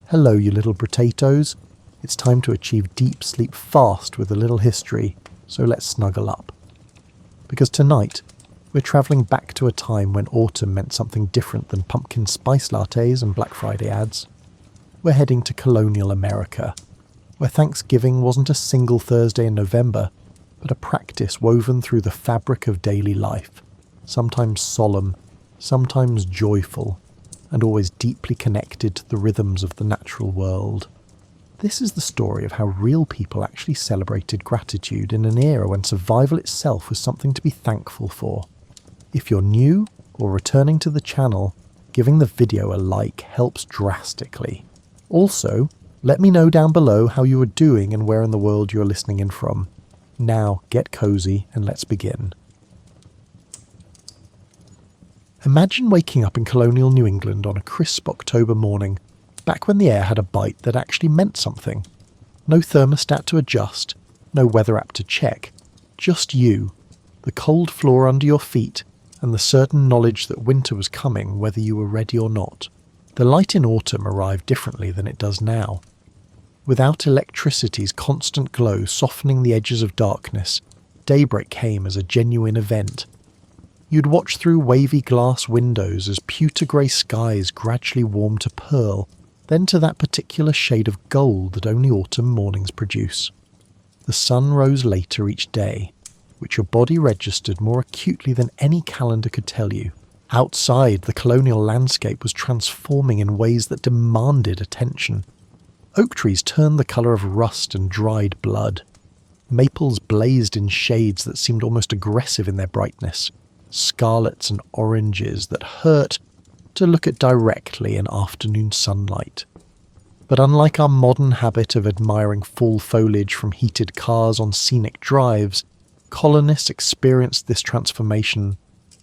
Hello, you little potatoes. It's time to achieve deep sleep fast with a little history, so let's snuggle up. Because tonight, we're travelling back to a time when autumn meant something different than pumpkin spice lattes and Black Friday ads. We're heading to Colonial America, where Thanksgiving wasn't a single Thursday in November, but a practice woven through the fabric of daily life, sometimes solemn, sometimes joyful, and always deeply connected to the rhythms of the natural world. This is the story of how real people actually celebrated gratitude in an era when survival itself was something to be thankful for. If you're new or returning to the channel, giving the video a like helps drastically. Also, let me know down below how you are doing and where in the world you're listening in from. Now, get cozy and let's begin. Imagine waking up in colonial New England on a crisp October morning, back when the air had a bite that actually meant something. No thermostat to adjust, no weather app to check, just you, the cold floor under your feet, and the certain knowledge that winter was coming whether you were ready or not. The light in autumn arrived differently than it does now. Without electricity's constant glow softening the edges of darkness, daybreak came as a genuine event. You'd watch through wavy glass windows as pewter grey skies gradually warmed to pearl, then to that particular shade of gold that only autumn mornings produce. The sun rose later each day, which your body registered more acutely than any calendar could tell you. Outside, the colonial landscape was transforming in ways that demanded attention. Oak trees turned the colour of rust and dried blood. Maples blazed in shades that seemed almost aggressive in their brightness, scarlets and oranges that hurt to look at directly in afternoon sunlight. But unlike our modern habit of admiring fall foliage from heated cars on scenic drives, colonists experienced this transformation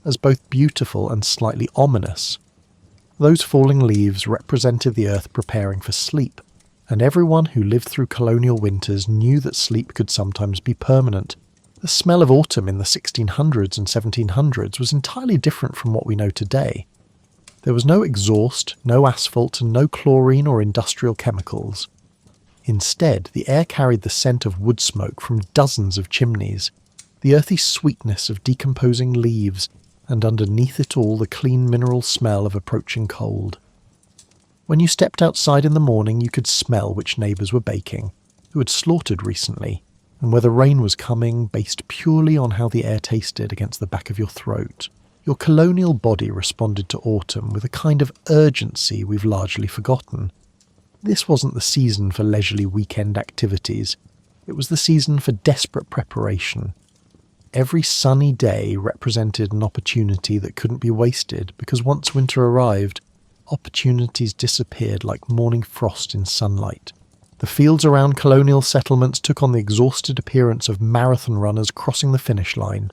as both beautiful and slightly ominous. Those falling leaves represented the earth preparing for sleep, and everyone who lived through colonial winters knew that sleep could sometimes be permanent. The smell of autumn in the 1600s and 1700s was entirely different from what we know today. There was no exhaust, no asphalt, and no chlorine or industrial chemicals. Instead, the air carried the scent of wood smoke from dozens of chimneys, the earthy sweetness of decomposing leaves, and underneath it all the clean mineral smell of approaching cold. When you stepped outside in the morning, you could smell which neighbours were baking, who had slaughtered recently, and whether rain was coming based purely on how the air tasted against the back of your throat. Your colonial body responded to autumn with a kind of urgency we've largely forgotten. This wasn't the season for leisurely weekend activities. It was the season for desperate preparation. Every sunny day represented an opportunity that couldn't be wasted because once winter arrived, opportunities disappeared like morning frost in sunlight. The fields around colonial settlements took on the exhausted appearance of marathon runners crossing the finish line.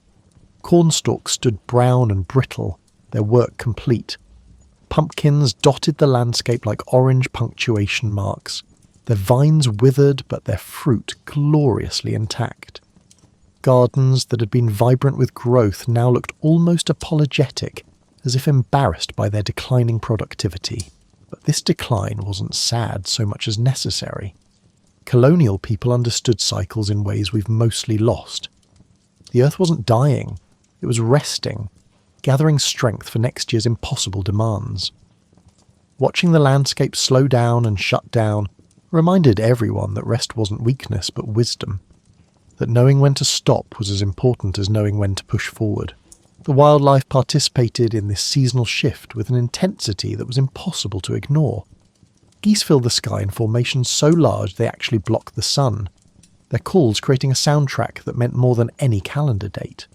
Cornstalks stood brown and brittle, their work complete. Pumpkins dotted the landscape like orange punctuation marks. Their vines withered, but their fruit gloriously intact. Gardens that had been vibrant with growth now looked almost apologetic, as if embarrassed by their declining productivity. But this decline wasn't sad so much as necessary. Colonial people understood cycles in ways we've mostly lost. The earth wasn't dying, it was resting, gathering strength for next year's impossible demands. Watching the landscape slow down and shut down reminded everyone that rest wasn't weakness but wisdom, that knowing when to stop was as important as knowing when to push forward. The wildlife participated in this seasonal shift with an intensity that was impossible to ignore. Geese filled the sky in formations so large they actually blocked the sun, their calls creating a soundtrack that meant more than any calendar date.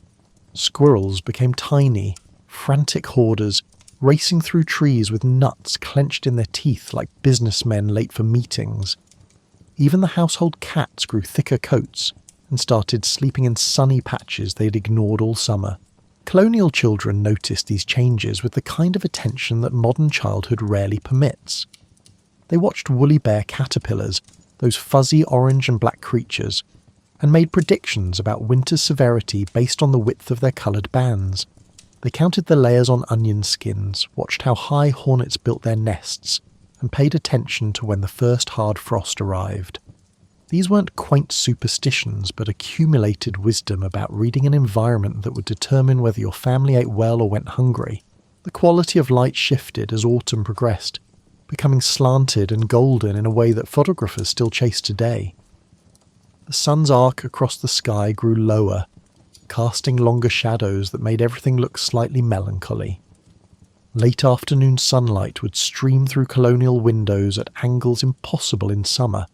Squirrels became tiny, frantic hoarders, racing through trees with nuts clenched in their teeth like businessmen late for meetings. Even the household cats grew thicker coats and started sleeping in sunny patches they'd ignored all summer. Colonial children noticed these changes with the kind of attention that modern childhood rarely permits. They watched woolly bear caterpillars, those fuzzy orange and black creatures, and made predictions about winter's severity based on the width of their coloured bands. They counted the layers on onion skins, watched how high hornets built their nests, and paid attention to when the first hard frost arrived. These weren't quaint superstitions, but accumulated wisdom about reading an environment that would determine whether your family ate well or went hungry. The quality of light shifted as autumn progressed, becoming slanted and golden in a way that photographers still chase today. The sun's arc across the sky grew lower, casting longer shadows that made everything look slightly melancholy. Late afternoon sunlight would stream through Colonial windows at angles impossible in summer,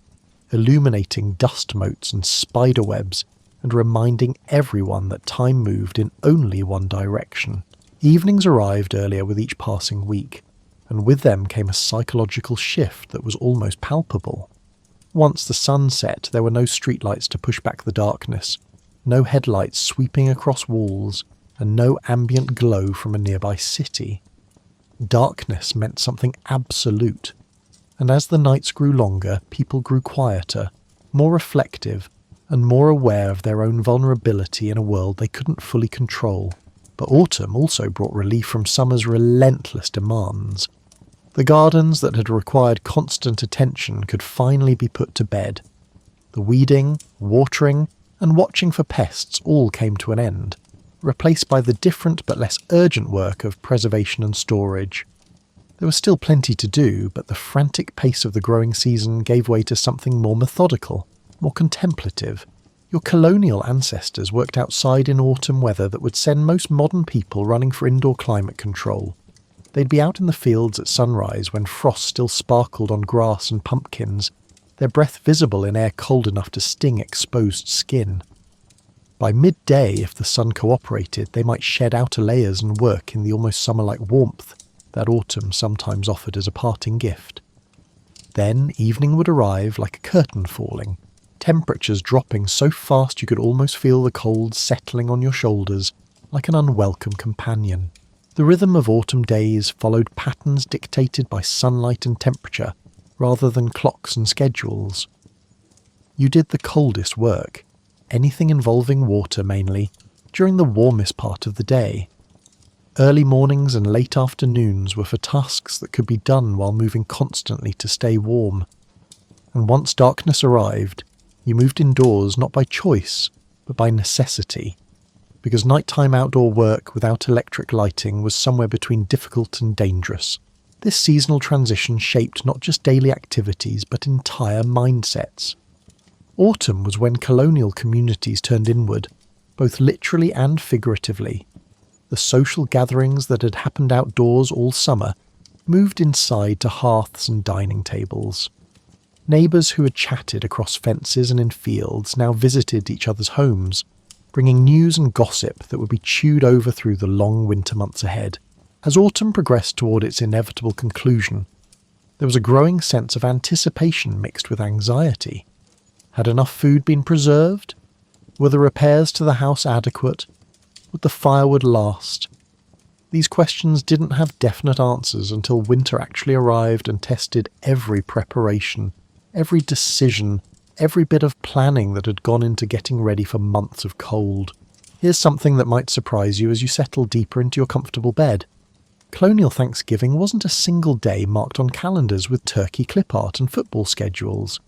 illuminating dust motes and spider webs and reminding everyone that time moved in only one direction. Evenings arrived earlier with each passing week, and with them came a psychological shift that was almost palpable. Once the sun set, there were no streetlights to push back the darkness, no headlights sweeping across walls, and no ambient glow from a nearby city. Darkness meant something absolute, and as the nights grew longer, people grew quieter, more reflective, and more aware of their own vulnerability in a world they couldn't fully control. But autumn also brought relief from summer's relentless demands. The gardens that had required constant attention could finally be put to bed. The weeding, watering, and watching for pests all came to an end, replaced by the different but less urgent work of preservation and storage. There was still plenty to do, but the frantic pace of the growing season gave way to something more methodical, more contemplative. Your colonial ancestors worked outside in autumn weather that would send most modern people running for indoor climate control. They'd be out in the fields at sunrise when frost still sparkled on grass and pumpkins, their breath visible in air cold enough to sting exposed skin. By midday, if the sun cooperated, they might shed outer layers and work in the almost summer-like warmth that autumn sometimes offered as a parting gift. Then evening would arrive like a curtain falling, temperatures dropping so fast you could almost feel the cold settling on your shoulders like an unwelcome companion. The rhythm of autumn days followed patterns dictated by sunlight and temperature, rather than clocks and schedules. You did the coldest work, anything involving water mainly, during the warmest part of the day. Early mornings and late afternoons were for tasks that could be done while moving constantly to stay warm. And once darkness arrived, you moved indoors not by choice, but by necessity, because nighttime outdoor work without electric lighting was somewhere between difficult and dangerous. This seasonal transition shaped not just daily activities, but entire mindsets. Autumn was when colonial communities turned inward, both literally and figuratively. The social gatherings that had happened outdoors all summer moved inside to hearths and dining tables. Neighbours who had chatted across fences and in fields now visited each other's homes, bringing news and gossip that would be chewed over through the long winter months ahead. As autumn progressed toward its inevitable conclusion, there was a growing sense of anticipation mixed with anxiety. Had enough food been preserved? Were the repairs to the house adequate? Would the firewood last? These questions didn't have definite answers until winter actually arrived and tested every preparation, every decision, every bit of planning that had gone into getting ready for months of cold. Here's something that might surprise you as you settle deeper into your comfortable bed. Colonial Thanksgiving wasn't a single day marked on calendars with turkey clip art and football schedules.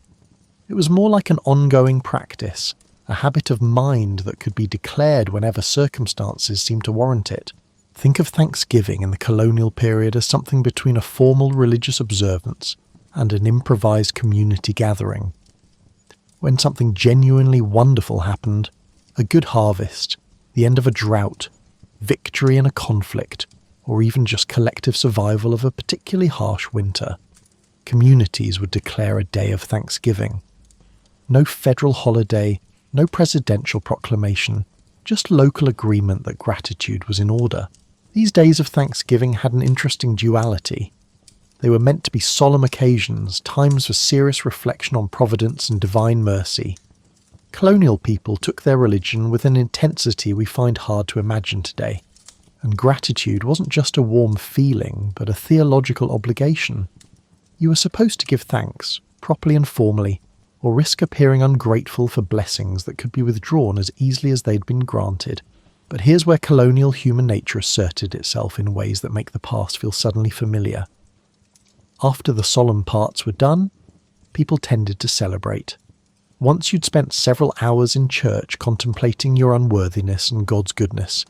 It was more like an ongoing practice, a habit of mind that could be declared whenever circumstances seemed to warrant it. Think of Thanksgiving in the colonial period as something between a formal religious observance and an improvised community gathering. When something genuinely wonderful happened, a good harvest, the end of a drought, victory in a conflict, or even just collective survival of a particularly harsh winter, communities would declare a day of Thanksgiving. No federal holiday, no presidential proclamation, just local agreement that gratitude was in order. These days of Thanksgiving had an interesting duality. They were meant to be solemn occasions, times for serious reflection on providence and divine mercy. Colonial people took their religion with an intensity we find hard to imagine today. And gratitude wasn't just a warm feeling, but a theological obligation. You were supposed to give thanks, properly and formally, or risk appearing ungrateful for blessings that could be withdrawn as easily as they'd been granted. But here's where colonial human nature asserted itself in ways that make the past feel suddenly familiar. After the solemn parts were done, people tended to celebrate. Once you'd spent several hours in church contemplating your unworthiness and God's goodness,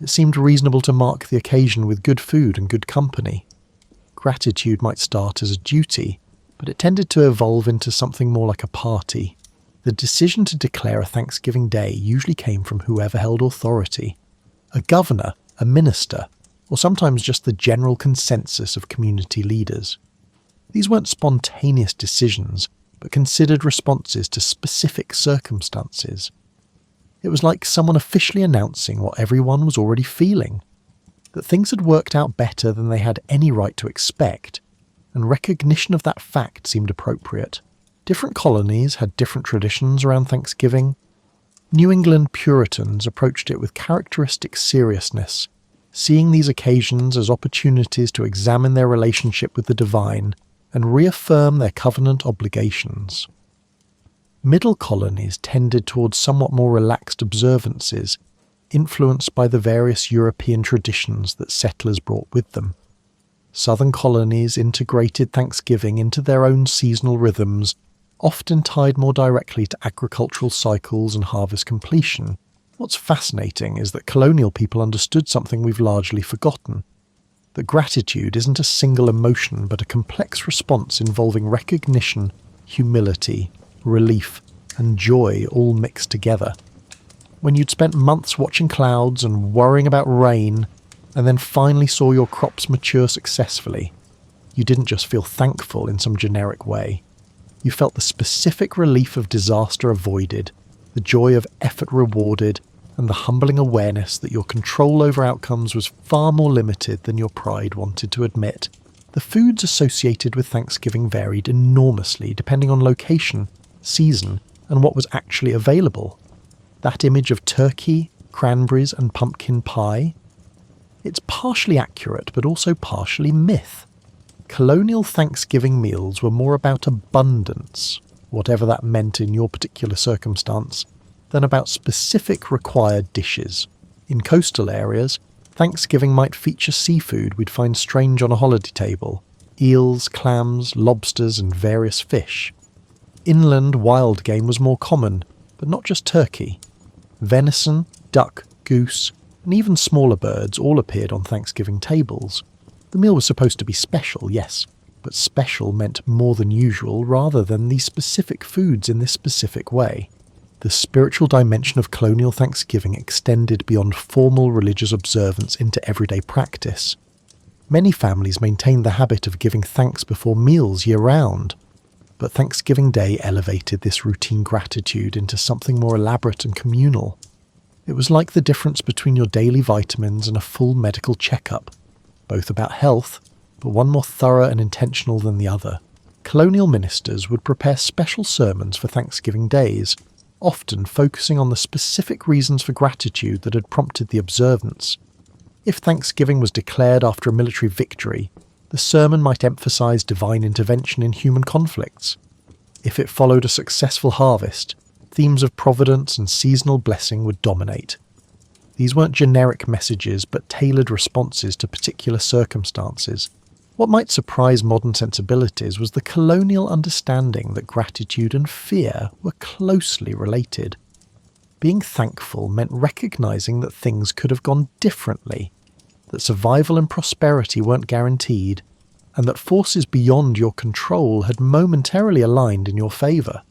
it seemed reasonable to mark the occasion with good food and good company. Gratitude might start as a duty, but it tended to evolve into something more like a party. The decision to declare a Thanksgiving Day usually came from whoever held authority. A governor, a minister, or sometimes just the general consensus of community leaders. These weren't spontaneous decisions, but considered responses to specific circumstances. It was like someone officially announcing what everyone was already feeling, that things had worked out better than they had any right to expect, and recognition of that fact seemed appropriate. Different colonies had different traditions around Thanksgiving. New England Puritans approached it with characteristic seriousness, seeing these occasions as opportunities to examine their relationship with the divine and reaffirm their covenant obligations. Middle colonies tended towards somewhat more relaxed observances, influenced by the various European traditions that settlers brought with them. Southern colonies integrated Thanksgiving into their own seasonal rhythms, often tied more directly to agricultural cycles and harvest completion. What's fascinating is that colonial people understood something we've largely forgotten, that gratitude isn't a single emotion but a complex response involving recognition, humility, relief, and joy all mixed together. When you'd spent months watching clouds and worrying about rain, and then finally saw your crops mature successfully, you didn't just feel thankful in some generic way. You felt the specific relief of disaster avoided, the joy of effort rewarded, and the humbling awareness that your control over outcomes was far more limited than your pride wanted to admit. The foods associated with Thanksgiving varied enormously depending on location, season, and what was actually available. That image of turkey, cranberries, and pumpkin pie? It's partially accurate, but also partially myth. Colonial Thanksgiving meals were more about abundance, whatever that meant in your particular circumstance, than about specific required dishes. In coastal areas, Thanksgiving might feature seafood we'd find strange on a holiday table: eels, clams, lobsters, and various fish. Inland wild game was more common, but not just turkey. Venison, duck, goose, and even smaller birds all appeared on Thanksgiving tables. The meal was supposed to be special, yes, but special meant more than usual rather than these specific foods in this specific way. The spiritual dimension of colonial Thanksgiving extended beyond formal religious observance into everyday practice. Many families maintained the habit of giving thanks before meals year-round, but Thanksgiving Day elevated this routine gratitude into something more elaborate and communal. It was like the difference between your daily vitamins and a full medical checkup, both about health, but one more thorough and intentional than the other. Colonial ministers would prepare special sermons for Thanksgiving days, often focusing on the specific reasons for gratitude that had prompted the observance. If Thanksgiving was declared after a military victory, the sermon might emphasize divine intervention in human conflicts. If it followed a successful harvest, themes of providence and seasonal blessing would dominate. These weren't generic messages, but tailored responses to particular circumstances. What might surprise modern sensibilities was the colonial understanding that gratitude and fear were closely related. Being thankful meant recognizing that things could have gone differently, that survival and prosperity weren't guaranteed, and that forces beyond your control had momentarily aligned in your favour.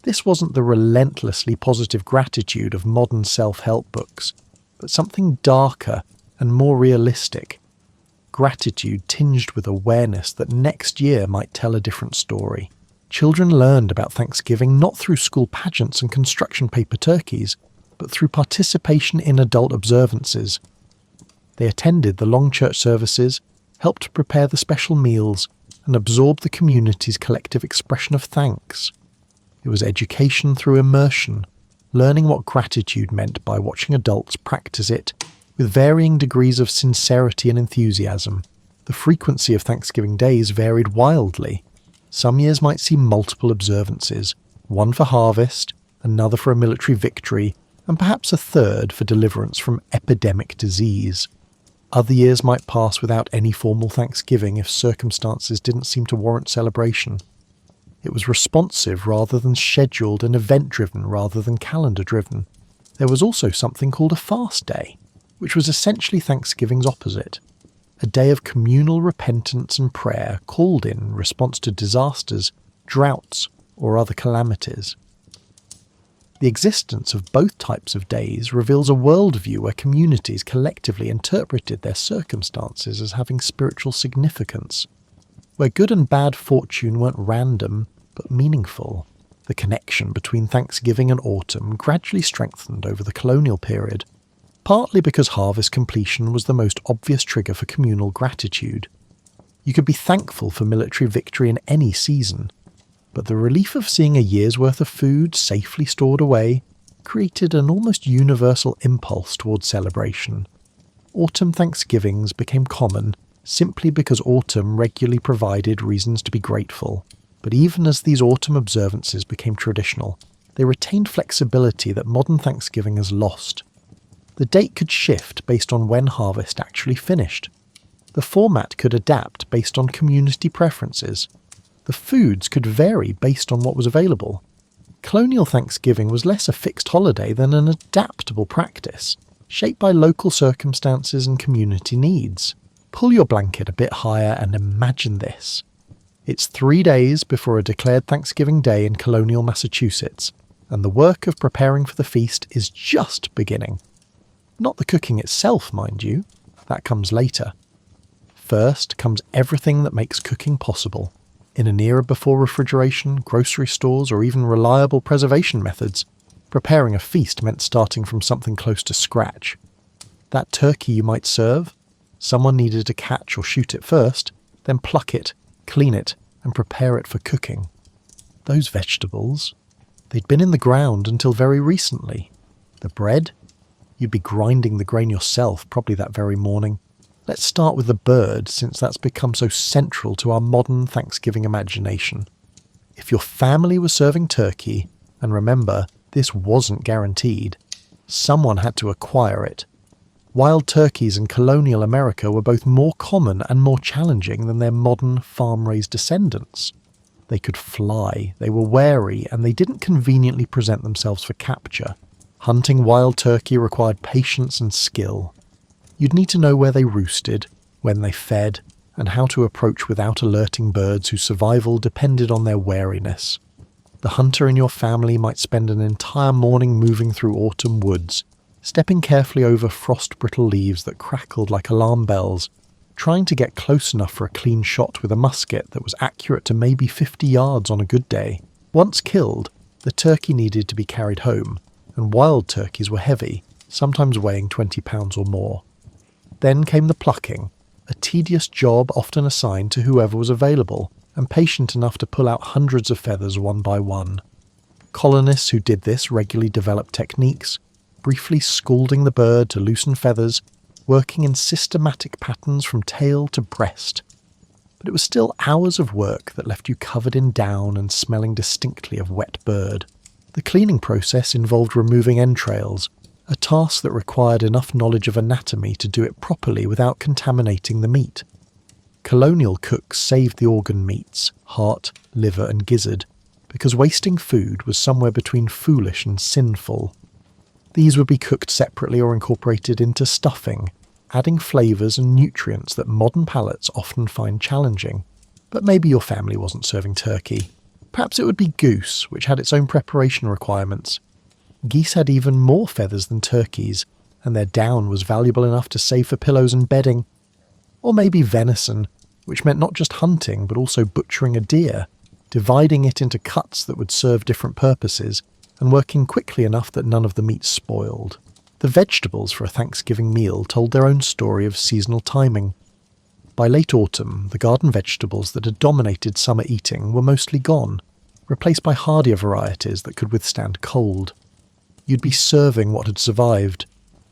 This wasn't the relentlessly positive gratitude of modern self-help books, but something darker and more realistic. Gratitude tinged with awareness that next year might tell a different story. Children learned about Thanksgiving not through school pageants and construction paper turkeys, but through participation in adult observances. They attended the long church services, helped prepare the special meals, and absorbed the community's collective expression of thanks. It was education through immersion, learning what gratitude meant by watching adults practice it, with varying degrees of sincerity and enthusiasm. The frequency of Thanksgiving days varied wildly. Some years might see multiple observances, one for harvest, another for a military victory, and perhaps a third for deliverance from epidemic disease. Other years might pass without any formal Thanksgiving if circumstances didn't seem to warrant celebration. It was responsive rather than scheduled and event-driven rather than calendar-driven. There was also something called a fast day, which was essentially Thanksgiving's opposite. A day of communal repentance and prayer called in response to disasters, droughts, or other calamities. The existence of both types of days reveals a worldview where communities collectively interpreted their circumstances as having spiritual significance, where good and bad fortune weren't random but meaningful. The connection between Thanksgiving and autumn gradually strengthened over the colonial period, partly because harvest completion was the most obvious trigger for communal gratitude. You could be thankful for military victory in any season, but the relief of seeing a year's worth of food safely stored away created an almost universal impulse towards celebration. Autumn Thanksgivings became common simply because autumn regularly provided reasons to be grateful. But even as these autumn observances became traditional, they retained flexibility that modern Thanksgiving has lost. The date could shift based on when harvest actually finished. The format could adapt based on community preferences. The foods could vary based on what was available. Colonial Thanksgiving was less a fixed holiday than an adaptable practice, shaped by local circumstances and community needs. Pull your blanket a bit higher and imagine this. It's 3 days before a declared Thanksgiving Day in colonial Massachusetts, and the work of preparing for the feast is just beginning. Not the cooking itself, mind you. That comes later. First comes everything that makes cooking possible. In an era before refrigeration, grocery stores, or even reliable preservation methods, preparing a feast meant starting from something close to scratch. That turkey you might serve, someone needed to catch or shoot it first, then pluck it, clean it, and prepare it for cooking. Those vegetables, they'd been in the ground until very recently. The bread? You'd be grinding the grain yourself probably that very morning. Let's start with the bird, since that's become so central to our modern Thanksgiving imagination. If your family was serving turkey, and remember, this wasn't guaranteed, someone had to acquire it. Wild turkeys in colonial America were both more common and more challenging than their modern farm-raised descendants. They could fly, they were wary, and they didn't conveniently present themselves for capture. Hunting wild turkey required patience and skill. You'd need to know where they roosted, when they fed, and how to approach without alerting birds whose survival depended on their wariness. The hunter in your family might spend an entire morning moving through autumn woods, stepping carefully over frost-brittle leaves that crackled like alarm bells, trying to get close enough for a clean shot with a musket that was accurate to maybe 50 yards on a good day. Once killed, the turkey needed to be carried home, and wild turkeys were heavy, sometimes weighing 20 pounds or more. Then came the plucking, a tedious job often assigned to whoever was available, and patient enough to pull out hundreds of feathers one by one. Colonists who did this regularly developed techniques, briefly scalding the bird to loosen feathers, working in systematic patterns from tail to breast. But it was still hours of work that left you covered in down and smelling distinctly of wet bird. The cleaning process involved removing entrails, a task that required enough knowledge of anatomy to do it properly without contaminating the meat. Colonial cooks saved the organ meats, heart, liver and gizzard, because wasting food was somewhere between foolish and sinful. These would be cooked separately or incorporated into stuffing, adding flavours and nutrients that modern palates often find challenging. But maybe your family wasn't serving turkey. Perhaps it would be goose, which had its own preparation requirements. Geese had even more feathers than turkeys, and their down was valuable enough to save for pillows and bedding. Or maybe venison, which meant not just hunting but also butchering a deer, dividing it into cuts that would serve different purposes, and working quickly enough that none of the meat spoiled. The vegetables for a Thanksgiving meal told their own story of seasonal timing. By late autumn, the garden vegetables that had dominated summer eating were mostly gone, replaced by hardier varieties that could withstand cold. You'd be serving what had survived: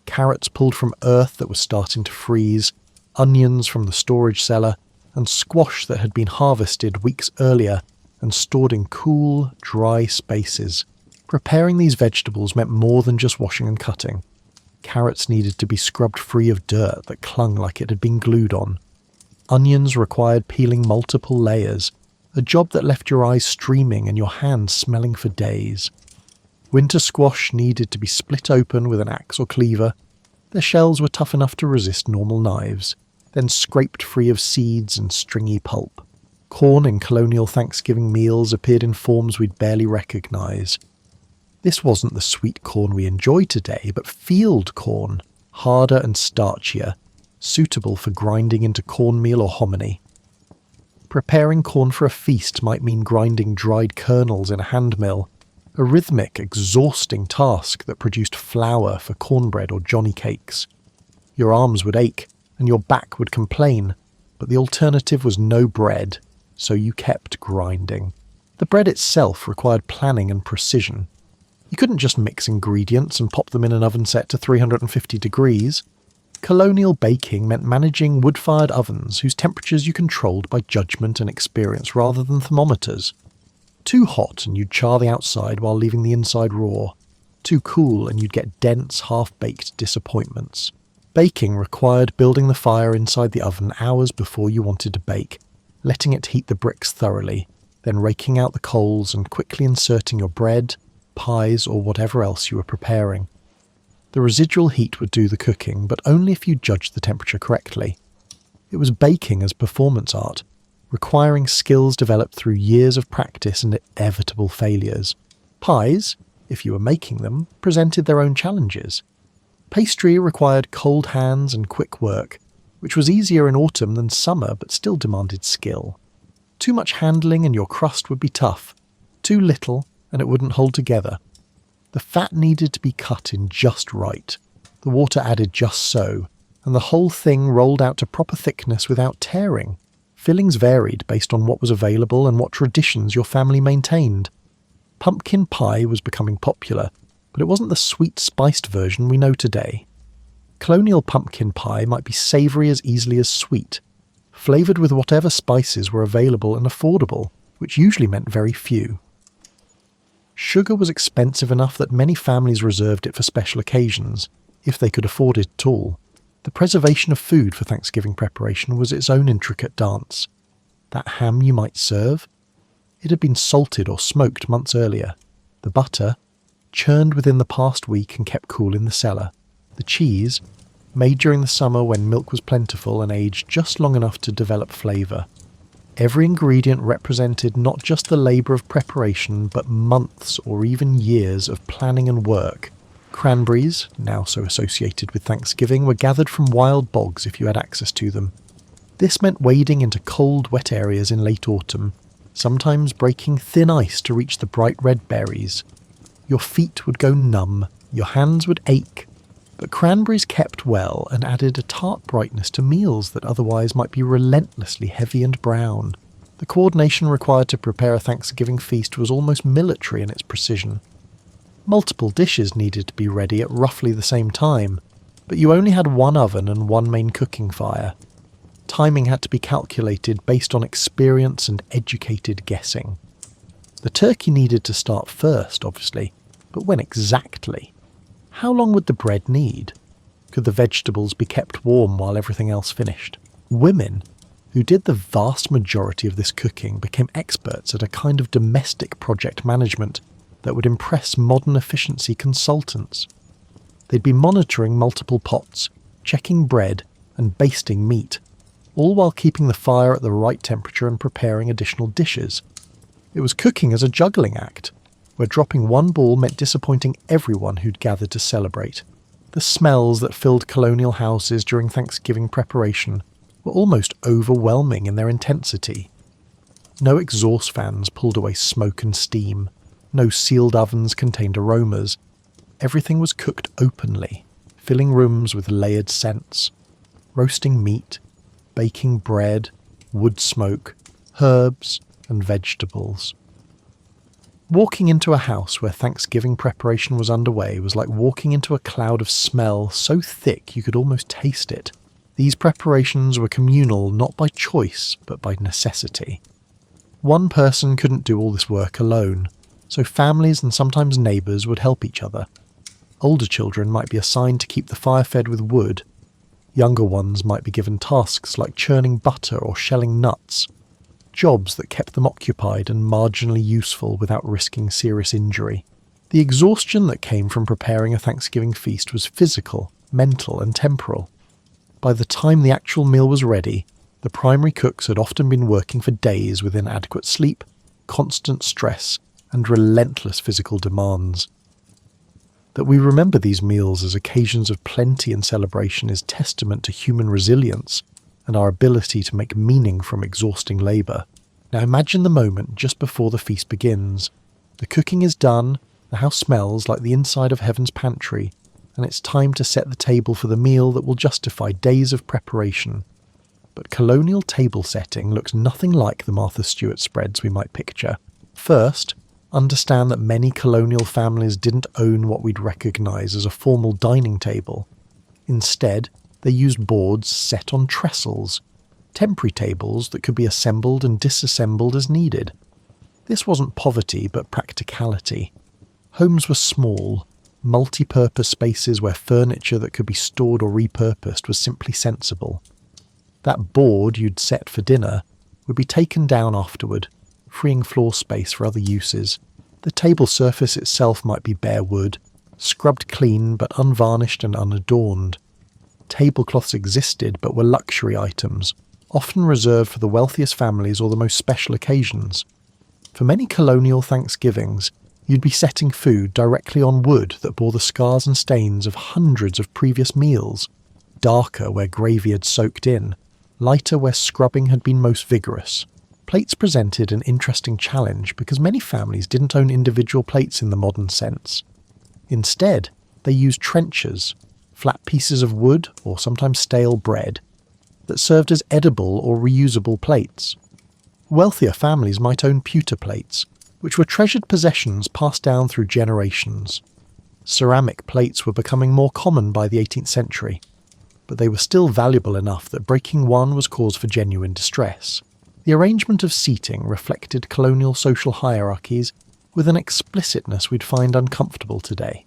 carrots pulled from earth that was starting to freeze, onions from the storage cellar, and squash that had been harvested weeks earlier and stored in cool, dry spaces. Preparing these vegetables meant more than just washing and cutting. Carrots needed to be scrubbed free of dirt that clung like it had been glued on. Onions required peeling multiple layers, a job that left your eyes streaming and your hands smelling for days. Winter squash needed to be split open with an axe or cleaver. Their shells were tough enough to resist normal knives, then scraped free of seeds and stringy pulp. Corn in colonial Thanksgiving meals appeared in forms we'd barely recognise. This wasn't the sweet corn we enjoy today, but field corn, harder and starchier, suitable for grinding into cornmeal or hominy. Preparing corn for a feast might mean grinding dried kernels in a hand mill, a rhythmic, exhausting task that produced flour for cornbread or johnny cakes. Your arms would ache, and your back would complain, but the alternative was no bread, so you kept grinding. The bread itself required planning and precision. You couldn't just mix ingredients and pop them in an oven set to 350 degrees. Colonial baking meant managing wood-fired ovens whose temperatures you controlled by judgment and experience rather than thermometers. Too hot and you'd char the outside while leaving the inside raw. Too cool and you'd get dense, half-baked disappointments. Baking required building the fire inside the oven hours before you wanted to bake, letting it heat the bricks thoroughly, then raking out the coals and quickly inserting your bread, pies or whatever else you were preparing. The residual heat would do the cooking, but only if you judged the temperature correctly. It was baking as performance art, requiring skills developed through years of practice and inevitable failures. Pies, if you were making them, presented their own challenges. Pastry required cold hands and quick work, which was easier in autumn than summer but still demanded skill. Too much handling and your crust would be tough. Too little and it wouldn't hold together. The fat needed to be cut in just right, the water added just so, and the whole thing rolled out to proper thickness without tearing. Fillings varied based on what was available and what traditions your family maintained. Pumpkin pie was becoming popular, but it wasn't the sweet spiced version we know today. Colonial pumpkin pie might be savoury as easily as sweet, flavoured with whatever spices were available and affordable, which usually meant very few. Sugar was expensive enough that many families reserved it for special occasions, if they could afford it at all. The preservation of food for Thanksgiving preparation was its own intricate dance. That ham you might serve? It had been salted or smoked months earlier. The butter, churned within the past week and kept cool in the cellar. The cheese, made during the summer when milk was plentiful and aged just long enough to develop flavour. Every ingredient represented not just the labour of preparation, but months or even years of planning and work. Cranberries, now so associated with Thanksgiving, were gathered from wild bogs if you had access to them. This meant wading into cold, wet areas in late autumn, sometimes breaking thin ice to reach the bright red berries. Your feet would go numb, your hands would ache, but cranberries kept well and added a tart brightness to meals that otherwise might be relentlessly heavy and brown. The coordination required to prepare a Thanksgiving feast was almost military in its precision. Multiple dishes needed to be ready at roughly the same time, but you only had one oven and one main cooking fire. Timing had to be calculated based on experience and educated guessing. The turkey needed to start first, obviously, but when exactly? How long would the bread need? Could the vegetables be kept warm while everything else finished? Women, who did the vast majority of this cooking, became experts at a kind of domestic project management that would impress modern efficiency consultants. They'd be monitoring multiple pots, checking bread and basting meat, all while keeping the fire at the right temperature and preparing additional dishes. It was cooking as a juggling act, where dropping one ball meant disappointing everyone who'd gathered to celebrate. The smells that filled colonial houses during Thanksgiving preparation were almost overwhelming in their intensity. No exhaust fans pulled away smoke and steam. No sealed ovens contained aromas. Everything was cooked openly, filling rooms with layered scents. Roasting meat, baking bread, wood smoke, herbs and vegetables. Walking into a house where Thanksgiving preparation was underway was like walking into a cloud of smell so thick you could almost taste it. These preparations were communal not by choice but by necessity. One person couldn't do all this work alone, so families and sometimes neighbours would help each other. Older children might be assigned to keep the fire fed with wood. Younger ones might be given tasks like churning butter or shelling nuts, jobs that kept them occupied and marginally useful without risking serious injury. The exhaustion that came from preparing a Thanksgiving feast was physical, mental, and temporal. By the time the actual meal was ready, the primary cooks had often been working for days with inadequate sleep, constant stress, and relentless physical demands. That we remember these meals as occasions of plenty and celebration is testament to human resilience and our ability to make meaning from exhausting labour. Now imagine the moment just before the feast begins. The cooking is done, the house smells like the inside of heaven's pantry, and it's time to set the table for the meal that will justify days of preparation. But colonial table setting looks nothing like the Martha Stewart spreads we might picture. First, understand that many colonial families didn't own what we'd recognise as a formal dining table. Instead, they used boards set on trestles, temporary tables that could be assembled and disassembled as needed. This wasn't poverty but practicality. Homes were small, multi-purpose spaces where furniture that could be stored or repurposed was simply sensible. That board you'd set for dinner would be taken down afterward, freeing floor space for other uses. The table surface itself might be bare wood, scrubbed clean but unvarnished and unadorned. Tablecloths existed but were luxury items, often reserved for the wealthiest families or the most special occasions. For many colonial Thanksgivings, you'd be setting food directly on wood that bore the scars and stains of hundreds of previous meals, darker where gravy had soaked in, lighter where scrubbing had been most vigorous. Plates presented an interesting challenge because many families didn't own individual plates in the modern sense. Instead, they used trenchers, flat pieces of wood or sometimes stale bread, that served as edible or reusable plates. Wealthier families might own pewter plates, which were treasured possessions passed down through generations. Ceramic plates were becoming more common by the 18th century, but they were still valuable enough that breaking one was cause for genuine distress. The arrangement of seating reflected colonial social hierarchies with an explicitness we'd find uncomfortable today.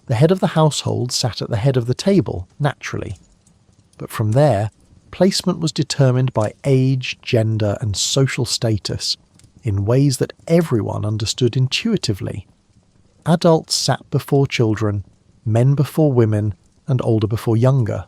The head of the household sat at the head of the table, naturally. But from there, placement was determined by age, gender, and social status in ways that everyone understood intuitively. Adults sat before children, men before women, and older before younger.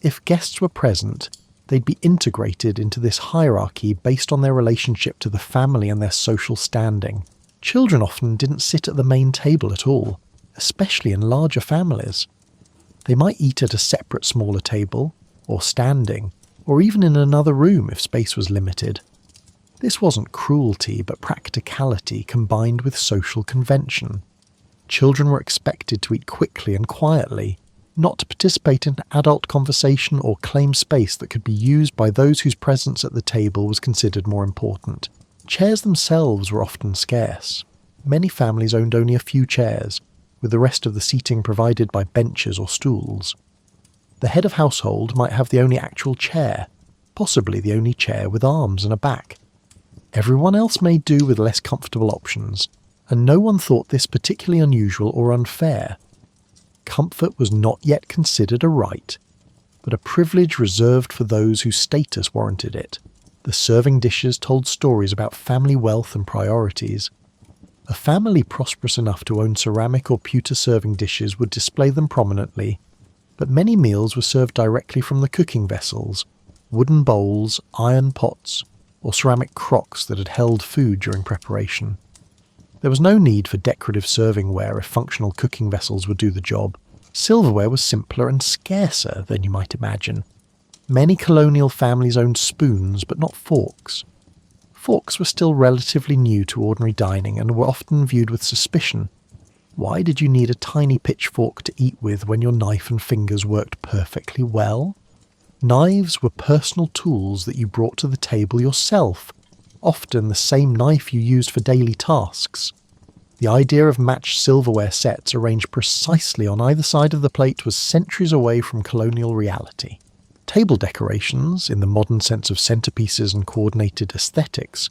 If guests were present, they'd be integrated into this hierarchy based on their relationship to the family and their social standing. Children often didn't sit at the main table at all, especially in larger families. They might eat at a separate smaller table, or standing, or even in another room if space was limited. This wasn't cruelty but practicality combined with social convention. Children were expected to eat quickly and quietly, not to participate in adult conversation or claim space that could be used by those whose presence at the table was considered more important. Chairs themselves were often scarce. Many families owned only a few chairs, with the rest of the seating provided by benches or stools. The head of household might have the only actual chair, possibly the only chair with arms and a back. Everyone else made do with less comfortable options, and no one thought this particularly unusual or unfair. Comfort was not yet considered a right, but a privilege reserved for those whose status warranted it. The serving dishes told stories about family wealth and priorities. A family prosperous enough to own ceramic or pewter serving dishes would display them prominently, but many meals were served directly from the cooking vessels, wooden bowls, iron pots, or ceramic crocks that had held food during preparation. There was no need for decorative servingware if functional cooking vessels would do the job. Silverware was simpler and scarcer than you might imagine. Many colonial families owned spoons, but not forks. Forks were still relatively new to ordinary dining and were often viewed with suspicion. Why did you need a tiny pitchfork to eat with when your knife and fingers worked perfectly well? Knives were personal tools that you brought to the table yourself, often the same knife you used for daily tasks. The idea of matched silverware sets arranged precisely on either side of the plate was centuries away from colonial reality. Table decorations, in the modern sense of centerpieces and coordinated aesthetics,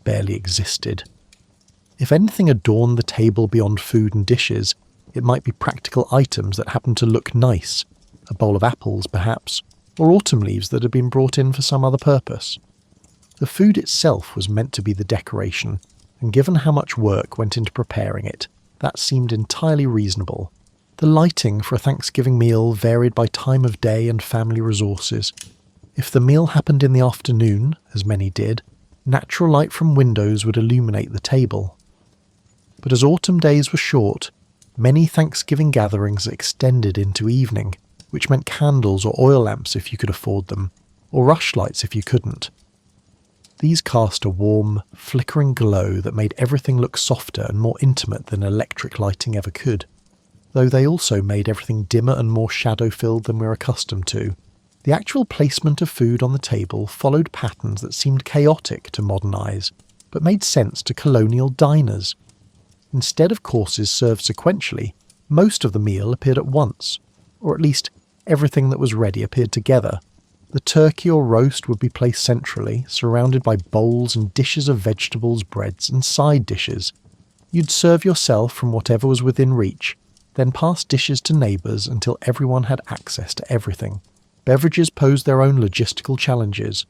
barely existed. If anything adorned the table beyond food and dishes, It might be practical items that happen to look nice, a bowl of apples perhaps, or autumn leaves that had been brought in for some other purpose. The food itself was meant to be the decoration, and given how much work went into preparing it, that seemed entirely reasonable. The lighting for a Thanksgiving meal varied by time of day and family resources. If the meal happened in the afternoon, as many did, natural light from windows would illuminate the table. But as autumn days were short, many Thanksgiving gatherings extended into evening, which meant candles or oil lamps if you could afford them, or rushlights if you couldn't. These cast a warm, flickering glow that made everything look softer and more intimate than electric lighting ever could, though they also made everything dimmer and more shadow-filled than we're accustomed to. The actual placement of food on the table followed patterns that seemed chaotic to modern eyes, but made sense to colonial diners. Instead of courses served sequentially, most of the meal appeared at once, or at least everything that was ready appeared together. The turkey or roast would be placed centrally, surrounded by bowls and dishes of vegetables, breads, and side dishes. You'd serve yourself from whatever was within reach, then pass dishes to neighbours until everyone had access to everything. Beverages posed their own logistical challenges.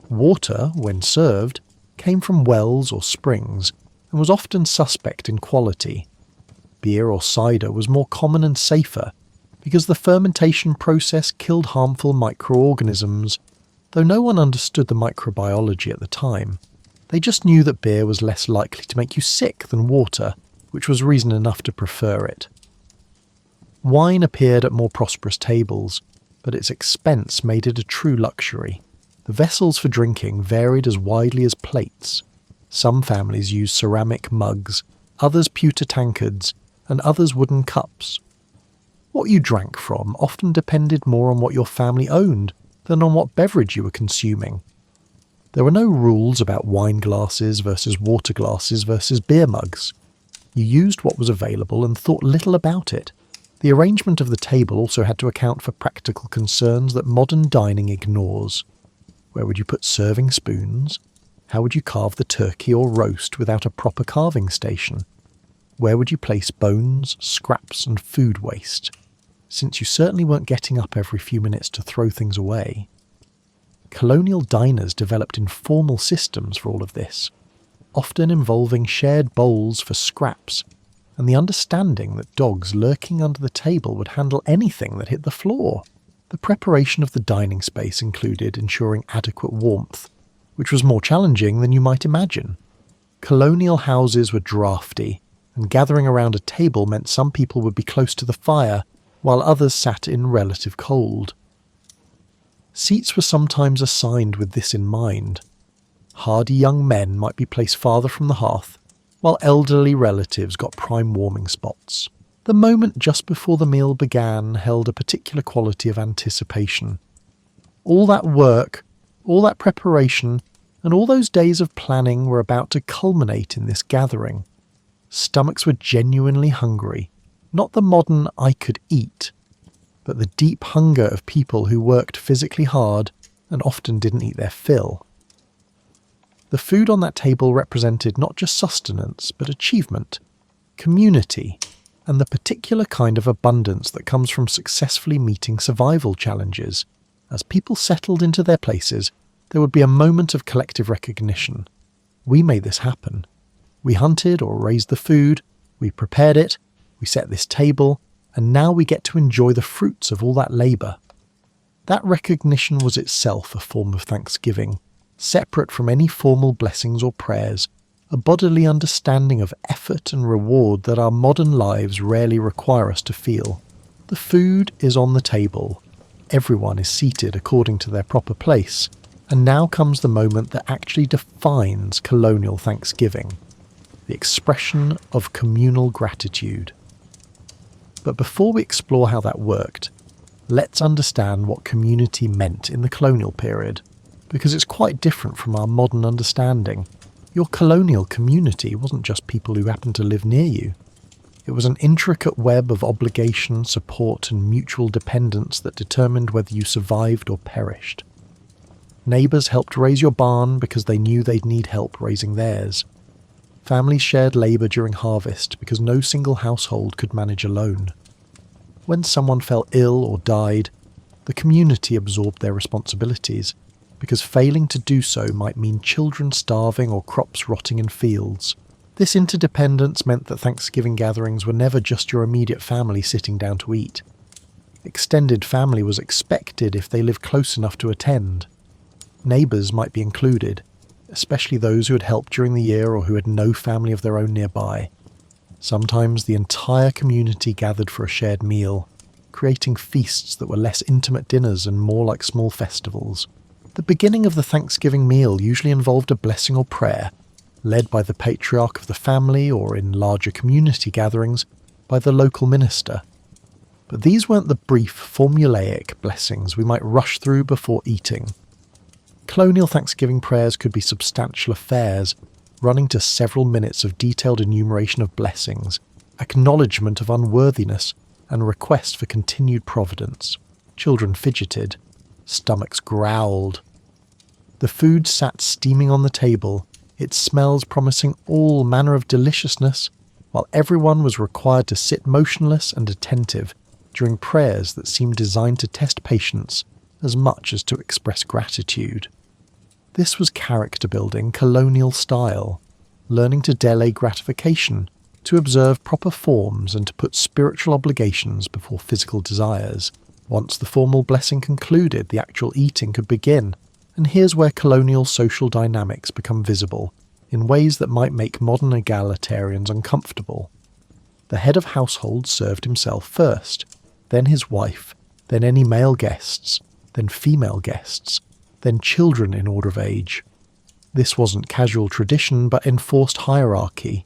Water, when served, came from wells or springs, and was often suspect in quality. Beer or cider was more common and safer, because the fermentation process killed harmful microorganisms, though no one understood the microbiology at the time. They just knew that beer was less likely to make you sick than water, which was reason enough to prefer it. Wine appeared at more prosperous tables, but its expense made it a true luxury. The vessels for drinking varied as widely as plates. Some families used ceramic mugs, others pewter tankards, and others wooden cups. What you drank from often depended more on what your family owned than on what beverage you were consuming. There were no rules about wine glasses versus water glasses versus beer mugs. You used what was available and thought little about it. The arrangement of the table also had to account for practical concerns that modern dining ignores. Where would you put serving spoons? How would you carve the turkey or roast without a proper carving station? Where would you place bones, scraps, and food waste? Since you certainly weren't getting up every few minutes to throw things away. Colonial diners developed informal systems for all of this, often involving shared bowls for scraps, and the understanding that dogs lurking under the table would handle anything that hit the floor. The preparation of the dining space included ensuring adequate warmth, which was more challenging than you might imagine. Colonial houses were drafty, and gathering around a table meant some people would be close to the fire, while others sat in relative cold. Seats were sometimes assigned with this in mind. Hardy young men might be placed farther from the hearth, while elderly relatives got prime warming spots. The moment just before the meal began held a particular quality of anticipation. All that work, all that preparation, and all those days of planning were about to culminate in this gathering. Stomachs were genuinely hungry, not the modern "I could eat," but the deep hunger of people who worked physically hard and often didn't eat their fill. The food on that table represented not just sustenance, but achievement, community, and the particular kind of abundance that comes from successfully meeting survival challenges. As people settled into their places, there would be a moment of collective recognition. We made this happen. We hunted or raised the food, we prepared it, we set this table, and now we get to enjoy the fruits of all that labour. That recognition was itself a form of thanksgiving, separate from any formal blessings or prayers, a bodily understanding of effort and reward that our modern lives rarely require us to feel. The food is on the table. Everyone is seated according to their proper place, and now comes the moment that actually defines colonial Thanksgiving, the expression of communal gratitude. But before we explore how that worked, let's understand what community meant in the colonial period, because it's quite different from our modern understanding. Your colonial community wasn't just people who happened to live near you. It was an intricate web of obligation, support, and mutual dependence that determined whether you survived or perished. Neighbours helped raise your barn because they knew they'd need help raising theirs. Families shared labour during harvest because no single household could manage alone. When someone fell ill or died, the community absorbed their responsibilities, because failing to do so might mean children starving or crops rotting in fields. This interdependence meant that Thanksgiving gatherings were never just your immediate family sitting down to eat. Extended family was expected if they lived close enough to attend. Neighbours might be included, especially those who had helped during the year or who had no family of their own nearby. Sometimes the entire community gathered for a shared meal, creating feasts that were less intimate dinners and more like small festivals. The beginning of the Thanksgiving meal usually involved a blessing or prayer, led by the patriarch of the family or, in larger community gatherings, by the local minister. But these weren't the brief, formulaic blessings we might rush through before eating. Colonial Thanksgiving prayers could be substantial affairs, running to several minutes of detailed enumeration of blessings, acknowledgement of unworthiness, and request for continued providence. Children fidgeted. Stomachs growled. The food sat steaming on the table, its smells promising all manner of deliciousness, while everyone was required to sit motionless and attentive during prayers that seemed designed to test patience as much as to express gratitude. This was character building colonial style, learning to delay gratification, to observe proper forms and to put spiritual obligations before physical desires. Once the formal blessing concluded, the actual eating could begin, and here's where colonial social dynamics become visible, in ways that might make modern egalitarians uncomfortable. The head of household served himself first, then his wife, then any male guests, then female guests, then children in order of age. This wasn't casual tradition, but enforced hierarchy,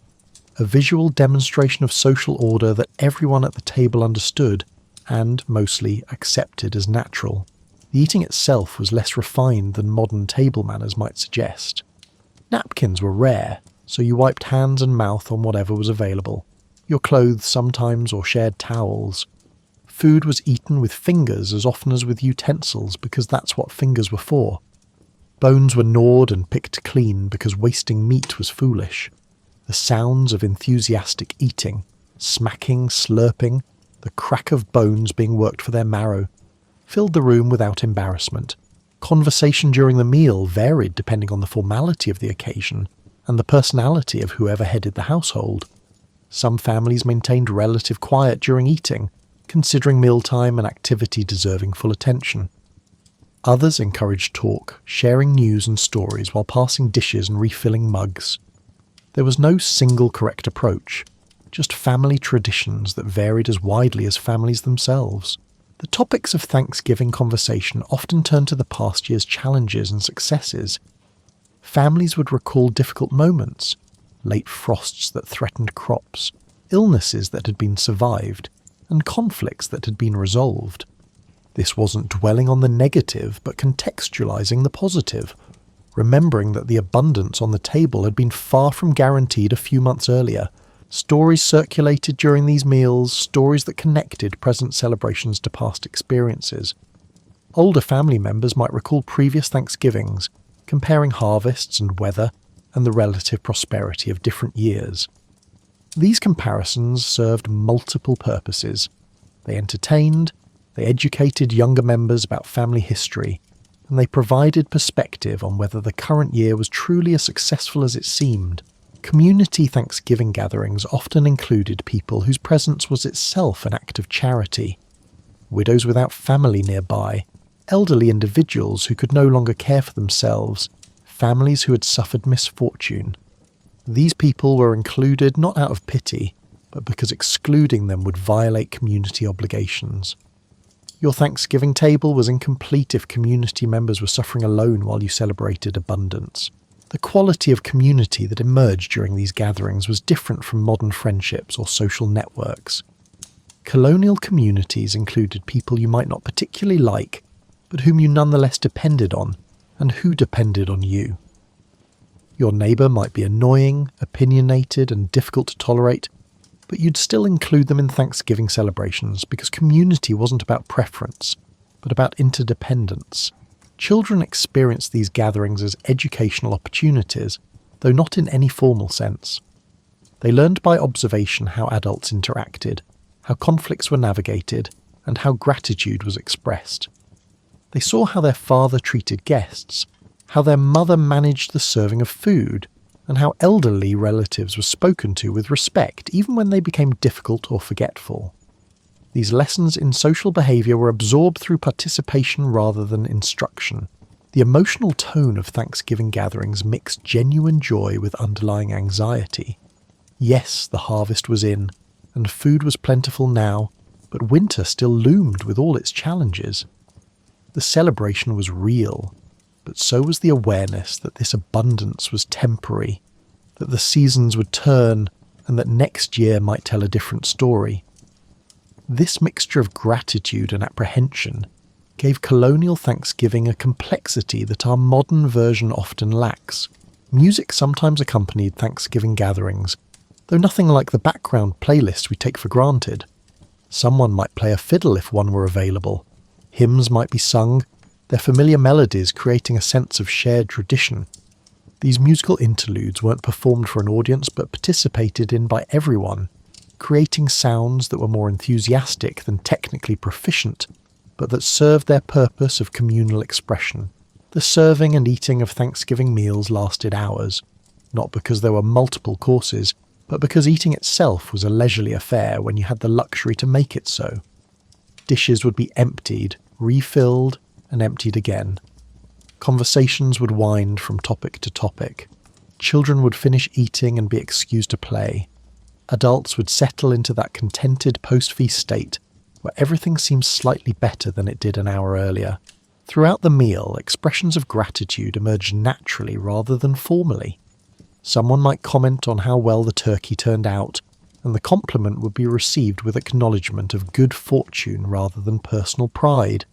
a visual demonstration of social order that everyone at the table understood and, mostly, accepted as natural. The eating itself was less refined than modern table manners might suggest. Napkins were rare, so you wiped hands and mouth on whatever was available, your clothes sometimes or shared towels. Food was eaten with fingers as often as with utensils because that's what fingers were for. Bones were gnawed and picked clean because wasting meat was foolish. The sounds of enthusiastic eating, smacking, slurping, the crack of bones being worked for their marrow, filled the room without embarrassment. Conversation during the meal varied depending on the formality of the occasion and the personality of whoever headed the household. Some families maintained relative quiet during eating, considering mealtime an activity deserving full attention. Others encouraged talk, sharing news and stories while passing dishes and refilling mugs. There was no single correct approach, just family traditions that varied as widely as families themselves. The topics of Thanksgiving conversation often turned to the past year's challenges and successes. Families would recall difficult moments, late frosts that threatened crops, illnesses that had been survived, and conflicts that had been resolved. This wasn't dwelling on the negative, but contextualizing the positive, remembering that the abundance on the table had been far from guaranteed a few months earlier. Stories circulated during these meals, stories that connected present celebrations to past experiences. Older family members might recall previous Thanksgivings, comparing harvests and weather and the relative prosperity of different years. These comparisons served multiple purposes. They entertained, they educated younger members about family history, and they provided perspective on whether the current year was truly as successful as it seemed. Community Thanksgiving gatherings often included people whose presence was itself an act of charity. Widows without family nearby, elderly individuals who could no longer care for themselves, families who had suffered misfortune. These people were included not out of pity, but because excluding them would violate community obligations. Your Thanksgiving table was incomplete if community members were suffering alone while you celebrated abundance. The quality of community that emerged during these gatherings was different from modern friendships or social networks. Colonial communities included people you might not particularly like, but whom you nonetheless depended on, and who depended on you. Your neighbour might be annoying, opinionated, and difficult to tolerate, but you'd still include them in Thanksgiving celebrations because community wasn't about preference, but about interdependence. Children experienced these gatherings as educational opportunities, though not in any formal sense. They learned by observation how adults interacted, how conflicts were navigated, and how gratitude was expressed. They saw how their father treated guests, how their mother managed the serving of food, and how elderly relatives were spoken to with respect even when they became difficult or forgetful. These lessons in social behaviour were absorbed through participation rather than instruction. The emotional tone of Thanksgiving gatherings mixed genuine joy with underlying anxiety. Yes, the harvest was in, and food was plentiful now, but winter still loomed with all its challenges. The celebration was real, but so was the awareness that this abundance was temporary, that the seasons would turn, and that next year might tell a different story. This mixture of gratitude and apprehension gave colonial Thanksgiving a complexity that our modern version often lacks. Music sometimes accompanied Thanksgiving gatherings, though nothing like the background playlist we take for granted. Someone might play a fiddle if one were available. Hymns might be sung, their familiar melodies creating a sense of shared tradition. These musical interludes weren't performed for an audience but participated in by everyone, creating sounds that were more enthusiastic than technically proficient, but that served their purpose of communal expression. The serving and eating of Thanksgiving meals lasted hours, not because there were multiple courses, but because eating itself was a leisurely affair when you had the luxury to make it so. Dishes would be emptied, refilled, and emptied again. Conversations would wind from topic to topic. Children would finish eating and be excused to play. Adults would settle into that contented post-feast state where everything seems slightly better than it did an hour earlier. Throughout the meal, expressions of gratitude emerged naturally rather than formally. Someone might comment on how well the turkey turned out, and the compliment would be received with acknowledgement of good fortune rather than personal pride.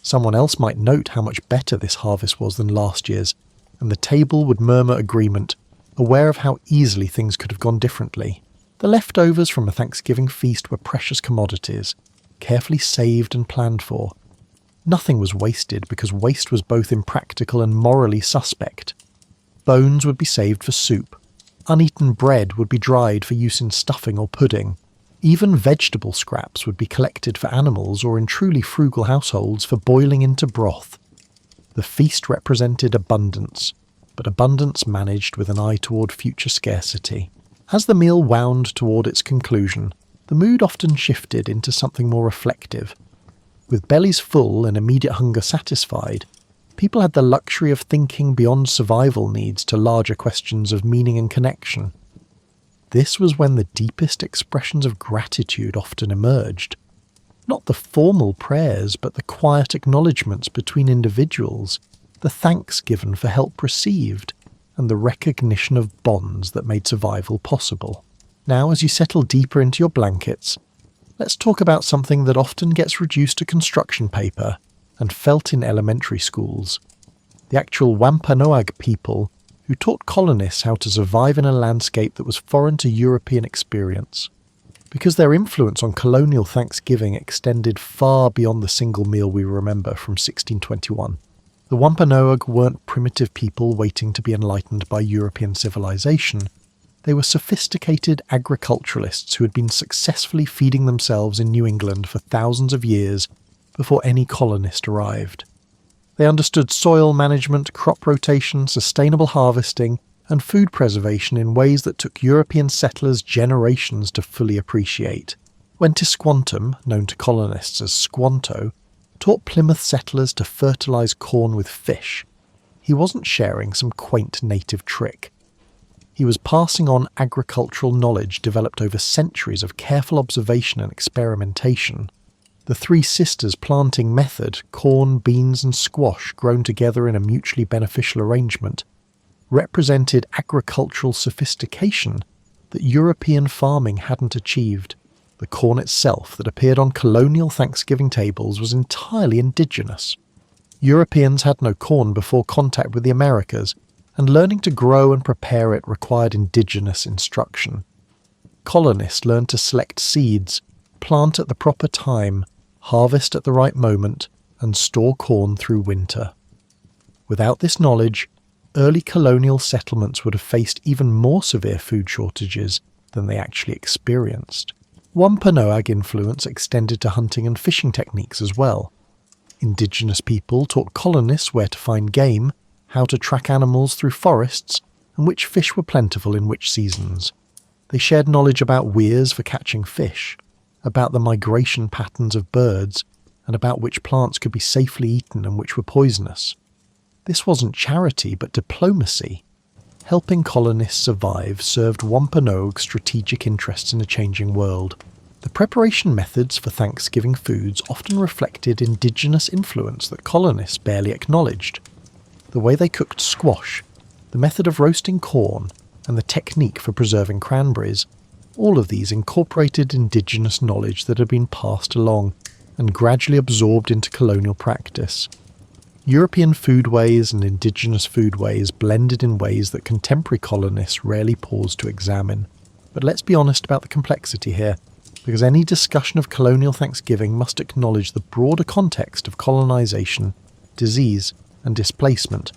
Someone else might note how much better this harvest was than last year's, and the table would murmur agreement, aware of how easily things could have gone differently. The leftovers from a Thanksgiving feast were precious commodities, carefully saved and planned for. Nothing was wasted because waste was both impractical and morally suspect. Bones would be saved for soup. Uneaten bread would be dried for use in stuffing or pudding. Even vegetable scraps would be collected for animals or in truly frugal households for boiling into broth. The feast represented abundance, but abundance managed with an eye toward future scarcity. As the meal wound toward its conclusion, the mood often shifted into something more reflective. With bellies full and immediate hunger satisfied, people had the luxury of thinking beyond survival needs to larger questions of meaning and connection. This was when the deepest expressions of gratitude often emerged. Not the formal prayers, but the quiet acknowledgements between individuals, the thanks given for help received, and the recognition of bonds that made survival possible. Now, as you settle deeper into your blankets, let's talk about something that often gets reduced to construction paper and felt in elementary schools. The actual Wampanoag people who taught colonists how to survive in a landscape that was foreign to European experience. Because their influence on colonial Thanksgiving extended far beyond the single meal we remember from 1621. The Wampanoag weren't primitive people waiting to be enlightened by European civilization. They were sophisticated agriculturalists who had been successfully feeding themselves in New England for thousands of years before any colonist arrived. They understood soil management, crop rotation, sustainable harvesting, and food preservation in ways that took European settlers generations to fully appreciate. When Tisquantum, known to colonists as Squanto, taught Plymouth settlers to fertilise corn with fish, he wasn't sharing some quaint native trick. He was passing on agricultural knowledge developed over centuries of careful observation and experimentation. The Three Sisters planting method, corn, beans and squash grown together in a mutually beneficial arrangement, represented agricultural sophistication that European farming hadn't achieved. The corn itself that appeared on colonial Thanksgiving tables was entirely indigenous. Europeans had no corn before contact with the Americas, and learning to grow and prepare it required indigenous instruction. Colonists learned to select seeds, plant at the proper time, harvest at the right moment, and store corn through winter. Without this knowledge, early colonial settlements would have faced even more severe food shortages than they actually experienced. Wampanoag influence extended to hunting and fishing techniques as well. Indigenous people taught colonists where to find game, how to track animals through forests, and which fish were plentiful in which seasons. They shared knowledge about weirs for catching fish, about the migration patterns of birds, and about which plants could be safely eaten and which were poisonous. This wasn't charity but diplomacy. Helping colonists survive served Wampanoag's strategic interests in a changing world. The preparation methods for Thanksgiving foods often reflected indigenous influence that colonists barely acknowledged. The way they cooked squash, the method of roasting corn, and the technique for preserving cranberries, all of these incorporated indigenous knowledge that had been passed along and gradually absorbed into colonial practice. European foodways and indigenous foodways blended in ways that contemporary colonists rarely paused to examine. But let's be honest about the complexity here, because any discussion of colonial Thanksgiving must acknowledge the broader context of colonization, disease, and displacement.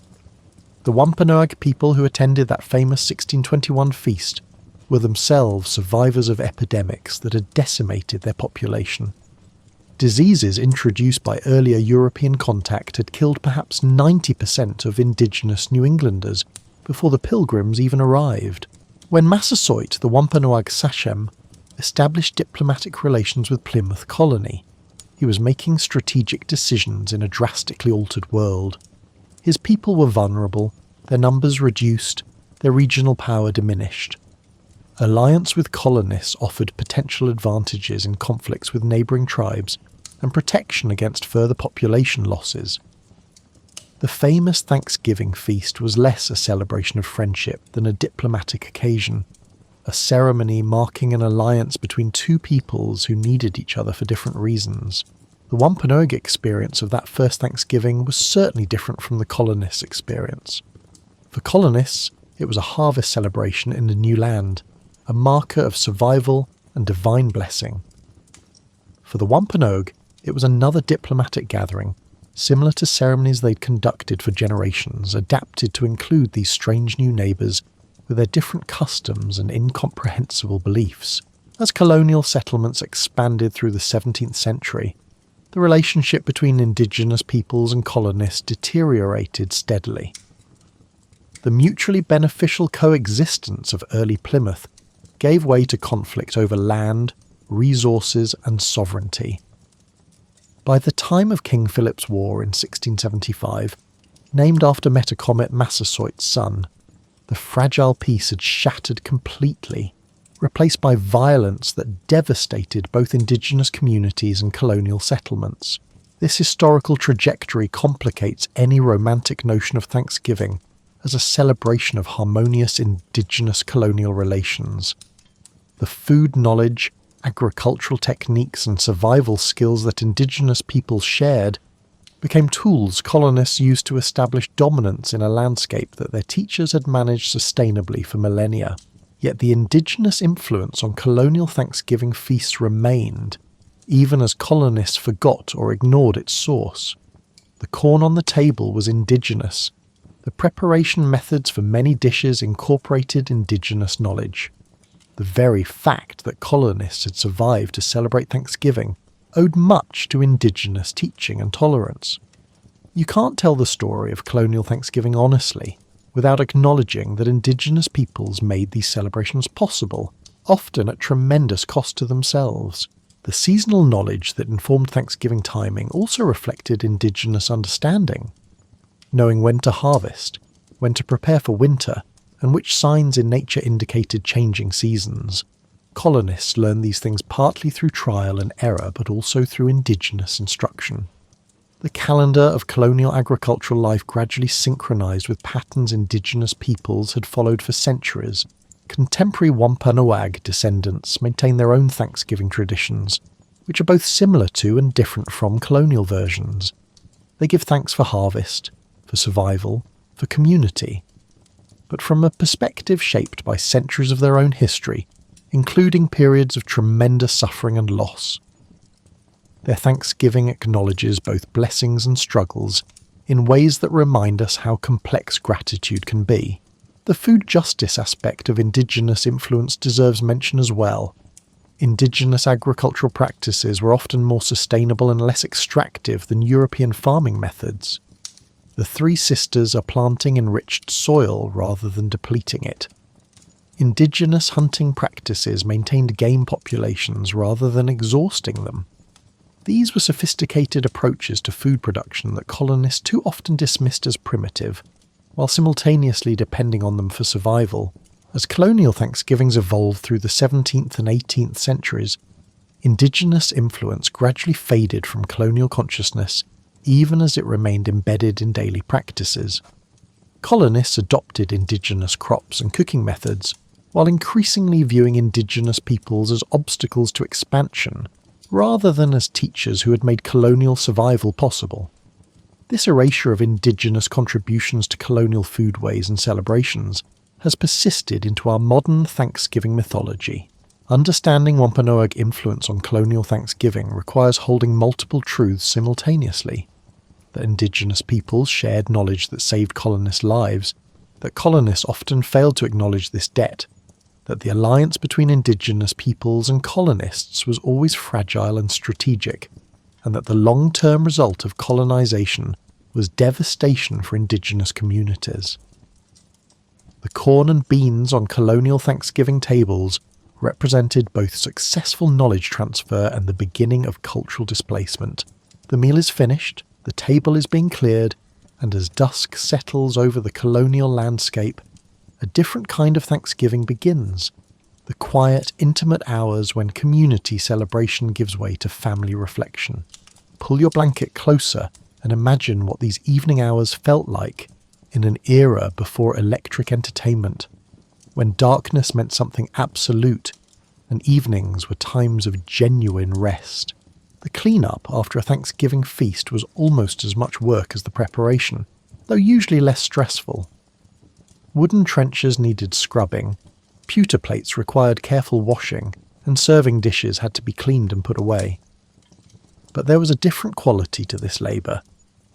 The Wampanoag people who attended that famous 1621 feast were themselves survivors of epidemics that had decimated their population. Diseases introduced by earlier European contact had killed perhaps 90% of indigenous New Englanders before the Pilgrims even arrived. When Massasoit, the Wampanoag sachem, established diplomatic relations with Plymouth Colony, he was making strategic decisions in a drastically altered world. His people were vulnerable, their numbers reduced, their regional power diminished. Alliance with colonists offered potential advantages in conflicts with neighbouring tribes and protection against further population losses. The famous Thanksgiving feast was less a celebration of friendship than a diplomatic occasion, a ceremony marking an alliance between two peoples who needed each other for different reasons. The Wampanoag experience of that first Thanksgiving was certainly different from the colonists' experience. For colonists, it was a harvest celebration in the new land, a marker of survival and divine blessing. For the Wampanoag, it was another diplomatic gathering, similar to ceremonies they'd conducted for generations, adapted to include these strange new neighbours with their different customs and incomprehensible beliefs. As colonial settlements expanded through the 17th century, the relationship between indigenous peoples and colonists deteriorated steadily. The mutually beneficial coexistence of early Plymouth gave way to conflict over land, resources and sovereignty. By the time of King Philip's War in 1675, named after Metacomet Massasoit's son, the fragile peace had shattered completely, replaced by violence that devastated both indigenous communities and colonial settlements. This historical trajectory complicates any romantic notion of Thanksgiving as a celebration of harmonious indigenous colonial relations. The food knowledge, agricultural techniques and survival skills that indigenous peoples shared became tools colonists used to establish dominance in a landscape that their teachers had managed sustainably for millennia. Yet the indigenous influence on colonial Thanksgiving feasts remained, even as colonists forgot or ignored its source. The corn on the table was indigenous. The preparation methods for many dishes incorporated indigenous knowledge. The very fact that colonists had survived to celebrate Thanksgiving owed much to indigenous teaching and tolerance. You can't tell the story of colonial Thanksgiving honestly without acknowledging that indigenous peoples made these celebrations possible, often at tremendous cost to themselves. The seasonal knowledge that informed Thanksgiving timing also reflected indigenous understanding. Knowing when to harvest, when to prepare for winter, and which signs in nature indicated changing seasons. Colonists learned these things partly through trial and error, but also through indigenous instruction. The calendar of colonial agricultural life gradually synchronized with patterns indigenous peoples had followed for centuries. Contemporary Wampanoag descendants maintain their own Thanksgiving traditions, which are both similar to and different from colonial versions. They give thanks for harvest, for survival, for community, but from a perspective shaped by centuries of their own history, including periods of tremendous suffering and loss. Their Thanksgiving acknowledges both blessings and struggles in ways that remind us how complex gratitude can be. The food justice aspect of indigenous influence deserves mention as well. Indigenous agricultural practices were often more sustainable and less extractive than European farming methods. The Three Sisters are planting enriched soil rather than depleting it. Indigenous hunting practices maintained game populations rather than exhausting them. These were sophisticated approaches to food production that colonists too often dismissed as primitive, while simultaneously depending on them for survival. As colonial Thanksgivings evolved through the 17th and 18th centuries, indigenous influence gradually faded from colonial consciousness, even as it remained embedded in daily practices. Colonists adopted indigenous crops and cooking methods, while increasingly viewing indigenous peoples as obstacles to expansion, rather than as teachers who had made colonial survival possible. This erasure of indigenous contributions to colonial foodways and celebrations has persisted into our modern Thanksgiving mythology. Understanding Wampanoag influence on colonial Thanksgiving requires holding multiple truths simultaneously: that indigenous peoples shared knowledge that saved colonists' lives, that colonists often failed to acknowledge this debt, that the alliance between indigenous peoples and colonists was always fragile and strategic, and that the long-term result of colonization was devastation for indigenous communities. The corn and beans on colonial Thanksgiving tables represented both successful knowledge transfer and the beginning of cultural displacement. The meal is finished, the table is being cleared, and as dusk settles over the colonial landscape, a different kind of Thanksgiving begins. The quiet, intimate hours when community celebration gives way to family reflection. Pull your blanket closer and imagine what these evening hours felt like in an era before electric entertainment, when darkness meant something absolute and evenings were times of genuine rest. The clean-up after a Thanksgiving feast was almost as much work as the preparation, though usually less stressful. Wooden trenchers needed scrubbing, pewter plates required careful washing, and serving dishes had to be cleaned and put away. But there was a different quality to this labour.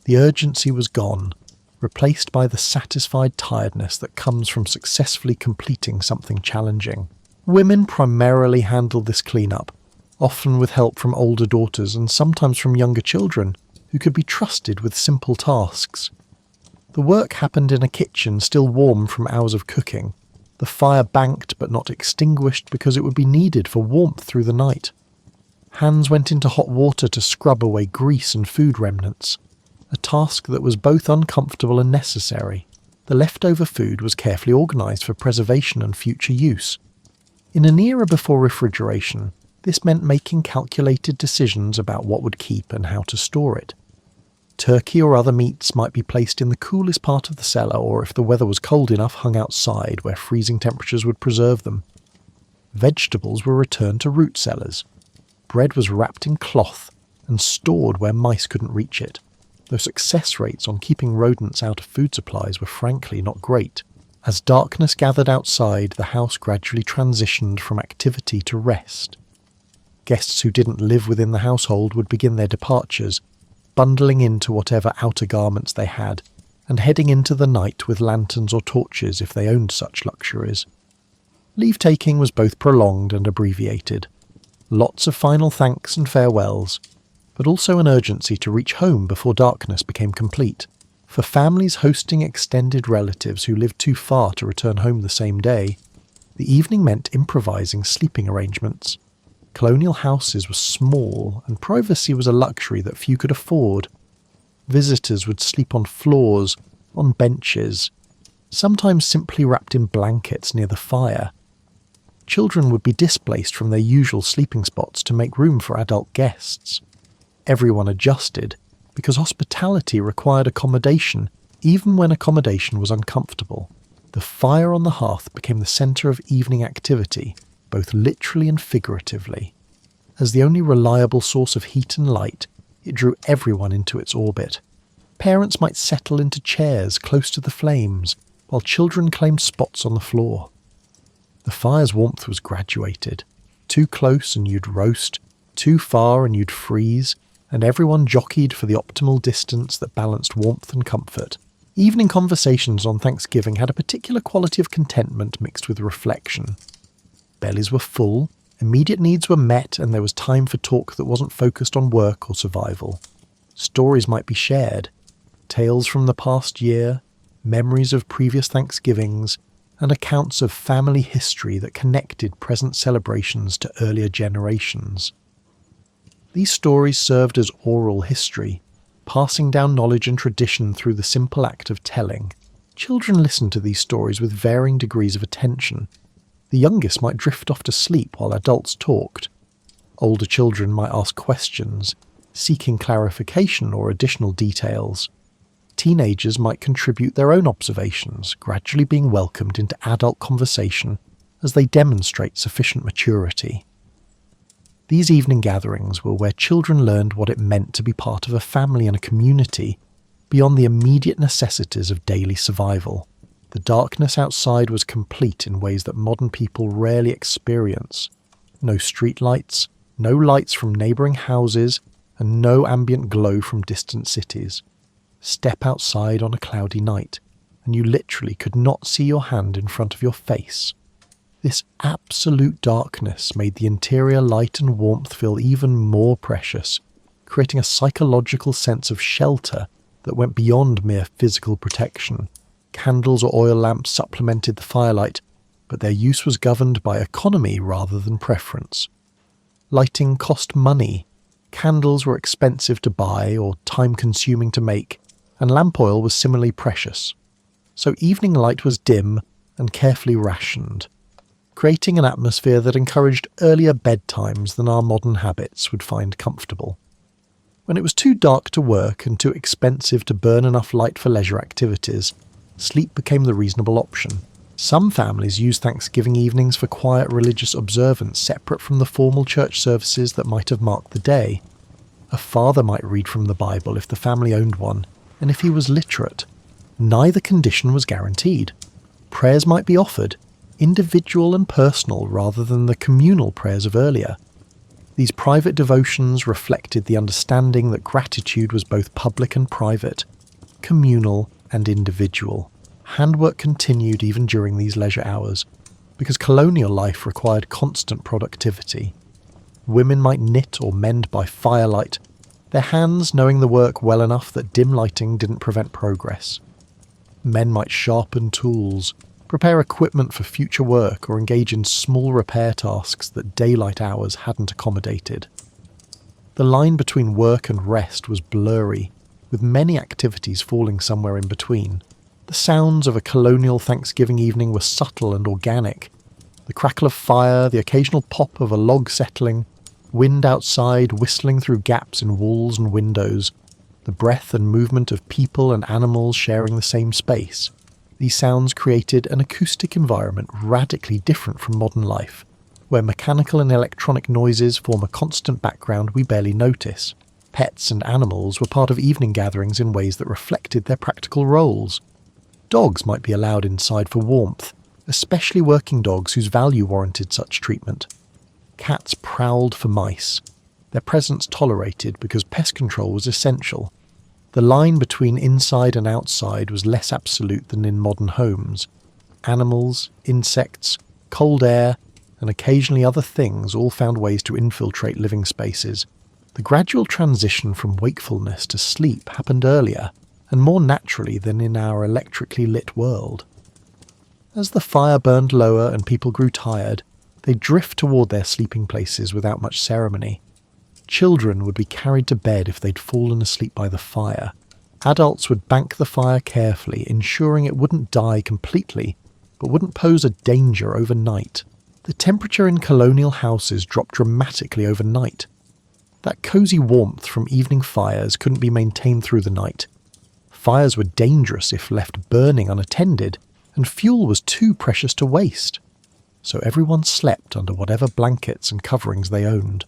The urgency was gone, replaced by the satisfied tiredness that comes from successfully completing something challenging. Women primarily handled this clean-up, often with help from older daughters and sometimes from younger children, who could be trusted with simple tasks. The work happened in a kitchen still warm from hours of cooking, the fire banked but not extinguished because it would be needed for warmth through the night. Hands went into hot water to scrub away grease and food remnants, a task that was both uncomfortable and necessary. The leftover food was carefully organised for preservation and future use. In an era before refrigeration, this meant making calculated decisions about what would keep and how to store it. Turkey or other meats might be placed in the coolest part of the cellar, or if the weather was cold enough, hung outside where freezing temperatures would preserve them. Vegetables were returned to root cellars. Bread was wrapped in cloth and stored where mice couldn't reach it, though success rates on keeping rodents out of food supplies were frankly not great. As darkness gathered outside, the house gradually transitioned from activity to rest. Guests who didn't live within the household would begin their departures, bundling into whatever outer garments they had, and heading into the night with lanterns or torches if they owned such luxuries. Leave-taking was both prolonged and abbreviated. Lots of final thanks and farewells, but also an urgency to reach home before darkness became complete. For families hosting extended relatives who lived too far to return home the same day, the evening meant improvising sleeping arrangements. Colonial houses were small, and privacy was a luxury that few could afford. Visitors would sleep on floors, on benches, sometimes simply wrapped in blankets near the fire. Children would be displaced from their usual sleeping spots to make room for adult guests. Everyone adjusted, because hospitality required accommodation, even when accommodation was uncomfortable. The fire on the hearth became the centre of evening activity, both literally and figuratively. As the only reliable source of heat and light, it drew everyone into its orbit. Parents might settle into chairs close to the flames, while children claimed spots on the floor. The fire's warmth was graduated. Too close and you'd roast, too far and you'd freeze, and everyone jockeyed for the optimal distance that balanced warmth and comfort. Evening conversations on Thanksgiving had a particular quality of contentment mixed with reflection. Bellies were full, immediate needs were met, and there was time for talk that wasn't focused on work or survival. Stories might be shared, tales from the past year, memories of previous Thanksgivings, and accounts of family history that connected present celebrations to earlier generations. These stories served as oral history, passing down knowledge and tradition through the simple act of telling. Children listened to these stories with varying degrees of attention. The youngest might drift off to sleep while adults talked. Older children might ask questions, seeking clarification or additional details. Teenagers might contribute their own observations, gradually being welcomed into adult conversation as they demonstrate sufficient maturity. These evening gatherings were where children learned what it meant to be part of a family and a community beyond the immediate necessities of daily survival. The darkness outside was complete in ways that modern people rarely experience. No street lights, no lights from neighbouring houses, and no ambient glow from distant cities. Step outside on a cloudy night, and you literally could not see your hand in front of your face. This absolute darkness made the interior light and warmth feel even more precious, creating a psychological sense of shelter that went beyond mere physical protection. Candles or oil lamps supplemented the firelight, but their use was governed by economy rather than preference. Lighting cost money. Candles were expensive to buy or time-consuming to make, and lamp oil was similarly precious. So evening light was dim and carefully rationed, creating an atmosphere that encouraged earlier bedtimes than our modern habits would find comfortable. When it was too dark to work and too expensive to burn enough light for leisure activities, sleep became the reasonable option. Some families used Thanksgiving evenings for quiet religious observance separate from the formal church services that might have marked the day. A father might read from the Bible if the family owned one, and if he was literate. Neither condition was guaranteed. Prayers might be offered, individual and personal rather than the communal prayers of earlier. These private devotions reflected the understanding that gratitude was both public and private, communal and individual. Handwork continued even during these leisure hours, because colonial life required constant productivity. Women might knit or mend by firelight, their hands knowing the work well enough that dim lighting didn't prevent progress. Men might sharpen tools, prepare equipment for future work, or engage in small repair tasks that daylight hours hadn't accommodated. The line between work and rest was blurry, with many activities falling somewhere in between. The sounds of a colonial Thanksgiving evening were subtle and organic. The crackle of fire, the occasional pop of a log settling, wind outside whistling through gaps in walls and windows, the breath and movement of people and animals sharing the same space. These sounds created an acoustic environment radically different from modern life, where mechanical and electronic noises form a constant background we barely notice. Pets and animals were part of evening gatherings in ways that reflected their practical roles. Dogs might be allowed inside for warmth, especially working dogs whose value warranted such treatment. Cats prowled for mice, their presence tolerated because pest control was essential. The line between inside and outside was less absolute than in modern homes. Animals, insects, cold air, and occasionally other things all found ways to infiltrate living spaces. The gradual transition from wakefulness to sleep happened earlier, and more naturally than in our electrically lit world. As the fire burned lower and people grew tired, they'd drift toward their sleeping places without much ceremony. Children would be carried to bed if they'd fallen asleep by the fire. Adults would bank the fire carefully, ensuring it wouldn't die completely, but wouldn't pose a danger overnight. The temperature in colonial houses dropped dramatically overnight. That cosy warmth from evening fires couldn't be maintained through the night. Fires were dangerous if left burning unattended, and fuel was too precious to waste. So everyone slept under whatever blankets and coverings they owned,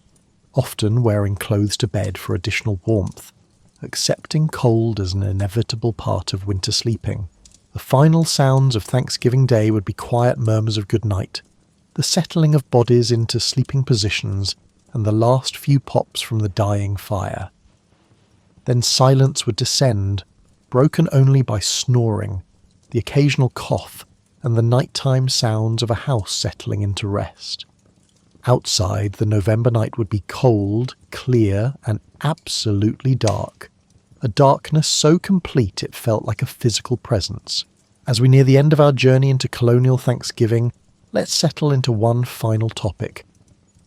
often wearing clothes to bed for additional warmth, accepting cold as an inevitable part of winter sleeping. The final sounds of Thanksgiving Day would be quiet murmurs of good night, the settling of bodies into sleeping positions, and the last few pops from the dying fire. Then silence would descend, broken only by snoring, the occasional cough, and the nighttime sounds of a house settling into rest. Outside, the November night would be cold, clear, and absolutely dark. A darkness so complete it felt like a physical presence. As we near the end of our journey into colonial Thanksgiving, let's settle into one final topic: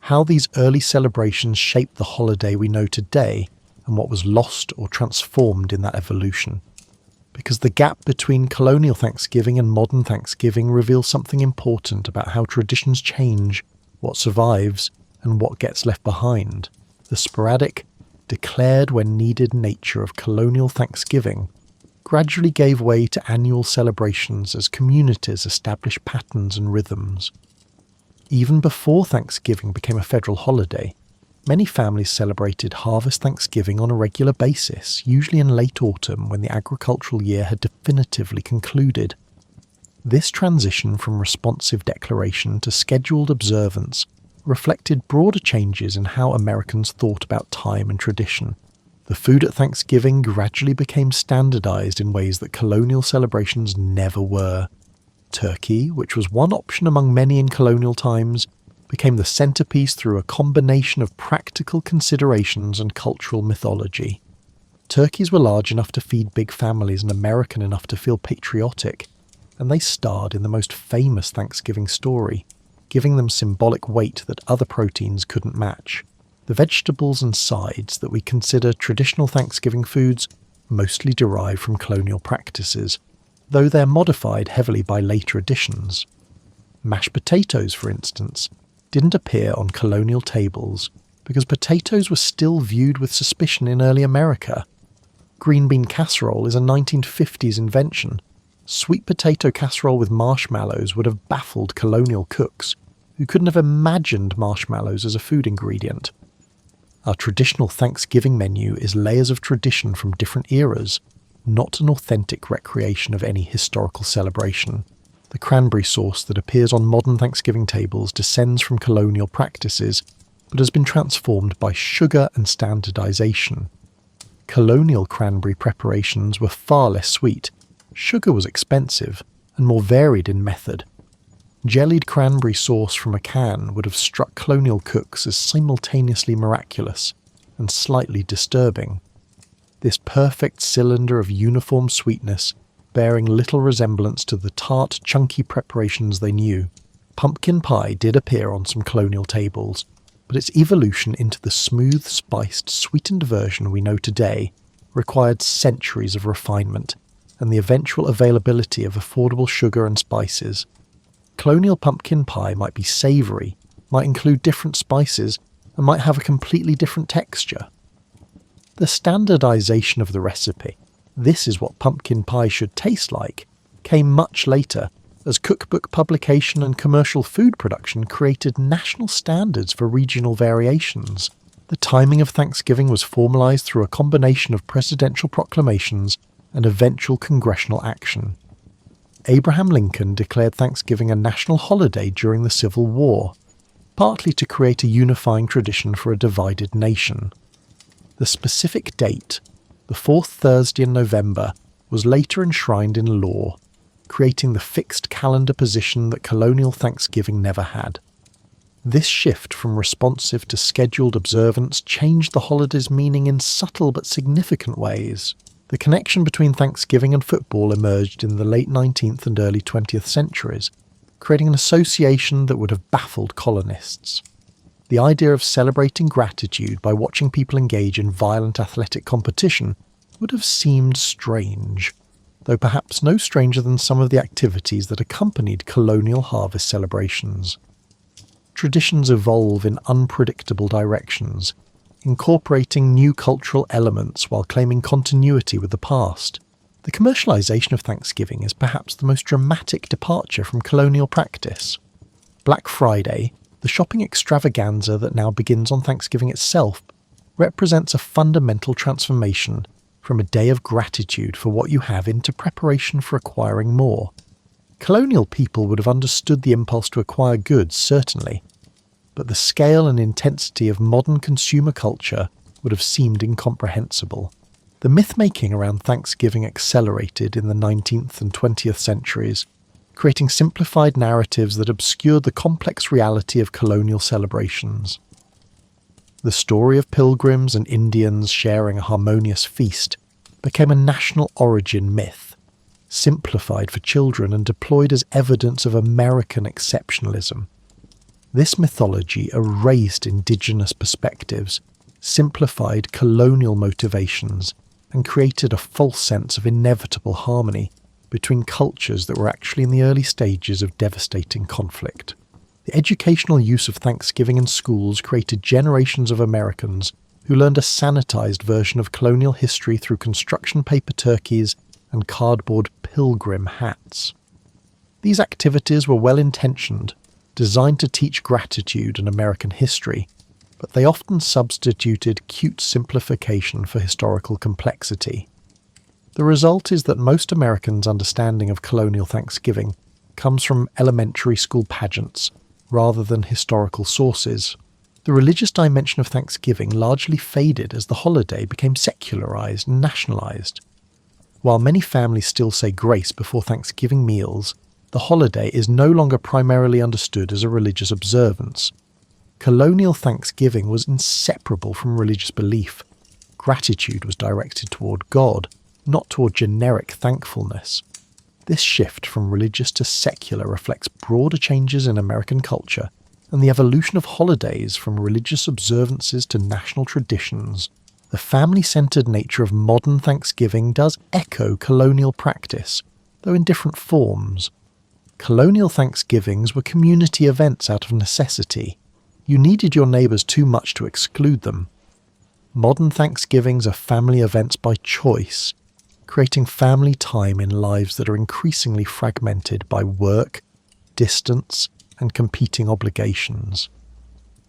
how these early celebrations shaped the holiday we know today and what was lost or transformed in that evolution. Because the gap between colonial Thanksgiving and modern Thanksgiving reveals something important about how traditions change, what survives, and what gets left behind. The sporadic, declared when needed nature of colonial Thanksgiving gradually gave way to annual celebrations as communities established patterns and rhythms. Even before Thanksgiving became a federal holiday, many families celebrated Harvest Thanksgiving on a regular basis, usually in late autumn when the agricultural year had definitively concluded. This transition from responsive declaration to scheduled observance reflected broader changes in how Americans thought about time and tradition. The food at Thanksgiving gradually became standardized in ways that colonial celebrations never were. Turkey, which was one option among many in colonial times, became the centerpiece through a combination of practical considerations and cultural mythology. Turkeys were large enough to feed big families and American enough to feel patriotic, and they starred in the most famous Thanksgiving story, giving them symbolic weight that other proteins couldn't match. The vegetables and sides that we consider traditional Thanksgiving foods mostly derive from colonial practices, though they're modified heavily by later additions. Mashed potatoes, for instance, didn't appear on colonial tables because potatoes were still viewed with suspicion in early America. Green bean casserole is a 1950s invention. Sweet potato casserole with marshmallows would have baffled colonial cooks, who couldn't have imagined marshmallows as a food ingredient. Our traditional Thanksgiving menu is layers of tradition from different eras, not an authentic recreation of any historical celebration. The cranberry sauce that appears on modern Thanksgiving tables descends from colonial practices, but has been transformed by sugar and standardization. Colonial cranberry preparations were far less sweet, sugar was expensive, and more varied in method. Jellied cranberry sauce from a can would have struck colonial cooks as simultaneously miraculous and slightly disturbing. This perfect cylinder of uniform sweetness, bearing little resemblance to the tart, chunky preparations they knew. Pumpkin pie did appear on some colonial tables, but its evolution into the smooth, spiced, sweetened version we know today required centuries of refinement and the eventual availability of affordable sugar and spices. Colonial pumpkin pie might be savoury, might include different spices, and might have a completely different texture. The standardization of the recipe, this is what pumpkin pie should taste like, came much later, as cookbook publication and commercial food production created national standards for regional variations. The timing of Thanksgiving was formalized through a combination of presidential proclamations and eventual congressional action. Abraham Lincoln declared Thanksgiving a national holiday during the Civil War, partly to create a unifying tradition for a divided nation. The specific date, the fourth Thursday in November, was later enshrined in law, creating the fixed calendar position that colonial Thanksgiving never had. This shift from responsive to scheduled observance changed the holiday's meaning in subtle but significant ways. The connection between Thanksgiving and football emerged in the late 19th and early 20th centuries, creating an association that would have baffled colonists. The idea of celebrating gratitude by watching people engage in violent athletic competition would have seemed strange, though perhaps no stranger than some of the activities that accompanied colonial harvest celebrations. Traditions evolve in unpredictable directions, incorporating new cultural elements while claiming continuity with the past. The commercialization of Thanksgiving is perhaps the most dramatic departure from colonial practice. Black Friday, the shopping extravaganza that now begins on Thanksgiving itself, represents a fundamental transformation from a day of gratitude for what you have into preparation for acquiring more. Colonial people would have understood the impulse to acquire goods, certainly, but the scale and intensity of modern consumer culture would have seemed incomprehensible. The myth-making around Thanksgiving accelerated in the 19th and 20th centuries, creating simplified narratives that obscured the complex reality of colonial celebrations. The story of pilgrims and Indians sharing a harmonious feast became a national origin myth, simplified for children and deployed as evidence of American exceptionalism. This mythology erased indigenous perspectives, simplified colonial motivations, and created a false sense of inevitable harmony between cultures that were actually in the early stages of devastating conflict. The educational use of Thanksgiving in schools created generations of Americans who learned a sanitized version of colonial history through construction paper turkeys and cardboard pilgrim hats. These activities were well-intentioned, designed to teach gratitude and American history, but they often substituted cute simplification for historical complexity. The result is that most Americans' understanding of colonial Thanksgiving comes from elementary school pageants rather than historical sources. The religious dimension of Thanksgiving largely faded as the holiday became secularized and nationalized. While many families still say grace before Thanksgiving meals, the holiday is no longer primarily understood as a religious observance. Colonial Thanksgiving was inseparable from religious belief. Gratitude was directed toward God, not toward generic thankfulness. This shift from religious to secular reflects broader changes in American culture and the evolution of holidays from religious observances to national traditions. The family-centered nature of modern Thanksgiving does echo colonial practice, though in different forms. Colonial Thanksgivings were community events out of necessity. You needed your neighbours too much to exclude them. Modern Thanksgivings are family events by choice, creating family time in lives that are increasingly fragmented by work, distance, and competing obligations.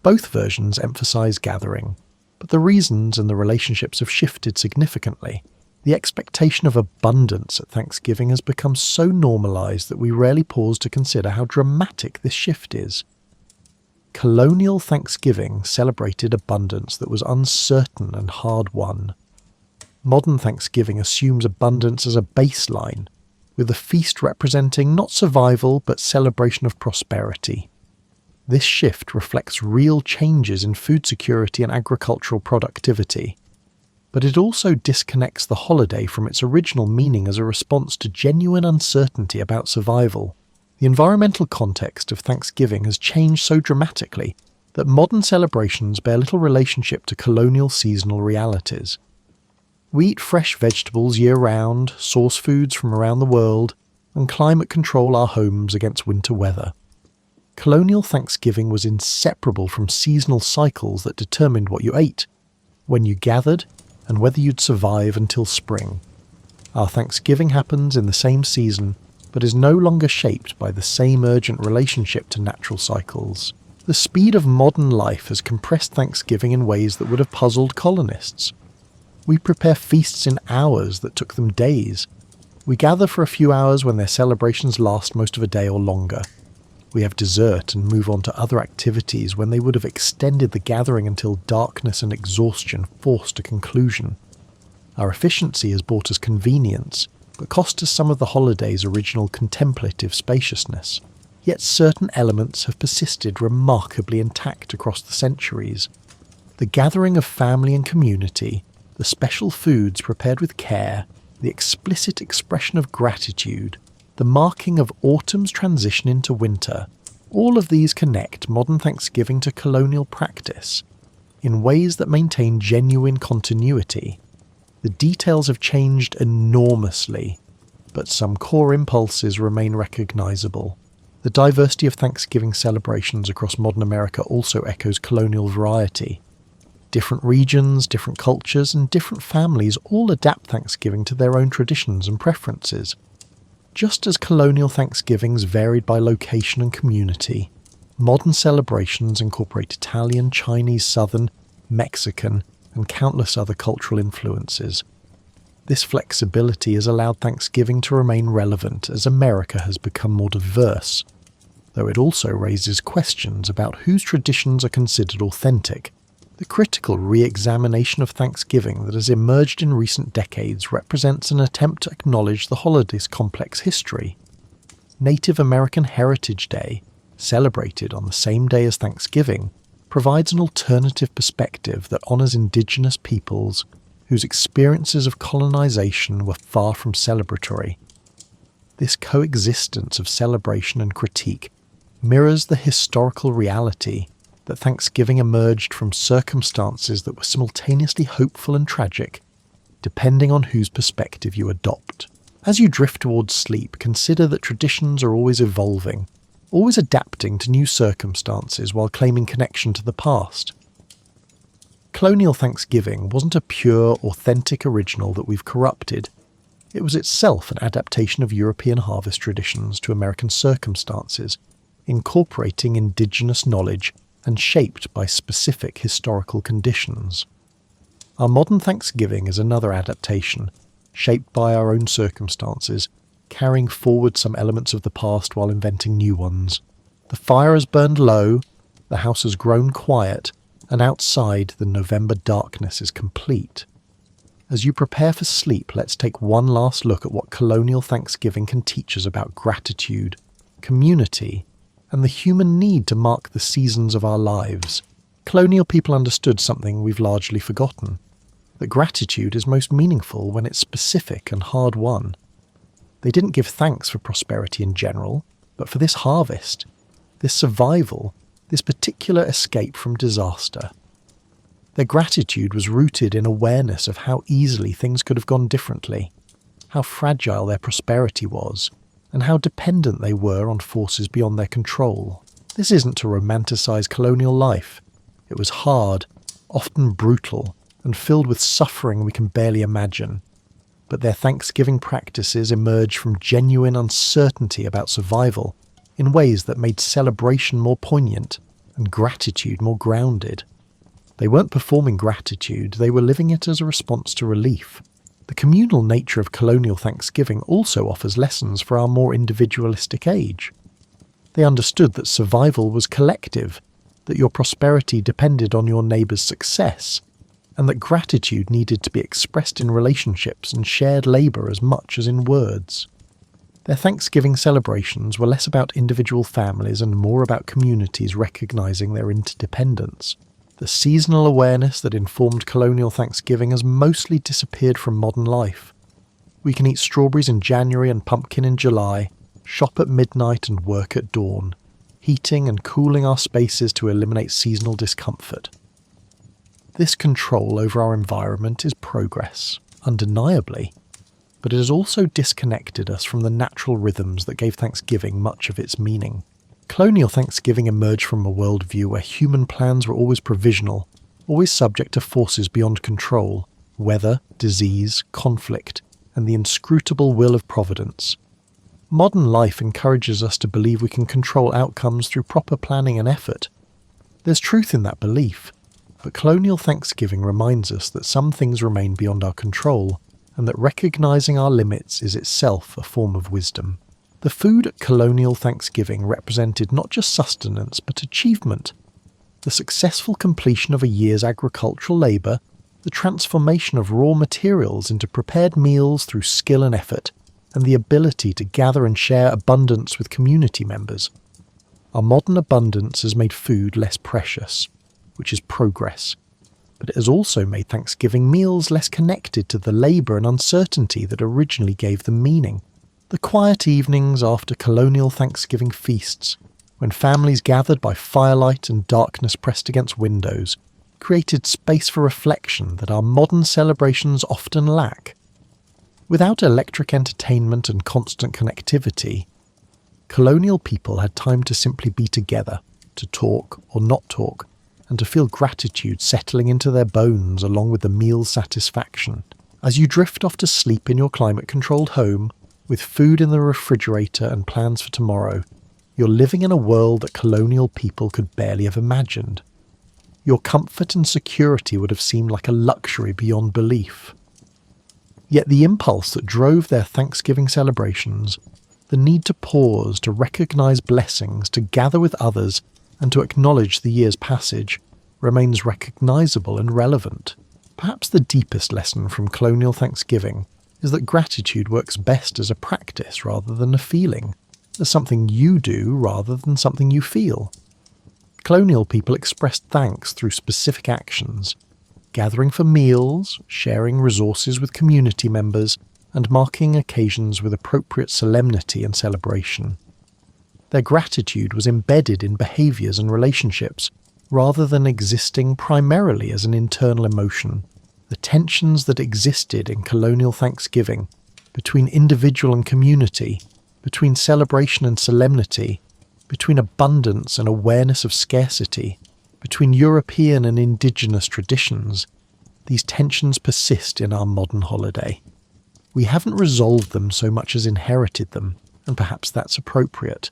Both versions emphasize gathering, but the reasons and the relationships have shifted significantly. The expectation of abundance at Thanksgiving has become so normalized that we rarely pause to consider how dramatic this shift is. Colonial Thanksgiving celebrated abundance that was uncertain and hard-won. Modern Thanksgiving assumes abundance as a baseline, with the feast representing not survival but celebration of prosperity. This shift reflects real changes in food security and agricultural productivity, but it also disconnects the holiday from its original meaning as a response to genuine uncertainty about survival. The environmental context of Thanksgiving has changed so dramatically that modern celebrations bear little relationship to colonial seasonal realities. We eat fresh vegetables year-round, source foods from around the world, and climate control our homes against winter weather. Colonial Thanksgiving was inseparable from seasonal cycles that determined what you ate, when you gathered, and whether you'd survive until spring. Our Thanksgiving happens in the same season, but is no longer shaped by the same urgent relationship to natural cycles. The speed of modern life has compressed Thanksgiving in ways that would have puzzled colonists. We prepare feasts in hours that took them days. We gather for a few hours when their celebrations last most of a day or longer. We have dessert and move on to other activities when they would have extended the gathering until darkness and exhaustion forced a conclusion. Our efficiency has brought us convenience, but cost us some of the holiday's original contemplative spaciousness. Yet certain elements have persisted remarkably intact across the centuries. The gathering of family and community, the special foods prepared with care, the explicit expression of gratitude, the marking of autumn's transition into winter, all of these connect modern Thanksgiving to colonial practice in ways that maintain genuine continuity. The details have changed enormously, but some core impulses remain recognizable. The diversity of Thanksgiving celebrations across modern America also echoes colonial variety. Different regions, different cultures, and different families all adapt Thanksgiving to their own traditions and preferences. Just as colonial Thanksgivings varied by location and community, modern celebrations incorporate Italian, Chinese, Southern, Mexican, and countless other cultural influences. This flexibility has allowed Thanksgiving to remain relevant as America has become more diverse, though it also raises questions about whose traditions are considered authentic. The critical re-examination of Thanksgiving that has emerged in recent decades represents an attempt to acknowledge the holiday's complex history. Native American Heritage Day, celebrated on the same day as Thanksgiving, provides an alternative perspective that honours indigenous peoples whose experiences of colonization were far from celebratory. This coexistence of celebration and critique mirrors the historical reality that Thanksgiving emerged from circumstances that were simultaneously hopeful and tragic, depending on whose perspective you adopt. As you drift towards sleep, consider that traditions are always evolving, always adapting to new circumstances while claiming connection to the past. Colonial Thanksgiving wasn't a pure, authentic original that we've corrupted. It was itself an adaptation of European harvest traditions to American circumstances, incorporating indigenous knowledge and shaped by specific historical conditions. Our modern Thanksgiving is another adaptation, shaped by our own circumstances, carrying forward some elements of the past while inventing new ones. The fire has burned low, the house has grown quiet, and outside the November darkness is complete. As you prepare for sleep, let's take one last look at what colonial Thanksgiving can teach us about gratitude, community, and the human need to mark the seasons of our lives. Colonial people understood something we've largely forgotten, that gratitude is most meaningful when it's specific and hard-won. They didn't give thanks for prosperity in general, but for this harvest, this survival, this particular escape from disaster. Their gratitude was rooted in awareness of how easily things could have gone differently, how fragile their prosperity was, and how dependent they were on forces beyond their control. This isn't to romanticize colonial life. It was hard, often brutal, and filled with suffering we can barely imagine. But their Thanksgiving practices emerged from genuine uncertainty about survival in ways that made celebration more poignant and gratitude more grounded. They weren't performing gratitude, they were living it as a response to relief. The communal nature of colonial Thanksgiving also offers lessons for our more individualistic age. They understood that survival was collective, that your prosperity depended on your neighbour's success, and that gratitude needed to be expressed in relationships and shared labour as much as in words. Their Thanksgiving celebrations were less about individual families and more about communities recognising their interdependence. The seasonal awareness that informed colonial Thanksgiving has mostly disappeared from modern life. We can eat strawberries in January and pumpkin in July, shop at midnight and work at dawn, heating and cooling our spaces to eliminate seasonal discomfort. This control over our environment is progress, undeniably, but it has also disconnected us from the natural rhythms that gave Thanksgiving much of its meaning. Colonial Thanksgiving emerged from a worldview where human plans were always provisional, always subject to forces beyond control, weather, disease, conflict, and the inscrutable will of providence. Modern life encourages us to believe we can control outcomes through proper planning and effort. There's truth in that belief, but colonial Thanksgiving reminds us that some things remain beyond our control, and that recognising our limits is itself a form of wisdom. The food at colonial Thanksgiving represented not just sustenance but achievement. The successful completion of a year's agricultural labour, the transformation of raw materials into prepared meals through skill and effort, and the ability to gather and share abundance with community members. Our modern abundance has made food less precious, which is progress, but it has also made Thanksgiving meals less connected to the labour and uncertainty that originally gave them meaning. The quiet evenings after colonial Thanksgiving feasts, when families gathered by firelight and darkness pressed against windows, created space for reflection that our modern celebrations often lack. Without electric entertainment and constant connectivity, colonial people had time to simply be together, to talk or not talk, and to feel gratitude settling into their bones along with the meal's satisfaction. As you drift off to sleep in your climate-controlled home, with food in the refrigerator and plans for tomorrow, you're living in a world that colonial people could barely have imagined. Your comfort and security would have seemed like a luxury beyond belief. Yet the impulse that drove their Thanksgiving celebrations, the need to pause, to recognise blessings, to gather with others, and to acknowledge the year's passage, remains recognisable and relevant. Perhaps the deepest lesson from colonial Thanksgiving is that gratitude works best as a practice rather than a feeling, as something you do rather than something you feel. Colonial people expressed thanks through specific actions, gathering for meals, sharing resources with community members, and marking occasions with appropriate solemnity and celebration. Their gratitude was embedded in behaviours and relationships, rather than existing primarily as an internal emotion. The tensions that existed in colonial Thanksgiving, between individual and community, between celebration and solemnity, between abundance and awareness of scarcity, between European and indigenous traditions, these tensions persist in our modern holiday. We haven't resolved them so much as inherited them, and perhaps that's appropriate.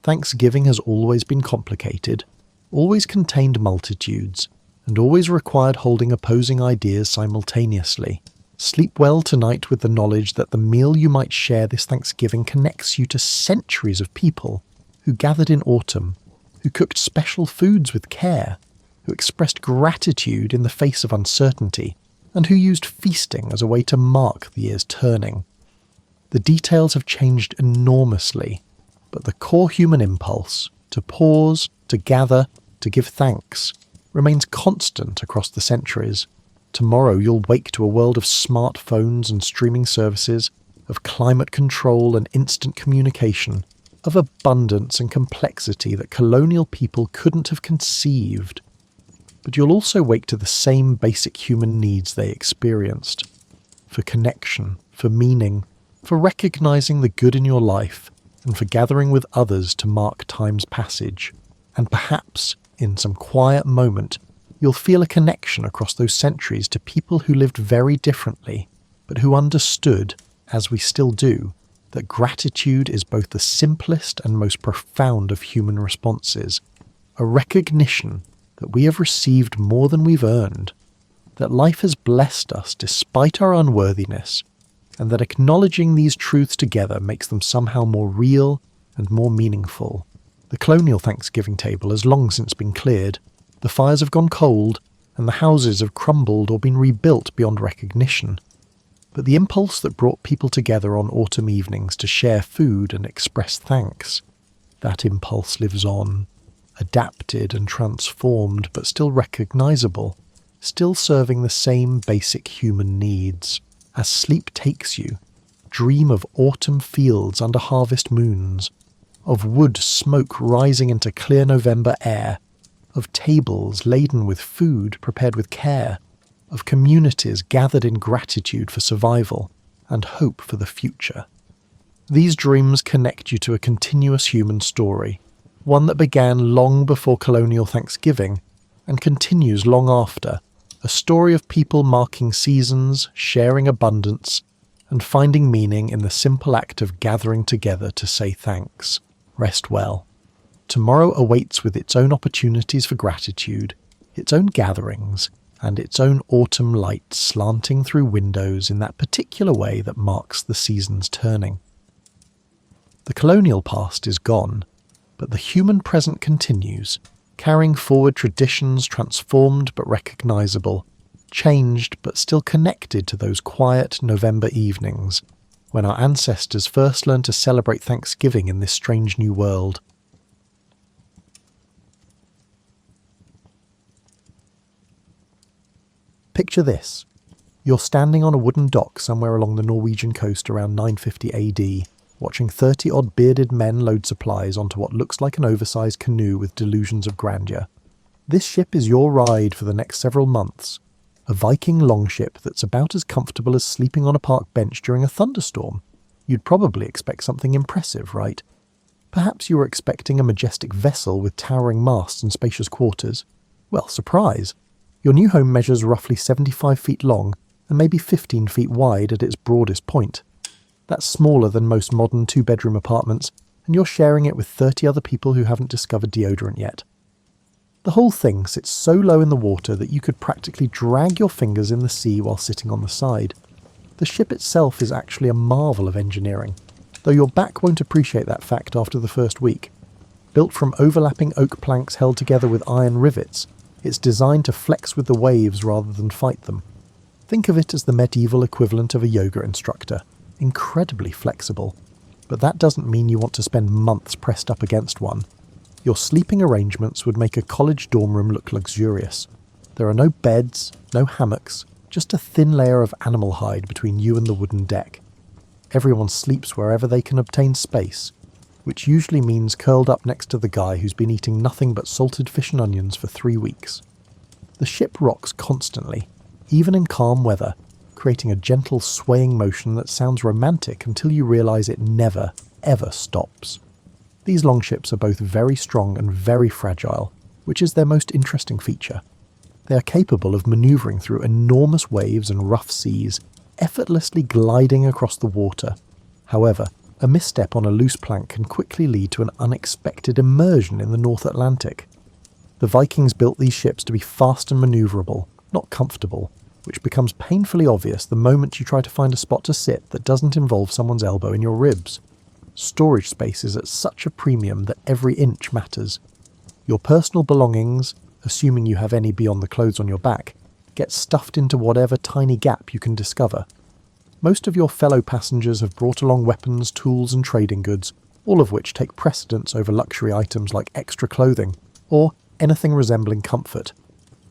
Thanksgiving has always been complicated, always contained multitudes, and always required holding opposing ideas simultaneously. Sleep well tonight with the knowledge that the meal you might share this Thanksgiving connects you to centuries of people who gathered in autumn, who cooked special foods with care, who expressed gratitude in the face of uncertainty, and who used feasting as a way to mark the year's turning. The details have changed enormously, but the core human impulse, to pause, to gather, to give thanks, remains constant across the centuries. Tomorrow you'll wake to a world of smartphones and streaming services, of climate control and instant communication, of abundance and complexity that colonial people couldn't have conceived. But you'll also wake to the same basic human needs they experienced. For connection, for meaning, for recognizing the good in your life, and for gathering with others to mark time's passage. And perhaps, in some quiet moment, you'll feel a connection across those centuries to people who lived very differently, but who understood, as we still do, that gratitude is both the simplest and most profound of human responses, a recognition that we have received more than we've earned, that life has blessed us despite our unworthiness, and that acknowledging these truths together makes them somehow more real and more meaningful. The colonial Thanksgiving table has long since been cleared, the fires have gone cold, and the houses have crumbled or been rebuilt beyond recognition. But the impulse that brought people together on autumn evenings to share food and express thanks, that impulse lives on, adapted and transformed but still recognisable, still serving the same basic human needs. As sleep takes you, dream of autumn fields under harvest moons, of wood smoke rising into clear November air, of tables laden with food prepared with care, of communities gathered in gratitude for survival and hope for the future. These dreams connect you to a continuous human story, one that began long before colonial Thanksgiving and continues long after, a story of people marking seasons, sharing abundance, and finding meaning in the simple act of gathering together to say thanks. Rest well. Tomorrow awaits with its own opportunities for gratitude, its own gatherings, and its own autumn light slanting through windows in that particular way that marks the season's turning. The colonial past is gone, but the human present continues, carrying forward traditions transformed but recognisable, changed but still connected to those quiet November evenings, when our ancestors first learned to celebrate Thanksgiving in this strange new world. Picture this. You're standing on a wooden dock somewhere along the Norwegian coast around 950 AD, watching 30-odd bearded men load supplies onto what looks like an oversized canoe with delusions of grandeur. This ship is your ride for the next several months, a Viking Longship that's about as comfortable as sleeping on a park bench during a thunderstorm. You'd probably expect something impressive, right? Perhaps you were expecting a majestic vessel with towering masts and spacious quarters. Well, surprise! Your new home measures roughly 75 feet long and maybe 15 feet wide at its broadest point. That's smaller than most modern two-bedroom apartments, and you're sharing it with 30 other people who haven't discovered deodorant yet. The whole thing sits so low in the water that you could practically drag your fingers in the sea while sitting on the side. The ship itself is actually a marvel of engineering, though your back won't appreciate that fact after the first week. Built from overlapping oak planks held together with iron rivets, It's designed to flex with the waves rather than fight them. Think of it as the medieval equivalent of a yoga instructor, incredibly flexible. But that doesn't mean you want to spend months pressed up against one. Your sleeping arrangements would make a college dorm room look luxurious. There are no beds, no hammocks, just a thin layer of animal hide between you and the wooden deck. Everyone sleeps wherever they can obtain space, which usually means curled up next to the guy who's been eating nothing but salted fish and onions for 3 weeks. The ship rocks constantly, even in calm weather, creating a gentle swaying motion that sounds romantic until you realise it never, ever stops. These longships are both very strong and very fragile, which is their most interesting feature. They are capable of manoeuvring through enormous waves and rough seas, effortlessly gliding across the water. However, a misstep on a loose plank can quickly lead to an unexpected immersion in the North Atlantic. The Vikings built these ships to be fast and manoeuvrable, not comfortable, which becomes painfully obvious the moment you try to find a spot to sit that doesn't involve someone's elbow in your ribs. Storage space is at such a premium that every inch matters. Your personal belongings, assuming you have any beyond the clothes on your back, get stuffed into whatever tiny gap you can discover. Most of your fellow passengers have brought along weapons, tools and trading goods, all of which take precedence over luxury items like extra clothing, or anything resembling comfort.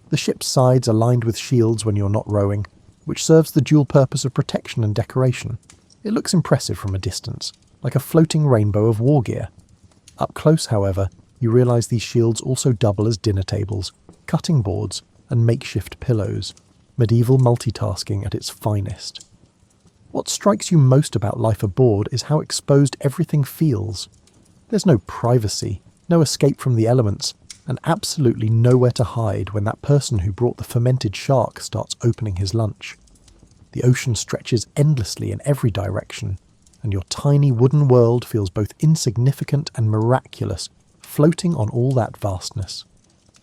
The ship's sides are lined with shields when you're not rowing, which serves the dual purpose of protection and decoration. It looks impressive from a distance, like a floating rainbow of war gear. Up close, however, you realise these shields also double as dinner tables, cutting boards, and makeshift pillows. Medieval multitasking at its finest. What strikes you most about life aboard is how exposed everything feels. There's no privacy, no escape from the elements, and absolutely nowhere to hide when that person who brought the fermented shark starts opening his lunch. The ocean stretches endlessly in every direction, and your tiny wooden world feels both insignificant and miraculous, floating on all that vastness.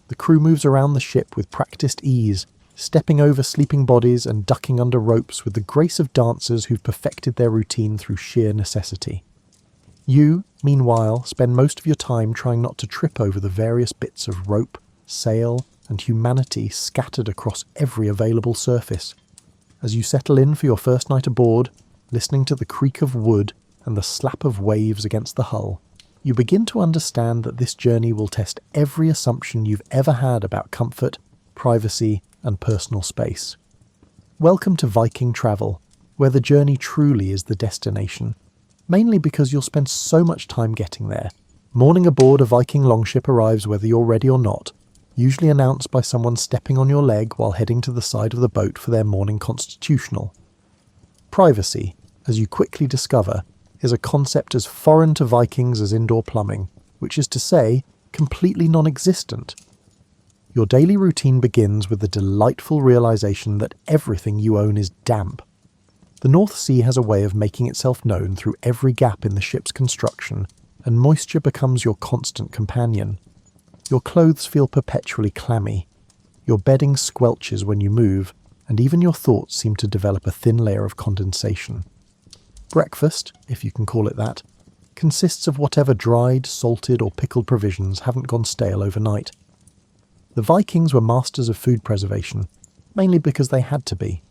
The crew moves around the ship with practiced ease, stepping over sleeping bodies and ducking under ropes with the grace of dancers who've perfected their routine through sheer necessity. You, meanwhile, spend most of your time trying not to trip over the various bits of rope, sail, and humanity scattered across every available surface. As you settle in for your first night aboard, listening to the creak of wood and the slap of waves against the hull, you begin to understand that this journey will test every assumption you've ever had about comfort, privacy, and personal space. Welcome to Viking travel, where the journey truly is the destination, mainly because you'll spend so much time getting there. Morning aboard a Viking longship arrives whether you're ready or not, usually announced by someone stepping on your leg while heading to the side of the boat for their morning constitutional. Privacy, as you quickly discover, is a concept as foreign to Vikings as indoor plumbing, which is to say, completely non-existent. Your daily routine begins with the delightful realization that everything you own is damp. The North Sea has a way of making itself known through every gap in the ship's construction, and moisture becomes your constant companion. Your clothes feel perpetually clammy. Your bedding squelches when you move, and even your thoughts seem to develop a thin layer of condensation. Breakfast, if you can call it that, consists of whatever dried, salted or pickled provisions haven't gone stale overnight. The Vikings were masters of food preservation, mainly because they had to be.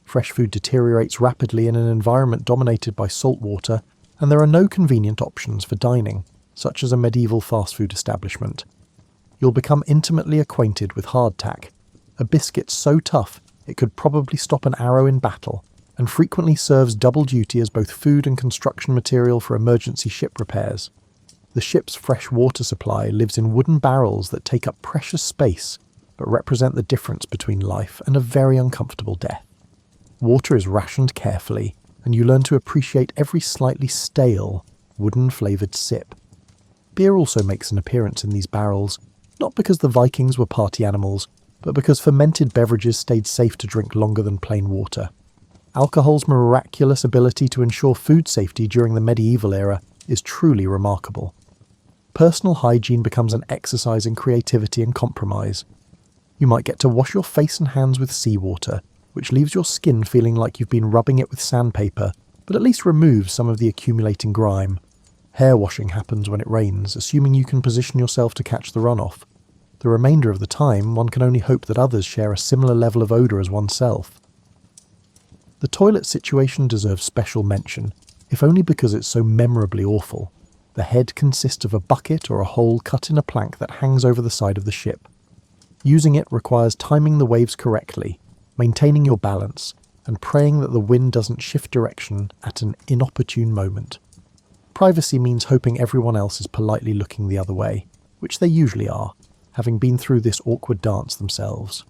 Fresh food deteriorates rapidly in an environment dominated by salt water, and there are no convenient options for dining, such as a medieval fast food establishment. You'll become intimately acquainted with hardtack, a biscuit so tough it could probably stop an arrow in battle, and frequently serves double duty as both food and construction material for emergency ship repairs. The ship's fresh water supply lives in wooden barrels that take up precious space, but represent the difference between life and a very uncomfortable death. Water is rationed carefully, and you learn to appreciate every slightly stale, wooden-flavoured sip. Beer also makes an appearance in these barrels, not because the Vikings were party animals, but because fermented beverages stayed safe to drink longer than plain water. Alcohol's miraculous ability to ensure food safety during the medieval era is truly remarkable. Personal hygiene becomes an exercise in creativity and compromise. You might get to wash your face and hands with seawater, which leaves your skin feeling like you've been rubbing it with sandpaper, but at least removes some of the accumulating grime. Hair washing happens when it rains, assuming you can position yourself to catch the runoff. The remainder of the time, one can only hope that others share a similar level of odour as oneself. The toilet situation deserves special mention, if only because it's so memorably awful. The head consists of a bucket or a hole cut in a plank that hangs over the side of the ship. Using it requires timing the waves correctly, maintaining your balance, and praying that the wind doesn't shift direction at an inopportune moment. Privacy means hoping everyone else is politely looking the other way, which they usually are, having been through this awkward dance themselves.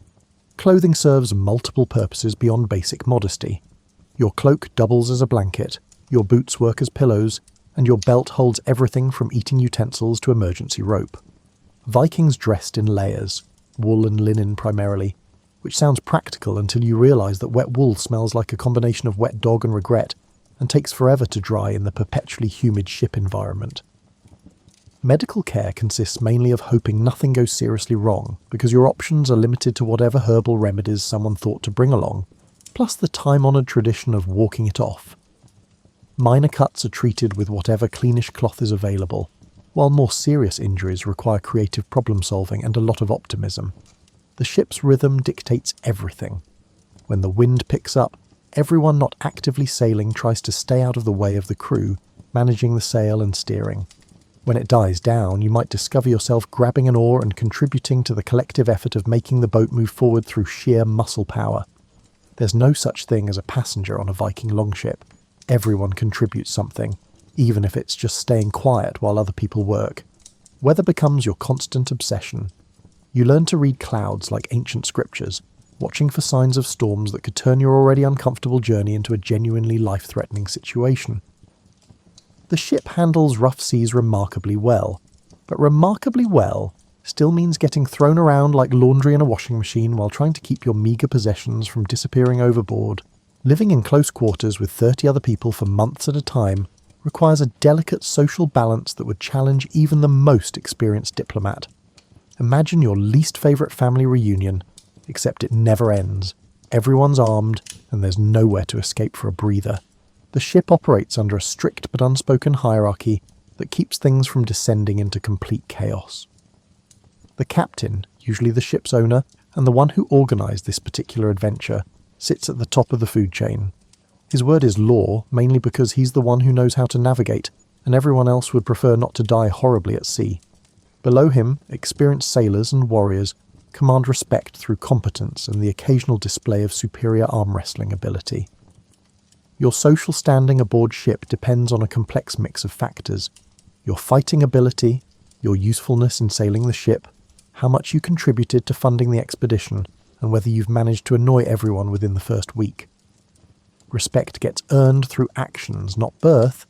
Clothing serves multiple purposes beyond basic modesty. Your cloak doubles as a blanket, your boots work as pillows, and your belt holds everything from eating utensils to emergency rope. Vikings dressed in layers, wool and linen primarily, which sounds practical until you realise that wet wool smells like a combination of wet dog and regret, and takes forever to dry in the perpetually humid ship environment. Medical care consists mainly of hoping nothing goes seriously wrong, because your options are limited to whatever herbal remedies someone thought to bring along, plus the time-honoured tradition of walking it off. Minor cuts are treated with whatever cleanish cloth is available, while more serious injuries require creative problem-solving and a lot of optimism. The ship's rhythm dictates everything. When the wind picks up, everyone not actively sailing tries to stay out of the way of the crew, managing the sail and steering. When it dies down, you might discover yourself grabbing an oar and contributing to the collective effort of making the boat move forward through sheer muscle power. There's no such thing as a passenger on a Viking longship. Everyone contributes something, even if it's just staying quiet while other people work. Weather becomes your constant obsession. You learn to read clouds like ancient scriptures, watching for signs of storms that could turn your already uncomfortable journey into a genuinely life-threatening situation. The ship handles rough seas remarkably well, but remarkably well still means getting thrown around like laundry in a washing machine while trying to keep your meagre possessions from disappearing overboard. Living in close quarters with 30 other people for months at a time requires a delicate social balance that would challenge even the most experienced diplomat. Imagine your least favourite family reunion, except it never ends. Everyone's armed, and there's nowhere to escape for a breather. The ship operates under a strict but unspoken hierarchy that keeps things from descending into complete chaos. The captain, usually the ship's owner, and the one who organised this particular adventure, sits at the top of the food chain. His word is law, mainly because he's the one who knows how to navigate, and everyone else would prefer not to die horribly at sea. Below him, experienced sailors and warriors command respect through competence and the occasional display of superior arm wrestling ability. Your social standing aboard ship depends on a complex mix of factors: your fighting ability, your usefulness in sailing the ship, how much you contributed to funding the expedition, and whether you've managed to annoy everyone within the first week. Respect gets earned through actions, not birth,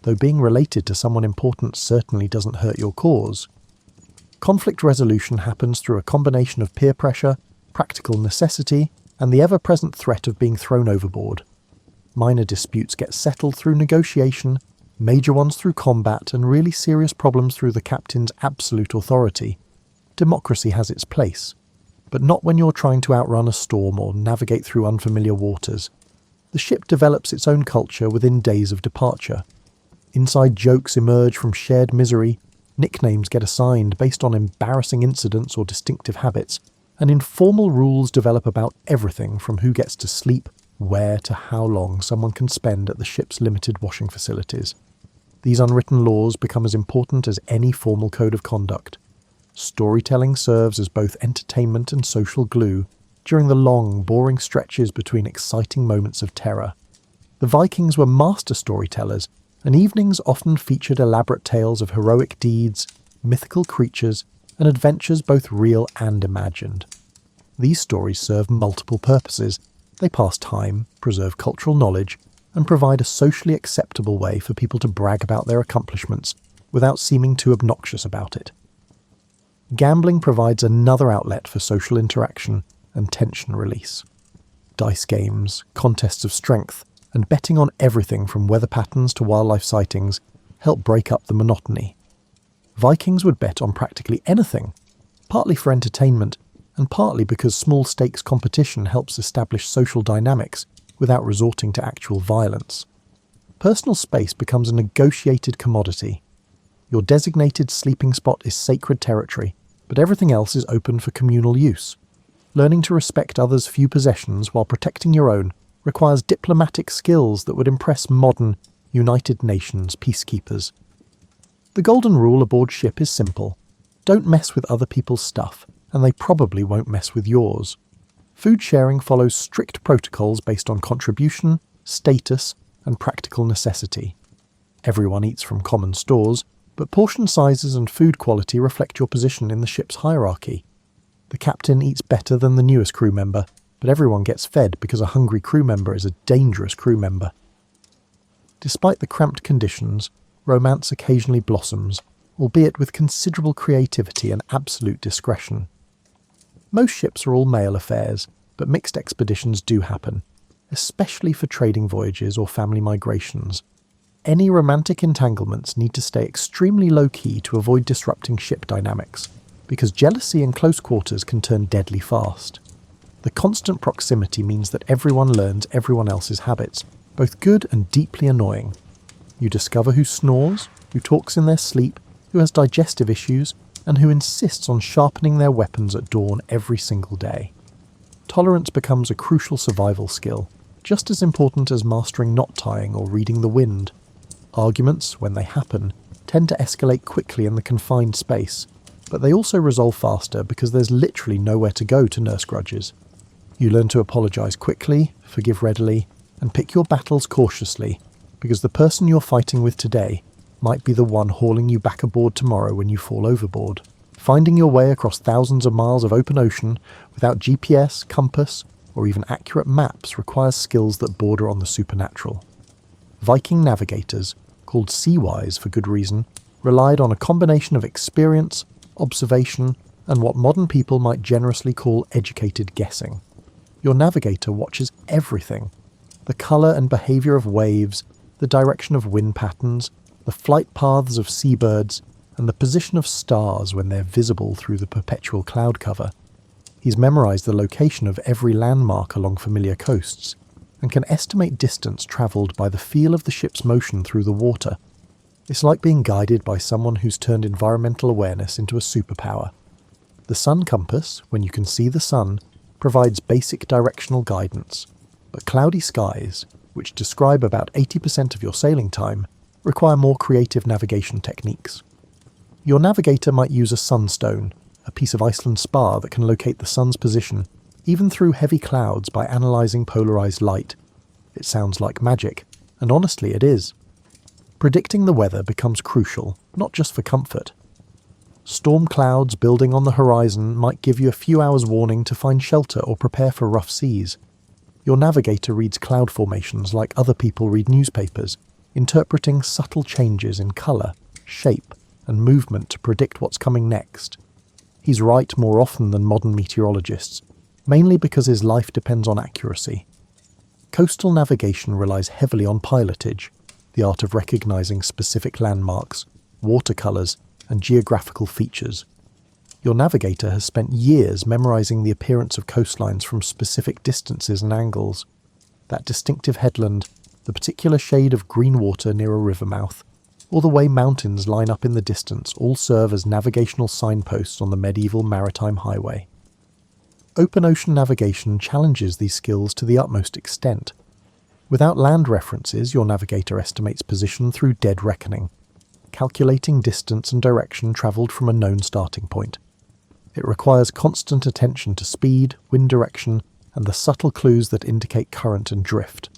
though being related to someone important certainly doesn't hurt your cause. Conflict resolution happens through a combination of peer pressure, practical necessity, and the ever-present threat of being thrown overboard. Minor disputes get settled through negotiation, major ones through combat, and really serious problems through the captain's absolute authority. Democracy has its place, but not when you're trying to outrun a storm or navigate through unfamiliar waters. The ship develops its own culture within days of departure. Inside jokes emerge from shared misery, nicknames get assigned based on embarrassing incidents or distinctive habits, and informal rules develop about everything from who gets to sleep, where to how long someone can spend at the ship's limited washing facilities. These unwritten laws become as important as any formal code of conduct. Storytelling serves as both entertainment and social glue during the long, boring stretches between exciting moments of terror. The Vikings were master storytellers, and evenings often featured elaborate tales of heroic deeds, mythical creatures, and adventures both real and imagined. These stories serve multiple purposes. They pass time, preserve cultural knowledge, and provide a socially acceptable way for people to brag about their accomplishments without seeming too obnoxious about it. Gambling provides another outlet for social interaction and tension release. Dice games, contests of strength, and betting on everything from weather patterns to wildlife sightings help break up the monotony. Vikings would bet on practically anything, partly for entertainment, and partly because small-stakes competition helps establish social dynamics without resorting to actual violence. Personal space becomes a negotiated commodity. Your designated sleeping spot is sacred territory, but everything else is open for communal use. Learning to respect others' few possessions while protecting your own requires diplomatic skills that would impress modern, United Nations peacekeepers. The golden rule aboard ship is simple. Don't mess with other people's stuff, and they probably won't mess with yours. Food sharing follows strict protocols based on contribution, status, and practical necessity. Everyone eats from common stores, but portion sizes and food quality reflect your position in the ship's hierarchy. The captain eats better than the newest crew member, but everyone gets fed because a hungry crew member is a dangerous crew member. Despite the cramped conditions, romance occasionally blossoms, albeit with considerable creativity and absolute discretion. Most ships are all male affairs, but mixed expeditions do happen, especially for trading voyages or family migrations. Any romantic entanglements need to stay extremely low-key to avoid disrupting ship dynamics, because jealousy in close quarters can turn deadly fast. The constant proximity means that everyone learns everyone else's habits, both good and deeply annoying. You discover who snores, who talks in their sleep, who has digestive issues, and who insists on sharpening their weapons at dawn every single day. Tolerance becomes a crucial survival skill, just as important as mastering knot tying or reading the wind. Arguments, when they happen, tend to escalate quickly in the confined space, but they also resolve faster because there's literally nowhere to go to nurse grudges. You learn to apologise quickly, forgive readily, and pick your battles cautiously, because the person you're fighting with today might be the one hauling you back aboard tomorrow when you fall overboard. Finding your way across thousands of miles of open ocean without GPS, compass, or even accurate maps requires skills that border on the supernatural. Viking navigators, called seawise for good reason, relied on a combination of experience, observation, and what modern people might generously call educated guessing. Your navigator watches everything: the colour and behaviour of waves, the direction of wind patterns, the flight paths of seabirds, and the position of stars when they're visible through the perpetual cloud cover. He's memorised the location of every landmark along familiar coasts, and can estimate distance travelled by the feel of the ship's motion through the water. It's like being guided by someone who's turned environmental awareness into a superpower. The sun compass, when you can see the sun, provides basic directional guidance, but cloudy skies, which describe about 80% of your sailing time, require more creative navigation techniques. Your navigator might use a sunstone, a piece of Iceland spar that can locate the sun's position, even through heavy clouds by analysing polarised light. It sounds like magic, and honestly it is. Predicting the weather becomes crucial, not just for comfort. Storm clouds building on the horizon might give you a few hours warning to find shelter or prepare for rough seas. Your navigator reads cloud formations like other people read newspapers, interpreting subtle changes in colour, shape, and movement to predict what's coming next. He's right more often than modern meteorologists, mainly because his life depends on accuracy. Coastal navigation relies heavily on pilotage, the art of recognising specific landmarks, watercolours, and geographical features. Your navigator has spent years memorising the appearance of coastlines from specific distances and angles. That distinctive headland, the particular shade of green water near a river mouth, or the way mountains line up in the distance all serve as navigational signposts on the medieval maritime highway. Open ocean navigation challenges these skills to the utmost extent. Without land references, your navigator estimates position through dead reckoning, calculating distance and direction travelled from a known starting point. It requires constant attention to speed, wind direction, and the subtle clues that indicate current and drift.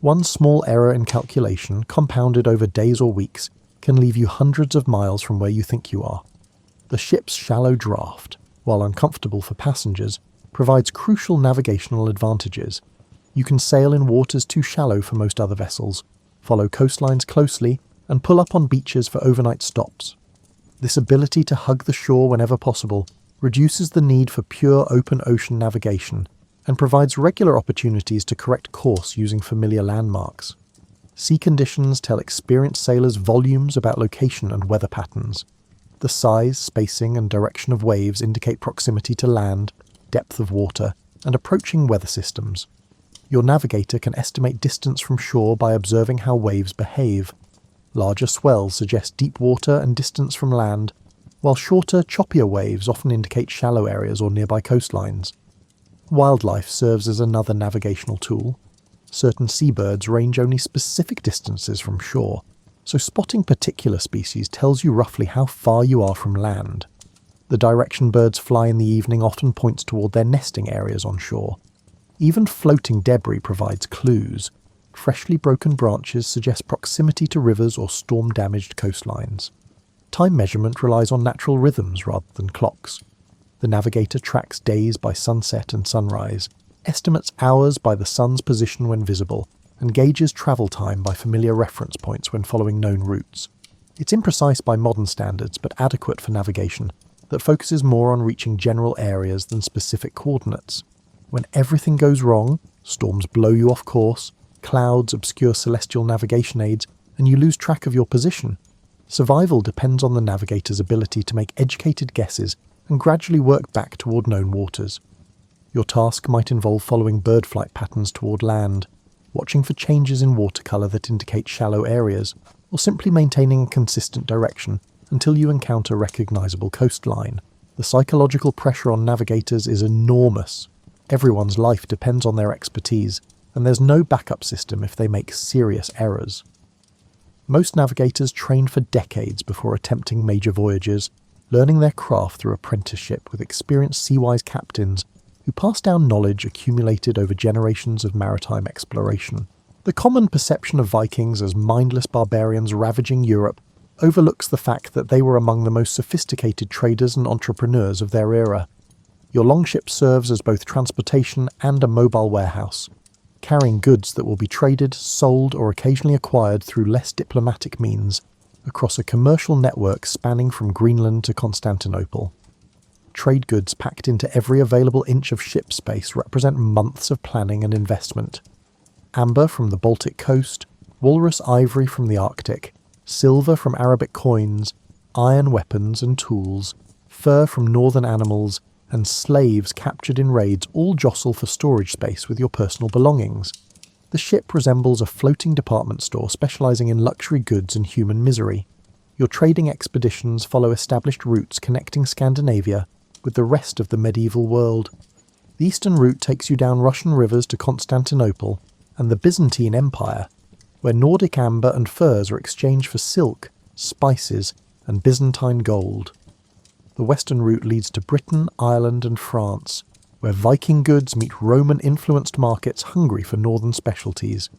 One small error in calculation, compounded over days or weeks, can leave you hundreds of miles from where you think you are. The ship's shallow draft, while uncomfortable for passengers, provides crucial navigational advantages. You can sail in waters too shallow for most other vessels, follow coastlines closely, and pull up on beaches for overnight stops. This ability to hug the shore whenever possible reduces the need for pure open ocean navigation and provides regular opportunities to correct course using familiar landmarks. Sea conditions tell experienced sailors volumes about location and weather patterns. The size, spacing, and direction of waves indicate proximity to land, depth of water, and approaching weather systems. Your navigator can estimate distance from shore by observing how waves behave. Larger swells suggest deep water and distance from land, while shorter, choppier waves often indicate shallow areas or nearby coastlines. Wildlife serves as another navigational tool. Certain seabirds range only specific distances from shore, so spotting particular species tells you roughly how far you are from land. The direction birds fly in the evening often points toward their nesting areas on shore. Even floating debris provides clues. Freshly broken branches suggest proximity to rivers or storm-damaged coastlines. Time measurement relies on natural rhythms rather than clocks. The navigator tracks days by sunset and sunrise, estimates hours by the sun's position when visible, and gauges travel time by familiar reference points when following known routes. It's imprecise by modern standards, but adequate for navigation, that focuses more on reaching general areas than specific coordinates. When everything goes wrong, storms blow you off course, clouds obscure celestial navigation aids, and you lose track of your position, survival depends on the navigator's ability to make educated guesses and gradually work back toward known waters. Your task might involve following bird flight patterns toward land, watching for changes in watercolour that indicate shallow areas, or simply maintaining a consistent direction until you encounter recognisable coastline. The psychological pressure on navigators is enormous. Everyone's life depends on their expertise, and there's no backup system if they make serious errors. Most navigators train for decades before attempting major voyages, learning their craft through apprenticeship with experienced sea-wise captains who pass down knowledge accumulated over generations of maritime exploration. The common perception of Vikings as mindless barbarians ravaging Europe overlooks the fact that they were among the most sophisticated traders and entrepreneurs of their era. Your longship serves as both transportation and a mobile warehouse, carrying goods that will be traded, sold, or occasionally acquired through less diplomatic means across a commercial network spanning from Greenland to Constantinople. Trade goods packed into every available inch of ship space represent months of planning and investment. Amber from the Baltic coast, walrus ivory from the Arctic, silver from Arabic coins, iron weapons and tools, fur from northern animals, and slaves captured in raids all jostle for storage space with your personal belongings. The ship resembles a floating department store specialising in luxury goods and human misery. Your trading expeditions follow established routes connecting Scandinavia with the rest of the medieval world. The eastern route takes you down Russian rivers to Constantinople and the Byzantine Empire, where Nordic amber and furs are exchanged for silk, spices, and Byzantine gold. The western route leads to Britain, Ireland, and France, where Viking goods meet Roman-influenced markets hungry for northern specialties.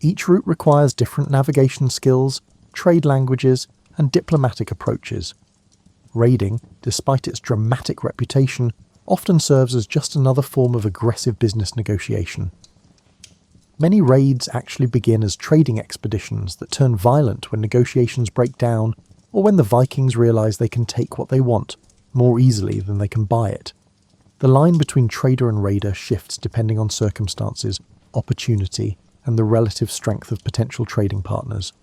Each route requires different navigation skills, trade languages, and diplomatic approaches. Raiding, despite its dramatic reputation, often serves as just another form of aggressive business negotiation. Many raids actually begin as trading expeditions that turn violent when negotiations break down, or when the Vikings realise they can take what they want more easily than they can buy it. The line between trader and raider shifts depending on circumstances, opportunity, and the relative strength of potential trading partners.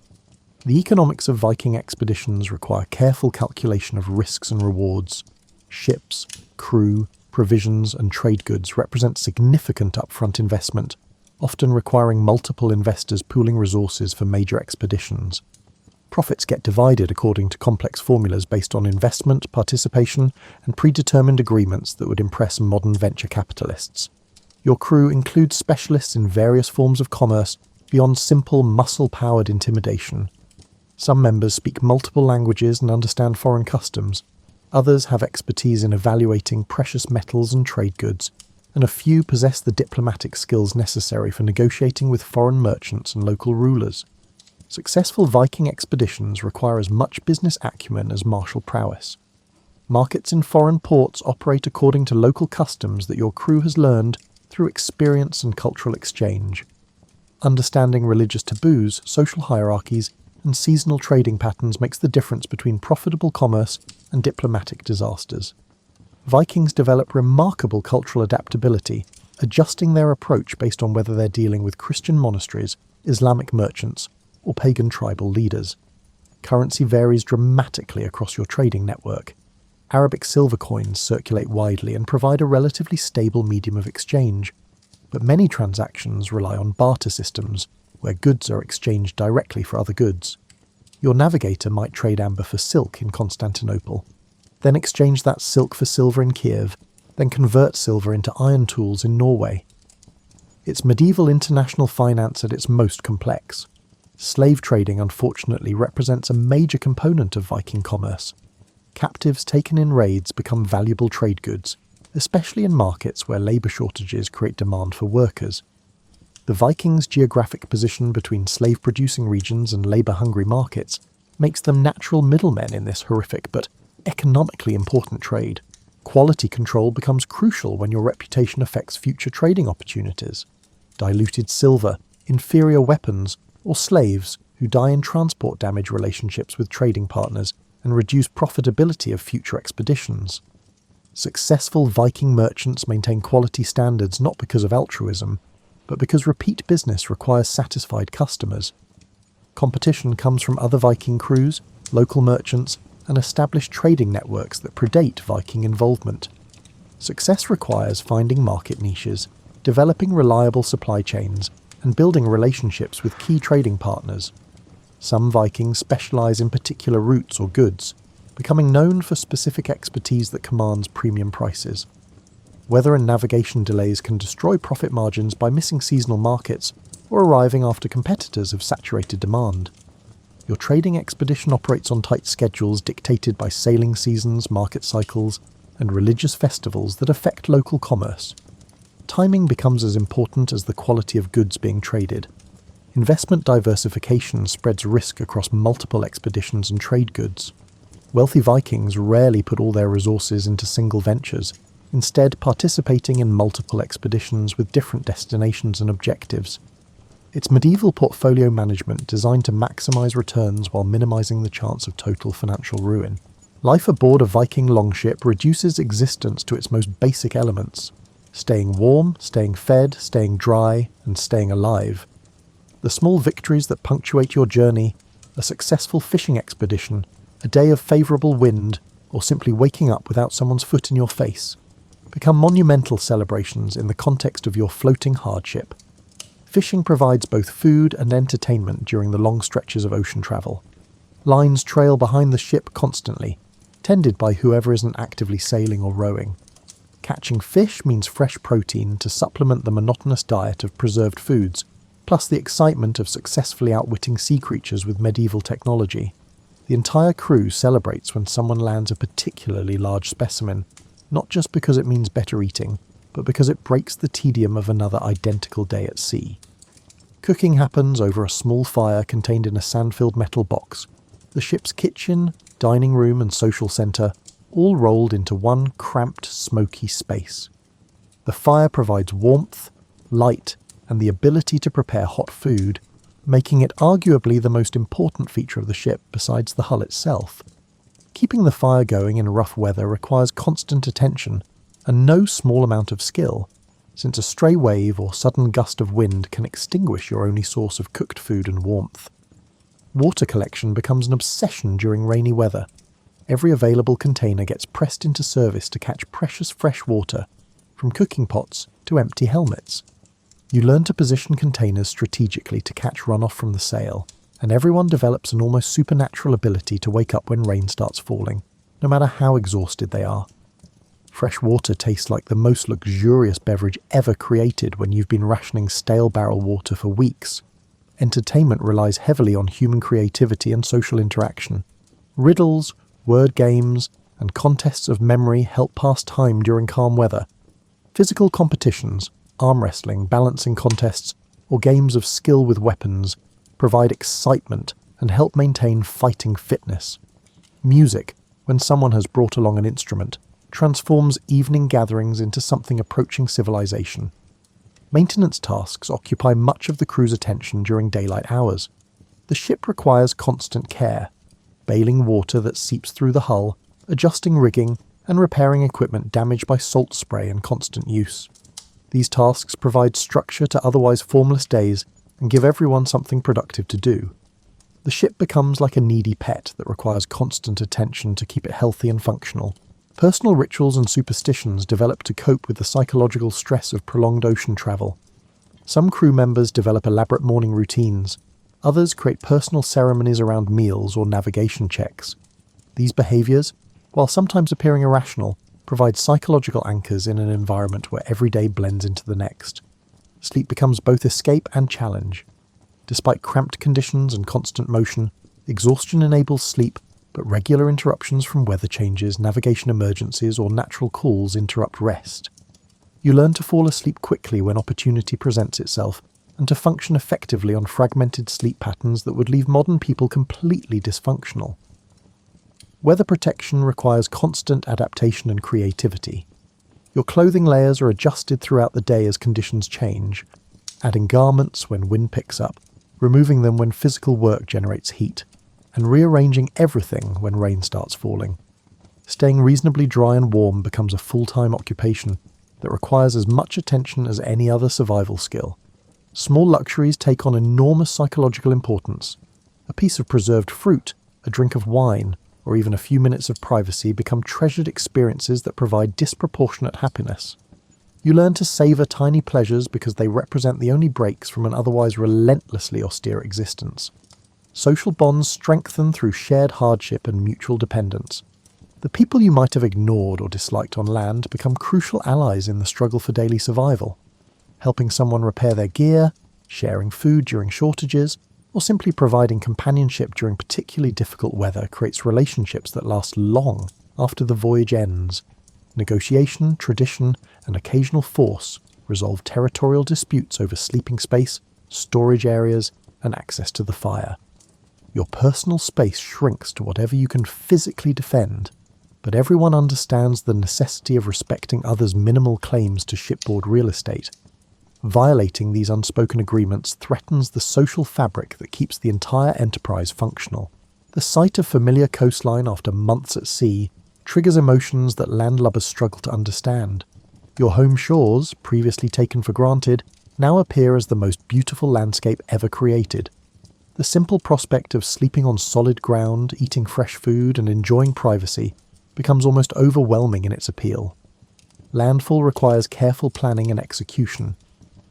The economics of Viking expeditions require careful calculation of risks and rewards. Ships, crew, provisions, and trade goods represent significant upfront investment, often requiring multiple investors pooling resources for major expeditions. Profits get divided according to complex formulas based on investment, participation, and predetermined agreements that would impress modern venture capitalists. Your crew includes specialists in various forms of commerce beyond simple muscle-powered intimidation. Some members speak multiple languages and understand foreign customs. Others have expertise in evaluating precious metals and trade goods, and a few possess the diplomatic skills necessary for negotiating with foreign merchants and local rulers. Successful Viking expeditions require as much business acumen as martial prowess. Markets in foreign ports operate according to local customs that your crew has learned through experience and cultural exchange. Understanding religious taboos, social hierarchies, and seasonal trading patterns makes the difference between profitable commerce and diplomatic disasters. Vikings develop remarkable cultural adaptability, adjusting their approach based on whether they're dealing with Christian monasteries, Islamic merchants, or pagan tribal leaders. Currency varies dramatically across your trading network. Arabic silver coins circulate widely and provide a relatively stable medium of exchange, but many transactions rely on barter systems, where goods are exchanged directly for other goods. Your navigator might trade amber for silk in Constantinople, then exchange that silk for silver in Kiev, then convert silver into iron tools in Norway. It's medieval international finance at its most complex. Slave trading, unfortunately, represents a major component of Viking commerce. Captives taken in raids become valuable trade goods, especially in markets where labour shortages create demand for workers. The Vikings' geographic position between slave-producing regions and labour-hungry markets makes them natural middlemen in this horrific but economically important trade. Quality control becomes crucial when your reputation affects future trading opportunities. Diluted silver, inferior weapons, or slaves who die in transport damage relationships with trading partners and reduce profitability of future expeditions. Successful Viking merchants maintain quality standards not because of altruism, but because repeat business requires satisfied customers. Competition comes from other Viking crews, local merchants, and established trading networks that predate Viking involvement. Success requires finding market niches, developing reliable supply chains, and building relationships with key trading partners. Some Vikings specialize in particular routes or goods, becoming known for specific expertise that commands premium prices. Weather and navigation delays can destroy profit margins by missing seasonal markets or arriving after competitors have saturated demand. Your trading expedition operates on tight schedules dictated by sailing seasons, market cycles, and religious festivals that affect local commerce. Timing becomes as important as the quality of goods being traded. Investment diversification spreads risk across multiple expeditions and trade goods. Wealthy Vikings rarely put all their resources into single ventures, instead participating in multiple expeditions with different destinations and objectives. It's medieval portfolio management designed to maximize returns while minimizing the chance of total financial ruin. Life aboard a Viking longship reduces existence to its most basic elements: staying warm, staying fed, staying dry, and staying alive. The small victories that punctuate your journey, a successful fishing expedition, a day of favourable wind, or simply waking up without someone's foot in your face, become monumental celebrations in the context of your floating hardship. Fishing provides both food and entertainment during the long stretches of ocean travel. Lines trail behind the ship constantly, tended by whoever isn't actively sailing or rowing. Catching fish means fresh protein to supplement the monotonous diet of preserved foods, plus the excitement of successfully outwitting sea creatures with medieval technology. The entire crew celebrates when someone lands a particularly large specimen, not just because it means better eating, but because it breaks the tedium of another identical day at sea. Cooking happens over a small fire contained in a sand-filled metal box. The ship's kitchen, dining room and social centre all rolled into one cramped, smoky space. The fire provides warmth, light, and the ability to prepare hot food, making it arguably the most important feature of the ship besides the hull itself. Keeping the fire going in rough weather requires constant attention and no small amount of skill, since a stray wave or sudden gust of wind can extinguish your only source of cooked food and warmth. Water collection becomes an obsession during rainy weather. Every available container gets pressed into service to catch precious fresh water, from cooking pots to empty helmets. You learn to position containers strategically to catch runoff from the sail, and everyone develops an almost supernatural ability to wake up when rain starts falling, no matter how exhausted they are. Fresh water tastes like the most luxurious beverage ever created when you've been rationing stale barrel water for weeks. Entertainment relies heavily on human creativity and social interaction. Riddles, word games, and contests of memory help pass time during calm weather. Physical competitions, arm wrestling, balancing contests, or games of skill with weapons provide excitement and help maintain fighting fitness. Music, when someone has brought along an instrument, transforms evening gatherings into something approaching civilization. Maintenance tasks occupy much of the crew's attention during daylight hours. The ship requires constant care, bailing water that seeps through the hull, adjusting rigging, and repairing equipment damaged by salt spray and constant use. These tasks provide structure to otherwise formless days and give everyone something productive to do. The ship becomes like a needy pet that requires constant attention to keep it healthy and functional. Personal rituals and superstitions develop to cope with the psychological stress of prolonged ocean travel. Some crew members develop elaborate morning routines. Others create personal ceremonies around meals or navigation checks. These behaviours, while sometimes appearing irrational, provide psychological anchors in an environment where every day blends into the next. Sleep becomes both escape and challenge. Despite cramped conditions and constant motion, exhaustion enables sleep, but regular interruptions from weather changes, navigation emergencies, or natural calls interrupt rest. You learn to fall asleep quickly when opportunity presents itself, and to function effectively on fragmented sleep patterns that would leave modern people completely dysfunctional. Weather protection requires constant adaptation and creativity. Your clothing layers are adjusted throughout the day as conditions change, adding garments when wind picks up, removing them when physical work generates heat, and rearranging everything when rain starts falling. Staying reasonably dry and warm becomes a full-time occupation that requires as much attention as any other survival skill. Small luxuries take on enormous psychological importance. A piece of preserved fruit, a drink of wine, or even a few minutes of privacy become treasured experiences that provide disproportionate happiness. You learn to savour tiny pleasures because they represent the only breaks from an otherwise relentlessly austere existence. Social bonds strengthen through shared hardship and mutual dependence. The people you might have ignored or disliked on land become crucial allies in the struggle for daily survival. Helping someone repair their gear, sharing food during shortages, or simply providing companionship during particularly difficult weather creates relationships that last long after the voyage ends. Negotiation, tradition, and occasional force resolve territorial disputes over sleeping space, storage areas, and access to the fire. Your personal space shrinks to whatever you can physically defend, but everyone understands the necessity of respecting others' minimal claims to shipboard real estate. Violating these unspoken agreements threatens the social fabric that keeps the entire enterprise functional. The sight of familiar coastline after months at sea triggers emotions that landlubbers struggle to understand. Your home shores, previously taken for granted, now appear as the most beautiful landscape ever created. The simple prospect of sleeping on solid ground, eating fresh food, and enjoying privacy becomes almost overwhelming in its appeal. Landfall requires careful planning and execution.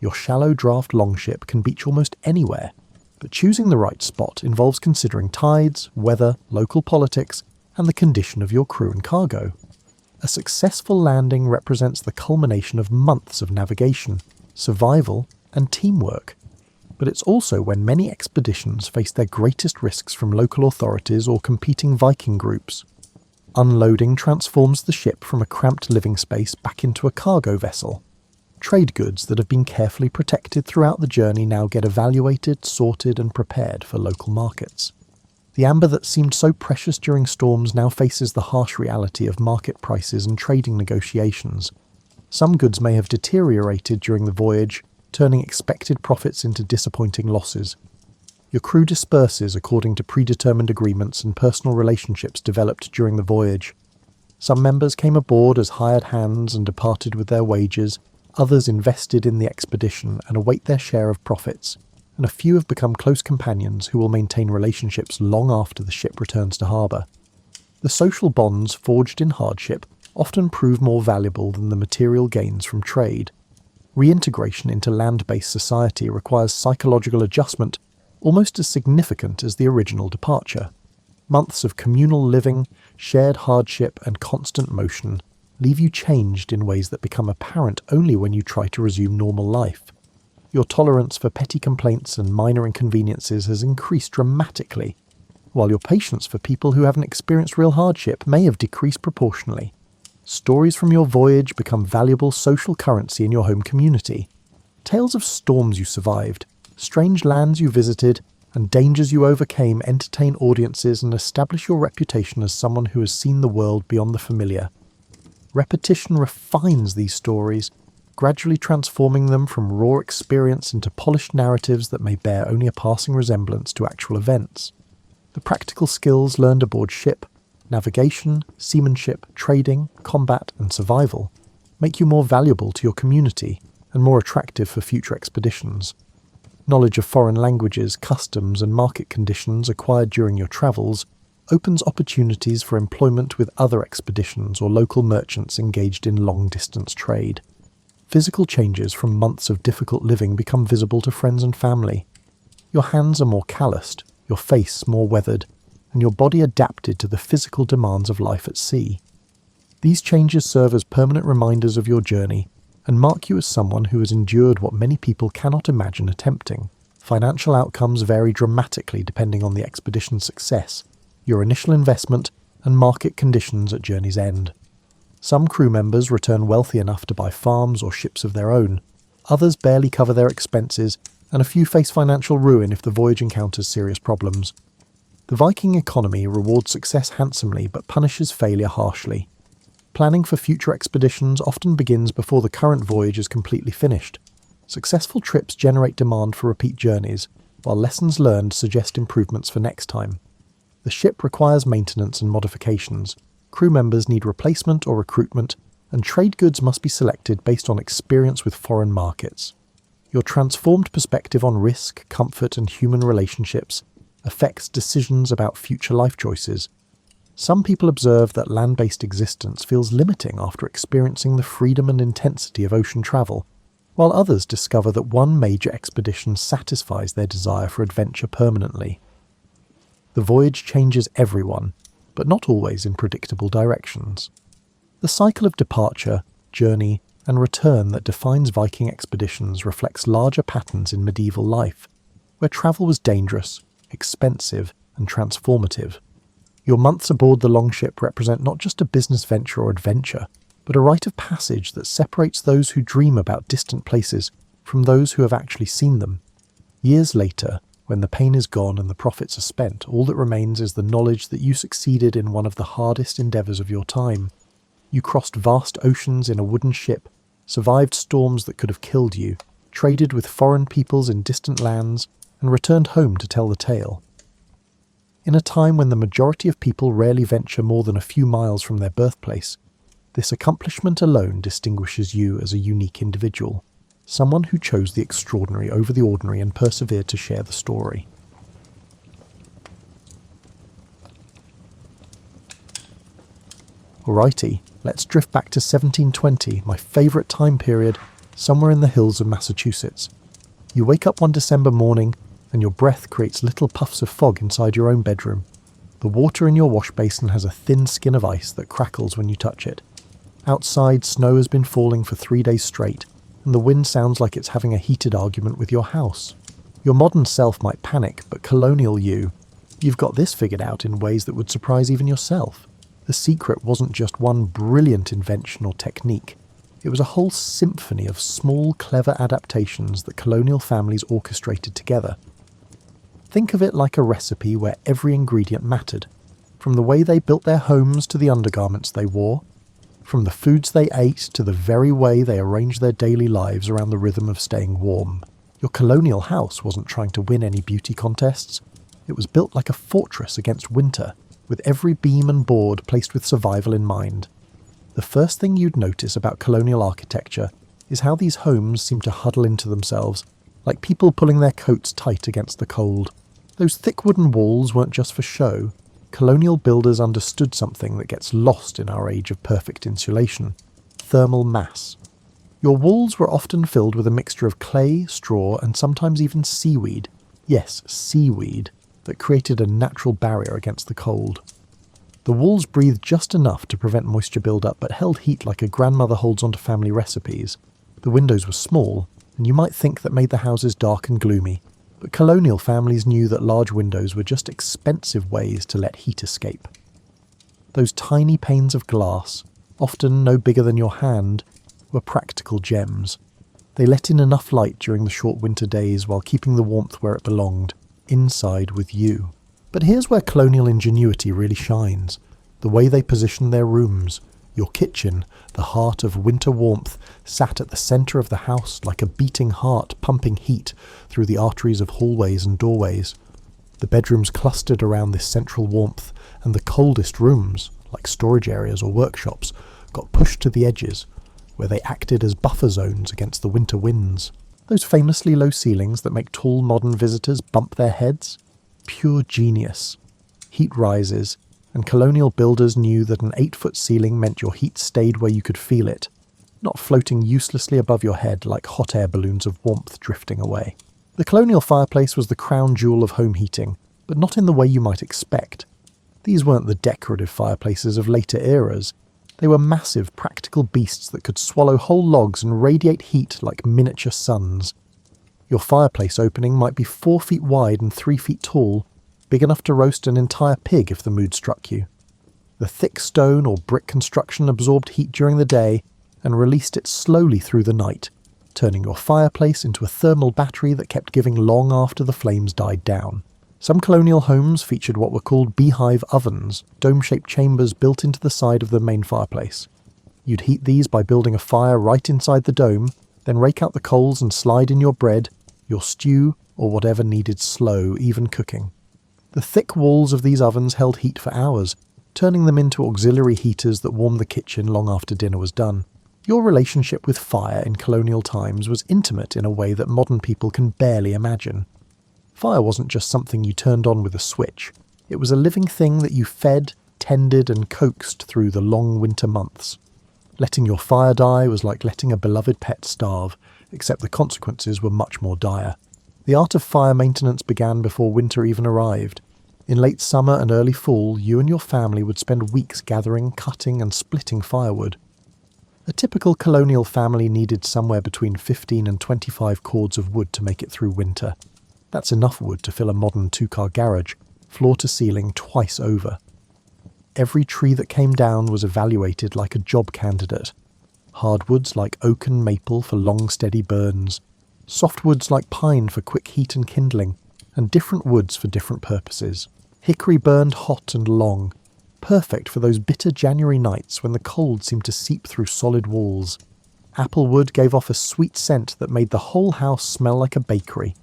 Your shallow draft longship can beach almost anywhere, but choosing the right spot involves considering tides, weather, local politics, and the condition of your crew and cargo. A successful landing represents the culmination of months of navigation, survival, and teamwork. But it's also when many expeditions face their greatest risks from local authorities or competing Viking groups. Unloading transforms the ship from a cramped living space back into a cargo vessel. Trade goods that have been carefully protected throughout the journey now get evaluated, sorted, and prepared for local markets. The amber that seemed so precious during storms now faces the harsh reality of market prices and trading negotiations. Some goods may have deteriorated during the voyage, turning expected profits into disappointing losses. Your crew disperses according to predetermined agreements and personal relationships developed during the voyage. Some members came aboard as hired hands and departed with their wages. Others invested in the expedition and await their share of profits, and a few have become close companions who will maintain relationships long after the ship returns to harbour. The social bonds forged in hardship often prove more valuable than the material gains from trade. Reintegration into land-based society requires psychological adjustment almost as significant as the original departure. Months of communal living, shared hardship, and constant motion leave you changed in ways that become apparent only when you try to resume normal life. Your tolerance for petty complaints and minor inconveniences has increased dramatically, while your patience for people who haven't experienced real hardship may have decreased proportionally. Stories from your voyage become valuable social currency in your home community. Tales of storms you survived, strange lands you visited, and dangers you overcame entertain audiences and establish your reputation as someone who has seen the world beyond the familiar. Repetition refines these stories, gradually transforming them from raw experience into polished narratives that may bear only a passing resemblance to actual events. The practical skills learned aboard ship, navigation, seamanship, trading, combat, and survival, make you more valuable to your community and more attractive for future expeditions. Knowledge of foreign languages, customs, and market conditions acquired during your travels opens opportunities for employment with other expeditions or local merchants engaged in long-distance trade. Physical changes from months of difficult living become visible to friends and family. Your hands are more calloused, your face more weathered, and your body adapted to the physical demands of life at sea. These changes serve as permanent reminders of your journey and mark you as someone who has endured what many people cannot imagine attempting. Financial outcomes vary dramatically depending on the expedition's success, your initial investment, and market conditions at journey's end. Some crew members return wealthy enough to buy farms or ships of their own. Others barely cover their expenses, and a few face financial ruin if the voyage encounters serious problems. The Viking economy rewards success handsomely but punishes failure harshly. Planning for future expeditions often begins before the current voyage is completely finished. Successful trips generate demand for repeat journeys, while lessons learned suggest improvements for next time. The ship requires maintenance and modifications, crew members need replacement or recruitment, and trade goods must be selected based on experience with foreign markets. Your transformed perspective on risk, comfort, and human relationships affects decisions about future life choices. Some people observe that land-based existence feels limiting after experiencing the freedom and intensity of ocean travel, while others discover that one major expedition satisfies their desire for adventure permanently. The voyage changes everyone, but not always in predictable directions. The cycle of departure, journey, and return that defines Viking expeditions reflects larger patterns in medieval life, where travel was dangerous, expensive, and transformative. Your months aboard the Longship represent not just a business venture or adventure, but a rite of passage that separates those who dream about distant places from those who have actually seen them. Years later, when the pain is gone and the profits are spent, all that remains is the knowledge that you succeeded in one of the hardest endeavours of your time. You crossed vast oceans in a wooden ship, survived storms that could have killed you, traded with foreign peoples in distant lands, and returned home to tell the tale. In a time when the majority of people rarely venture more than a few miles from their birthplace, this accomplishment alone distinguishes you as a unique individual, someone who chose the extraordinary over the ordinary and persevered to share the story. Alrighty, let's drift back to 1720, my favourite time period, somewhere in the hills of Massachusetts. You wake up one December morning, and your breath creates little puffs of fog inside your own bedroom. The water in your wash basin has a thin skin of ice that crackles when you touch it. Outside, snow has been falling for 3 days straight, and the wind sounds like it's having a heated argument with your house. Your modern self might panic, but colonial you've got this figured out in ways that would surprise even yourself. The secret wasn't just one brilliant invention or technique. It was a whole symphony of small, clever adaptations that colonial families orchestrated together. Think of it like a recipe where every ingredient mattered, from the way they built their homes to the undergarments they wore, from the foods they ate to the very way they arranged their daily lives around the rhythm of staying warm. Your colonial house wasn't trying to win any beauty contests. It was built like a fortress against winter, with every beam and board placed with survival in mind. The first thing you'd notice about colonial architecture is how these homes seem to huddle into themselves, like people pulling their coats tight against the cold. Those thick wooden walls weren't just for show. Colonial builders understood something that gets lost in our age of perfect insulation: thermal mass. Your walls were often filled with a mixture of clay, straw, and sometimes even seaweed. Yes, seaweed, that created a natural barrier against the cold. The walls breathed just enough to prevent moisture buildup, but held heat like a grandmother holds onto family recipes. The windows were small, and you might think that made the houses dark and gloomy, but colonial families knew that large windows were just expensive ways to let heat escape. Those tiny panes of glass, often no bigger than your hand, were practical gems. They let in enough light during the short winter days while keeping the warmth where it belonged, inside with you. But here's where colonial ingenuity really shines. The way they positioned their rooms. Your kitchen, the heart of winter warmth, sat at the centre of the house like a beating heart pumping heat through the arteries of hallways and doorways. The bedrooms clustered around this central warmth, and the coldest rooms, like storage areas or workshops, got pushed to the edges, where they acted as buffer zones against the winter winds. Those famously low ceilings that make tall modern visitors bump their heads? Pure genius. Heat rises, and colonial builders knew that an 8-foot ceiling meant your heat stayed where you could feel it, not floating uselessly above your head like hot air balloons of warmth drifting away. The colonial fireplace was the crown jewel of home heating, but not in the way you might expect. These weren't the decorative fireplaces of later eras. They were massive, practical beasts that could swallow whole logs and radiate heat like miniature suns. Your fireplace opening might be 4 feet wide and 3 feet tall, big enough to roast an entire pig if the mood struck you. The thick stone or brick construction absorbed heat during the day and released it slowly through the night, turning your fireplace into a thermal battery that kept giving long after the flames died down. Some colonial homes featured what were called beehive ovens, dome-shaped chambers built into the side of the main fireplace. You'd heat these by building a fire right inside the dome, then rake out the coals and slide in your bread, your stew, or whatever needed slow, even cooking. The thick walls of these ovens held heat for hours, turning them into auxiliary heaters that warmed the kitchen long after dinner was done. Your relationship with fire in colonial times was intimate in a way that modern people can barely imagine. Fire wasn't just something you turned on with a switch. It was a living thing that you fed, tended, and coaxed through the long winter months. Letting your fire die was like letting a beloved pet starve, except the consequences were much more dire. The art of fire maintenance began before winter even arrived. In late summer and early fall, you and your family would spend weeks gathering, cutting, and splitting firewood. A typical colonial family needed somewhere between 15 and 25 cords of wood to make it through winter. That's enough wood to fill a modern 2-car garage, floor to ceiling, twice over. Every tree that came down was evaluated like a job candidate. Hardwoods like oak and maple for long steady burns, softwoods like pine for quick heat and kindling, and different woods for different purposes. Hickory burned hot and long, perfect for those bitter January nights when the cold seemed to seep through solid walls. Applewood gave off a sweet scent that made the whole house smell like a bakery.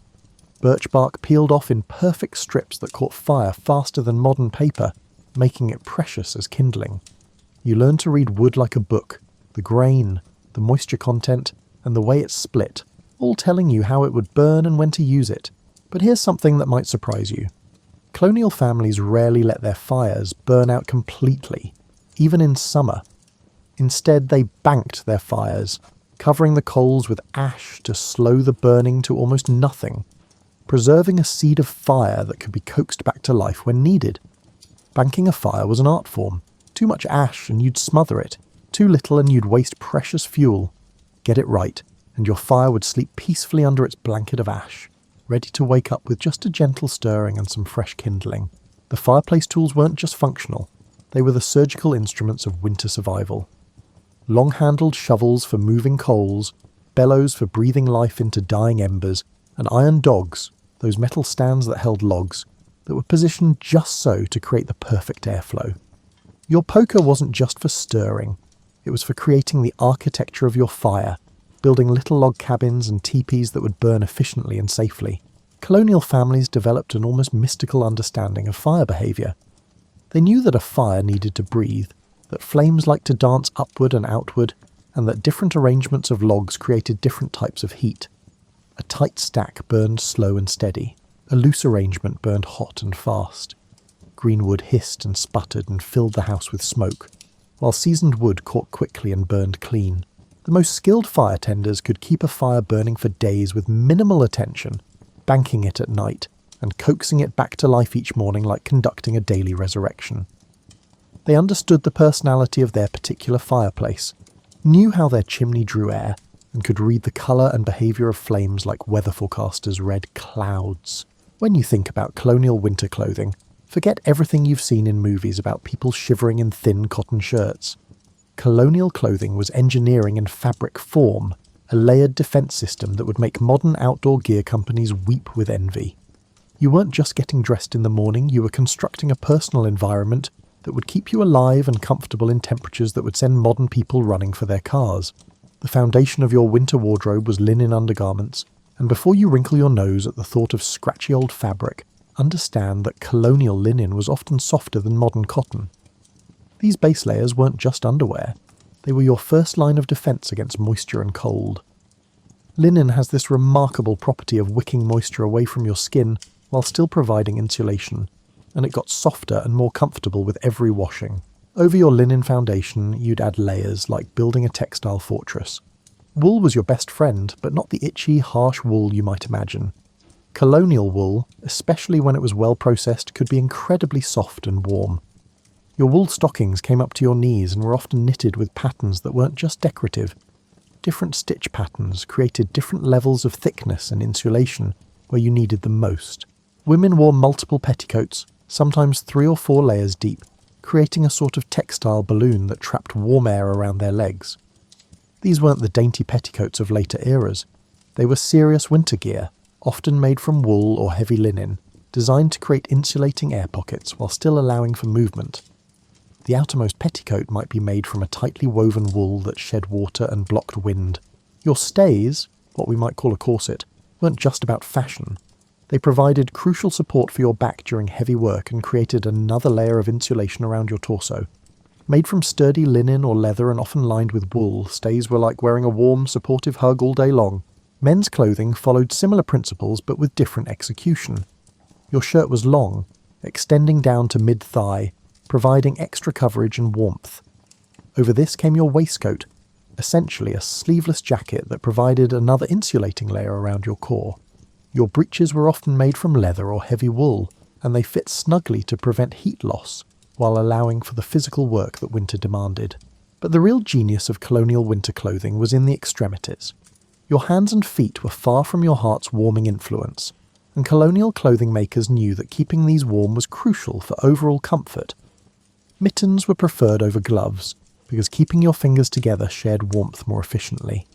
Birch bark peeled off in perfect strips that caught fire faster than modern paper, making it precious as kindling. You learned to read wood like a book, the grain, the moisture content, and the way it split, all telling you how it would burn and when to use it. But here's something that might surprise you. Colonial families rarely let their fires burn out completely, even in summer. Instead, they banked their fires, covering the coals with ash to slow the burning to almost nothing, preserving a seed of fire that could be coaxed back to life when needed. Banking a fire was an art form. Too much ash and you'd smother it. Too little and you'd waste precious fuel. Get it right, and your fire would sleep peacefully under its blanket of ash, ready to wake up with just a gentle stirring and some fresh kindling. The fireplace tools weren't just functional. They were the surgical instruments of winter survival. Long-handled shovels for moving coals, bellows for breathing life into dying embers, and iron dogs, those metal stands that held logs, that were positioned just so to create the perfect airflow. Your poker wasn't just for stirring. It was for creating the architecture of your fire, building little log cabins and teepees that would burn efficiently and safely. Colonial families developed an almost mystical understanding of fire behaviour. They knew that a fire needed to breathe, that flames liked to dance upward and outward, and that different arrangements of logs created different types of heat. A tight stack burned slow and steady. A loose arrangement burned hot and fast. Green wood hissed and sputtered and filled the house with smoke, while seasoned wood caught quickly and burned clean. The most skilled fire tenders could keep a fire burning for days with minimal attention, banking it at night and coaxing it back to life each morning like conducting a daily resurrection. They understood the personality of their particular fireplace, knew how their chimney drew air, and could read the colour and behaviour of flames like weather forecasters read clouds. When you think about colonial winter clothing, forget everything you've seen in movies about people shivering in thin cotton shirts. Colonial clothing was engineering in fabric form, a layered defence system that would make modern outdoor gear companies weep with envy. You weren't just getting dressed in the morning, you were constructing a personal environment that would keep you alive and comfortable in temperatures that would send modern people running for their cars. The foundation of your winter wardrobe was linen undergarments, and before you wrinkle your nose at the thought of scratchy old fabric, understand that colonial linen was often softer than modern cotton. These base layers weren't just underwear. They were your first line of defence against moisture and cold. Linen has this remarkable property of wicking moisture away from your skin while still providing insulation, and it got softer and more comfortable with every washing. Over your linen foundation, you'd add layers like building a textile fortress. Wool was your best friend, but not the itchy, harsh wool you might imagine. Colonial wool, especially when it was well processed, could be incredibly soft and warm. Your wool stockings came up to your knees and were often knitted with patterns that weren't just decorative. Different stitch patterns created different levels of thickness and insulation where you needed them most. Women wore multiple petticoats, sometimes 3 or 4 layers deep, creating a sort of textile balloon that trapped warm air around their legs. These weren't the dainty petticoats of later eras. They were serious winter gear, often made from wool or heavy linen, designed to create insulating air pockets while still allowing for movement. The outermost petticoat might be made from a tightly woven wool that shed water and blocked wind. Your stays, what we might call a corset, weren't just about fashion. They provided crucial support for your back during heavy work and created another layer of insulation around your torso. Made from sturdy linen or leather and often lined with wool, stays were like wearing a warm, supportive hug all day long. Men's clothing followed similar principles but with different execution. Your shirt was long, extending down to mid-thigh, providing extra coverage and warmth. Over this came your waistcoat, essentially a sleeveless jacket that provided another insulating layer around your core. Your breeches were often made from leather or heavy wool, and they fit snugly to prevent heat loss, while allowing for the physical work that winter demanded. But the real genius of colonial winter clothing was in the extremities. Your hands and feet were far from your heart's warming influence, and colonial clothing makers knew that keeping these warm was crucial for overall comfort. Mittens were preferred over gloves, because keeping your fingers together shared warmth more efficiently.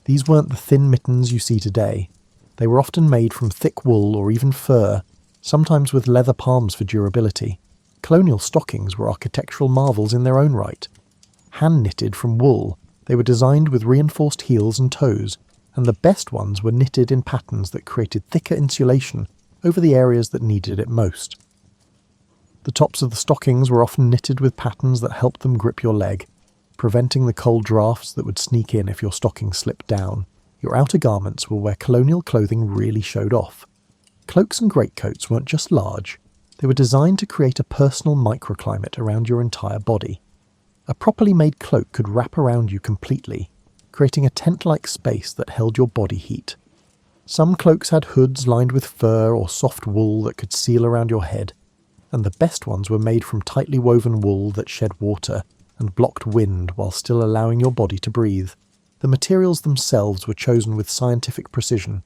These weren't the thin mittens you see today. They were often made from thick wool or even fur, sometimes with leather palms for durability. Colonial stockings were architectural marvels in their own right. Hand-knitted from wool, they were designed with reinforced heels and toes, and the best ones were knitted in patterns that created thicker insulation over the areas that needed it most. The tops of the stockings were often knitted with patterns that helped them grip your leg, preventing the cold drafts that would sneak in if your stocking slipped down. Your outer garments were where colonial clothing really showed off. Cloaks and greatcoats weren't just large, they were designed to create a personal microclimate around your entire body. A properly made cloak could wrap around you completely, creating a tent-like space that held your body heat. Some cloaks had hoods lined with fur or soft wool that could seal around your head, and the best ones were made from tightly woven wool that shed water and blocked wind while still allowing your body to breathe. The materials themselves were chosen with scientific precision.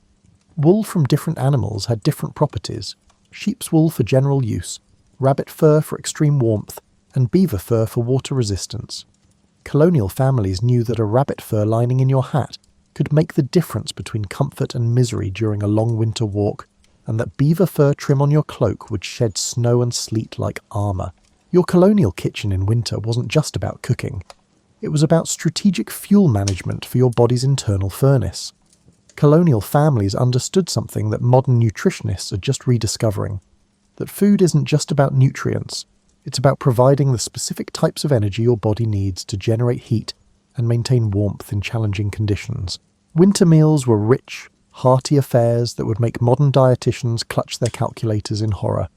Wool from different animals had different properties: sheep's wool for general use, rabbit fur for extreme warmth, and beaver fur for water resistance. Colonial families knew that a rabbit fur lining in your hat could make the difference between comfort and misery during a long winter walk, and that beaver fur trim on your cloak would shed snow and sleet like armour. Your colonial kitchen in winter wasn't just about cooking. It was about strategic fuel management for your body's internal furnace. Colonial families understood something that modern nutritionists are just rediscovering: that food isn't just about nutrients, it's about providing the specific types of energy your body needs to generate heat and maintain warmth in challenging conditions. Winter meals were rich, hearty affairs that would make modern dietitians clutch their calculators in horror,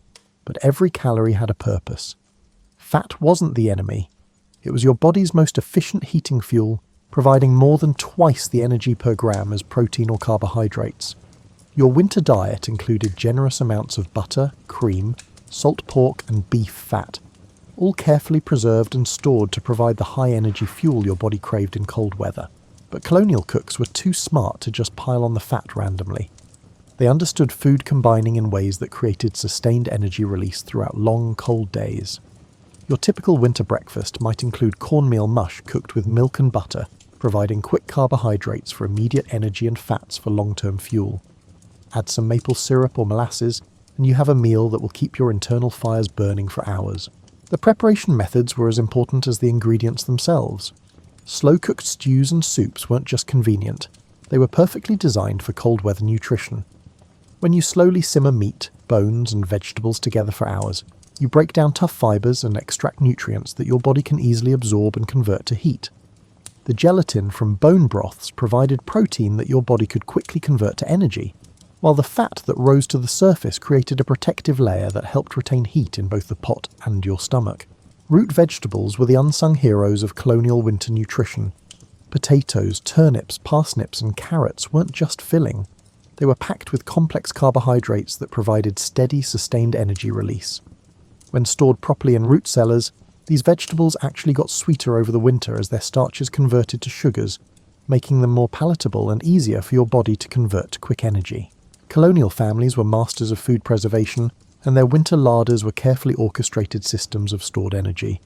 but every calorie had a purpose. Fat wasn't the enemy. It was your body's most efficient heating fuel, providing more than twice the energy per gram as protein or carbohydrates. Your winter diet included generous amounts of butter, cream, salt pork and beef fat, all carefully preserved and stored to provide the high-energy fuel your body craved in cold weather. But colonial cooks were too smart to just pile on the fat randomly. They understood food combining in ways that created sustained energy release throughout long, cold days. Your typical winter breakfast might include cornmeal mush cooked with milk and butter, providing quick carbohydrates for immediate energy and fats for long-term fuel. Add some maple syrup or molasses, and you have a meal that will keep your internal fires burning for hours. The preparation methods were as important as the ingredients themselves. Slow-cooked stews and soups weren't just convenient, they were perfectly designed for cold weather nutrition. When you slowly simmer meat, bones and vegetables together for hours, you break down tough fibres and extract nutrients that your body can easily absorb and convert to heat. The gelatin from bone broths provided protein that your body could quickly convert to energy, while the fat that rose to the surface created a protective layer that helped retain heat in both the pot and your stomach. Root vegetables were the unsung heroes of colonial winter nutrition. Potatoes, turnips, parsnips and carrots weren't just filling. They were packed with complex carbohydrates that provided steady, sustained energy release. When stored properly in root cellars, these vegetables actually got sweeter over the winter as their starches converted to sugars, making them more palatable and easier for your body to convert to quick energy. Colonial families were masters of food preservation, and their winter larders were carefully orchestrated systems of stored energy.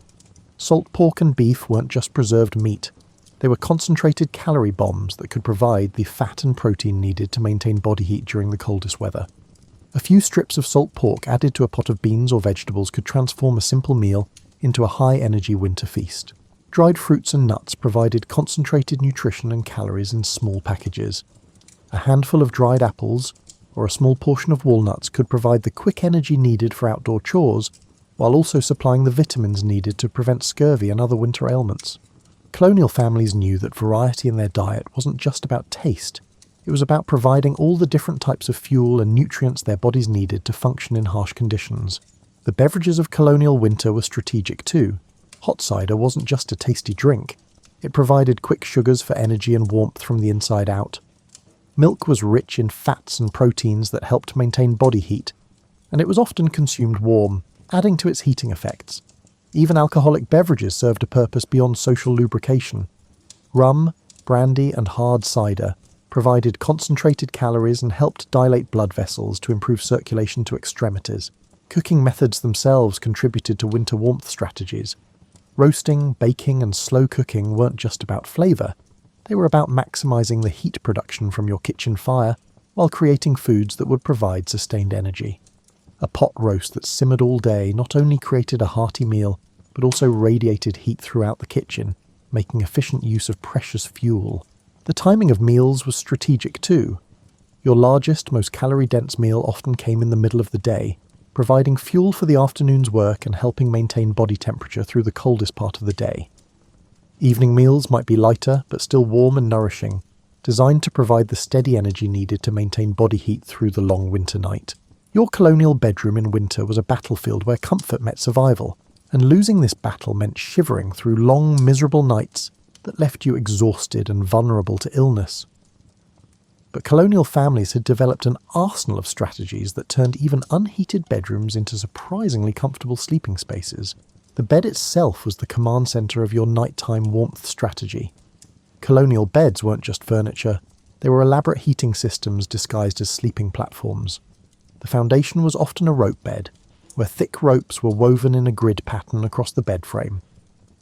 Salt pork and beef weren't just preserved meat. They were concentrated calorie bombs that could provide the fat and protein needed to maintain body heat during the coldest weather. A few strips of salt pork added to a pot of beans or vegetables could transform a simple meal into a high-energy winter feast. Dried fruits and nuts provided concentrated nutrition and calories in small packages. A handful of dried apples or a small portion of walnuts could provide the quick energy needed for outdoor chores, while also supplying the vitamins needed to prevent scurvy and other winter ailments. Colonial families knew that variety in their diet wasn't just about taste. It was about providing all the different types of fuel and nutrients their bodies needed to function in harsh conditions. The beverages of colonial winter were strategic too. Hot cider wasn't just a tasty drink. It provided quick sugars for energy and warmth from the inside out. Milk was rich in fats and proteins that helped maintain body heat, and it was often consumed warm, adding to its heating effects. Even alcoholic beverages served a purpose beyond social lubrication. Rum, brandy, and hard cider provided concentrated calories and helped dilate blood vessels to improve circulation to extremities. Cooking methods themselves contributed to winter warmth strategies. Roasting, baking, and slow cooking weren't just about flavour. They were about maximising the heat production from your kitchen fire while creating foods that would provide sustained energy. A pot roast that simmered all day not only created a hearty meal, but also radiated heat throughout the kitchen, making efficient use of precious fuel. The timing of meals was strategic too. Your largest, most calorie-dense meal often came in the middle of the day, providing fuel for the afternoon's work and helping maintain body temperature through the coldest part of the day. Evening meals might be lighter, but still warm and nourishing, designed to provide the steady energy needed to maintain body heat through the long winter night. Your colonial bedroom in winter was a battlefield where comfort met survival, and losing this battle meant shivering through long, miserable nights that left you exhausted and vulnerable to illness. But colonial families had developed an arsenal of strategies that turned even unheated bedrooms into surprisingly comfortable sleeping spaces. The bed itself was the command centre of your nighttime warmth strategy. Colonial beds weren't just furniture, they were elaborate heating systems disguised as sleeping platforms. The foundation was often a rope bed, where thick ropes were woven in a grid pattern across the bed frame.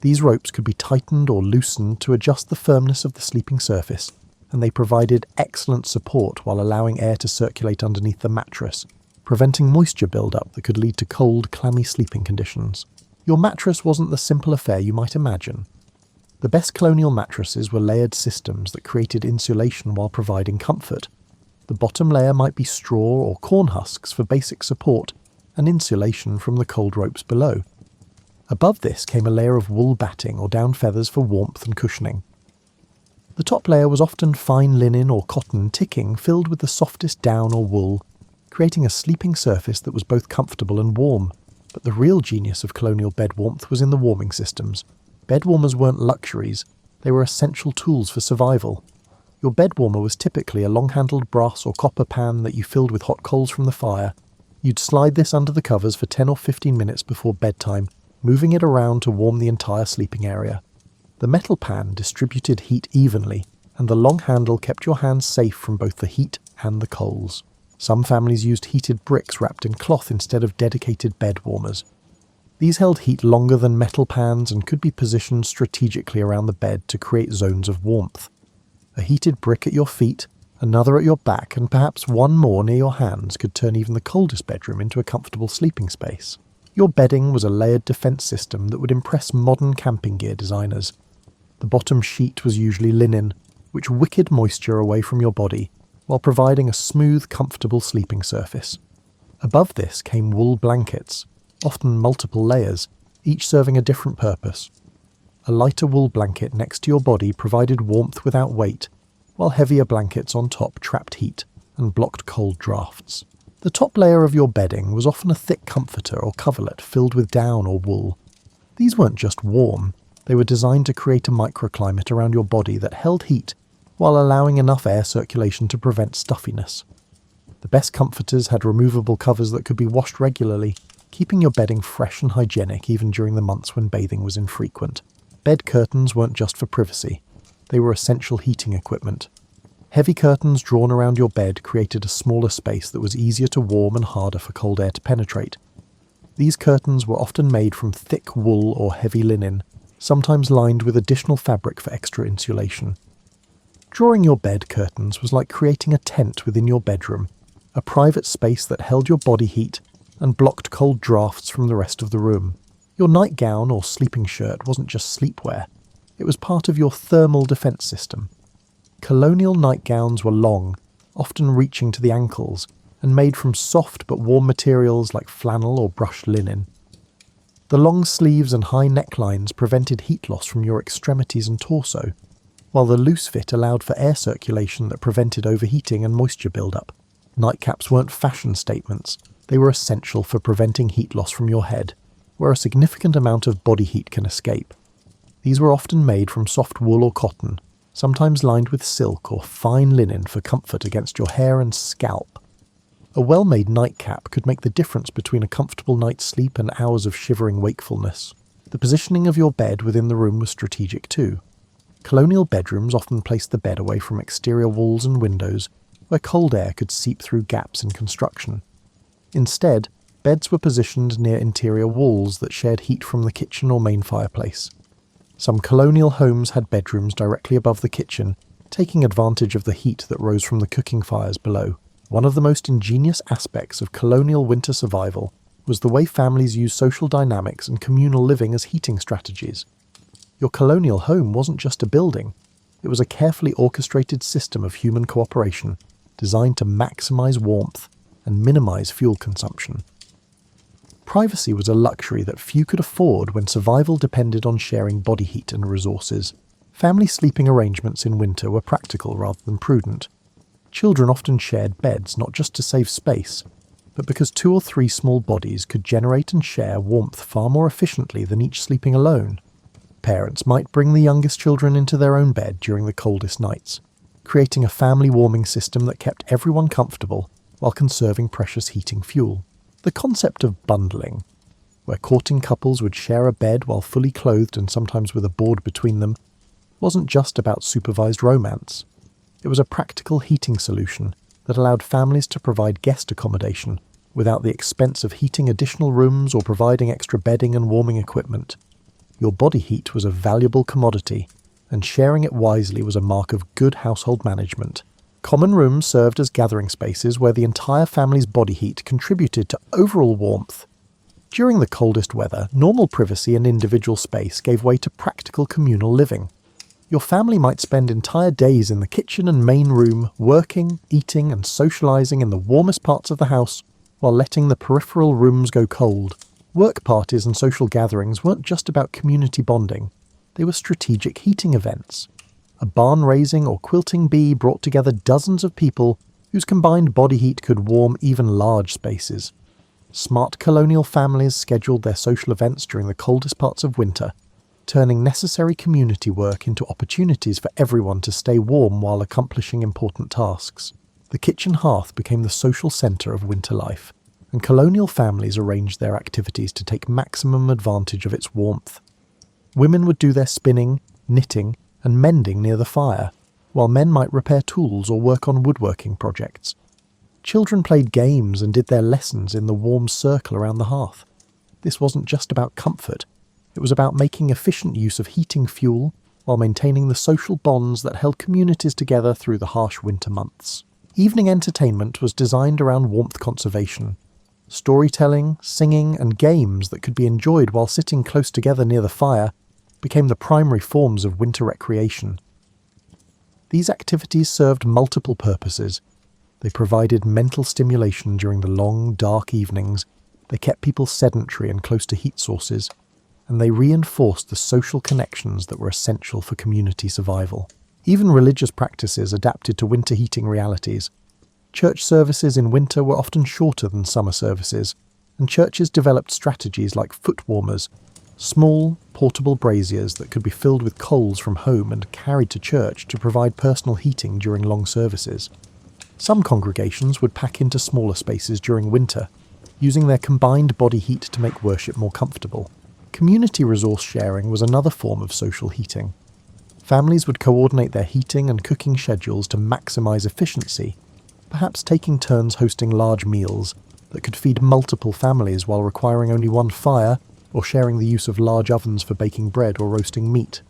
These ropes could be tightened or loosened to adjust the firmness of the sleeping surface, and they provided excellent support while allowing air to circulate underneath the mattress, preventing moisture buildup that could lead to cold, clammy sleeping conditions. Your mattress wasn't the simple affair you might imagine. The best colonial mattresses were layered systems that created insulation while providing comfort. The bottom layer might be straw or corn husks for basic support and insulation from the cold ropes below. Above this came a layer of wool batting or down feathers for warmth and cushioning. The top layer was often fine linen or cotton ticking filled with the softest down or wool, creating a sleeping surface that was both comfortable and warm. But the real genius of colonial bed warmth was in the warming systems. Bed warmers weren't luxuries, they were essential tools for survival. Your bed warmer was typically a long-handled brass or copper pan that you filled with hot coals from the fire. You'd slide this under the covers for 10 or 15 minutes before bedtime, moving it around to warm the entire sleeping area. The metal pan distributed heat evenly, and the long handle kept your hands safe from both the heat and the coals. Some families used heated bricks wrapped in cloth instead of dedicated bed warmers. These held heat longer than metal pans and could be positioned strategically around the bed to create zones of warmth. A heated brick at your feet, another at your back, and perhaps one more near your hands could turn even the coldest bedroom into a comfortable sleeping space. Your bedding was a layered defense system that would impress modern camping gear designers. The bottom sheet was usually linen, which wickered moisture away from your body, while providing a smooth, comfortable sleeping surface. Above this came wool blankets, often multiple layers, each serving a different purpose. A lighter wool blanket next to your body provided warmth without weight, while heavier blankets on top trapped heat and blocked cold drafts. The top layer of your bedding was often a thick comforter or coverlet filled with down or wool. These weren't just warm, they were designed to create a microclimate around your body that held heat while allowing enough air circulation to prevent stuffiness. The best comforters had removable covers that could be washed regularly, keeping your bedding fresh and hygienic even during the months when bathing was infrequent. Bed curtains weren't just for privacy. They were essential heating equipment. Heavy curtains drawn around your bed created a smaller space that was easier to warm and harder for cold air to penetrate. These curtains were often made from thick wool or heavy linen, sometimes lined with additional fabric for extra insulation. Drawing your bed curtains was like creating a tent within your bedroom, a private space that held your body heat and blocked cold drafts from the rest of the room. Your nightgown or sleeping shirt wasn't just sleepwear, it was part of your thermal defense system. Colonial nightgowns were long, often reaching to the ankles, and made from soft but warm materials like flannel or brushed linen. The long sleeves and high necklines prevented heat loss from your extremities and torso, while the loose fit allowed for air circulation that prevented overheating and moisture buildup. Nightcaps weren't fashion statements, they were essential for preventing heat loss from your head, where a significant amount of body heat can escape. These were often made from soft wool or cotton, sometimes lined with silk or fine linen for comfort against your hair and scalp. A well-made nightcap could make the difference between a comfortable night's sleep and hours of shivering wakefulness. The positioning of your bed within the room was strategic too. Colonial bedrooms often placed the bed away from exterior walls and windows, where cold air could seep through gaps in construction. Instead, beds were positioned near interior walls that shared heat from the kitchen or main fireplace. Some colonial homes had bedrooms directly above the kitchen, taking advantage of the heat that rose from the cooking fires below. One of the most ingenious aspects of colonial winter survival was the way families used social dynamics and communal living as heating strategies. Your colonial home wasn't just a building, it was a carefully orchestrated system of human cooperation designed to maximize warmth and minimize fuel consumption. Privacy was a luxury that few could afford when survival depended on sharing body heat and resources. Family sleeping arrangements in winter were practical rather than prudent. Children often shared beds not just to save space, but because 2 or 3 small bodies could generate and share warmth far more efficiently than each sleeping alone. Parents might bring the youngest children into their own bed during the coldest nights, creating a family warming system that kept everyone comfortable while conserving precious heating fuel. The concept of bundling, where courting couples would share a bed while fully clothed and sometimes with a board between them, wasn't just about supervised romance. It was a practical heating solution that allowed families to provide guest accommodation without the expense of heating additional rooms or providing extra bedding and warming equipment. Your body heat was a valuable commodity, and sharing it wisely was a mark of good household management. Common rooms served as gathering spaces where the entire family's body heat contributed to overall warmth. During the coldest weather, normal privacy and individual space gave way to practical communal living. Your family might spend entire days in the kitchen and main room, working, eating, and socializing in the warmest parts of the house, while letting the peripheral rooms go cold. Work parties and social gatherings weren't just about community bonding, they were strategic heating events. A barn-raising or quilting bee brought together dozens of people whose combined body heat could warm even large spaces. Smart colonial families scheduled their social events during the coldest parts of winter, turning necessary community work into opportunities for everyone to stay warm while accomplishing important tasks. The kitchen hearth became the social centre of winter life, and colonial families arranged their activities to take maximum advantage of its warmth. Women would do their spinning, knitting, and mending near the fire, while men might repair tools or work on woodworking projects. Children played games and did their lessons in the warm circle around the hearth. This wasn't just about comfort, it was about making efficient use of heating fuel while maintaining the social bonds that held communities together through the harsh winter months. Evening entertainment was designed around warmth conservation. Storytelling, singing, and games that could be enjoyed while sitting close together near the fire became the primary forms of winter recreation. These activities served multiple purposes. They provided mental stimulation during the long, dark evenings, they kept people sedentary and close to heat sources, and they reinforced the social connections that were essential for community survival. Even religious practices adapted to winter heating realities. Church services in winter were often shorter than summer services, and churches developed strategies like foot warmers, small, portable braziers that could be filled with coals from home and carried to church to provide personal heating during long services. Some congregations would pack into smaller spaces during winter, using their combined body heat to make worship more comfortable. Community resource sharing was another form of social heating. Families would coordinate their heating and cooking schedules to maximise efficiency, perhaps taking turns hosting large meals that could feed multiple families while requiring only one fire, or sharing the use of large ovens for baking bread or roasting meat.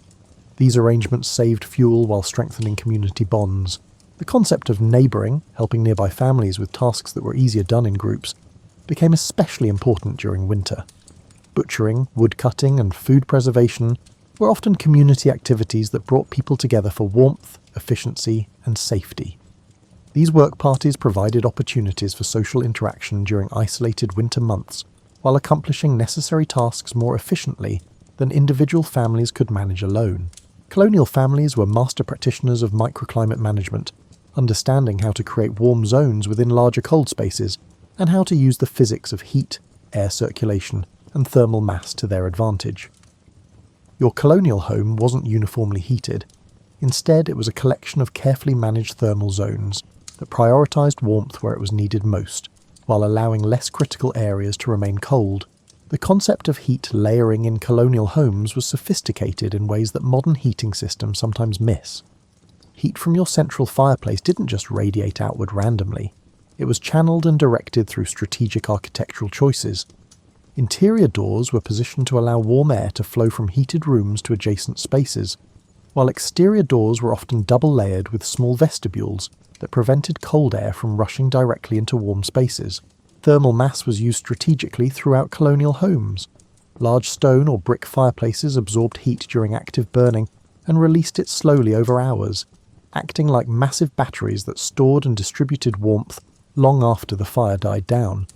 These arrangements saved fuel while strengthening community bonds. The concept of neighbouring, helping nearby families with tasks that were easier done in groups, became especially important during winter. Butchering, woodcutting, and food preservation were often community activities that brought people together for warmth, efficiency, and safety. These work parties provided opportunities for social interaction during isolated winter months, while accomplishing necessary tasks more efficiently than individual families could manage alone. Colonial families were master practitioners of microclimate management, understanding how to create warm zones within larger cold spaces, and how to use the physics of heat, air circulation, and thermal mass to their advantage. Your colonial home wasn't uniformly heated. Instead, it was a collection of carefully managed thermal zones that prioritised warmth where it was needed most, while allowing less critical areas to remain cold. The concept of heat layering in colonial homes was sophisticated in ways that modern heating systems sometimes miss. Heat from your central fireplace didn't just radiate outward randomly. It was channeled and directed through strategic architectural choices. Interior doors were positioned to allow warm air to flow from heated rooms to adjacent spaces, while exterior doors were often double-layered with small vestibules that prevented cold air from rushing directly into warm spaces. Thermal mass was used strategically throughout colonial homes. Large stone or brick fireplaces absorbed heat during active burning and released it slowly over hours, acting like massive batteries that stored and distributed warmth long after the fire died down.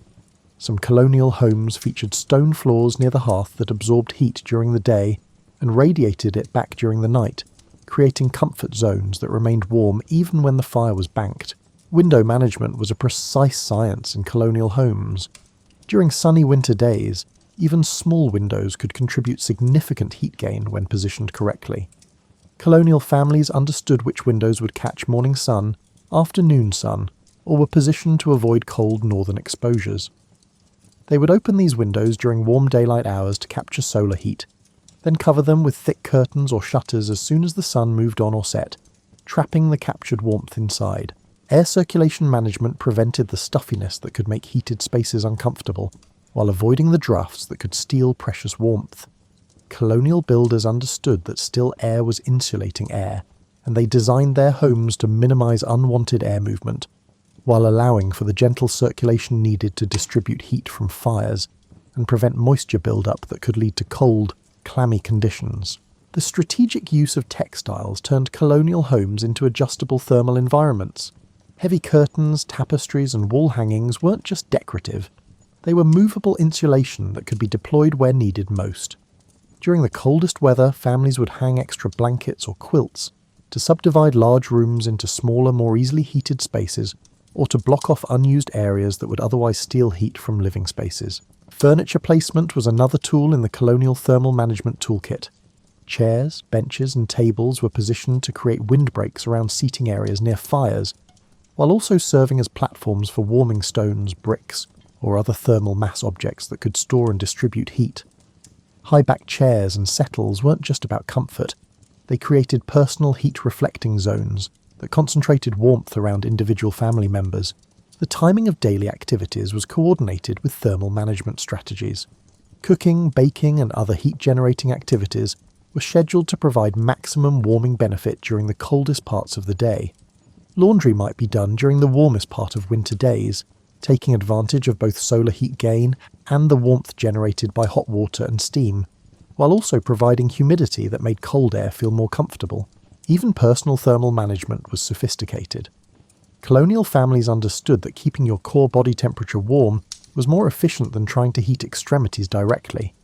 Some colonial homes featured stone floors near the hearth that absorbed heat during the day and radiated it back during the night, creating comfort zones that remained warm even when the fire was banked. Window management was a precise science in colonial homes. During sunny winter days, even small windows could contribute significant heat gain when positioned correctly. Colonial families understood which windows would catch morning sun, afternoon sun, or were positioned to avoid cold northern exposures. They would open these windows during warm daylight hours to capture solar heat, then cover them with thick curtains or shutters as soon as the sun moved on or set, trapping the captured warmth inside. Air circulation management prevented the stuffiness that could make heated spaces uncomfortable, while avoiding the drafts that could steal precious warmth. Colonial builders understood that still air was insulating air, and they designed their homes to minimize unwanted air movement, while allowing for the gentle circulation needed to distribute heat from fires and prevent moisture buildup that could lead to cold, clammy conditions. The strategic use of textiles turned colonial homes into adjustable thermal environments. Heavy curtains, tapestries, and wall hangings weren't just decorative. They were movable insulation that could be deployed where needed most. During the coldest weather, families would hang extra blankets or quilts to subdivide large rooms into smaller, more easily heated spaces, or to block off unused areas that would otherwise steal heat from living spaces. Furniture placement was another tool in the colonial thermal management toolkit. Chairs, benches, and tables were positioned to create windbreaks around seating areas near fires, while also serving as platforms for warming stones, bricks, or other thermal mass objects that could store and distribute heat. High-backed chairs and settles weren't just about comfort. They created personal heat-reflecting zones that concentrated warmth around individual family members. The timing of daily activities was coordinated with thermal management strategies. Cooking, baking, and other heat-generating activities were scheduled to provide maximum warming benefit during the coldest parts of the day. Laundry might be done during the warmest part of winter days, taking advantage of both solar heat gain and the warmth generated by hot water and steam, while also providing humidity that made cold air feel more comfortable. Even personal thermal management was sophisticated. Colonial families understood that keeping your core body temperature warm was more efficient than trying to heat extremities directly.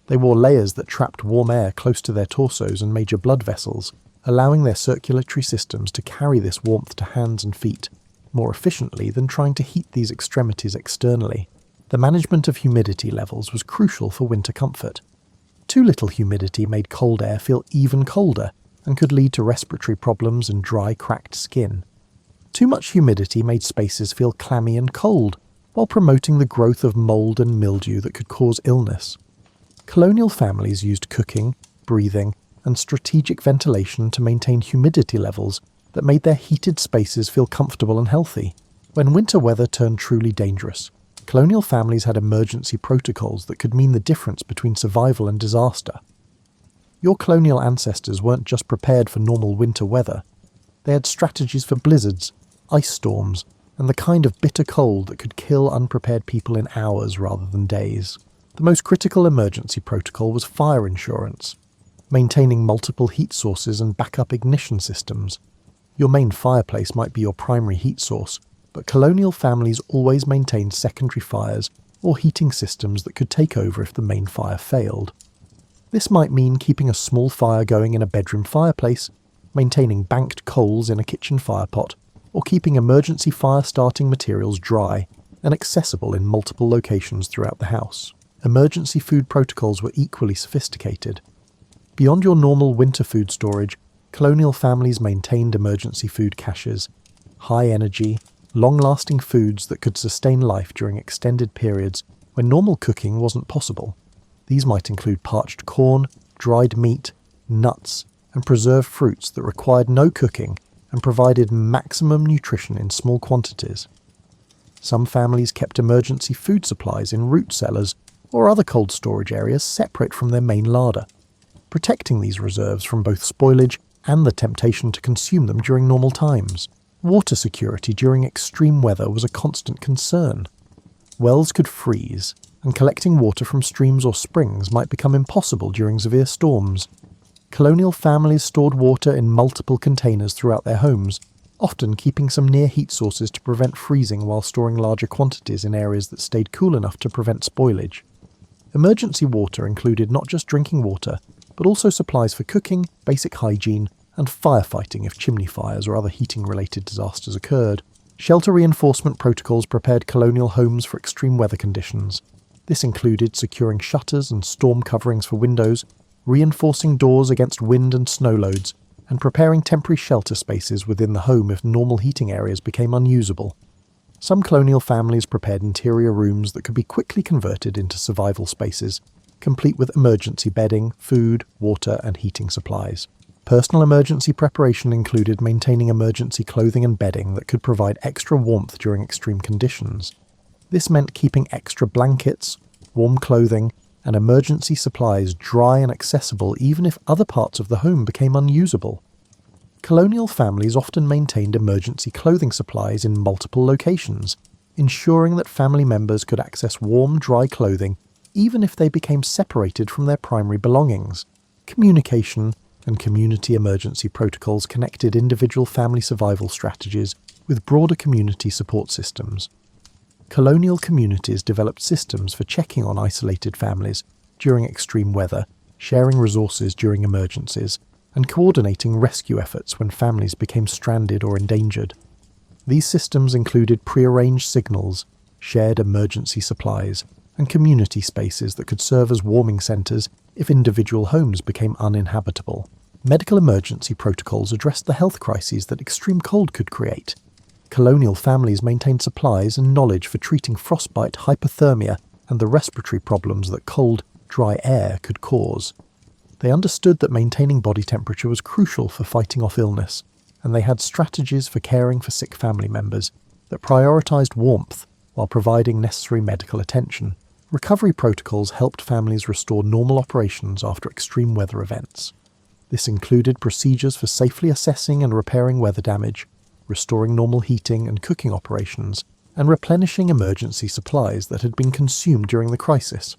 They wore layers that trapped warm air close to their torsos and major blood vessels, allowing their circulatory systems to carry this warmth to hands and feet more efficiently than trying to heat these extremities externally. The management of humidity levels was crucial for winter comfort. Too little humidity made cold air feel even colder and could lead to respiratory problems and dry, cracked skin. Too much humidity made spaces feel clammy and cold, while promoting the growth of mould and mildew that could cause illness. Colonial families used cooking, breathing, and strategic ventilation to maintain humidity levels that made their heated spaces feel comfortable and healthy. When winter weather turned truly dangerous, colonial families had emergency protocols that could mean the difference between survival and disaster. Your colonial ancestors weren't just prepared for normal winter weather. They had strategies for blizzards, ice storms, and the kind of bitter cold that could kill unprepared people in hours rather than days. The most critical emergency protocol was fire insurance, maintaining multiple heat sources and backup ignition systems. Your main fireplace might be your primary heat source, but colonial families always maintained secondary fires or heating systems that could take over if the main fire failed. This might mean keeping a small fire going in a bedroom fireplace, maintaining banked coals in a kitchen firepot, or keeping emergency fire-starting materials dry and accessible in multiple locations throughout the house. Emergency food protocols were equally sophisticated. Beyond your normal winter food storage, colonial families maintained emergency food caches, high-energy, long-lasting foods that could sustain life during extended periods when normal cooking wasn't possible. These might include parched corn, dried meat, nuts, and preserved fruits that required no cooking and provided maximum nutrition in small quantities. Some families kept emergency food supplies in root cellars or other cold storage areas separate from their main larder, protecting these reserves from both spoilage and the temptation to consume them during normal times. Water security during extreme weather was a constant concern. Wells could freeze, and collecting water from streams or springs might become impossible during severe storms. Colonial families stored water in multiple containers throughout their homes, often keeping some near heat sources to prevent freezing while storing larger quantities in areas that stayed cool enough to prevent spoilage. Emergency water included not just drinking water, but also supplies for cooking, basic hygiene, and firefighting if chimney fires or other heating-related disasters occurred. Shelter reinforcement protocols prepared colonial homes for extreme weather conditions. This included securing shutters and storm coverings for windows, reinforcing doors against wind and snow loads, and preparing temporary shelter spaces within the home if normal heating areas became unusable. Some colonial families prepared interior rooms that could be quickly converted into survival spaces, complete with emergency bedding, food, water, and heating supplies. Personal emergency preparation included maintaining emergency clothing and bedding that could provide extra warmth during extreme conditions. This meant keeping extra blankets, warm clothing, and emergency supplies dry and accessible even if other parts of the home became unusable. Colonial families often maintained emergency clothing supplies in multiple locations, ensuring that family members could access warm, dry clothing even if they became separated from their primary belongings. Communication and community emergency protocols connected individual family survival strategies with broader community support systems. Colonial communities developed systems for checking on isolated families during extreme weather, sharing resources during emergencies, and coordinating rescue efforts when families became stranded or endangered. These systems included prearranged signals, shared emergency supplies, and community spaces that could serve as warming centres if individual homes became uninhabitable. Medical emergency protocols addressed the health crises that extreme cold could create. Colonial families maintained supplies and knowledge for treating frostbite, hypothermia, and the respiratory problems that cold, dry air could cause. They understood that maintaining body temperature was crucial for fighting off illness, and they had strategies for caring for sick family members that prioritised warmth while providing necessary medical attention. Recovery protocols helped families restore normal operations after extreme weather events. This included procedures for safely assessing and repairing weather damage, restoring normal heating and cooking operations, and replenishing emergency supplies that had been consumed during the crisis.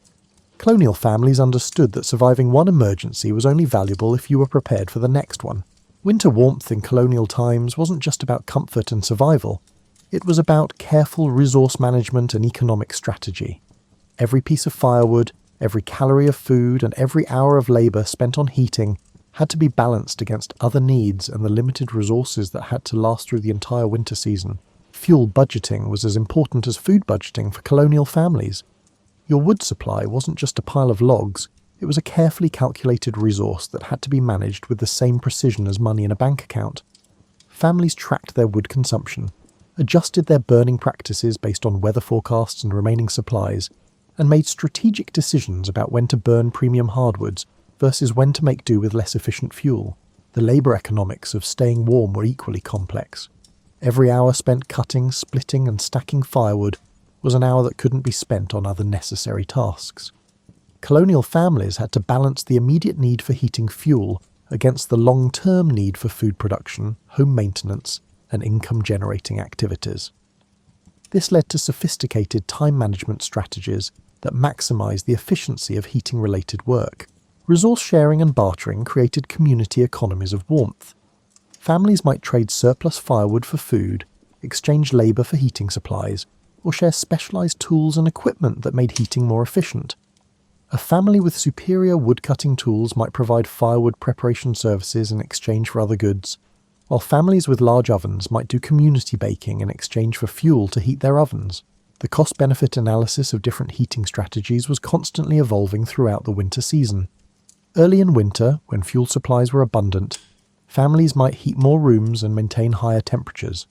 Colonial families understood that surviving one emergency was only valuable if you were prepared for the next one. Winter warmth in colonial times wasn't just about comfort and survival. It was about careful resource management and economic strategy. Every piece of firewood, every calorie of food, and every hour of labour spent on heating had to be balanced against other needs and the limited resources that had to last through the entire winter season. Fuel budgeting was as important as food budgeting for colonial families. Your wood supply wasn't just a pile of logs, it was a carefully calculated resource that had to be managed with the same precision as money in a bank account. Families tracked their wood consumption, adjusted their burning practices based on weather forecasts and remaining supplies, and made strategic decisions about when to burn premium hardwoods versus when to make do with less efficient fuel. The labour economics of staying warm were equally complex. Every hour spent cutting, splitting and stacking firewood was an hour that couldn't be spent on other necessary tasks. Colonial families had to balance the immediate need for heating fuel against the long-term need for food production, home maintenance and income-generating activities. This led to sophisticated time management strategies that maximised the efficiency of heating-related work. Resource sharing and bartering created community economies of warmth. Families might trade surplus firewood for food, exchange labour for heating supplies, or share specialised tools and equipment that made heating more efficient. A family with superior wood-cutting tools might provide firewood preparation services in exchange for other goods, while families with large ovens might do community baking in exchange for fuel to heat their ovens. The cost-benefit analysis of different heating strategies was constantly evolving throughout the winter season. Early in winter, when fuel supplies were abundant, families might heat more rooms and maintain higher temperatures.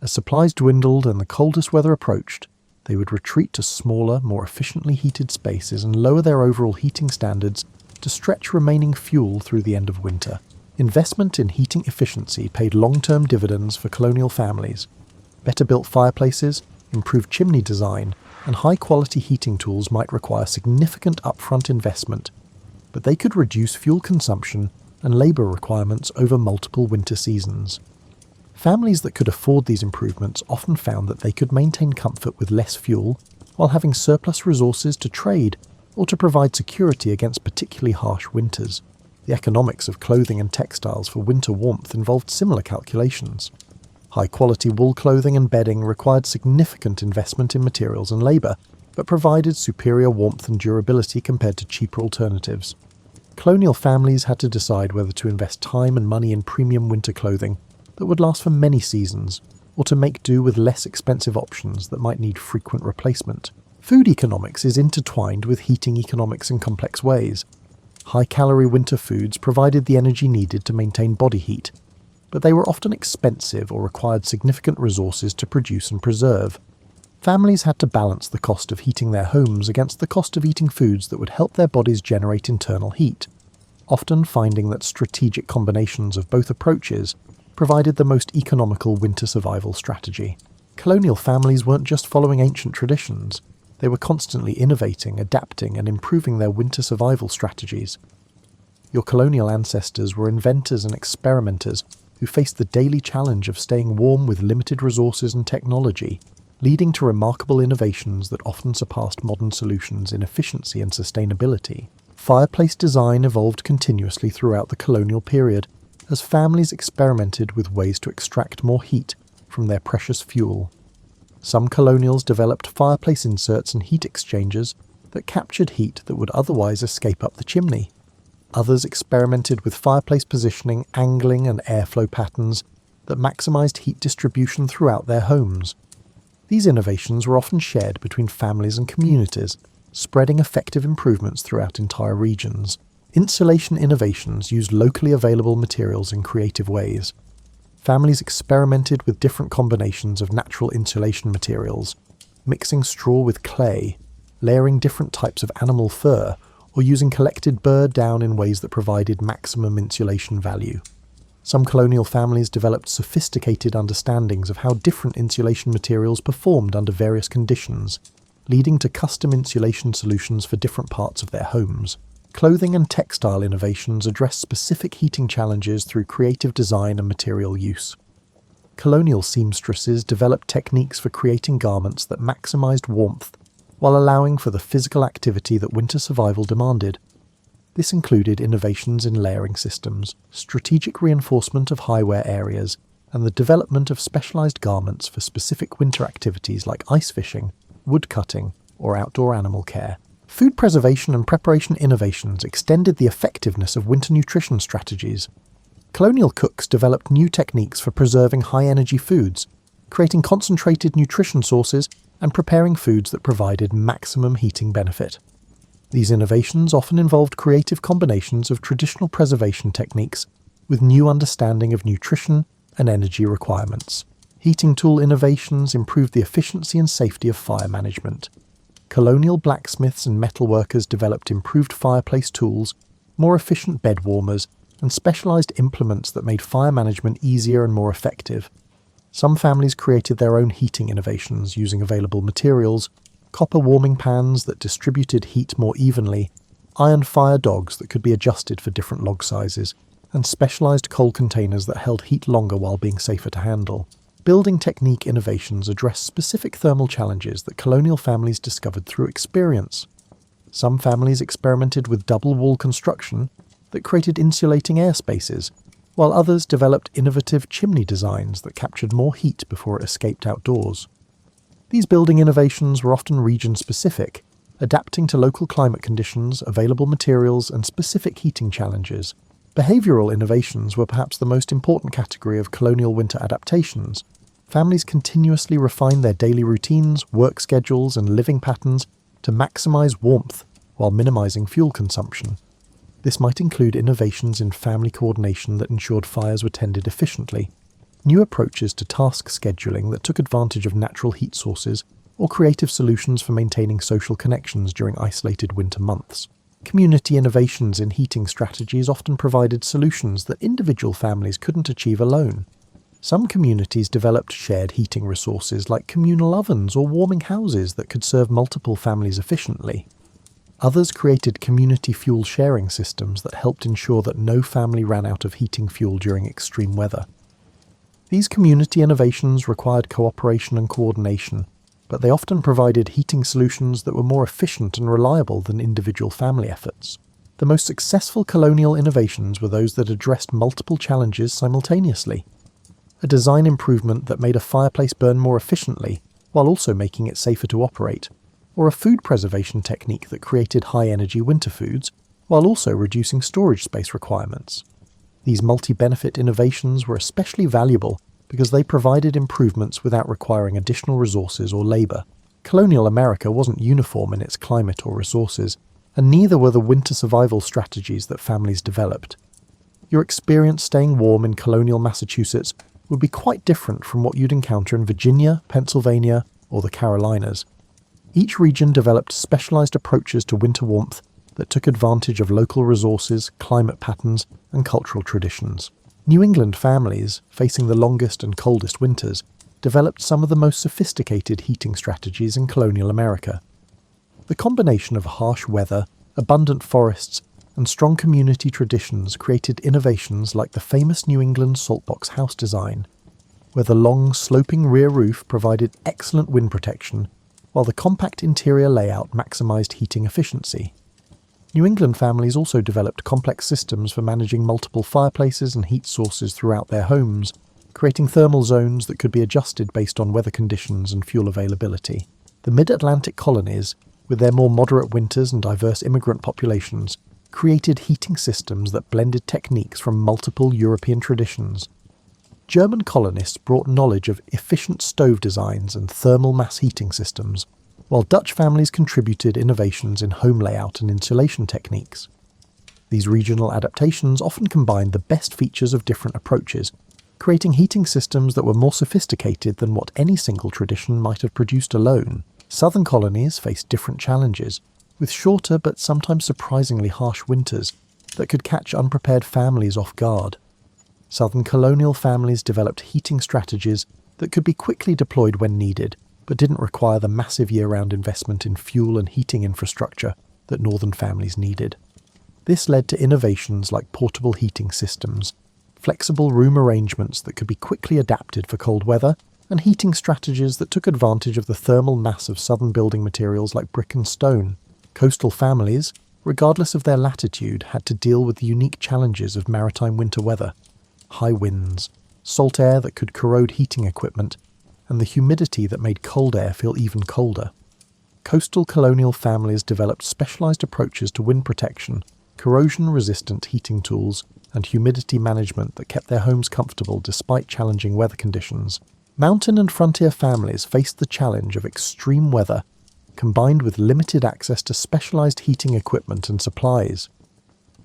As supplies dwindled and the coldest weather approached, they would retreat to smaller, more efficiently heated spaces and lower their overall heating standards to stretch remaining fuel through the end of winter. Investment in heating efficiency paid long-term dividends for colonial families. Better-built fireplaces, improved chimney design, and high-quality heating tools might require significant upfront investment, but they could reduce fuel consumption and labour requirements over multiple winter seasons. Families that could afford these improvements often found that they could maintain comfort with less fuel while having surplus resources to trade or to provide security against particularly harsh winters. The economics of clothing and textiles for winter warmth involved similar calculations. High-quality wool clothing and bedding required significant investment in materials and labour, but provided superior warmth and durability compared to cheaper alternatives. Colonial families had to decide whether to invest time and money in premium winter clothing that would last for many seasons, or to make do with less expensive options that might need frequent replacement. Food economics is intertwined with heating economics in complex ways. High-calorie winter foods provided the energy needed to maintain body heat, but they were often expensive or required significant resources to produce and preserve. Families had to balance the cost of heating their homes against the cost of eating foods that would help their bodies generate internal heat, often finding that strategic combinations of both approaches provided the most economical winter survival strategy. Colonial families weren't just following ancient traditions, they were constantly innovating, adapting, and improving their winter survival strategies. Your colonial ancestors were inventors and experimenters who faced the daily challenge of staying warm with limited resources and technology, leading to remarkable innovations that often surpassed modern solutions in efficiency and sustainability. Fireplace design evolved continuously throughout the colonial period as families experimented with ways to extract more heat from their precious fuel. Some colonials developed fireplace inserts and heat exchangers that captured heat that would otherwise escape up the chimney. Others experimented with fireplace positioning, angling, and airflow patterns that maximised heat distribution throughout their homes. These innovations were often shared between families and communities, spreading effective improvements throughout entire regions. Insulation innovations used locally available materials in creative ways. Families experimented with different combinations of natural insulation materials, mixing straw with clay, layering different types of animal fur, or using collected bird down in ways that provided maximum insulation value. Some colonial families developed sophisticated understandings of how different insulation materials performed under various conditions, leading to custom insulation solutions for different parts of their homes. Clothing and textile innovations addressed specific heating challenges through creative design and material use. Colonial seamstresses developed techniques for creating garments that maximised warmth while allowing for the physical activity that winter survival demanded. This included innovations in layering systems, strategic reinforcement of high-wear areas, and the development of specialised garments for specific winter activities like ice fishing, wood cutting, or outdoor animal care. Food preservation and preparation innovations extended the effectiveness of winter nutrition strategies. Colonial cooks developed new techniques for preserving high-energy foods, creating concentrated nutrition sources, and preparing foods that provided maximum heating benefit. These innovations often involved creative combinations of traditional preservation techniques with new understanding of nutrition and energy requirements. Heating tool innovations improved the efficiency and safety of fire management. Colonial blacksmiths and metalworkers developed improved fireplace tools, more efficient bed warmers, and specialised implements that made fire management easier and more effective. Some families created their own heating innovations using available materials: copper warming pans that distributed heat more evenly, iron fire dogs that could be adjusted for different log sizes, and specialised coal containers that held heat longer while being safer to handle. Building technique innovations address specific thermal challenges that colonial families discovered through experience. Some families experimented with double wall construction that created insulating air spaces, while others developed innovative chimney designs that captured more heat before it escaped outdoors. These building innovations were often region-specific, adapting to local climate conditions, available materials, and specific heating challenges. Behavioural innovations were perhaps the most important category of colonial winter adaptations. Families continuously refined their daily routines, work schedules, and living patterns to maximise warmth while minimising fuel consumption. This might include innovations in family coordination that ensured fires were tended efficiently, new approaches to task scheduling that took advantage of natural heat sources, or creative solutions for maintaining social connections during isolated winter months. Community innovations in heating strategies often provided solutions that individual families couldn't achieve alone. Some communities developed shared heating resources like communal ovens or warming houses that could serve multiple families efficiently. Others created community fuel sharing systems that helped ensure that no family ran out of heating fuel during extreme weather. These community innovations required cooperation and coordination, but they often provided heating solutions that were more efficient and reliable than individual family efforts. The most successful colonial innovations were those that addressed multiple challenges simultaneously. A design improvement that made a fireplace burn more efficiently, while also making it safer to operate, or a food preservation technique that created high-energy winter foods, while also reducing storage space requirements. These multi-benefit innovations were especially valuable because they provided improvements without requiring additional resources or labour. Colonial America wasn't uniform in its climate or resources, and neither were the winter survival strategies that families developed. Your experience staying warm in colonial Massachusetts would be quite different from what you'd encounter in Virginia, Pennsylvania, or the Carolinas. Each region developed specialised approaches to winter warmth that took advantage of local resources, climate patterns, and cultural traditions. New England families, facing the longest and coldest winters, developed some of the most sophisticated heating strategies in colonial America. The combination of harsh weather, abundant forests, and strong community traditions created innovations like the famous New England saltbox house design, where the long, sloping rear roof provided excellent wind protection, while the compact interior layout maximised heating efficiency. New England families also developed complex systems for managing multiple fireplaces and heat sources throughout their homes, creating thermal zones that could be adjusted based on weather conditions and fuel availability. The mid-Atlantic colonies, with their more moderate winters and diverse immigrant populations, created heating systems that blended techniques from multiple European traditions. German colonists brought knowledge of efficient stove designs and thermal mass heating systems, while Dutch families contributed innovations in home layout and insulation techniques. These regional adaptations often combined the best features of different approaches, creating heating systems that were more sophisticated than what any single tradition might have produced alone. Southern colonies faced different challenges, with shorter but sometimes surprisingly harsh winters that could catch unprepared families off guard. Southern colonial families developed heating strategies that could be quickly deployed when needed, but didn't require the massive year-round investment in fuel and heating infrastructure that northern families needed. This led to innovations like portable heating systems, flexible room arrangements that could be quickly adapted for cold weather, and heating strategies that took advantage of the thermal mass of southern building materials like brick and stone. Coastal families, regardless of their latitude, had to deal with the unique challenges of maritime winter weather: high winds, salt air that could corrode heating equipment, and the humidity that made cold air feel even colder. Coastal colonial families developed specialised approaches to wind protection, corrosion-resistant heating tools, and humidity management that kept their homes comfortable despite challenging weather conditions. Mountain and frontier families faced the challenge of extreme weather, combined with limited access to specialised heating equipment and supplies.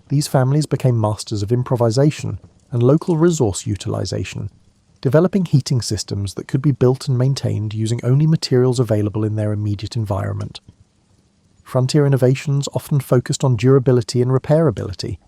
These families became masters of improvisation and local resource utilisation, developing heating systems that could be built and maintained using only materials available in their immediate environment. Frontier innovations often focused on durability and repairability,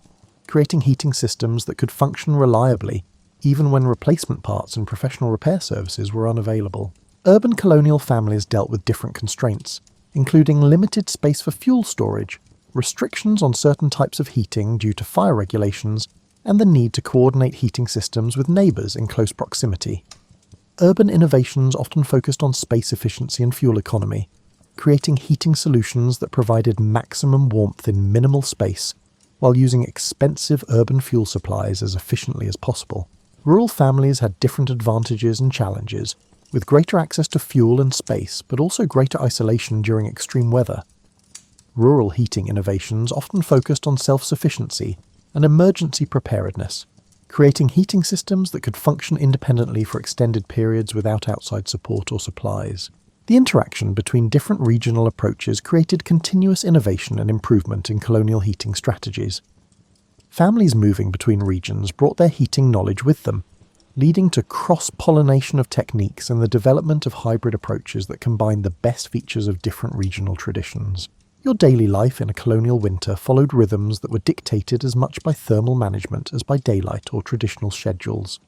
creating heating systems that could function reliably even when replacement parts and professional repair services were unavailable. Urban colonial families dealt with different constraints, including limited space for fuel storage, restrictions on certain types of heating due to fire regulations, and the need to coordinate heating systems with neighbours in close proximity. Urban innovations often focused on space efficiency and fuel economy, creating heating solutions that provided maximum warmth in minimal space while using expensive urban fuel supplies as efficiently as possible. Rural families had different advantages and challenges, with greater access to fuel and space, but also greater isolation during extreme weather. Rural heating innovations often focused on self-sufficiency and emergency preparedness, creating heating systems that could function independently for extended periods without outside support or supplies. The interaction between different regional approaches created continuous innovation and improvement in colonial heating strategies. Families moving between regions brought their heating knowledge with them, leading to cross-pollination of techniques and the development of hybrid approaches that combine the best features of different regional traditions. Your daily life in a colonial winter followed rhythms that were dictated as much by thermal management as by daylight or traditional schedules.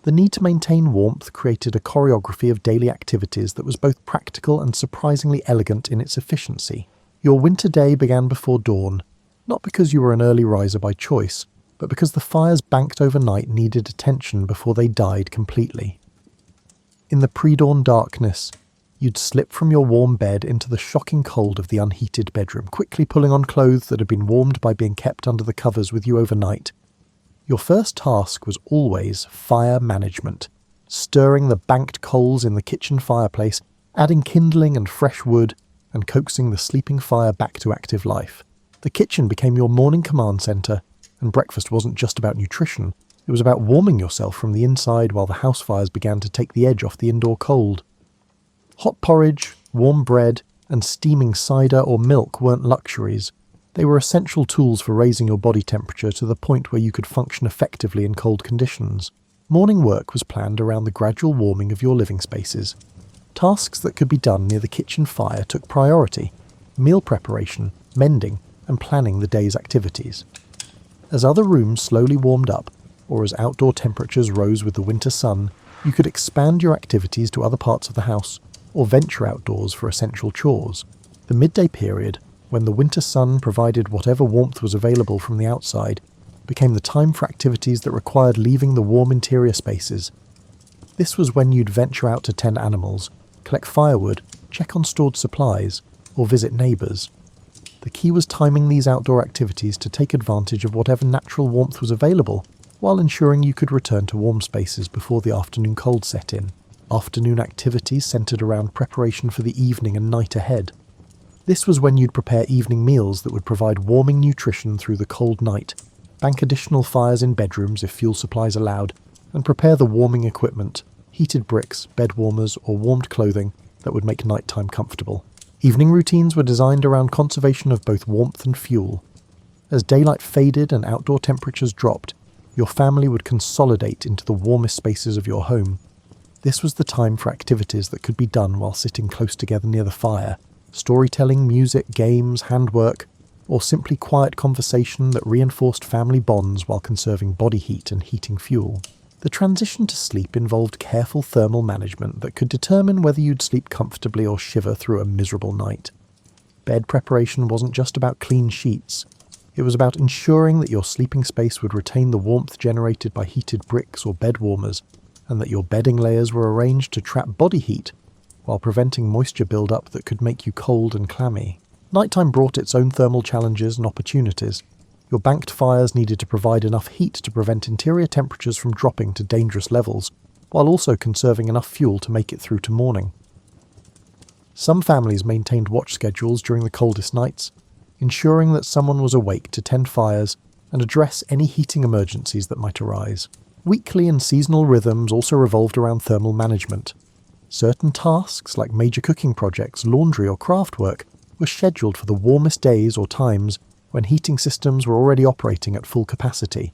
The need to maintain warmth created a choreography of daily activities that was both practical and surprisingly elegant in its efficiency. Your winter day began before dawn, not because you were an early riser by choice, but because the fires banked overnight needed attention before they died completely. In the pre-dawn darkness, you'd slip from your warm bed into the shocking cold of the unheated bedroom, quickly pulling on clothes that had been warmed by being kept under the covers with you overnight. Your first task was always fire management, stirring the banked coals in the kitchen fireplace, adding kindling and fresh wood, and coaxing the sleeping fire back to active life. The kitchen became your morning command centre, and breakfast wasn't just about nutrition, it was about warming yourself from the inside while the house fires began to take the edge off the indoor cold. Hot porridge, warm bread, and steaming cider or milk weren't luxuries. They were essential tools for raising your body temperature to the point where you could function effectively in cold conditions. Morning work was planned around the gradual warming of your living spaces. Tasks that could be done near the kitchen fire took priority: meal preparation, mending, and planning the day's activities. As other rooms slowly warmed up, or as outdoor temperatures rose with the winter sun, you could expand your activities to other parts of the house, or venture outdoors for essential chores. The midday period, when the winter sun provided whatever warmth was available from the outside, became the time for activities that required leaving the warm interior spaces. This was when you'd venture out to tend animals, collect firewood, check on stored supplies, or visit neighbours. The key was timing these outdoor activities to take advantage of whatever natural warmth was available, while ensuring you could return to warm spaces before the afternoon cold set in. Afternoon activities centred around preparation for the evening and night ahead. This was when you'd prepare evening meals that would provide warming nutrition through the cold night, bank additional fires in bedrooms if fuel supplies allowed, and prepare the warming equipment, heated bricks, bed warmers, or warmed clothing that would make nighttime comfortable. Evening routines were designed around conservation of both warmth and fuel. As daylight faded and outdoor temperatures dropped, your family would consolidate into the warmest spaces of your home. This was the time for activities that could be done while sitting close together near the fire. Storytelling, music, games, handwork, or simply quiet conversation that reinforced family bonds while conserving body heat and heating fuel. The transition to sleep involved careful thermal management that could determine whether you'd sleep comfortably or shiver through a miserable night. Bed preparation wasn't just about clean sheets. It was about ensuring that your sleeping space would retain the warmth generated by heated bricks or bed warmers, and that your bedding layers were arranged to trap body heat while preventing moisture build-up that could make you cold and clammy. Nighttime brought its own thermal challenges and opportunities. Your banked fires needed to provide enough heat to prevent interior temperatures from dropping to dangerous levels, while also conserving enough fuel to make it through to morning. Some families maintained watch schedules during the coldest nights, ensuring that someone was awake to tend fires and address any heating emergencies that might arise. Weekly and seasonal rhythms also revolved around thermal management. Certain tasks, like major cooking projects, laundry or craft work, were scheduled for the warmest days or times when heating systems were already operating at full capacity.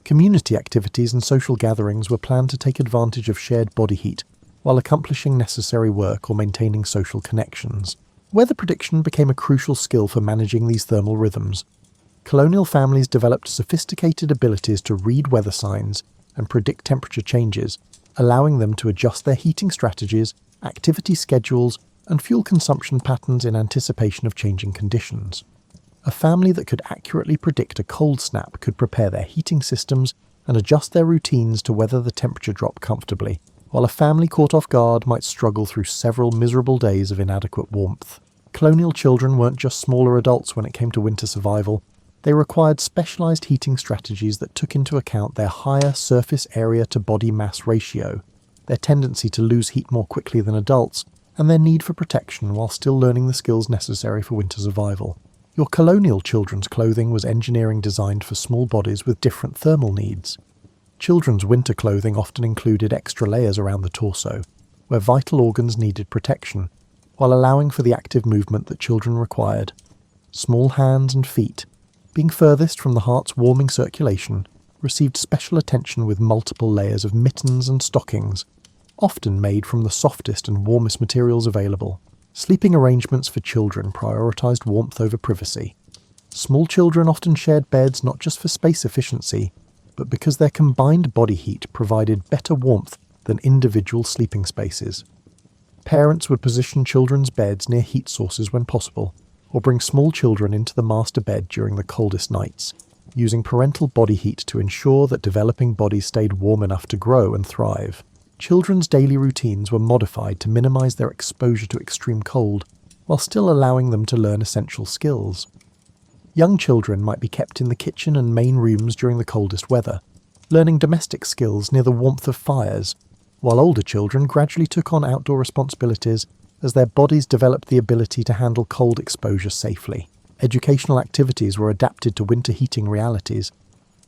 Community activities and social gatherings were planned to take advantage of shared body heat while accomplishing necessary work or maintaining social connections. Weather prediction became a crucial skill for managing these thermal rhythms. Colonial families developed sophisticated abilities to read weather signs and predict temperature changes, allowing them to adjust their heating strategies, activity schedules, and fuel consumption patterns in anticipation of changing conditions. A family that could accurately predict a cold snap could prepare their heating systems and adjust their routines to weather the temperature drop comfortably, while a family caught off guard might struggle through several miserable days of inadequate warmth. Colonial children weren't just smaller adults when it came to winter survival. They required specialised heating strategies that took into account their higher surface area to body mass ratio, their tendency to lose heat more quickly than adults, and their need for protection while still learning the skills necessary for winter survival. Your colonial children's clothing was engineering designed for small bodies with different thermal needs. Children's winter clothing often included extra layers around the torso, where vital organs needed protection, while allowing for the active movement that children required. Small hands and feet, being furthest from the heart's warming circulation, received special attention with multiple layers of mittens and stockings, often made from the softest and warmest materials available. Sleeping arrangements for children prioritised warmth over privacy. Small children often shared beds not just for space efficiency, but because their combined body heat provided better warmth than individual sleeping spaces. Parents would position children's beds near heat sources when possible, or bring small children into the master bed during the coldest nights, using parental body heat to ensure that developing bodies stayed warm enough to grow and thrive. Children's daily routines were modified to minimise their exposure to extreme cold, while still allowing them to learn essential skills. Young children might be kept in the kitchen and main rooms during the coldest weather, learning domestic skills near the warmth of fires, while older children gradually took on outdoor responsibilities as their bodies developed the ability to handle cold exposure safely. Educational activities were adapted to winter heating realities.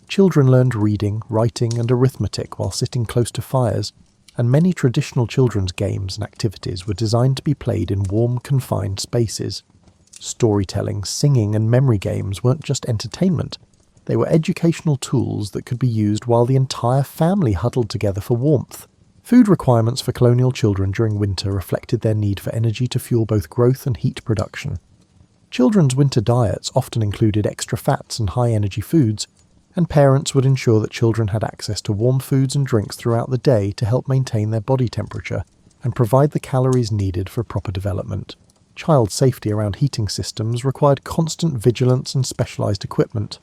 Children learned reading, writing, and arithmetic while sitting close to fires, and many traditional children's games and activities were designed to be played in warm, confined spaces. Storytelling, singing, and memory games weren't just entertainment. They were educational tools that could be used while the entire family huddled together for warmth. Food requirements for colonial children during winter reflected their need for energy to fuel both growth and heat production. Children's winter diets often included extra fats and high-energy foods, and parents would ensure that children had access to warm foods and drinks throughout the day to help maintain their body temperature and provide the calories needed for proper development. Child safety around heating systems required constant vigilance and specialised equipment.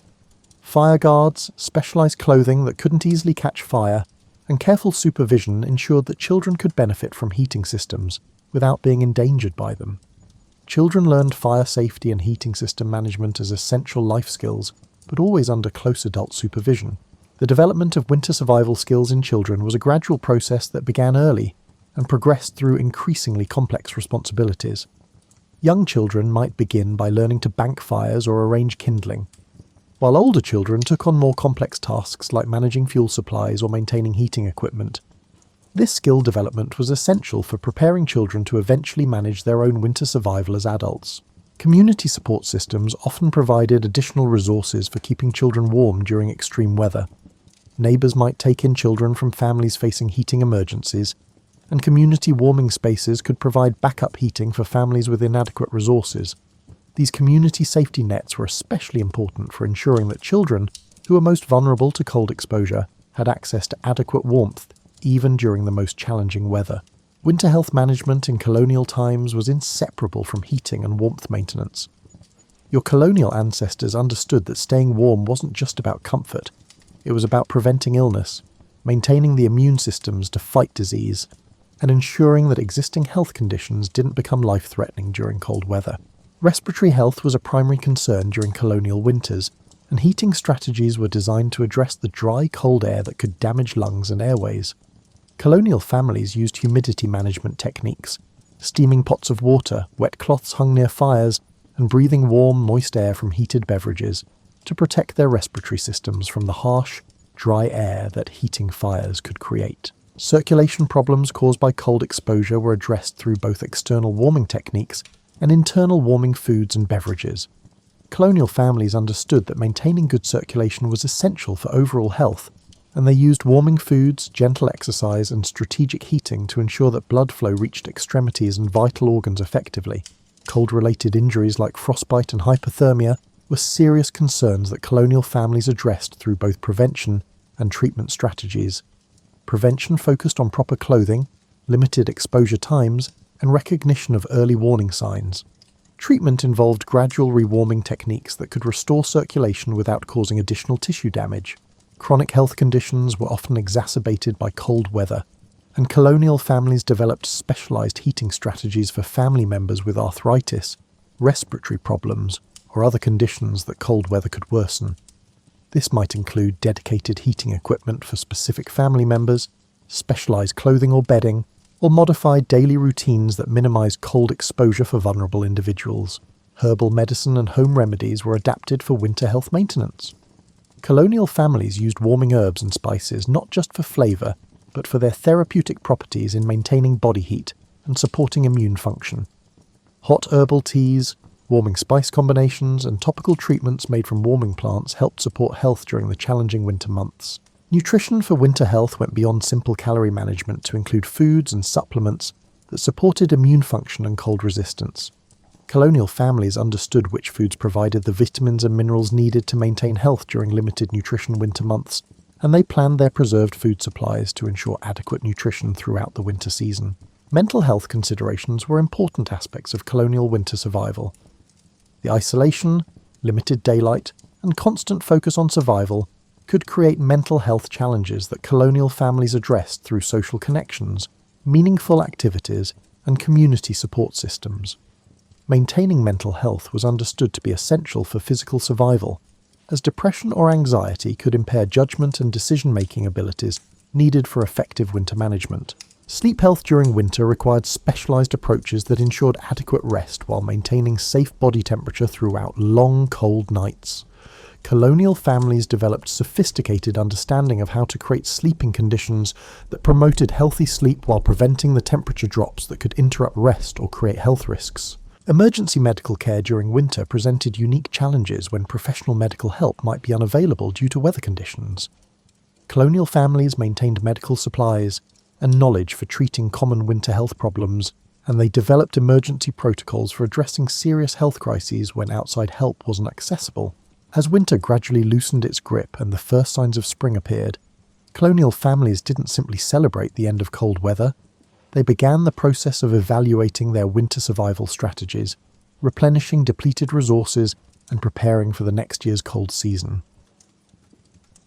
Fire guards, specialised clothing that couldn't easily catch fire, and careful supervision ensured that children could benefit from heating systems without being endangered by them. Children learned fire safety and heating system management as essential life skills, but always under close adult supervision. The development of winter survival skills in children was a gradual process that began early and progressed through increasingly complex responsibilities. Young children might begin by learning to bank fires or arrange kindling, while older children took on more complex tasks like managing fuel supplies or maintaining heating equipment. This skill development was essential for preparing children to eventually manage their own winter survival as adults. Community support systems often provided additional resources for keeping children warm during extreme weather. Neighbours might take in children from families facing heating emergencies, and community warming spaces could provide backup heating for families with inadequate resources. These community safety nets were especially important for ensuring that children, who were most vulnerable to cold exposure, had access to adequate warmth, even during the most challenging weather. Winter health management in colonial times was inseparable from heating and warmth maintenance. Your colonial ancestors understood that staying warm wasn't just about comfort, it was about preventing illness, maintaining the immune systems to fight disease, and ensuring that existing health conditions didn't become life-threatening during cold weather. Respiratory health was a primary concern during colonial winters, and heating strategies were designed to address the dry, cold air that could damage lungs and airways. Colonial families used humidity management techniques, steaming pots of water, wet cloths hung near fires, and breathing warm, moist air from heated beverages to protect their respiratory systems from the harsh, dry air that heating fires could create. Circulation problems caused by cold exposure were addressed through both external warming techniques and internal warming foods and beverages. Colonial families understood that maintaining good circulation was essential for overall health, and they used warming foods, gentle exercise, and strategic heating to ensure that blood flow reached extremities and vital organs effectively. Cold-related injuries like frostbite and hypothermia were serious concerns that colonial families addressed through both prevention and treatment strategies. Prevention focused on proper clothing, limited exposure times, and recognition of early warning signs. Treatment involved gradual rewarming techniques that could restore circulation without causing additional tissue damage. Chronic health conditions were often exacerbated by cold weather, and colonial families developed specialized heating strategies for family members with arthritis, respiratory problems, or other conditions that cold weather could worsen. This might include dedicated heating equipment for specific family members, specialized clothing or bedding, or modified daily routines that minimize cold exposure for vulnerable individuals. Herbal medicine and home remedies were adapted for winter health maintenance. Colonial families used warming herbs and spices not just for flavor, but for their therapeutic properties in maintaining body heat and supporting immune function. Hot herbal teas, warming spice combinations, and topical treatments made from warming plants helped support health during the challenging winter months. Nutrition for winter health went beyond simple calorie management to include foods and supplements that supported immune function and cold resistance. Colonial families understood which foods provided the vitamins and minerals needed to maintain health during limited nutrition winter months, and they planned their preserved food supplies to ensure adequate nutrition throughout the winter season. Mental health considerations were important aspects of colonial winter survival. The isolation, limited daylight, and constant focus on survival could create mental health challenges that colonial families addressed through social connections, meaningful activities, and community support systems. Maintaining mental health was understood to be essential for physical survival, as depression or anxiety could impair judgment and decision-making abilities needed for effective winter management. Sleep health during winter required specialized approaches that ensured adequate rest while maintaining safe body temperature throughout long, cold nights. Colonial families developed sophisticated understanding of how to create sleeping conditions that promoted healthy sleep while preventing the temperature drops that could interrupt rest or create health risks. Emergency medical care during winter presented unique challenges when professional medical help might be unavailable due to weather conditions. Colonial families maintained medical supplies and knowledge for treating common winter health problems, and they developed emergency protocols for addressing serious health crises when outside help wasn't accessible. As winter gradually loosened its grip and the first signs of spring appeared, colonial families didn't simply celebrate the end of cold weather. They began the process of evaluating their winter survival strategies, replenishing depleted resources, and preparing for the next year's cold season.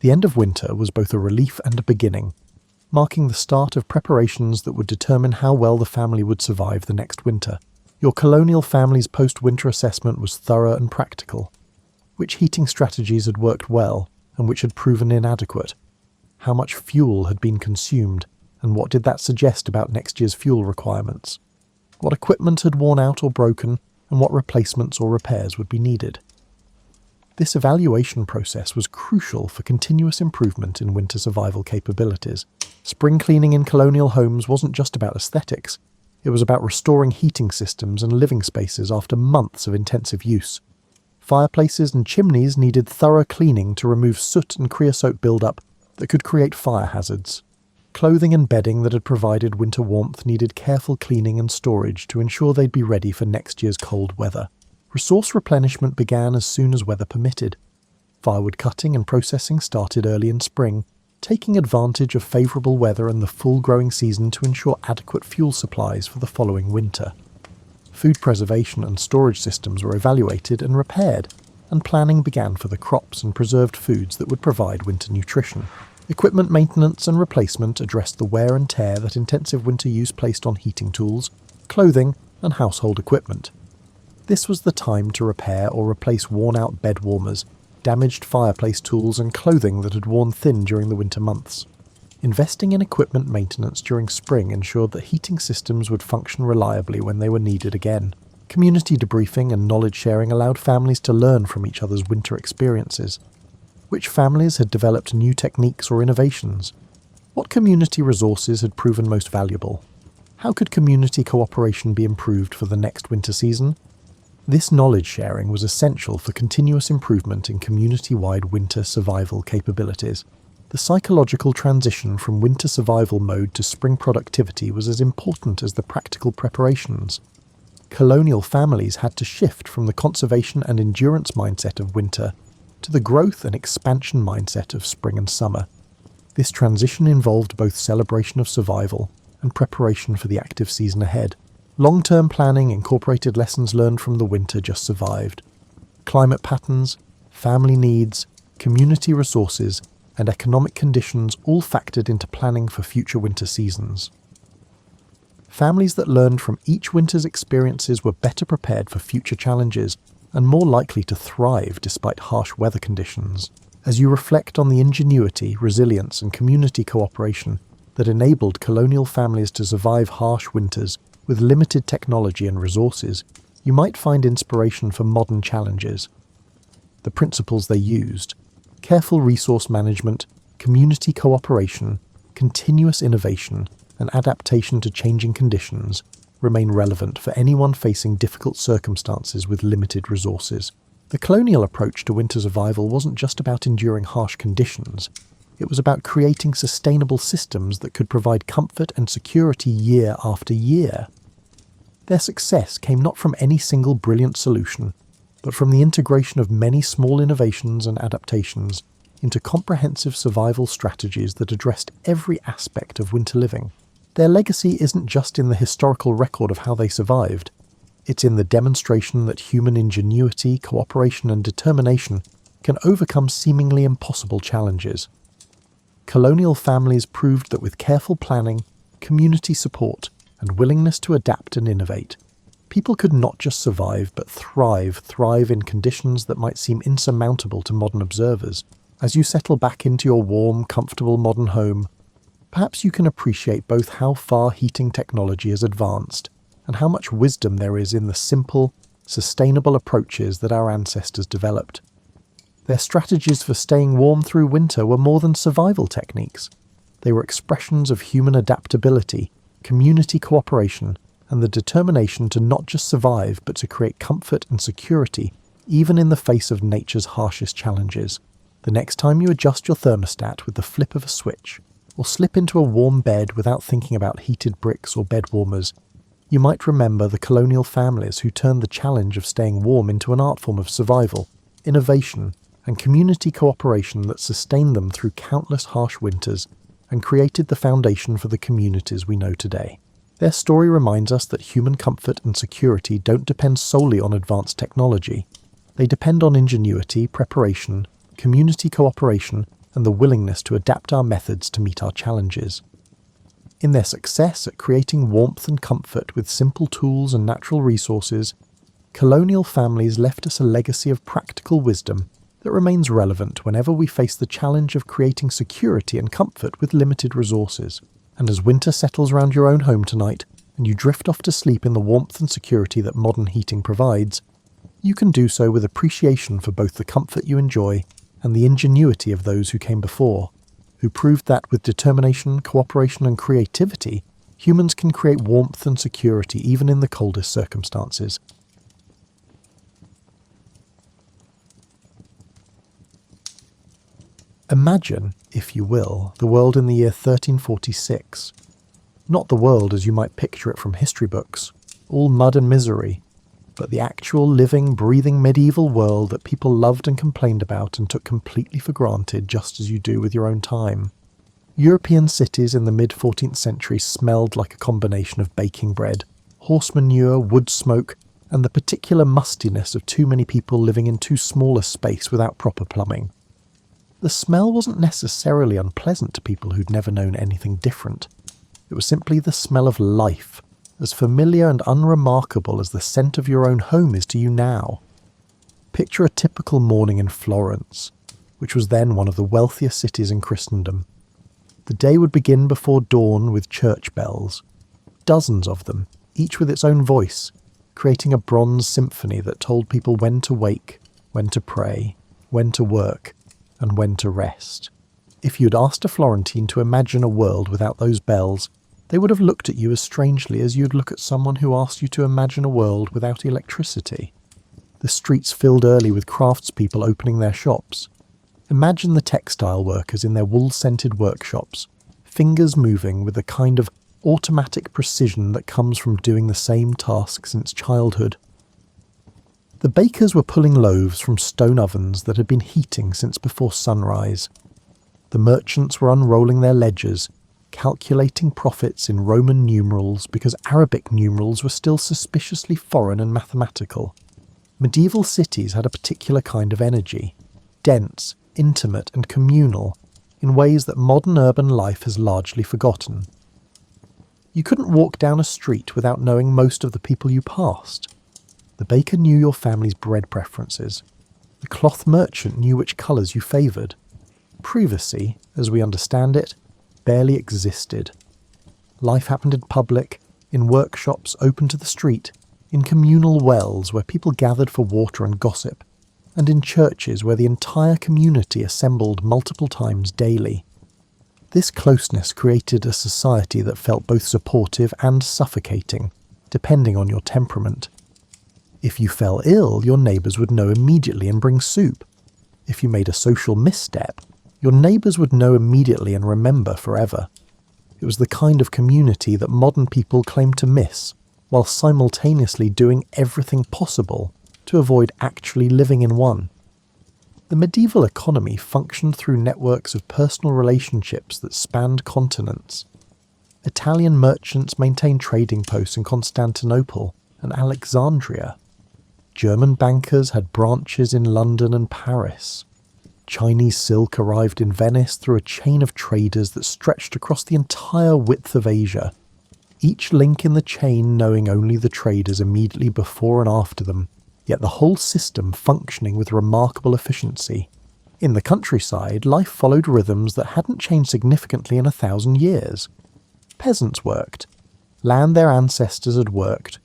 The end of winter was both a relief and a beginning, marking the start of preparations that would determine how well the family would survive the next winter. Your colonial family's post-winter assessment was thorough and practical. Which heating strategies had worked well and which had proven inadequate? How much fuel had been consumed, and what did that suggest about next year's fuel requirements? What equipment had worn out or broken, and what replacements or repairs would be needed? This evaluation process was crucial for continuous improvement in winter survival capabilities. Spring cleaning in colonial homes wasn't just about aesthetics. It was about restoring heating systems and living spaces after months of intensive use. Fireplaces and chimneys needed thorough cleaning to remove soot and creosote buildup that could create fire hazards. Clothing and bedding that had provided winter warmth needed careful cleaning and storage to ensure they'd be ready for next year's cold weather. Resource replenishment began as soon as weather permitted. Firewood cutting and processing started early in spring, taking advantage of favourable weather and the full growing season to ensure adequate fuel supplies for the following winter. Food preservation and storage systems were evaluated and repaired, and planning began for the crops and preserved foods that would provide winter nutrition. Equipment maintenance and replacement addressed the wear and tear that intensive winter use placed on heating tools, clothing, and household equipment. This was the time to repair or replace worn-out bed warmers, damaged fireplace tools, and clothing that had worn thin during the winter months. Investing in equipment maintenance during spring ensured that heating systems would function reliably when they were needed again. Community debriefing and knowledge sharing allowed families to learn from each other's winter experiences. Which families had developed new techniques or innovations? What community resources had proven most valuable? How could community cooperation be improved for the next winter season? This knowledge sharing was essential for continuous improvement in community-wide winter survival capabilities. The psychological transition from winter survival mode to spring productivity was as important as the practical preparations. Colonial families had to shift from the conservation and endurance mindset of winter to the growth and expansion mindset of spring and summer. This transition involved both celebration of survival and preparation for the active season ahead. Long-term planning incorporated lessons learned from the winter just survived. Climate patterns, family needs, community resources, and economic conditions all factored into planning for future winter seasons. Families that learned from each winter's experiences were better prepared for future challenges and more likely to thrive despite harsh weather conditions. As you reflect on the ingenuity, resilience, and community cooperation that enabled colonial families to survive harsh winters with limited technology and resources, you might find inspiration for modern challenges. The principles they used, careful resource management, community cooperation, continuous innovation, and adaptation to changing conditions, remain relevant for anyone facing difficult circumstances with limited resources. The colonial approach to winter survival wasn't just about enduring harsh conditions, it was about creating sustainable systems that could provide comfort and security year after year. Their success came not from any single brilliant solution, but from the integration of many small innovations and adaptations into comprehensive survival strategies that addressed every aspect of winter living. Their legacy isn't just in the historical record of how they survived, it's in the demonstration that human ingenuity, cooperation, and determination can overcome seemingly impossible challenges. Colonial families proved that with careful planning, community support, and willingness to adapt and innovate, people could not just survive but thrive in conditions that might seem insurmountable to modern observers. As you settle back into your warm, comfortable modern home, perhaps you can appreciate both how far heating technology has advanced and how much wisdom there is in the simple, sustainable approaches that our ancestors developed. Their strategies for staying warm through winter were more than survival techniques. They were expressions of human adaptability, community cooperation, and the determination to not just survive but to create comfort and security even in the face of nature's harshest challenges. The next time you adjust your thermostat with the flip of a switch, or slip into a warm bed without thinking about heated bricks or bed warmers, you might remember the colonial families who turned the challenge of staying warm into an art form of survival, innovation, and community cooperation that sustained them through countless harsh winters and created the foundation for the communities we know today. Their story reminds us that human comfort and security don't depend solely on advanced technology. They depend on ingenuity, preparation, community cooperation, and the willingness to adapt our methods to meet our challenges. In their success at creating warmth and comfort with simple tools and natural resources, colonial families left us a legacy of practical wisdom that remains relevant whenever we face the challenge of creating security and comfort with limited resources. And as winter settles around your own home tonight, and you drift off to sleep in the warmth and security that modern heating provides, you can do so with appreciation for both the comfort you enjoy and the ingenuity of those who came before, who proved that with determination, cooperation, and creativity, humans can create warmth and security even in the coldest circumstances. Imagine, if you will, the world in the year 1346. Not the world as you might picture it from history books, all mud and misery, but the actual living, breathing medieval world that people loved and complained about and took completely for granted, just as you do with your own time. European cities in the mid-14th century smelled like a combination of baking bread, horse manure, wood smoke, and the particular mustiness of too many people living in too small a space without proper plumbing. The smell wasn't necessarily unpleasant to people who'd never known anything different. It was simply the smell of life, as familiar and unremarkable as the scent of your own home is to you now. Picture a typical morning in Florence, which was then one of the wealthiest cities in Christendom. The day would begin before dawn with church bells, dozens of them, each with its own voice, creating a bronze symphony that told people when to wake, when to pray, when to work, and when to rest. If you'd asked a Florentine to imagine a world without those bells, they would have looked at you as strangely as you'd look at someone who asked you to imagine a world without electricity. the streets filled early with craftspeople opening their shops. Imagine the textile workers in their wool-scented workshops, fingers moving with the kind of automatic precision that comes from doing the same task since childhood. The bakers were pulling loaves from stone ovens that had been heating since before sunrise. The merchants were unrolling their ledgers, calculating profits in Roman numerals because Arabic numerals were still suspiciously foreign and mathematical. Medieval cities had a particular kind of energy, dense, intimate and communal, in ways that modern urban life has largely forgotten. You couldn't walk down a street without knowing most of the people you passed. The baker knew your family's bread preferences. The cloth merchant knew which colours you favoured. Privacy, as we understand it, barely existed. Life happened in public, in workshops open to the street, in communal wells where people gathered for water and gossip, and in churches where the entire community assembled multiple times daily. This closeness created a society that felt both supportive and suffocating, depending on your temperament. If you fell ill, your neighbours would know immediately and bring soup. If you made a social misstep, your neighbours would know immediately and remember forever. It was the kind of community that modern people claim to miss, while simultaneously doing everything possible to avoid actually living in one. The medieval economy functioned through networks of personal relationships that spanned continents. Italian merchants maintained trading posts in Constantinople and Alexandria. German bankers had branches in London and Paris. Chinese silk arrived in Venice through a chain of traders that stretched across the entire width of Asia, each link in the chain knowing only the traders immediately before and after them, yet the whole system functioning with remarkable efficiency. In the countryside, life followed rhythms that hadn't changed significantly in 1,000 years. Peasants worked, land their ancestors had worked,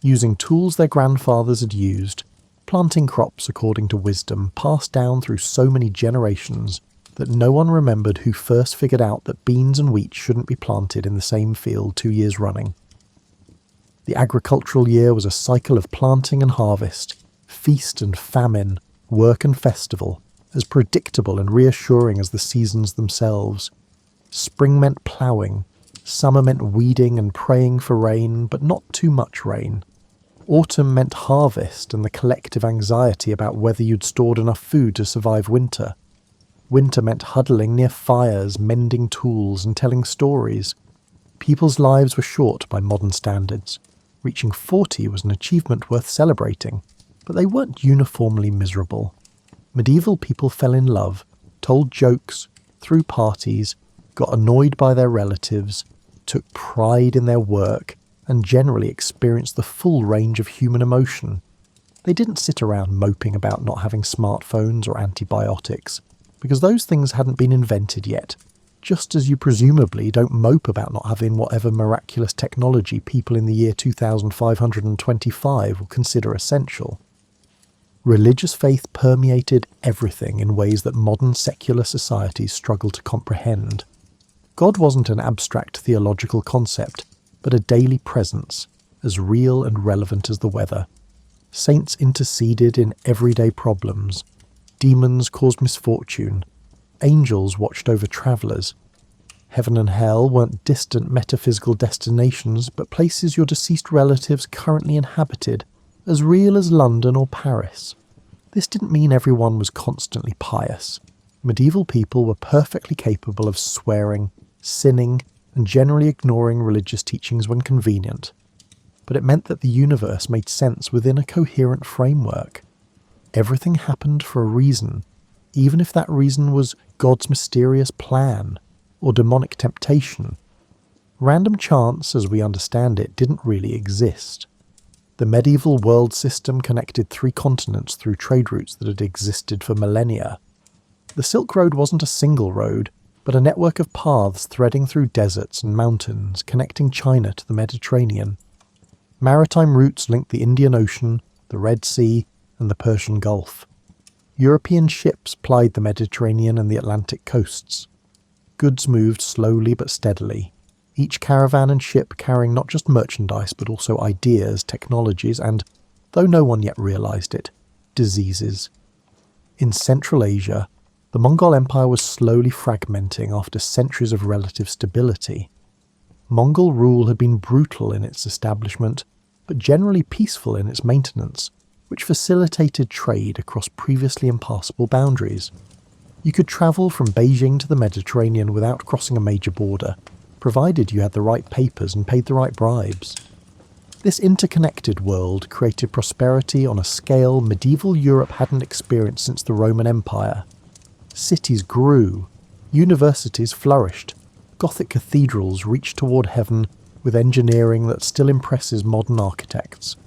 using tools their grandfathers had used, planting crops according to wisdom passed down through so many generations that no one remembered who first figured out that beans and wheat shouldn't be planted in the same field 2 years running. The agricultural year was a cycle of planting and harvest, feast and famine, work and festival, as predictable and reassuring as the seasons themselves. Spring meant ploughing, summer meant weeding and praying for rain, but not too much rain. Autumn meant harvest and the collective anxiety about whether you'd stored enough food to survive winter. Winter meant huddling near fires, mending tools and telling stories. People's lives were short by modern standards. Reaching 40 was an achievement worth celebrating, but they weren't uniformly miserable. Medieval people fell in love, told jokes, threw parties, got annoyed by their relatives, took pride in their work, and generally experienced the full range of human emotion. They didn't sit around moping about not having smartphones or antibiotics, because those things hadn't been invented yet, just as you presumably don't mope about not having whatever miraculous technology people in the year 2525 will consider essential. Religious faith permeated everything in ways that modern secular societies struggle to comprehend. God wasn't an abstract theological concept, but a daily presence, as real and relevant as the weather. Saints interceded in everyday problems. Demons caused misfortune. Angels watched over travellers. Heaven and hell weren't distant metaphysical destinations, but places your deceased relatives currently inhabited, as real as London or Paris. This didn't mean everyone was constantly pious. Medieval people were perfectly capable of swearing, sinning, and generally ignoring religious teachings when convenient. But it meant that the universe made sense within a coherent framework. Everything happened for a reason, even if that reason was God's mysterious plan or demonic temptation. Random chance, as we understand it, didn't really exist. The medieval world system connected 3 continents through trade routes that had existed for millennia. The Silk Road wasn't a single road, but a network of paths threading through deserts and mountains connecting China to the Mediterranean. Maritime routes linked the Indian Ocean, the Red Sea, and the Persian Gulf. European ships plied the Mediterranean and the Atlantic coasts. Goods moved slowly but steadily, each caravan and ship carrying not just merchandise but also ideas, technologies, and, though no one yet realised it, diseases. In Central Asia, the Mongol Empire was slowly fragmenting after centuries of relative stability. Mongol rule had been brutal in its establishment, but generally peaceful in its maintenance, which facilitated trade across previously impassable boundaries. You could travel from Beijing to the Mediterranean without crossing a major border, provided you had the right papers and paid the right bribes. This interconnected world created prosperity on a scale medieval Europe hadn't experienced since the Roman Empire. Cities grew, universities flourished, Gothic cathedrals reached toward heaven with engineering that still impresses modern architects.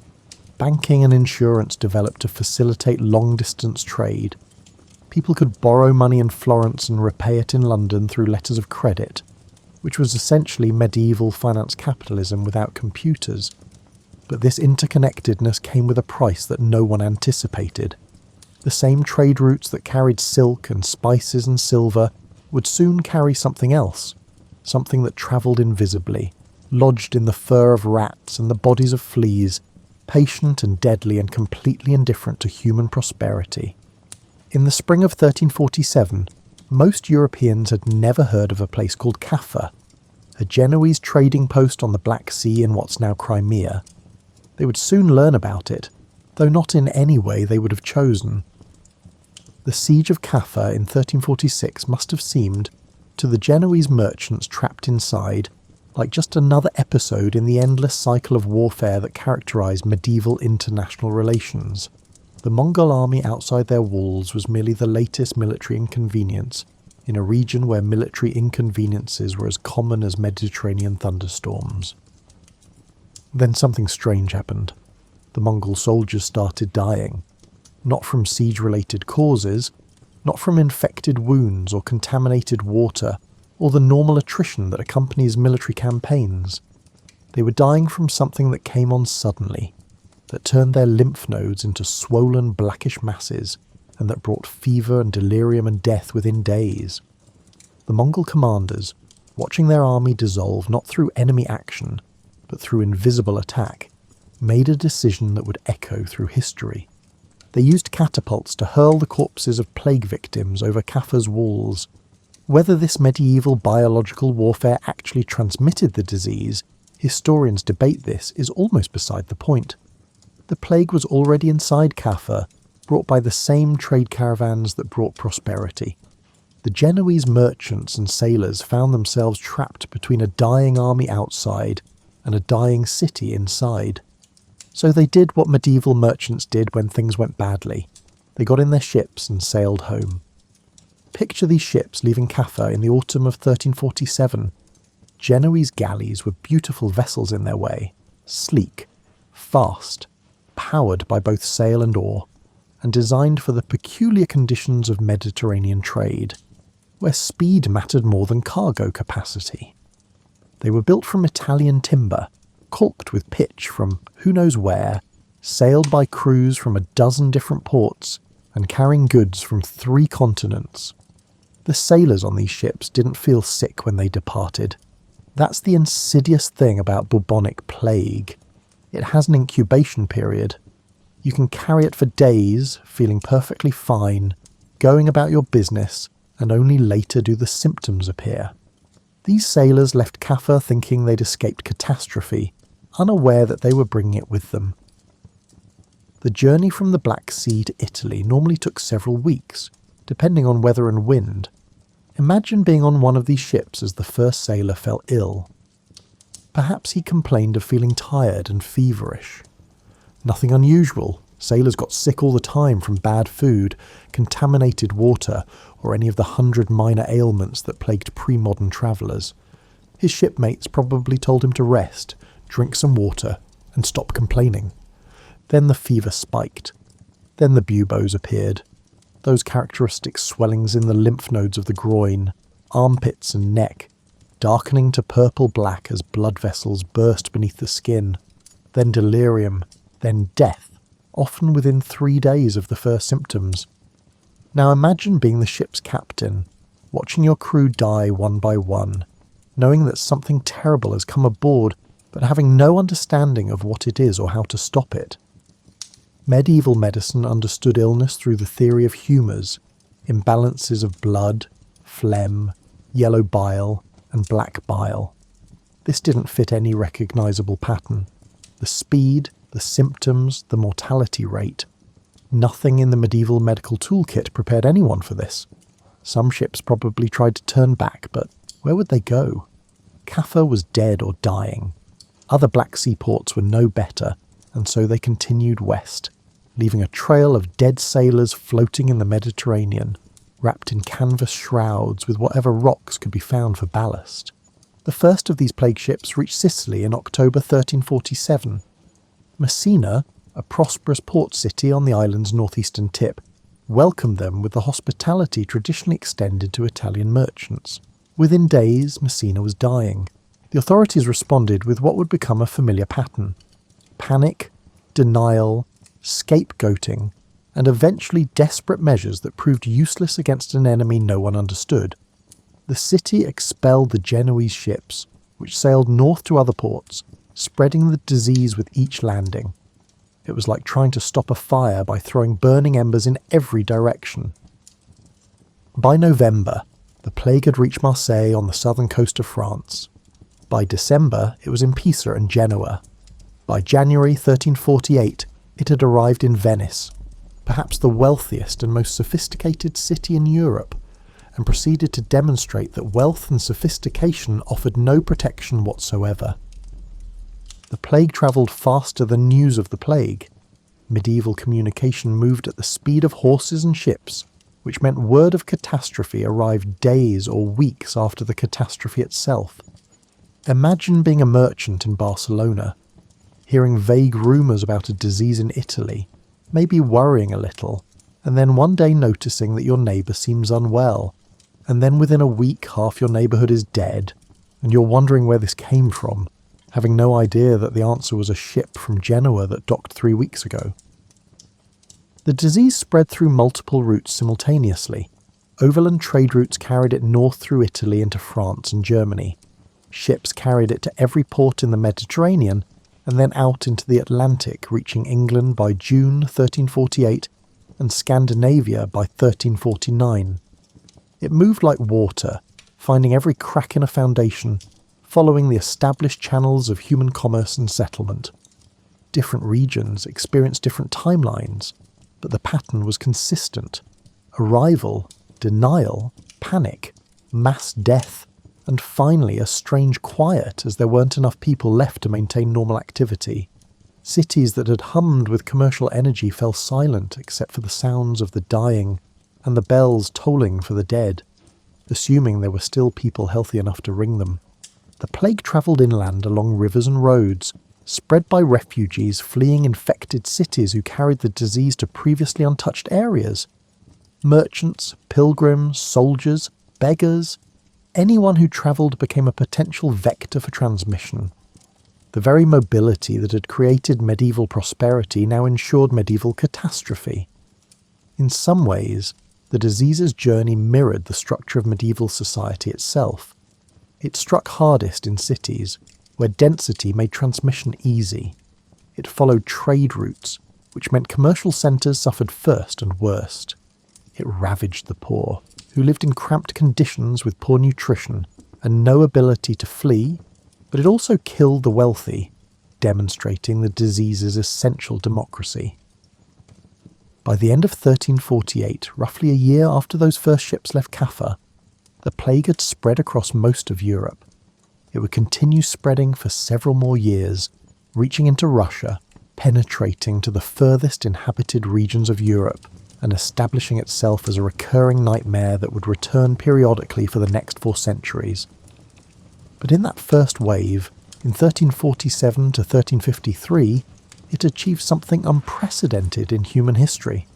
Banking and insurance developed to facilitate long-distance trade. People could borrow money in Florence and repay it in London through letters of credit, which was essentially medieval finance capitalism without computers. But this interconnectedness came with a price that no one anticipated. The same trade routes that carried silk and spices and silver would soon carry something else, something that travelled invisibly, lodged in the fur of rats and the bodies of fleas, patient and deadly and completely indifferent to human prosperity. In the spring of 1347, most Europeans had never heard of a place called Kaffa, a Genoese trading post on the Black Sea in what's now Crimea. They would soon learn about it, though not in any way they would have chosen. The siege of Kaffa in 1346 must have seemed, to the Genoese merchants trapped inside, like just another episode in the endless cycle of warfare that characterised medieval international relations. The Mongol army outside their walls was merely the latest military inconvenience in a region where military inconveniences were as common as Mediterranean thunderstorms. Then something strange happened. The Mongol soldiers started dying. Not from siege-related causes, not from infected wounds or contaminated water, or the normal attrition that accompanies military campaigns. They were dying from something that came on suddenly, that turned their lymph nodes into swollen blackish masses, and that brought fever and delirium and death within days. The Mongol commanders, watching their army dissolve not through enemy action, but through invisible attack, made a decision that would echo through history. They used catapults to hurl the corpses of plague victims over Kaffa's walls. Whether this medieval biological warfare actually transmitted the disease, historians debate this, is almost beside the point. The plague was already inside Kaffa, brought by the same trade caravans that brought prosperity. The Genoese merchants and sailors found themselves trapped between a dying army outside and a dying city inside. So they did what medieval merchants did when things went badly. They got in their ships and sailed home. Picture these ships leaving Kaffa in the autumn of 1347. Genoese galleys were beautiful vessels in their way, sleek, fast, powered by both sail and oar, and designed for the peculiar conditions of Mediterranean trade, where speed mattered more than cargo capacity. They were built from Italian timber, caulked with pitch from who knows where, sailed by crews from a dozen different ports, and carrying goods from 3 continents. The sailors on these ships didn't feel sick when they departed. That's the insidious thing about bubonic plague. It has an incubation period. You can carry it for days, feeling perfectly fine, going about your business, and only later do the symptoms appear. These sailors left Kaffa thinking they'd escaped catastrophe, unaware that they were bringing it with them. The journey from the Black Sea to Italy normally took several weeks, depending on weather and wind. Imagine being on one of these ships as the first sailor fell ill. Perhaps he complained of feeling tired and feverish. Nothing unusual. Sailors got sick all the time from bad food, contaminated water, or any of the 100 minor ailments that plagued pre-modern travellers. His shipmates probably told him to rest, drink some water, and stop complaining. Then the fever spiked. Then the buboes appeared. Those characteristic swellings in the lymph nodes of the groin, armpits and neck, darkening to purple-black as blood vessels burst beneath the skin. Then delirium, then death, often within 3 days of the first symptoms. Now imagine being the ship's captain, watching your crew die one by one, knowing that something terrible has come aboard, but having no understanding of what it is or how to stop it. Medieval medicine understood illness through the theory of humours, imbalances of blood, phlegm, yellow bile, and black bile. This didn't fit any recognisable pattern. The speed, the symptoms, the mortality rate. Nothing in the medieval medical toolkit prepared anyone for this. Some ships probably tried to turn back, but where would they go? Kaffa was dead or dying. Other Black Sea ports were no better, and so they continued west, leaving a trail of dead sailors floating in the Mediterranean, wrapped in canvas shrouds with whatever rocks could be found for ballast. The first of these plague ships reached Sicily in October 1347. Messina, a prosperous port city on the island's northeastern tip, welcomed them with the hospitality traditionally extended to Italian merchants. Within days, Messina was dying. The authorities responded with what would become a familiar pattern: panic, denial, scapegoating, and eventually desperate measures that proved useless against an enemy no one understood. The city expelled the Genoese ships, which sailed north to other ports, spreading the disease with each landing. It was like trying to stop a fire by throwing burning embers in every direction. By November, the plague had reached Marseille on the southern coast of France. By December, it was in Pisa and Genoa. By January 1348, it had arrived in Venice, perhaps the wealthiest and most sophisticated city in Europe, and proceeded to demonstrate that wealth and sophistication offered no protection whatsoever. The plague travelled faster than news of the plague. Medieval communication moved at the speed of horses and ships, which meant word of catastrophe arrived days or weeks after the catastrophe itself. Imagine being a merchant in Barcelona, hearing vague rumours about a disease in Italy, maybe worrying a little, and then one day noticing that your neighbour seems unwell, and then within a week half your neighbourhood is dead, and you're wondering where this came from, having no idea that the answer was a ship from Genoa that docked 3 weeks ago. The disease spread through multiple routes simultaneously. Overland trade routes carried it north through Italy into France and Germany. Ships carried it to every port in the Mediterranean, and then out into the Atlantic, reaching England by June 1348 and Scandinavia by 1349. It moved like water, finding every crack in a foundation, following the established channels of human commerce and settlement. Different regions experienced different timelines, but the pattern was consistent. Arrival, denial, panic, mass death, and finally a strange quiet as there weren't enough people left to maintain normal activity. Cities that had hummed with commercial energy fell silent except for the sounds of the dying and the bells tolling for the dead, assuming there were still people healthy enough to ring them. The plague travelled inland along rivers and roads, spread by refugees fleeing infected cities who carried the disease to previously untouched areas. Merchants, pilgrims, soldiers, beggars, anyone who travelled became a potential vector for transmission. The very mobility that had created medieval prosperity now ensured medieval catastrophe. In some ways, the disease's journey mirrored the structure of medieval society itself. It struck hardest in cities, where density made transmission easy. It followed trade routes, which meant commercial centres suffered first and worst. It ravaged the poor, who lived in cramped conditions with poor nutrition and no ability to flee, but it also killed the wealthy, demonstrating the disease's essential democracy. By the end of 1348, roughly a year after those first ships left Kaffa, the plague had spread across most of Europe. It would continue spreading for several more years, reaching into Russia, penetrating to the furthest inhabited regions of Europe, and establishing itself as a recurring nightmare that would return periodically for the next 4 centuries. But in that first wave, in 1347 to 1353, it achieved something unprecedented in human history.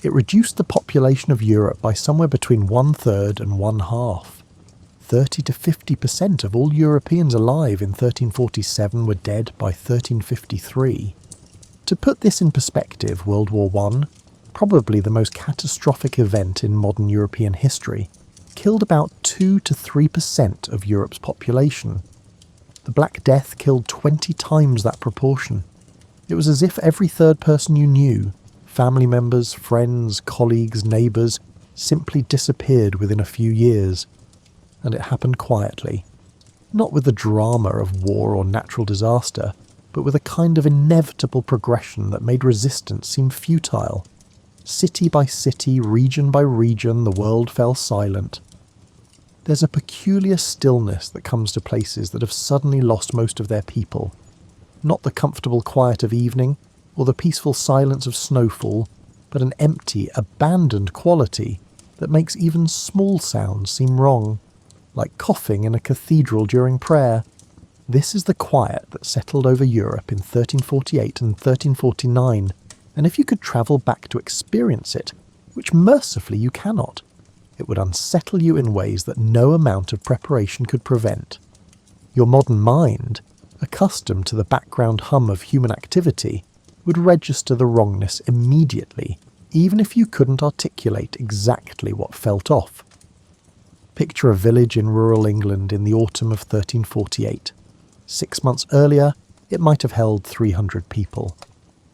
It reduced the population of Europe by somewhere between 1/3 and 1/2. 30 to 50% of all Europeans alive in 1347 were dead by 1353. To put this in perspective, World War I, probably the most catastrophic event in modern European history, killed about 2 to 3% of Europe's population. The Black Death killed 20 times that proportion. It was as if every third person you knew, family members, friends, colleagues, neighbours, simply disappeared within a few years. And it happened quietly. Not with the drama of war or natural disaster, but with a kind of inevitable progression that made resistance seem futile. City by city, region by region, the world fell silent. There's a peculiar stillness that comes to places that have suddenly lost most of their people. Not the comfortable quiet of evening, or the peaceful silence of snowfall, but an empty, abandoned quality that makes even small sounds seem wrong, like coughing in a cathedral during prayer. This is the quiet that settled over Europe in 1348 and 1349, and if you could travel back to experience it, which mercifully you cannot, it would unsettle you in ways that no amount of preparation could prevent. Your modern mind, accustomed to the background hum of human activity, would register the wrongness immediately, even if you couldn't articulate exactly what felt off. Picture a village in rural England in the autumn of 1348. 6 months earlier, it might have held 300 people.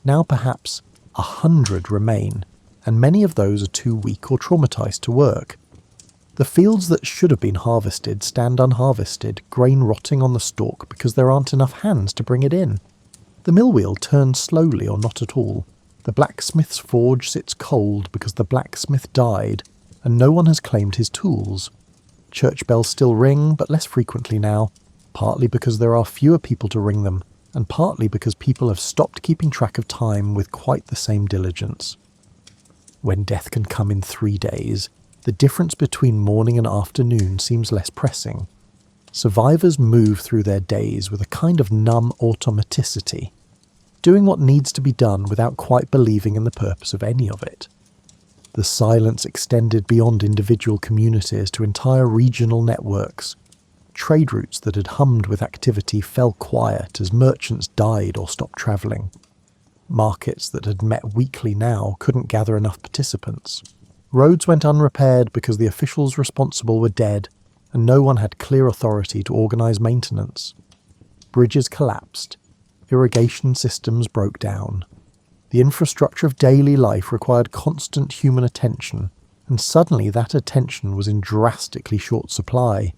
Now perhaps 100 remain, and many of those are too weak or traumatised to work. The fields that should have been harvested stand unharvested, grain rotting on the stalk because there aren't enough hands to bring it in. The mill wheel turns slowly or not at all. The blacksmith's forge sits cold because the blacksmith died, and no one has claimed his tools. Church bells still ring, but less frequently now, partly because there are fewer people to ring them, and partly because people have stopped keeping track of time with quite the same diligence. When death can come in 3 days, the difference between morning and afternoon seems less pressing. Survivors move through their days with a kind of numb automaticity, doing what needs to be done without quite believing in the purpose of any of it. The silence extended beyond individual communities to entire regional networks. Trade routes that had hummed with activity fell quiet as merchants died or stopped travelling. Markets that had met weekly now couldn't gather enough participants. Roads went unrepaired because the officials responsible were dead, and no one had clear authority to organise maintenance. Bridges collapsed. Irrigation systems broke down. The infrastructure of daily life required constant human attention, and suddenly that attention was in drastically short supply.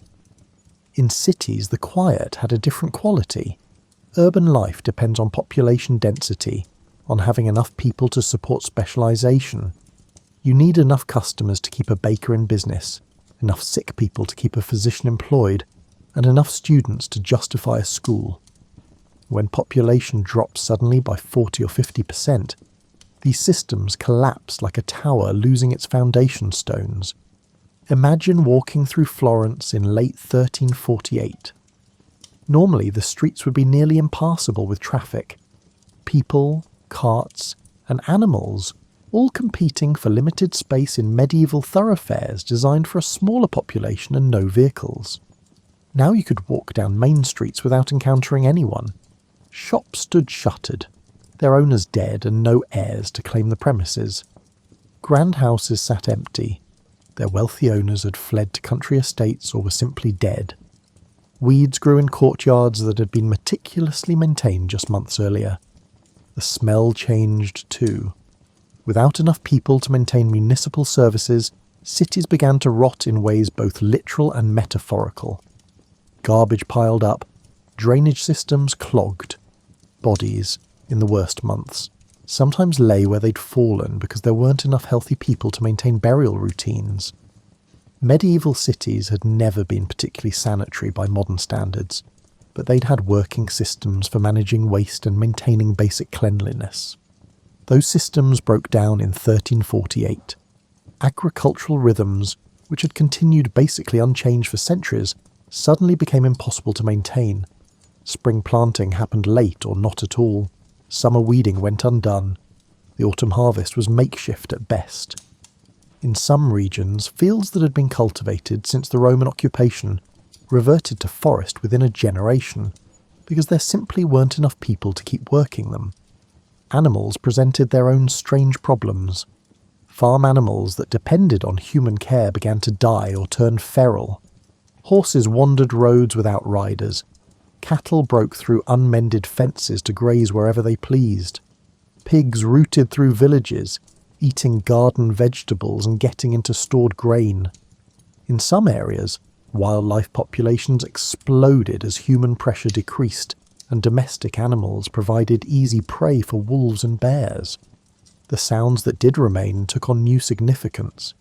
In cities, the quiet had a different quality. Urban life depends on population density, on having enough people to support specialisation. You need enough customers to keep a baker in business, enough sick people to keep a physician employed, and enough students to justify a school. When population drops suddenly by 40 or 50%, these systems collapse like a tower losing its foundation stones. Imagine walking through Florence in late 1348. Normally the streets would be nearly impassable with traffic. People, carts, and animals all competing for limited space in medieval thoroughfares designed for a smaller population and no vehicles. Now you could walk down main streets without encountering anyone. Shops stood shuttered, their owners dead and no heirs to claim the premises. Grand houses sat empty. Their wealthy owners had fled to country estates or were simply dead. Weeds grew in courtyards that had been meticulously maintained just months earlier. The smell changed too. Without enough people to maintain municipal services, cities began to rot in ways both literal and metaphorical. Garbage piled up, drainage systems clogged. Bodies, in the worst months, sometimes lay where they'd fallen because there weren't enough healthy people to maintain burial routines. Medieval cities had never been particularly sanitary by modern standards, but they'd had working systems for managing waste and maintaining basic cleanliness. Those systems broke down in 1348. Agricultural rhythms, which had continued basically unchanged for centuries, suddenly became impossible to maintain. Spring planting happened late or not at all. Summer weeding went undone. The autumn harvest was makeshift at best. In some regions, fields that had been cultivated since the Roman occupation reverted to forest within a generation, because there simply weren't enough people to keep working them. Animals presented their own strange problems. Farm animals that depended on human care began to die or turn feral. Horses wandered roads without riders. Cattle broke through unmended fences to graze wherever they pleased. Pigs rooted through villages, eating garden vegetables and getting into stored grain. In some areas, wildlife populations exploded as human pressure decreased and domestic animals provided easy prey for wolves and bears. The sounds that did remain took on new significance.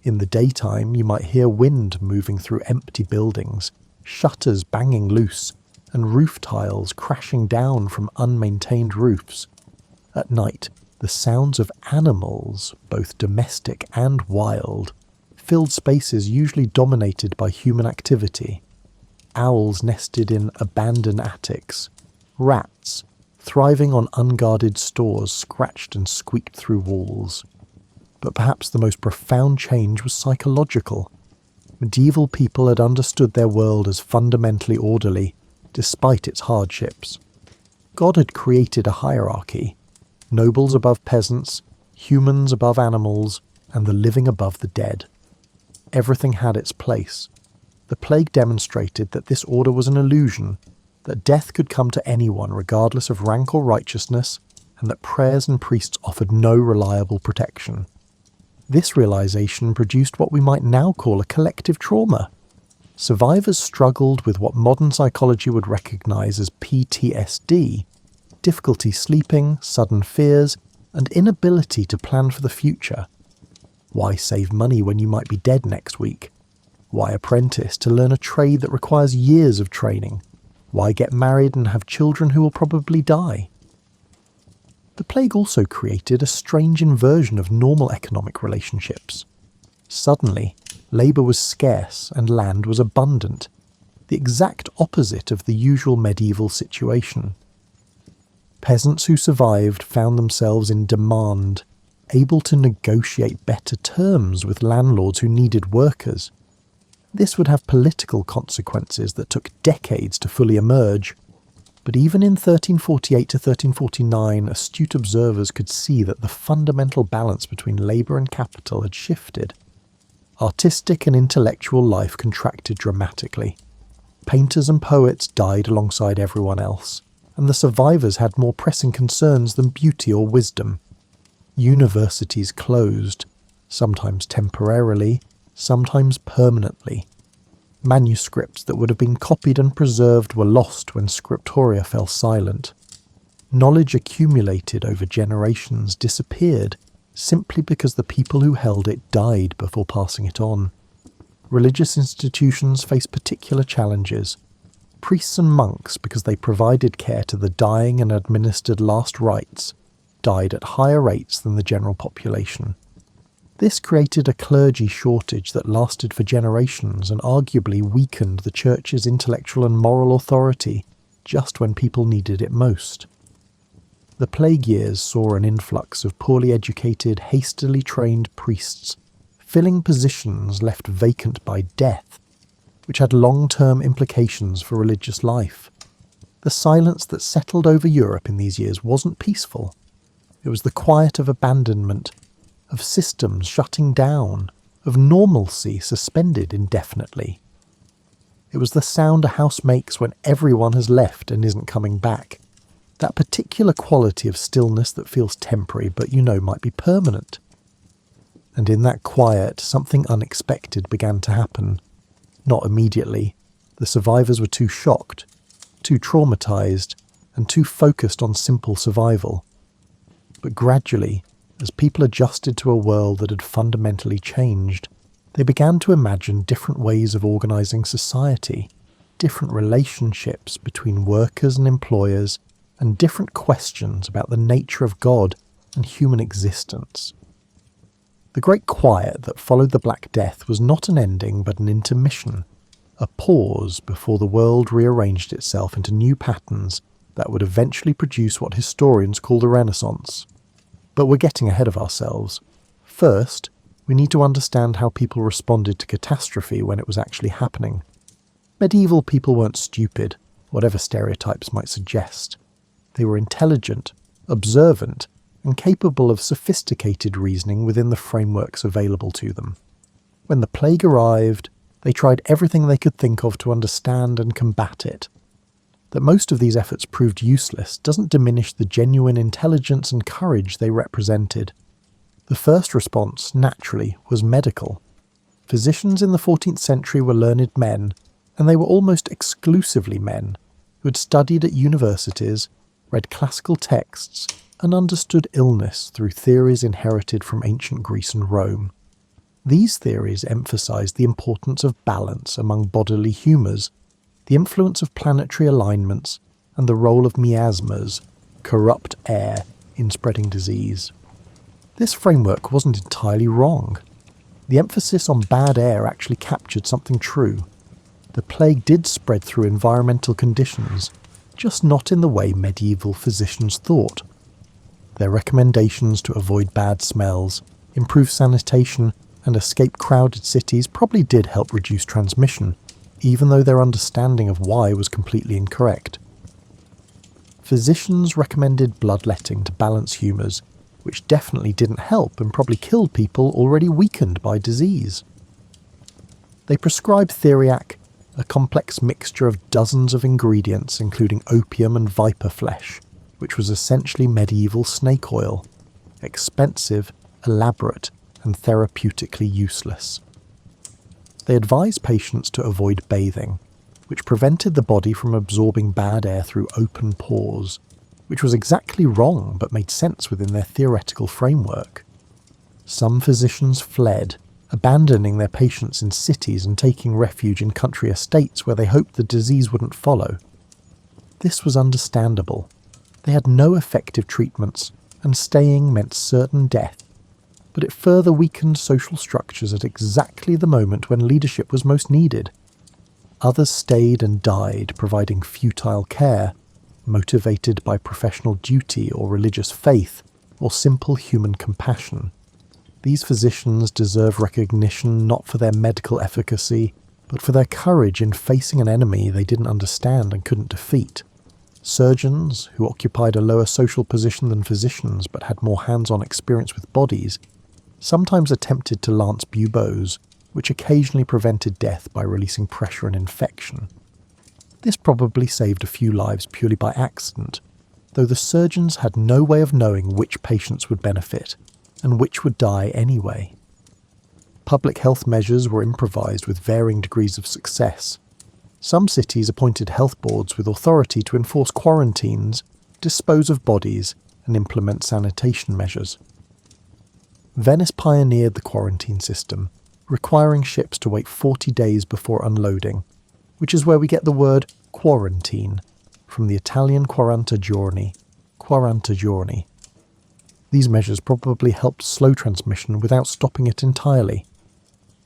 In the daytime, you might hear wind moving through empty buildings, shutters banging loose, and roof tiles crashing down from unmaintained roofs. At night, the sounds of animals, both domestic and wild, filled spaces usually dominated by human activity. Owls nested in abandoned attics. Rats, thriving on unguarded stores, scratched and squeaked through walls. But perhaps the most profound change was psychological. Medieval people had understood their world as fundamentally orderly, despite its hardships. God had created a hierarchy: nobles above peasants, humans above animals, and the living above the dead. Everything had its place. The plague demonstrated that this order was an illusion, that death could come to anyone regardless of rank or righteousness, and that prayers and priests offered no reliable protection. This realization produced what we might now call a collective trauma. Survivors struggled with what modern psychology would recognize as PTSD, difficulty sleeping, sudden fears, and inability to plan for the future. Why save money when you might be dead next week? Why apprentice to learn a trade that requires years of training? Why get married and have children who will probably die? The plague also created a strange inversion of normal economic relationships. Suddenly, labour was scarce and land was abundant, the exact opposite of the usual medieval situation. Peasants who survived found themselves in demand, able to negotiate better terms with landlords who needed workers. This would have political consequences that took decades to fully emerge. But even in 1348 to 1349, astute observers could see that the fundamental balance between labour and capital had shifted. Artistic and intellectual life contracted dramatically. Painters and poets died alongside everyone else, and the survivors had more pressing concerns than beauty or wisdom. Universities closed, sometimes temporarily, sometimes permanently. Manuscripts that would have been copied and preserved were lost when scriptoria fell silent. Knowledge accumulated over generations disappeared simply because the people who held it died before passing it on. Religious institutions faced particular challenges. Priests and monks, because they provided care to the dying and administered last rites, died at higher rates than the general population. This created a clergy shortage that lasted for generations and arguably weakened the church's intellectual and moral authority just when people needed it most. The plague years saw an influx of poorly educated, hastily trained priests filling positions left vacant by death, which had long-term implications for religious life. The silence that settled over Europe in these years wasn't peaceful. It was the quiet of abandonment, of systems shutting down, of normalcy suspended indefinitely. It was the sound a house makes when everyone has left and isn't coming back. That particular quality of stillness that feels temporary but might be permanent. And in that quiet, something unexpected began to happen. Not immediately. The survivors were too shocked, too traumatized, and too focused on simple survival. But gradually, as people adjusted to a world that had fundamentally changed, they began to imagine different ways of organising society, different relationships between workers and employers, and different questions about the nature of God and human existence. The Great Quiet that followed the Black Death was not an ending but an intermission, a pause before the world rearranged itself into new patterns that would eventually produce what historians call the Renaissance. But we're getting ahead of ourselves. First, we need to understand how people responded to catastrophe when it was actually happening. Medieval people weren't stupid, whatever stereotypes might suggest. They were intelligent, observant, and capable of sophisticated reasoning within the frameworks available to them. When the plague arrived, they tried everything they could think of to understand and combat it. That most of these efforts proved useless doesn't diminish the genuine intelligence and courage they represented. The first response, naturally, was medical. Physicians in the 14th century were learned men, and they were almost exclusively men, who had studied at universities, read classical texts, and understood illness through theories inherited from ancient Greece and Rome. These theories emphasized the importance of balance among bodily humours, the influence of planetary alignments, and the role of miasmas, corrupt air, in spreading disease. This framework wasn't entirely wrong. The emphasis on bad air actually captured something true. The plague did spread through environmental conditions, just not in the way medieval physicians thought. Their recommendations to avoid bad smells, improve sanitation, and escape crowded cities probably did help reduce transmission, even though their understanding of why was completely incorrect. Physicians recommended bloodletting to balance humours, which definitely didn't help and probably killed people already weakened by disease. They prescribed theriac, a complex mixture of dozens of ingredients including opium and viper flesh, which was essentially medieval snake oil, expensive, elaborate, and therapeutically useless. They advised patients to avoid bathing, which prevented the body from absorbing bad air through open pores, which was exactly wrong but made sense within their theoretical framework. Some physicians fled, abandoning their patients in cities and taking refuge in country estates where they hoped the disease wouldn't follow. This was understandable. They had no effective treatments, and staying meant certain death, but it further weakened social structures at exactly the moment when leadership was most needed. Others stayed and died, providing futile care, motivated by professional duty or religious faith, or simple human compassion. These physicians deserve recognition not for their medical efficacy, but for their courage in facing an enemy they didn't understand and couldn't defeat. Surgeons, who occupied a lower social position than physicians but had more hands-on experience with bodies, sometimes attempted to lance buboes, which occasionally prevented death by releasing pressure and infection. This probably saved a few lives purely by accident, though the surgeons had no way of knowing which patients would benefit, and which would die anyway. Public health measures were improvised with varying degrees of success. Some cities appointed health boards with authority to enforce quarantines, dispose of bodies, and implement sanitation measures. Venice pioneered the quarantine system, requiring ships to wait 40 days before unloading, which is where we get the word quarantine, from the Italian 40 giorni. These measures probably helped slow transmission without stopping it entirely.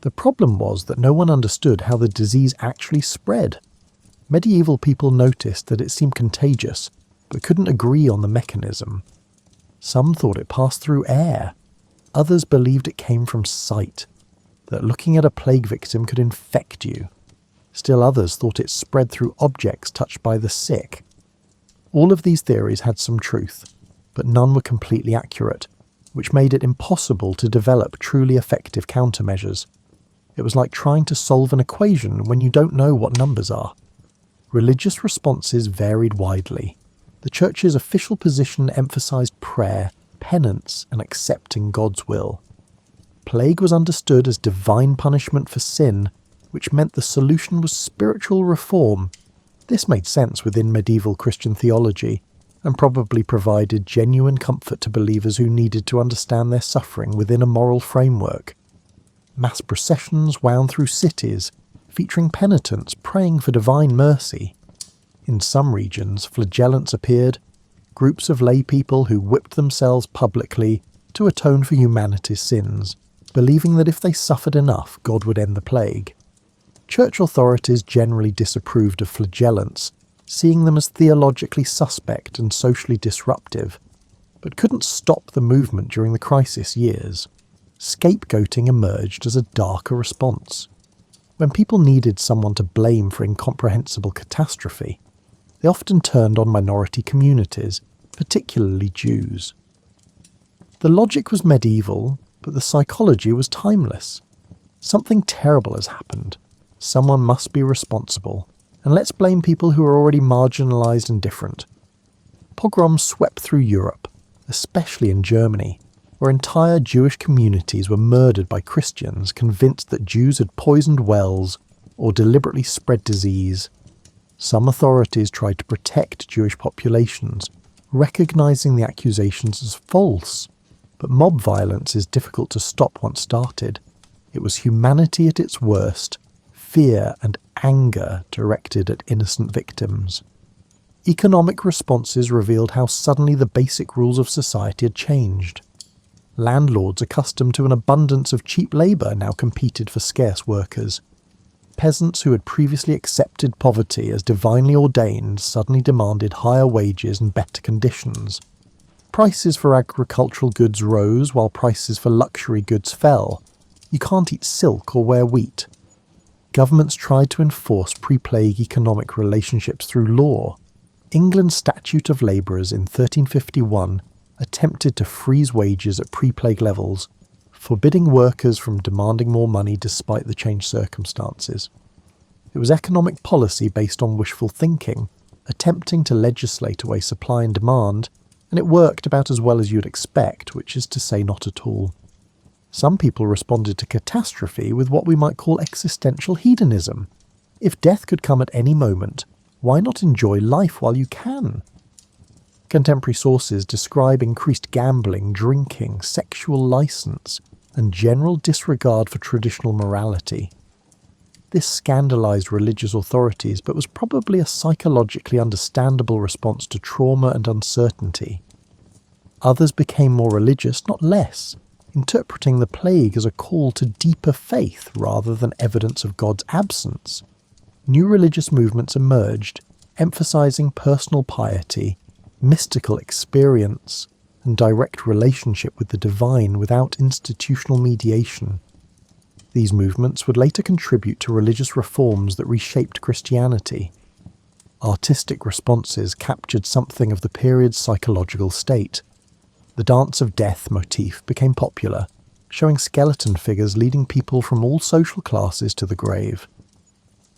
The problem was that no one understood how the disease actually spread. Medieval people noticed that it seemed contagious, but couldn't agree on the mechanism. Some thought it passed through air. Others believed it came from sight, that looking at a plague victim could infect you. Still others thought it spread through objects touched by the sick. All of these theories had some truth, but none were completely accurate, which made it impossible to develop truly effective countermeasures. It was like trying to solve an equation when you don't know what numbers are. Religious responses varied widely. The Church's official position emphasized prayer, penance, and accepting God's will. Plague was understood as divine punishment for sin, which meant the solution was spiritual reform. This made sense within medieval Christian theology, and probably provided genuine comfort to believers who needed to understand their suffering within a moral framework. Mass processions wound through cities, featuring penitents praying for divine mercy. In some regions, flagellants appeared, groups of lay people who whipped themselves publicly to atone for humanity's sins, believing that if they suffered enough, God would end the plague. Church authorities generally disapproved of flagellants, seeing them as theologically suspect and socially disruptive, but couldn't stop the movement during the crisis years. Scapegoating emerged as a darker response. When people needed someone to blame for incomprehensible catastrophe, they often turned on minority communities, particularly Jews. The logic was medieval, but the psychology was timeless. Something terrible has happened. Someone must be responsible. And let's blame people who are already marginalised and different. Pogroms swept through Europe, especially in Germany, where entire Jewish communities were murdered by Christians convinced that Jews had poisoned wells or deliberately spread disease. Some authorities tried to protect Jewish populations, recognising the accusations as false. But mob violence is difficult to stop once started. It was humanity at its worst, fear and anger directed at innocent victims. Economic responses revealed how suddenly the basic rules of society had changed. Landlords accustomed to an abundance of cheap labour now competed for scarce workers. Peasants who had previously accepted poverty as divinely ordained suddenly demanded higher wages and better conditions. Prices for agricultural goods rose while prices for luxury goods fell. You can't eat silk or wear wheat. Governments tried to enforce pre-plague economic relationships through law. England's Statute of Labourers in 1351 attempted to freeze wages at pre-plague levels, forbidding workers from demanding more money despite the changed circumstances. It was economic policy based on wishful thinking, attempting to legislate away supply and demand, and it worked about as well as you'd expect, which is to say not at all. Some people responded to catastrophe with what we might call existential hedonism. If death could come at any moment, why not enjoy life while you can? Contemporary sources describe increased gambling, drinking, sexual license, and general disregard for traditional morality. This scandalised religious authorities, but was probably a psychologically understandable response to trauma and uncertainty. Others became more religious, not less, interpreting the plague as a call to deeper faith rather than evidence of God's absence. New religious movements emerged, emphasising personal piety, mystical experience, and direct relationship with the divine without institutional mediation. These movements would later contribute to religious reforms that reshaped Christianity. Artistic responses captured something of the period's psychological state. The dance of death motif became popular, showing skeleton figures leading people from all social classes to the grave.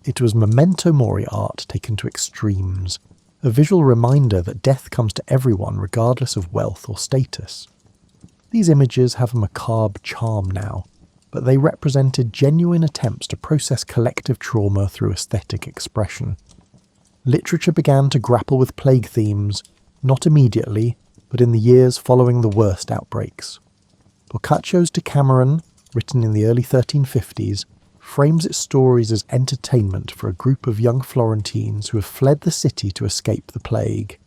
It was memento mori art taken to extremes, a visual reminder that death comes to everyone regardless of wealth or status. These images have a macabre charm now, but they represented genuine attempts to process collective trauma through aesthetic expression. Literature began to grapple with plague themes, not immediately, but in the years following the worst outbreaks. Boccaccio's Decameron, written in the early 1350s, frames its stories as entertainment for a group of young Florentines who have fled the city to escape the plague.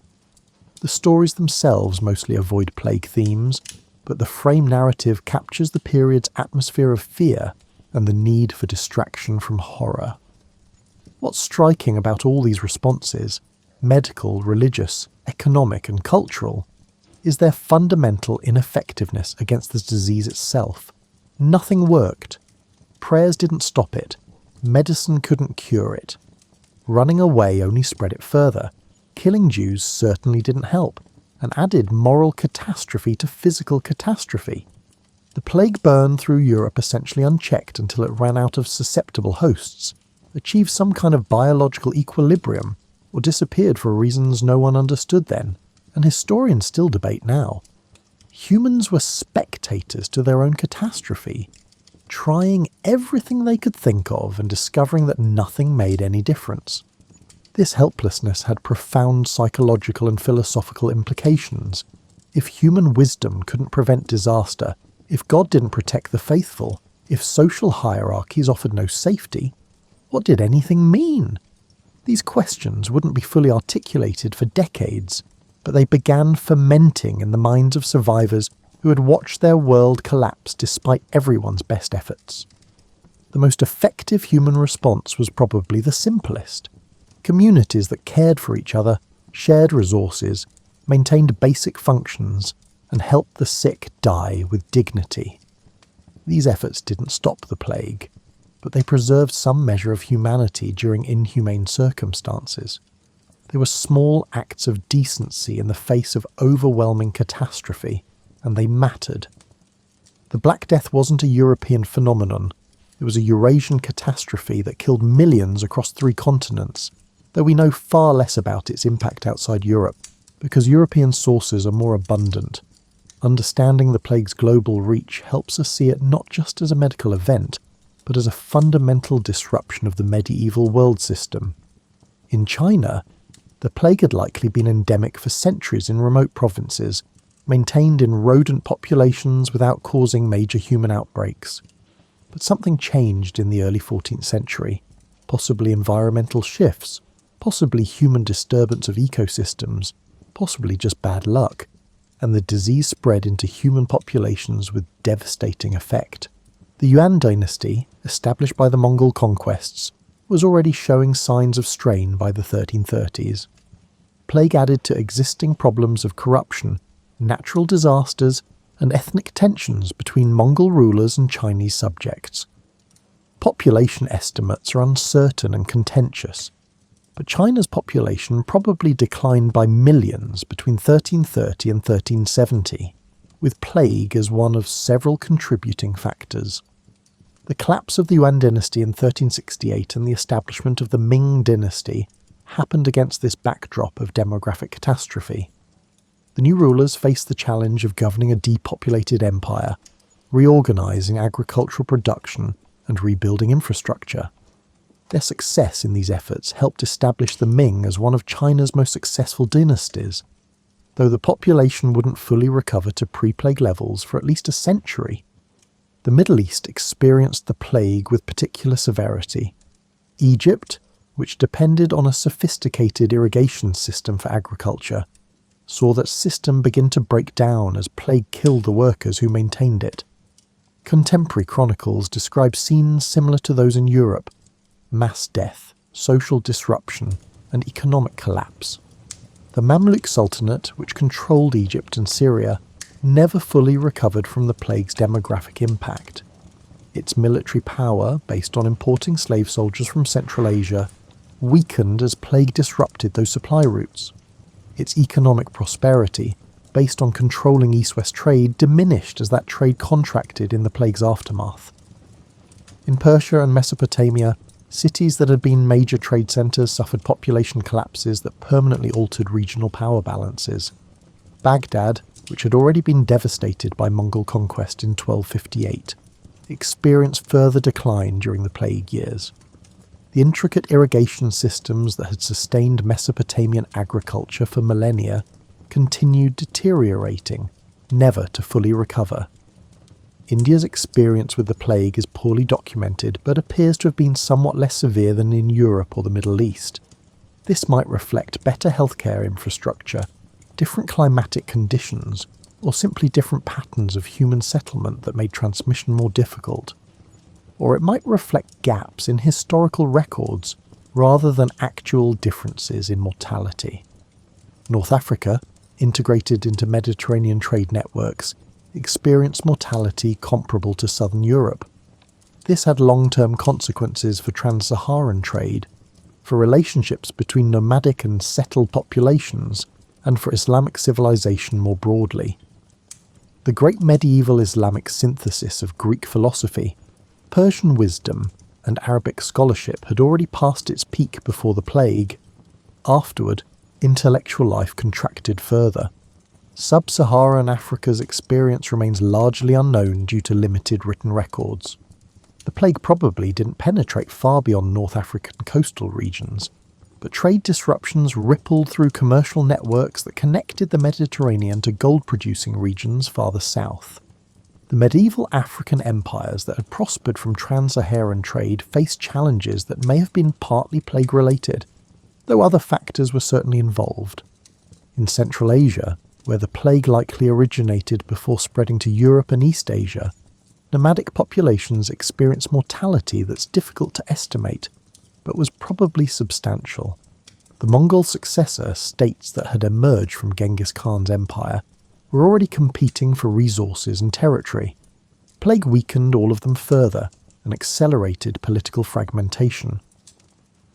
The stories themselves mostly avoid plague themes, but the frame narrative captures the period's atmosphere of fear and the need for distraction from horror. What's striking about all these responses, medical, religious, economic and cultural, is their fundamental ineffectiveness against the disease itself. Nothing worked. Prayers didn't stop it. Medicine couldn't cure it. Running away only spread it further. Killing Jews certainly didn't help, and added moral catastrophe to physical catastrophe. The plague burned through Europe essentially unchecked until it ran out of susceptible hosts, achieved some kind of biological equilibrium, or disappeared for reasons no one understood then, and historians still debate now. Humans were spectators to their own catastrophe, trying everything they could think of and discovering that nothing made any difference. This helplessness had profound psychological and philosophical implications. If human wisdom couldn't prevent disaster, if God didn't protect the faithful, if social hierarchies offered no safety, what did anything mean? These questions wouldn't be fully articulated for decades, but they began fermenting in the minds of survivors who had watched their world collapse despite everyone's best efforts. The most effective human response was probably the simplest. Communities that cared for each other, shared resources, maintained basic functions, and helped the sick die with dignity. These efforts didn't stop the plague, but they preserved some measure of humanity during inhumane circumstances. They were small acts of decency in the face of overwhelming catastrophe, and they mattered. The Black Death wasn't a European phenomenon. It was a Eurasian catastrophe that killed millions across 3 continents, though we know far less about its impact outside Europe, because European sources are more abundant. Understanding the plague's global reach helps us see it not just as a medical event, but as a fundamental disruption of the medieval world system. In China, the plague had likely been endemic for centuries in remote provinces, maintained in rodent populations without causing major human outbreaks. But something changed in the early 14th century, possibly environmental shifts, possibly human disturbance of ecosystems, possibly just bad luck, and the disease spread into human populations with devastating effect. The Yuan dynasty, established by the Mongol conquests, was already showing signs of strain by the 1330s. Plague added to existing problems of corruption, natural disasters, and ethnic tensions between Mongol rulers and Chinese subjects. Population estimates are uncertain and contentious, but China's population probably declined by millions between 1330 and 1370, with plague as one of several contributing factors. The collapse of the Yuan dynasty in 1368 and the establishment of the Ming dynasty happened against this backdrop of demographic catastrophe. The new rulers faced the challenge of governing a depopulated empire, reorganising agricultural production and rebuilding infrastructure. Their success in these efforts helped establish the Ming as one of China's most successful dynasties, though the population wouldn't fully recover to pre-plague levels for at least a century. The Middle East experienced the plague with particular severity. Egypt, which depended on a sophisticated irrigation system for agriculture, saw that system begin to break down as plague killed the workers who maintained it. Contemporary chronicles describe scenes similar to those in Europe: mass death, social disruption, and economic collapse. The Mamluk Sultanate, which controlled Egypt and Syria, never fully recovered from the plague's demographic impact. Its military power, based on importing slave soldiers from Central Asia, weakened as plague disrupted those supply routes. Its economic prosperity, based on controlling east-west trade, diminished as that trade contracted in the plague's aftermath. In Persia and Mesopotamia, cities that had been major trade centres suffered population collapses that permanently altered regional power balances. Baghdad, which had already been devastated by Mongol conquest in 1258, experienced further decline during the plague years. The intricate irrigation systems that had sustained Mesopotamian agriculture for millennia continued deteriorating, never to fully recover. India's experience with the plague is poorly documented, but appears to have been somewhat less severe than in Europe or the Middle East. This might reflect better healthcare infrastructure, different climatic conditions, or simply different patterns of human settlement that made transmission more difficult. Or it might reflect gaps in historical records rather than actual differences in mortality. North Africa, integrated into Mediterranean trade networks, experienced mortality comparable to southern Europe. This had long-term consequences for trans-Saharan trade, for relationships between nomadic and settled populations, and for Islamic civilization more broadly. The great medieval Islamic synthesis of Greek philosophy, Persian wisdom, and Arabic scholarship had already passed its peak before the plague. Afterward, intellectual life contracted further. Sub-Saharan Africa's experience remains largely unknown due to limited written records. The plague probably didn't penetrate far beyond North African coastal regions, but trade disruptions rippled through commercial networks that connected the Mediterranean to gold-producing regions farther south. The medieval African empires that had prospered from trans-Saharan trade faced challenges that may have been partly plague-related, though other factors were certainly involved. In Central Asia, where the plague likely originated before spreading to Europe and East Asia, nomadic populations experienced mortality that's difficult to estimate, but was probably substantial. The Mongol successor, states that had emerged from Genghis Khan's empire, were already competing for resources and territory. Plague weakened all of them further and accelerated political fragmentation.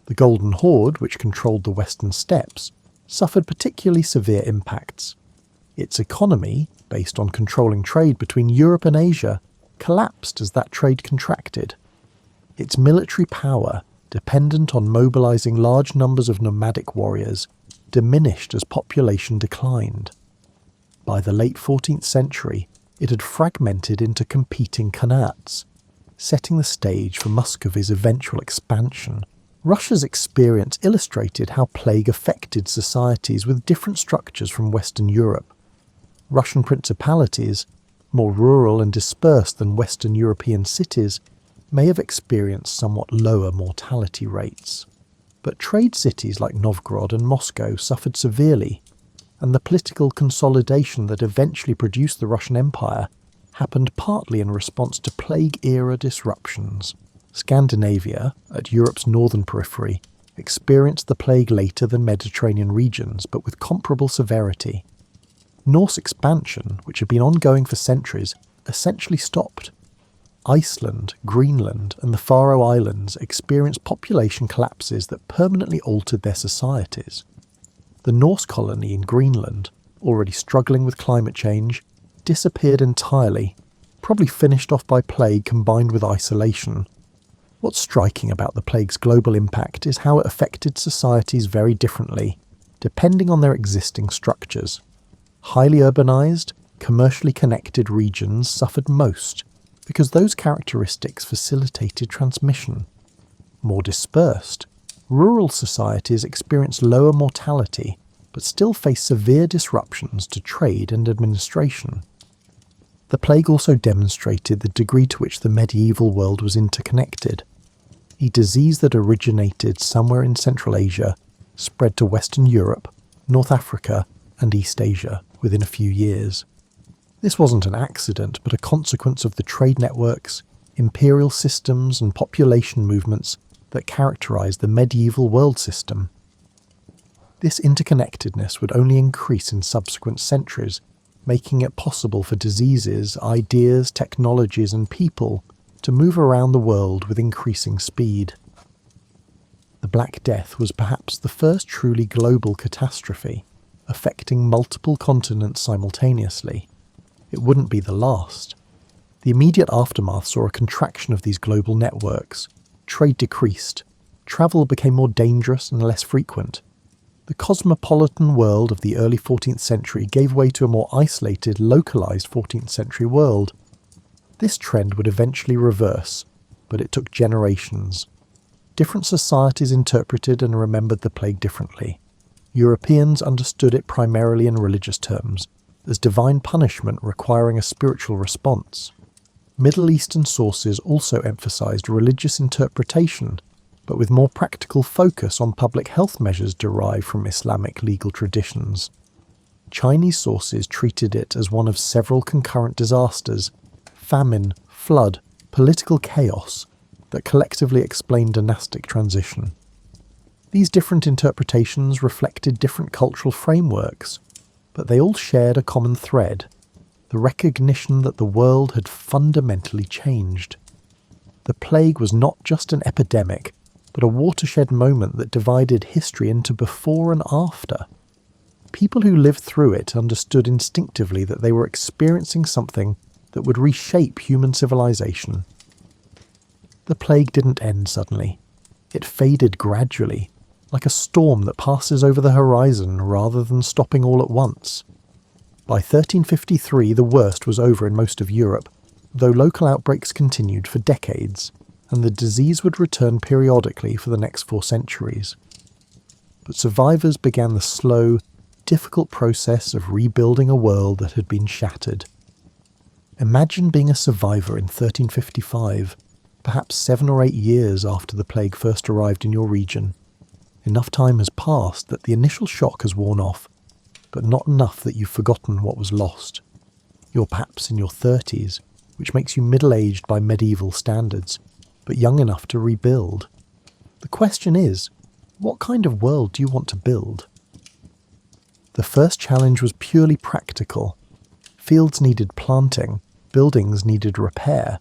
The Golden Horde, which controlled the western steppes, suffered particularly severe impacts. Its economy, based on controlling trade between Europe and Asia, collapsed as that trade contracted. Its military power, dependent on mobilizing large numbers of nomadic warriors, diminished as population declined. By the late 14th century, it had fragmented into competing khanats, setting the stage for Muscovy's eventual expansion. Russia's experience illustrated how plague affected societies with different structures from Western Europe. Russian principalities, more rural and dispersed than Western European cities, may have experienced somewhat lower mortality rates. But trade cities like Novgorod and Moscow suffered severely, and the political consolidation that eventually produced the Russian Empire happened partly in response to plague-era disruptions. Scandinavia, at Europe's northern periphery, experienced the plague later than Mediterranean regions, but with comparable severity. Norse expansion, which had been ongoing for centuries, essentially stopped. Iceland, Greenland, and the Faroe Islands experienced population collapses that permanently altered their societies. The Norse colony in Greenland, already struggling with climate change, disappeared entirely, probably finished off by plague combined with isolation. What's striking about the plague's global impact is how it affected societies very differently, depending on their existing structures. Highly urbanized, commercially connected regions suffered most, because those characteristics facilitated transmission. More dispersed, rural societies experienced lower mortality, but still faced severe disruptions to trade and administration. The plague also demonstrated the degree to which the medieval world was interconnected. A disease that originated somewhere in Central Asia spread to Western Europe, North Africa, and East Asia within a few years. This wasn't an accident, but a consequence of the trade networks, imperial systems, and population movements that characterized the medieval world system. This interconnectedness would only increase in subsequent centuries, making it possible for diseases, ideas, technologies, and people to move around the world with increasing speed. The Black Death was perhaps the first truly global catastrophe, affecting multiple continents simultaneously. It wouldn't be the last. The immediate aftermath saw a contraction of these global networks. Trade decreased. Travel became more dangerous and less frequent. The cosmopolitan world of the early 14th century gave way to a more isolated, localized 14th century world. This trend would eventually reverse, but it took generations. Different societies interpreted and remembered the plague differently. Europeans understood it primarily in religious terms, as divine punishment requiring a spiritual response. Middle Eastern sources also emphasized religious interpretation, but with more practical focus on public health measures derived from Islamic legal traditions. Chinese sources treated it as one of several concurrent disasters, famine, flood, political chaos, that collectively explained dynastic transition. These different interpretations reflected different cultural frameworks, but they all shared a common thread: the recognition that the world had fundamentally changed. The plague was not just an epidemic, but a watershed moment that divided history into before and after. People who lived through it understood instinctively that they were experiencing something that would reshape human civilization. The plague didn't end suddenly. It faded gradually, like a storm that passes over the horizon rather than stopping all at once. By 1353, the worst was over in most of Europe, though local outbreaks continued for decades, and the disease would return periodically for the next 4 centuries. But survivors began the slow, difficult process of rebuilding a world that had been shattered. Imagine being a survivor in 1355, perhaps 7 or 8 years after the plague first arrived in your region. Enough time has passed that the initial shock has worn off, but not enough that you've forgotten what was lost. You're perhaps in your 30s, which makes you middle-aged by medieval standards, but young enough to rebuild. The question is, what kind of world do you want to build? The first challenge was purely practical. Fields needed planting, buildings needed repair,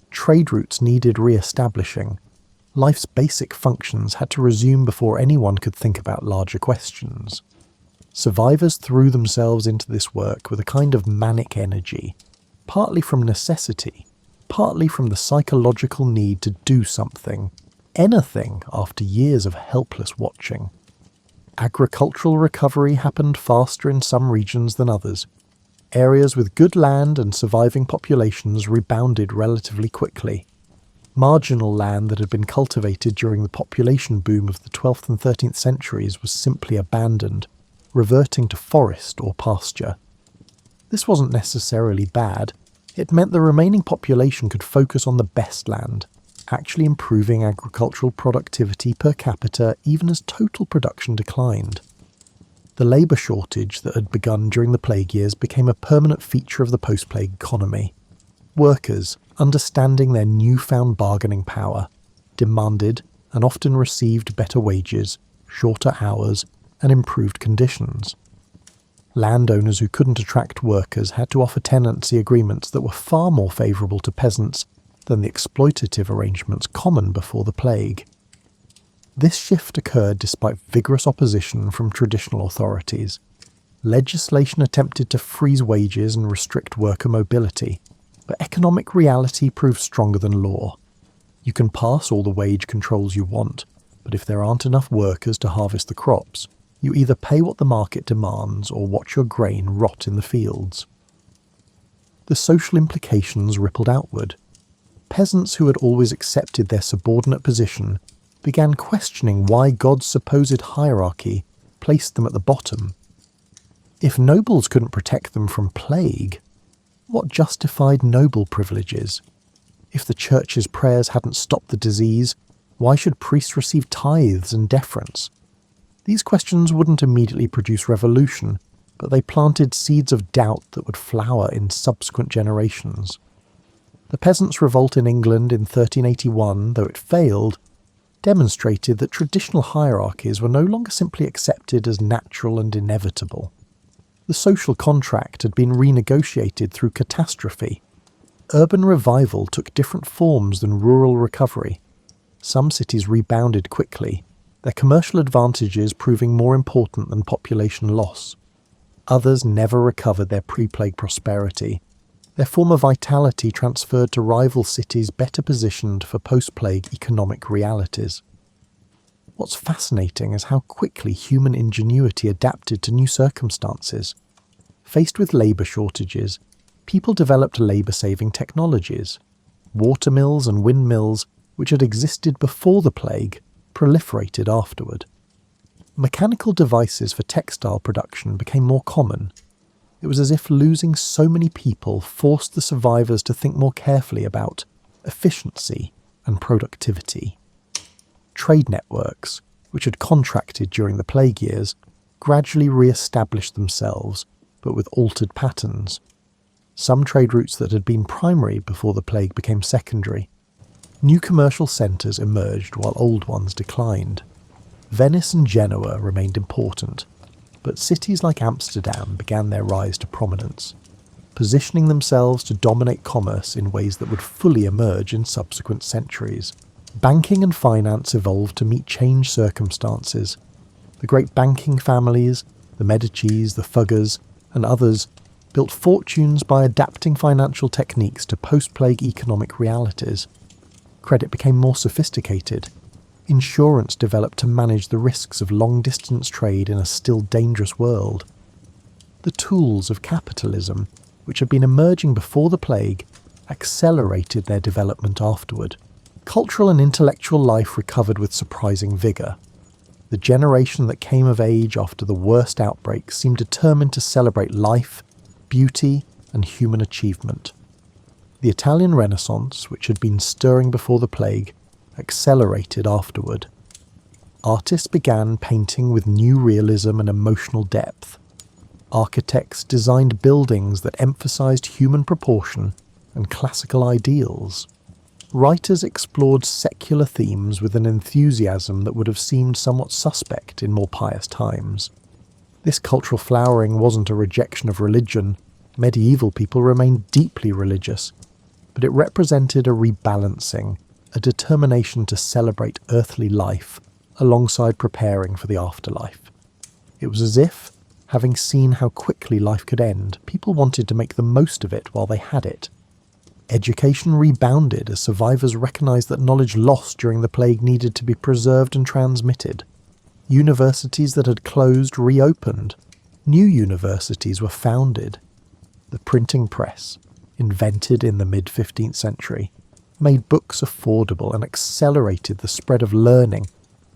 trade routes needed re-establishing. Life's basic functions had to resume before anyone could think about larger questions. Survivors threw themselves into this work with a kind of manic energy, partly from necessity, partly from the psychological need to do something, anything after years of helpless watching. Agricultural recovery happened faster in some regions than others. Areas with good land and surviving populations rebounded relatively quickly. Marginal land that had been cultivated during the population boom of the 12th and 13th centuries was simply abandoned, reverting to forest or pasture. This wasn't necessarily bad. It meant the remaining population could focus on the best land, actually improving agricultural productivity per capita even as total production declined. The labour shortage that had begun during the plague years became a permanent feature of the post-plague economy. Workers, understanding their newfound bargaining power, demanded and often received better wages, shorter hours, and improved conditions. Landowners who couldn't attract workers had to offer tenancy agreements that were far more favourable to peasants than the exploitative arrangements common before the plague. This shift occurred despite vigorous opposition from traditional authorities. Legislation attempted to freeze wages and restrict worker mobility, but economic reality proved stronger than law. You can pass all the wage controls you want, but if there aren't enough workers to harvest the crops, you either pay what the market demands or watch your grain rot in the fields. The social implications rippled outward. Peasants who had always accepted their subordinate position began questioning why God's supposed hierarchy placed them at the bottom. If nobles couldn't protect them from plague, what justified noble privileges? If the church's prayers hadn't stopped the disease, why should priests receive tithes and deference? These questions wouldn't immediately produce revolution, but they planted seeds of doubt that would flower in subsequent generations. The peasants' revolt in England in 1381, though it failed, demonstrated that traditional hierarchies were no longer simply accepted as natural and inevitable. The social contract had been renegotiated through catastrophe. Urban revival took different forms than rural recovery. Some cities rebounded quickly, their commercial advantages proving more important than population loss. Others never recovered their pre-plague prosperity. Their former vitality transferred to rival cities better positioned for post-plague economic realities. What's fascinating is how quickly human ingenuity adapted to new circumstances. Faced with labour shortages, people developed labour-saving technologies. Watermills and windmills, which had existed before the plague, proliferated afterward. Mechanical devices for textile production became more common. It was as if losing so many people forced the survivors to think more carefully about efficiency and productivity. Trade networks, which had contracted during the plague years, gradually re-established themselves, but with altered patterns. Some trade routes that had been primary before the plague became secondary. New commercial centres emerged while old ones declined. Venice and Genoa remained important, but cities like Amsterdam began their rise to prominence, positioning themselves to dominate commerce in ways that would fully emerge in subsequent centuries. Banking and finance evolved to meet changed circumstances. The great banking families, the Medicis, the Fuggers, and others, built fortunes by adapting financial techniques to post-plague economic realities. Credit became more sophisticated. Insurance developed to manage the risks of long-distance trade in a still dangerous world. The tools of capitalism, which had been emerging before the plague, accelerated their development afterward. Cultural and intellectual life recovered with surprising vigour. The generation that came of age after the worst outbreak seemed determined to celebrate life, beauty, and human achievement. The Italian Renaissance, which had been stirring before the plague, accelerated afterward. Artists began painting with new realism and emotional depth. Architects designed buildings that emphasized human proportion and classical ideals. Writers explored secular themes with an enthusiasm that would have seemed somewhat suspect in more pious times. This cultural flowering wasn't a rejection of religion. Medieval people remained deeply religious, but it represented a rebalancing, a determination to celebrate earthly life alongside preparing for the afterlife. It was as if, having seen how quickly life could end, people wanted to make the most of it while they had it. Education rebounded as survivors recognised that knowledge lost during the plague needed to be preserved and transmitted. Universities that had closed reopened. New universities were founded. The printing press, invented in the mid-15th century, made books affordable and accelerated the spread of learning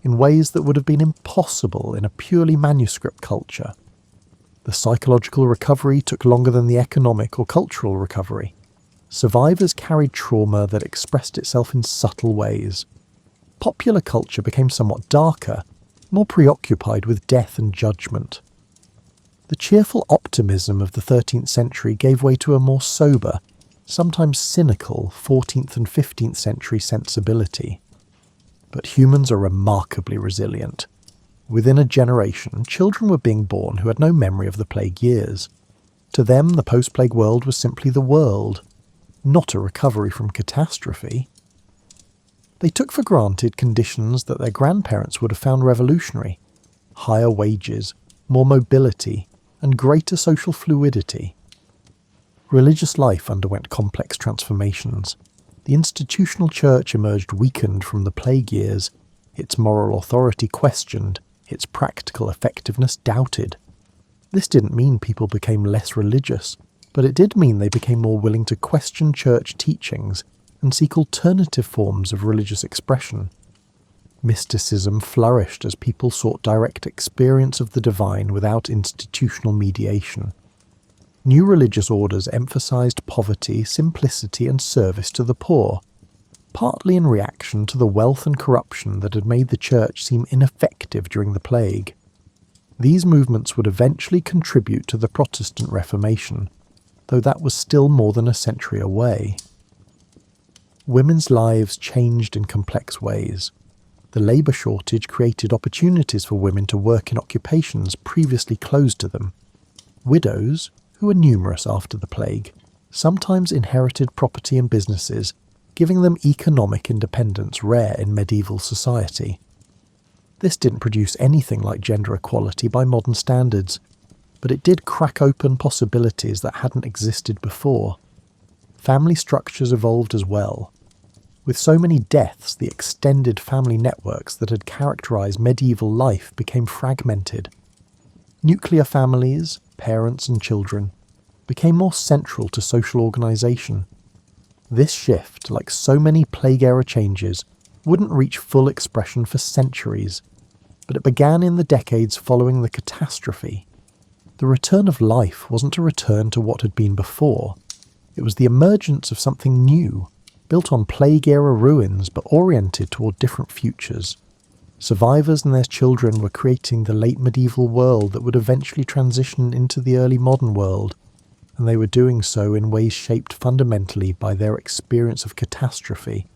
in ways that would have been impossible in a purely manuscript culture. The psychological recovery took longer than the economic or cultural recovery. Survivors carried trauma that expressed itself in subtle ways. Popular culture became somewhat darker, more preoccupied with death and judgment. The cheerful optimism of the 13th century gave way to a more sober, sometimes cynical 14th and 15th century sensibility. But humans are remarkably resilient. Within a generation, children were being born who had no memory of the plague years. To them, the post-plague world was simply the world, not a recovery from catastrophe. They took for granted conditions that their grandparents would have found revolutionary: higher wages, more mobility, and greater social fluidity. Religious life underwent complex transformations. The institutional church emerged weakened from the plague years, its moral authority questioned, its practical effectiveness doubted. This didn't mean people became less religious, but it did mean they became more willing to question church teachings and seek alternative forms of religious expression. Mysticism flourished as people sought direct experience of the divine without institutional mediation. New religious orders emphasized poverty, simplicity, and service to the poor, partly in reaction to the wealth and corruption that had made the church seem ineffective during the plague. These movements would eventually contribute to the Protestant Reformation, though that was still more than a century away. Women's lives changed in complex ways. The labour shortage created opportunities for women to work in occupations previously closed to them. Widows, who were numerous after the plague, sometimes inherited property and businesses, giving them economic independence rare in medieval society. This didn't produce anything like gender equality by modern standards, but it did crack open possibilities that hadn't existed before. Family structures evolved as well. With so many deaths, the extended family networks that had characterized medieval life became fragmented. Nuclear families, parents and children, became more central to social organization. This shift, like so many plague-era changes, wouldn't reach full expression for centuries, but it began in the decades following the catastrophe. The return of life wasn't a return to what had been before. It was the emergence of something new, built on plague-era ruins but oriented toward different futures. Survivors and their children were creating the late medieval world that would eventually transition into the early modern world, and they were doing so in ways shaped fundamentally by their experience of catastrophe.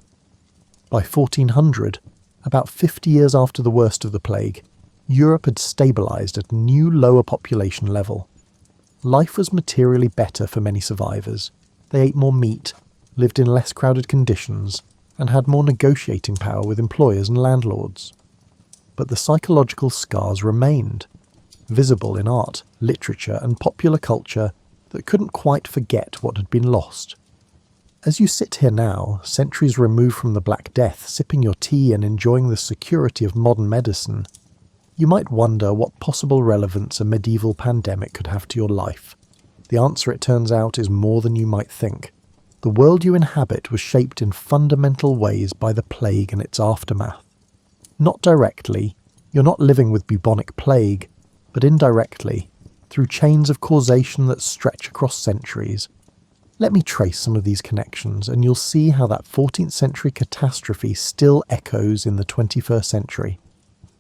By 1400, about 50 years after the worst of the plague, Europe had stabilised at a new lower population level. Life was materially better for many survivors. They ate more meat, lived in less crowded conditions, and had more negotiating power with employers and landlords. But the psychological scars remained, visible in art, literature, and popular culture that couldn't quite forget what had been lost. As you sit here now, centuries removed from the Black Death, sipping your tea and enjoying the security of modern medicine, you might wonder what possible relevance a medieval pandemic could have to your life. The answer, it turns out, is more than you might think. The world you inhabit was shaped in fundamental ways by the plague and its aftermath. Not directly, you're not living with bubonic plague, but indirectly, through chains of causation that stretch across centuries. Let me trace some of these connections, and you'll see how that 14th century catastrophe still echoes in the 21st century.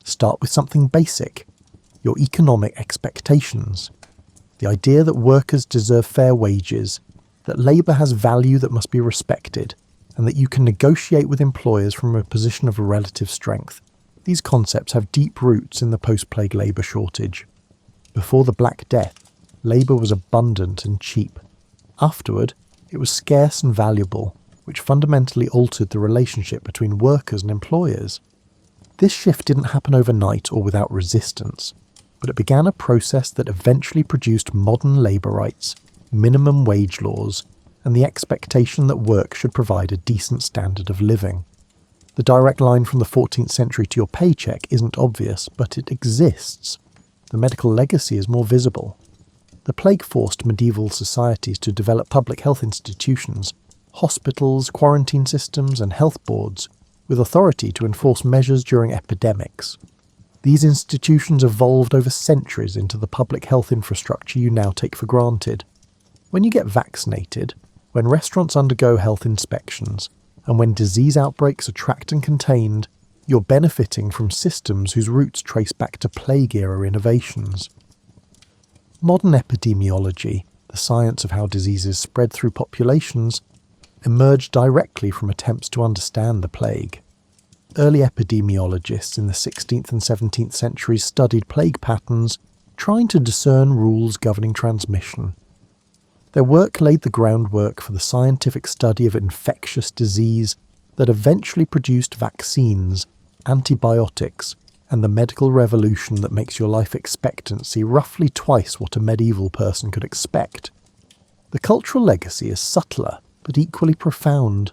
Start with something basic: your economic expectations. The idea that workers deserve fair wages, that labour has value that must be respected, and that you can negotiate with employers from a position of relative strength. These concepts have deep roots in the post-plague labour shortage. Before the Black Death, labour was abundant and cheap. Afterward, it was scarce and valuable, which fundamentally altered the relationship between workers and employers. This shift didn't happen overnight or without resistance, but it began a process that eventually produced modern labour rights, minimum wage laws, and the expectation that work should provide a decent standard of living. The direct line from the 14th century to your paycheck isn't obvious, but it exists. The medical legacy is more visible. The plague forced medieval societies to develop public health institutions, hospitals, quarantine systems, and health boards, with authority to enforce measures during epidemics. These institutions evolved over centuries into the public health infrastructure you now take for granted. When you get vaccinated, when restaurants undergo health inspections, and when disease outbreaks are tracked and contained, you're benefiting from systems whose roots trace back to plague-era innovations. Modern epidemiology, the science of how diseases spread through populations, emerged directly from attempts to understand the plague. Early epidemiologists in the 16th and 17th centuries studied plague patterns, trying to discern rules governing transmission. Their work laid the groundwork for the scientific study of infectious disease that eventually produced vaccines, antibiotics, and the medical revolution that makes your life expectancy roughly twice what a medieval person could expect. The cultural legacy is subtler, but equally profound.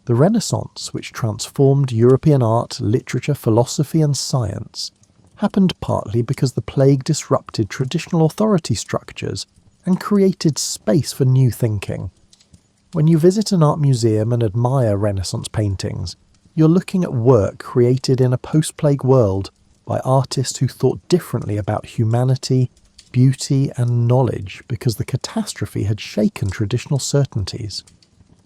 The Renaissance, which transformed European art, literature, philosophy, and science, happened partly because the plague disrupted traditional authority structures and created space for new thinking. When you visit an art museum and admire Renaissance paintings, you're looking at work created in a post-plague world by artists who thought differently about humanity, beauty, and knowledge because the catastrophe had shaken traditional certainties.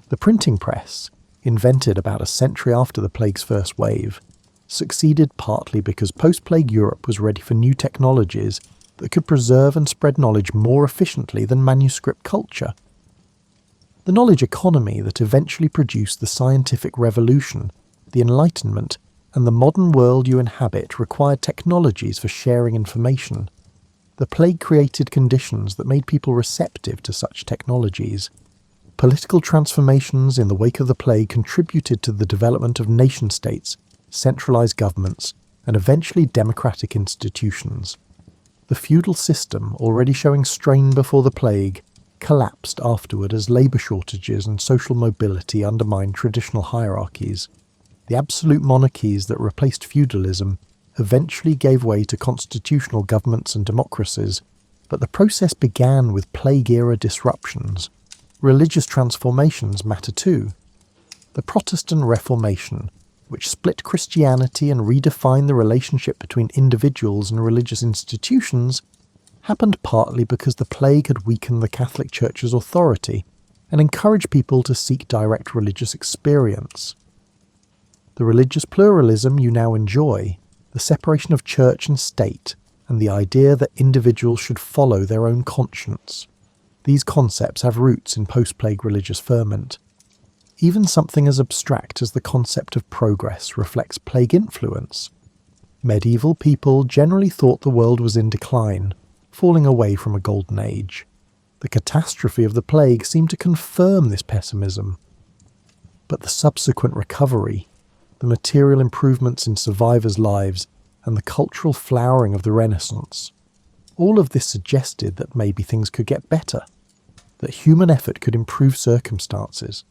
The printing press, invented about a century after the plague's first wave, succeeded partly because post-plague Europe was ready for new technologies that could preserve and spread knowledge more efficiently than manuscript culture. The knowledge economy that eventually produced the scientific revolution, the Enlightenment, and the modern world you inhabit required technologies for sharing information. The plague created conditions that made people receptive to such technologies. Political transformations in the wake of the plague contributed to the development of nation-states, centralized governments, and eventually democratic institutions. The feudal system, already showing strain before the plague, collapsed afterward as labour shortages and social mobility undermined traditional hierarchies. The absolute monarchies that replaced feudalism eventually gave way to constitutional governments and democracies, but the process began with plague-era disruptions. Religious transformations matter too. The Protestant Reformation, which split Christianity and redefined the relationship between individuals and religious institutions, happened partly because the plague had weakened the Catholic Church's authority and encouraged people to seek direct religious experience. The religious pluralism you now enjoy, the separation of church and state, and the idea that individuals should follow their own conscience. These concepts have roots in post-plague religious ferment. Even something as abstract as the concept of progress reflects plague influence. Medieval people generally thought the world was in decline, falling away from a golden age. The catastrophe of the plague seemed to confirm this pessimism. But the subsequent recovery, the material improvements in survivors' lives, and the cultural flowering of the Renaissance, all of this suggested that maybe things could get better, that human effort could improve circumstances.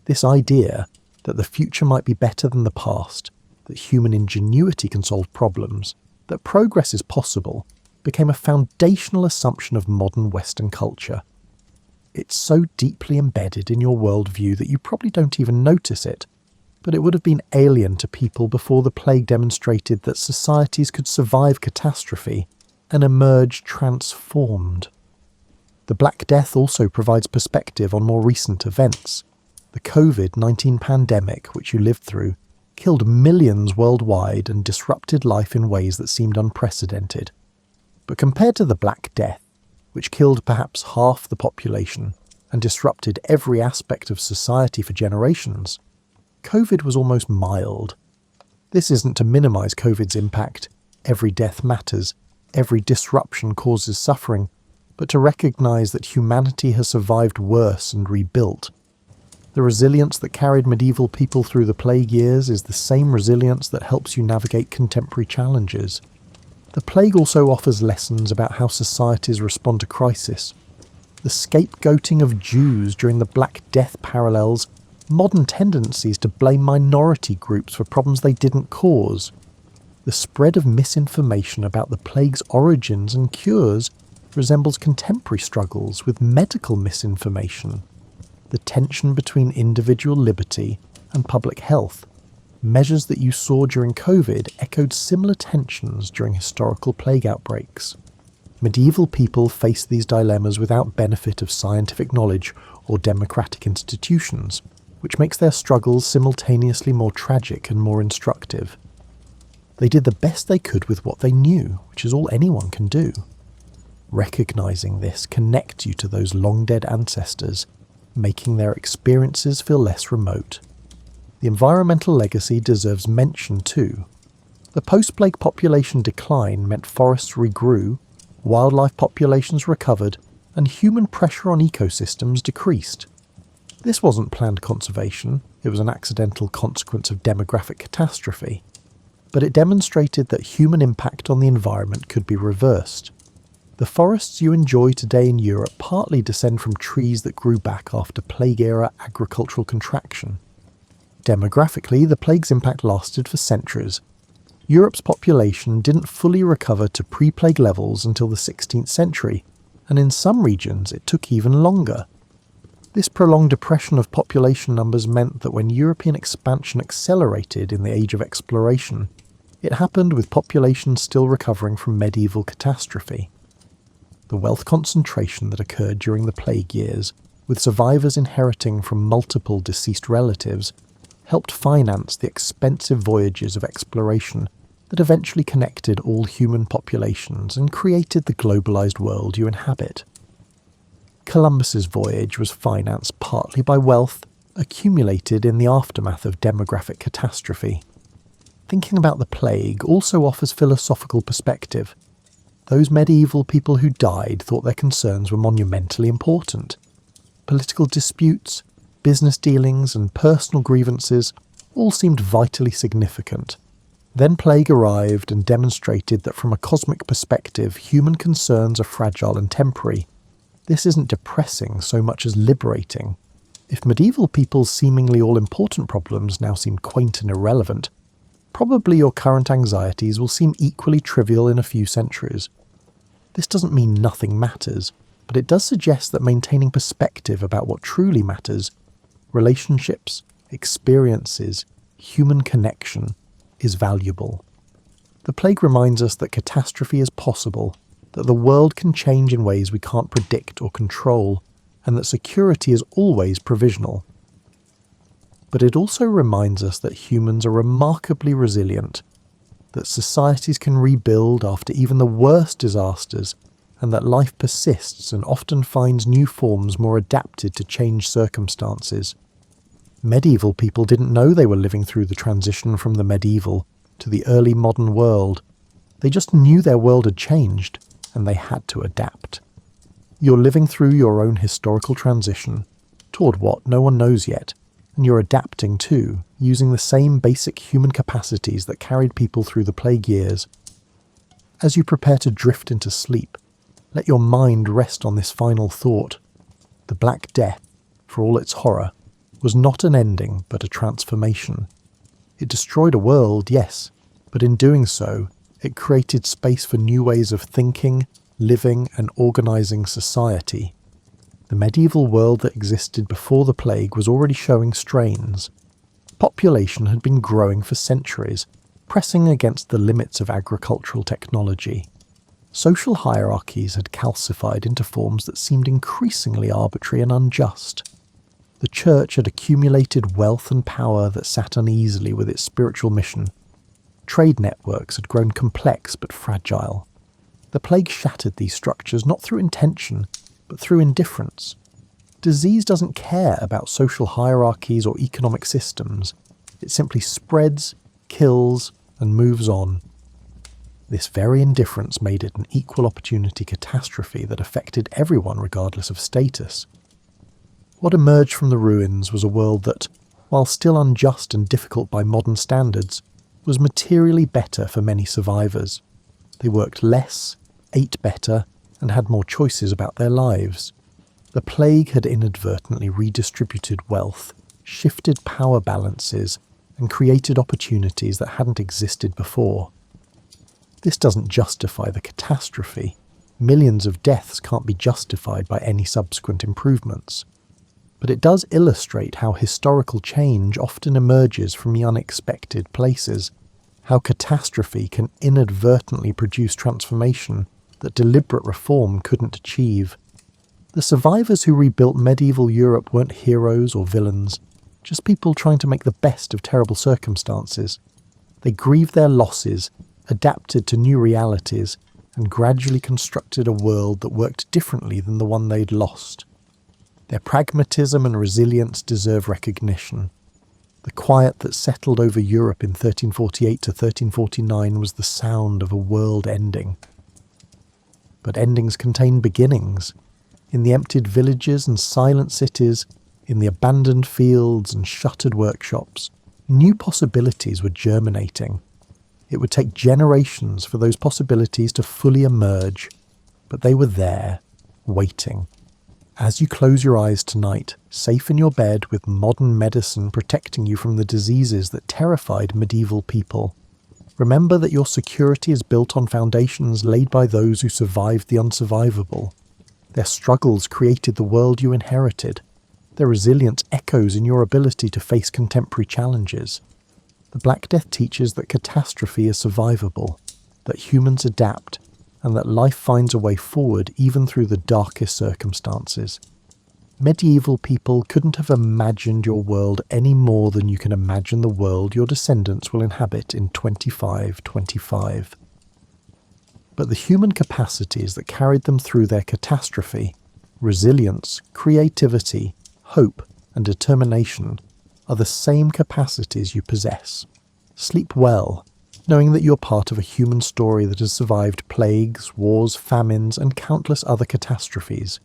This idea that the future might be better than the past, that human ingenuity can solve problems, that progress is possible, became a foundational assumption of modern Western culture. It's so deeply embedded in your worldview that you probably don't even notice it, but it would have been alien to people before the plague demonstrated that societies could survive catastrophe and emerge transformed. The Black Death also provides perspective on more recent events. The COVID-19 pandemic, which you lived through, killed millions worldwide and disrupted life in ways that seemed unprecedented. But compared to the Black Death, which killed perhaps half the population and disrupted every aspect of society for generations, COVID was almost mild. This isn't to minimise COVID's impact. Every death matters, every disruption causes suffering, but to recognise that humanity has survived worse and rebuilt. The resilience that carried medieval people through the plague years is the same resilience that helps you navigate contemporary challenges. The plague also offers lessons about how societies respond to crisis. the scapegoating of Jews during the Black Death parallels modern tendencies to blame minority groups for problems they didn't cause. The spread of misinformation about the plague's origins and cures resembles contemporary struggles with medical misinformation. The tension between individual liberty and public health. Measures that you saw during COVID echoed similar tensions during historical plague outbreaks. Medieval people faced these dilemmas without benefit of scientific knowledge or democratic institutions, which makes their struggles simultaneously more tragic and more instructive. They did the best they could with what they knew, which is all anyone can do. Recognizing this connects you to those long-dead ancestors, making their experiences feel less remote. The environmental legacy deserves mention too. The post-plague population decline meant forests regrew, wildlife populations recovered, and human pressure on ecosystems decreased. This wasn't planned conservation, it was an accidental consequence of demographic catastrophe. But it demonstrated that human impact on the environment could be reversed. The forests you enjoy today in Europe partly descend from trees that grew back after plague-era agricultural contraction. Demographically, the plague's impact lasted for centuries. Europe's population didn't fully recover to pre-plague levels until the 16th century, and in some regions it took even longer. This prolonged depression of population numbers meant that when European expansion accelerated in the age of exploration, it happened with populations still recovering from medieval catastrophe. The wealth concentration that occurred during the plague years, with survivors inheriting from multiple deceased relatives, helped finance the expensive voyages of exploration that eventually connected all human populations and created the globalized world you inhabit. Columbus's voyage was financed partly by wealth accumulated in the aftermath of demographic catastrophe. Thinking about the plague also offers philosophical perspective. Those medieval people who died thought their concerns were monumentally important. Political disputes, business dealings, and personal grievances all seemed vitally significant. Then plague arrived and demonstrated that from a cosmic perspective, human concerns are fragile and temporary. This isn't depressing so much as liberating. If medieval people's seemingly all-important problems now seem quaint and irrelevant, probably your current anxieties will seem equally trivial in a few centuries. This doesn't mean nothing matters, but it does suggest that maintaining perspective about what truly matters, relationships, experiences, human connection, is valuable. The plague reminds us that catastrophe is possible, that the world can change in ways we can't predict or control, and that security is always provisional. But it also reminds us that humans are remarkably resilient, that societies can rebuild after even the worst disasters, and that life persists and often finds new forms more adapted to changed circumstances. Medieval people didn't know they were living through the transition from the medieval to the early modern world. They just knew their world had changed, and they had to adapt. You're living through your own historical transition, toward what no one knows yet, and you're adapting too, using the same basic human capacities that carried people through the plague years. As you prepare to drift into sleep, let your mind rest on this final thought. The Black Death, for all its horror, was not an ending but a transformation. It destroyed a world, yes, but in doing so, it created space for new ways of thinking, living, and organising society. The medieval world that existed before the plague was already showing strains. Population had been growing for centuries, pressing against the limits of agricultural technology. Social hierarchies had calcified into forms that seemed increasingly arbitrary and unjust. The church had accumulated wealth and power that sat uneasily with its spiritual mission. Trade networks had grown complex but fragile. The plague shattered these structures not through intention, but through indifference. Disease doesn't care about social hierarchies or economic systems. It simply spreads, kills, and moves on. This very indifference made it an equal opportunity catastrophe that affected everyone regardless of status. What emerged from the ruins was a world that, while still unjust and difficult by modern standards, was materially better for many survivors. They worked less, ate better, and had more choices about their lives. The plague had inadvertently redistributed wealth, shifted power balances, and created opportunities that hadn't existed before. This doesn't justify the catastrophe. Millions of deaths can't be justified by any subsequent improvements. But it does illustrate how historical change often emerges from the unexpected places, how catastrophe can inadvertently produce transformation that deliberate reform couldn't achieve. The survivors who rebuilt medieval Europe weren't heroes or villains, just people trying to make the best of terrible circumstances. They grieved their losses, adapted to new realities, and gradually constructed a world that worked differently than the one they'd lost. Their pragmatism and resilience deserve recognition. The quiet that settled over Europe in 1348 to 1349 was the sound of a world ending. But endings contain beginnings. In the emptied villages and silent cities, in the abandoned fields and shuttered workshops, new possibilities were germinating. It would take generations for those possibilities to fully emerge, but they were there, waiting. As you close your eyes tonight, safe in your bed with modern medicine protecting you from the diseases that terrified medieval people, remember that your security is built on foundations laid by those who survived the unsurvivable. Their struggles created the world you inherited. Their resilience echoes in your ability to face contemporary challenges. The Black Death teaches that catastrophe is survivable, that humans adapt, and that life finds a way forward even through the darkest circumstances. Medieval people couldn't have imagined your world any more than you can imagine the world your descendants will inhabit in 2525. But the human capacities that carried them through their catastrophe, resilience, creativity, hope, and determination, are the same capacities you possess. Sleep well, knowing that you're part of a human story that has survived plagues, wars, famines, and countless other catastrophes.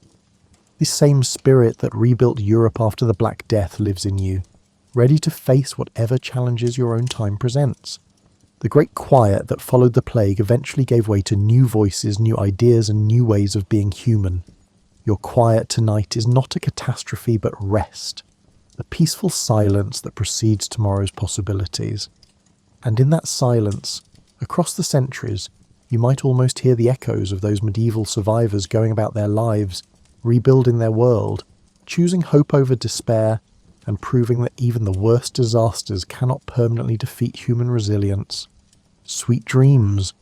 This same spirit that rebuilt Europe after the Black Death lives in you, ready to face whatever challenges your own time presents. The great quiet that followed the plague eventually gave way to new voices, new ideas, and new ways of being human. Your quiet tonight is not a catastrophe but rest, the peaceful silence that precedes tomorrow's possibilities. And in that silence, across the centuries, you might almost hear the echoes of those medieval survivors going about their lives, rebuilding their world, choosing hope over despair, and proving that even the worst disasters cannot permanently defeat human resilience. Sweet dreams.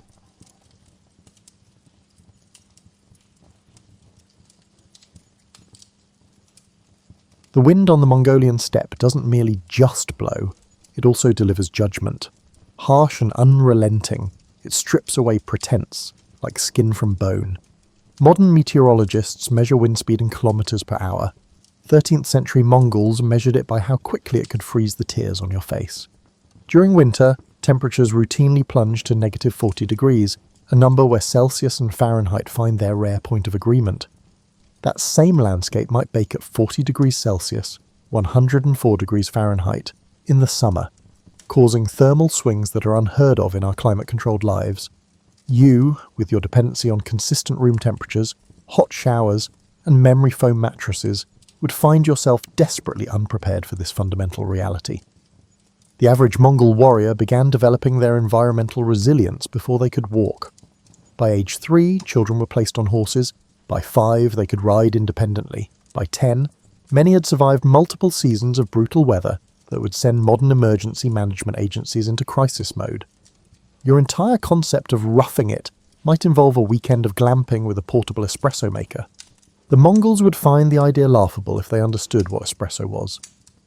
The wind on the Mongolian steppe doesn't merely just blow, it also delivers judgment. Harsh and unrelenting, it strips away pretense, like skin from bone. Modern meteorologists measure wind speed in kilometers per hour. 13th century Mongols measured it by how quickly it could freeze the tears on your face. During winter, temperatures routinely plunge to negative 40 degrees, a number where Celsius and Fahrenheit find their rare point of agreement. That same landscape might bake at 40 degrees Celsius, 104 degrees Fahrenheit, in the summer, causing thermal swings that are unheard of in our climate-controlled lives. You, with your dependency on consistent room temperatures, hot showers, and memory foam mattresses, would find yourself desperately unprepared for this fundamental reality. The average Mongol warrior began developing their environmental resilience before they could walk. By age 3, children were placed on horses. By 5, they could ride independently. By 10, many had survived multiple seasons of brutal weather that would send modern emergency management agencies into crisis mode. Your entire concept of roughing it might involve a weekend of glamping with a portable espresso maker. The Mongols would find the idea laughable if they understood what espresso was.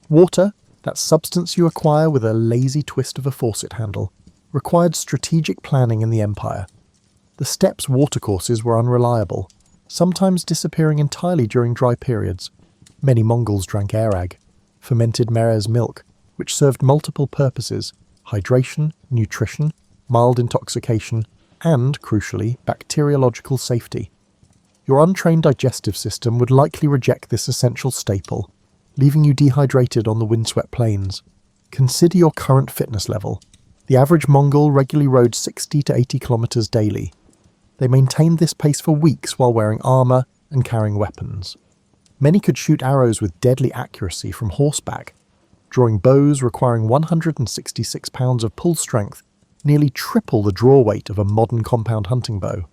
Water, that substance you acquire with a lazy twist of a faucet handle, required strategic planning in the empire. The steppe's watercourses were unreliable, sometimes disappearing entirely during dry periods. Many Mongols drank arag, fermented mare's milk, which served multiple purposes: hydration, nutrition, mild intoxication, and, crucially, bacteriological safety. Your untrained digestive system would likely reject this essential staple, leaving you dehydrated on the windswept plains. Consider your current fitness level. The average Mongol regularly rode 60 to 80 kilometers daily. They maintained this pace for weeks while wearing armor and carrying weapons. Many could shoot arrows with deadly accuracy from horseback, drawing bows requiring 166 pounds of pull strength, nearly triple the draw weight of a modern compound hunting bow.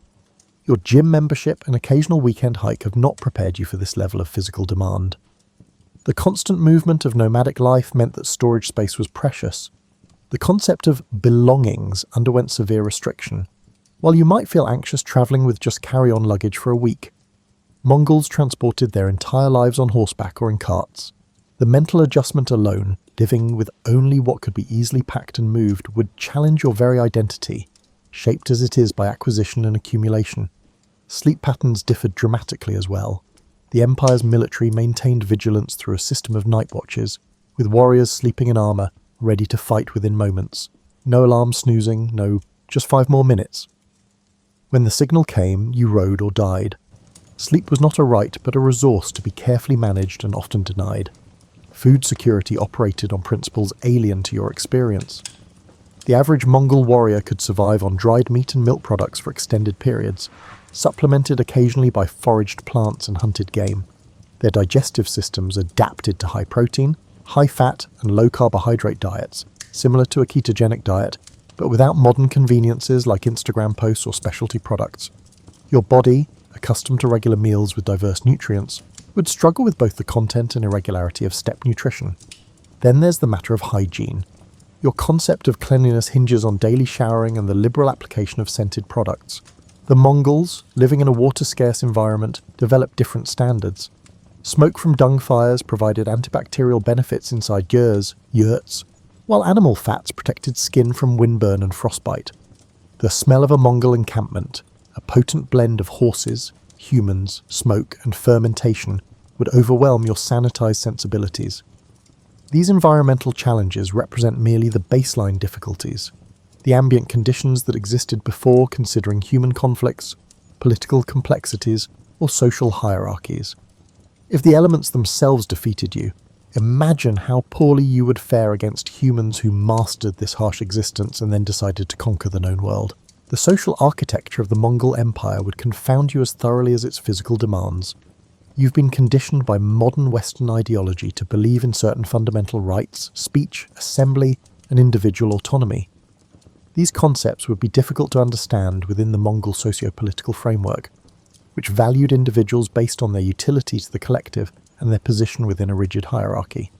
Your gym membership and occasional weekend hike have not prepared you for this level of physical demand. The constant movement of nomadic life meant that storage space was precious. The concept of belongings underwent severe restriction. While you might feel anxious travelling with just carry-on luggage for a week, Mongols transported their entire lives on horseback or in carts. The mental adjustment alone, living with only what could be easily packed and moved, would challenge your very identity, shaped as it is by acquisition and accumulation. Sleep patterns differed dramatically as well. The Empire's military maintained vigilance through a system of night watches, with warriors sleeping in armour, ready to fight within moments. No alarm snoozing, no, just 5 more minutes. When the signal came, you rode or died. Sleep was not a right, but a resource to be carefully managed and often denied. Food security operated on principles alien to your experience. The average Mongol warrior could survive on dried meat and milk products for extended periods, supplemented occasionally by foraged plants and hunted game. Their digestive systems adapted to high protein, high fat and low carbohydrate diets, similar to a ketogenic diet, but without modern conveniences like Instagram posts or specialty products. Your body, accustomed to regular meals with diverse nutrients, would struggle with both the content and irregularity of steppe nutrition. Then there's the matter of hygiene. Your concept of cleanliness hinges on daily showering and the liberal application of scented products. The Mongols, living in a water-scarce environment, developed different standards. Smoke from dung fires provided antibacterial benefits inside yurts, while animal fats protected skin from windburn and frostbite. The smell of a Mongol encampment, a potent blend of horses, humans, smoke and fermentation, would overwhelm your sanitized sensibilities. These environmental challenges represent merely the baseline difficulties, the ambient conditions that existed before considering human conflicts, political complexities, or social hierarchies. If the elements themselves defeated you, imagine how poorly you would fare against humans who mastered this harsh existence and then decided to conquer the known world. The social architecture of the Mongol Empire would confound you as thoroughly as its physical demands. You've been conditioned by modern Western ideology to believe in certain fundamental rights, speech, assembly, and individual autonomy. These concepts would be difficult to understand within the Mongol socio-political framework, which valued individuals based on their utility to the collective and their position within a rigid hierarchy.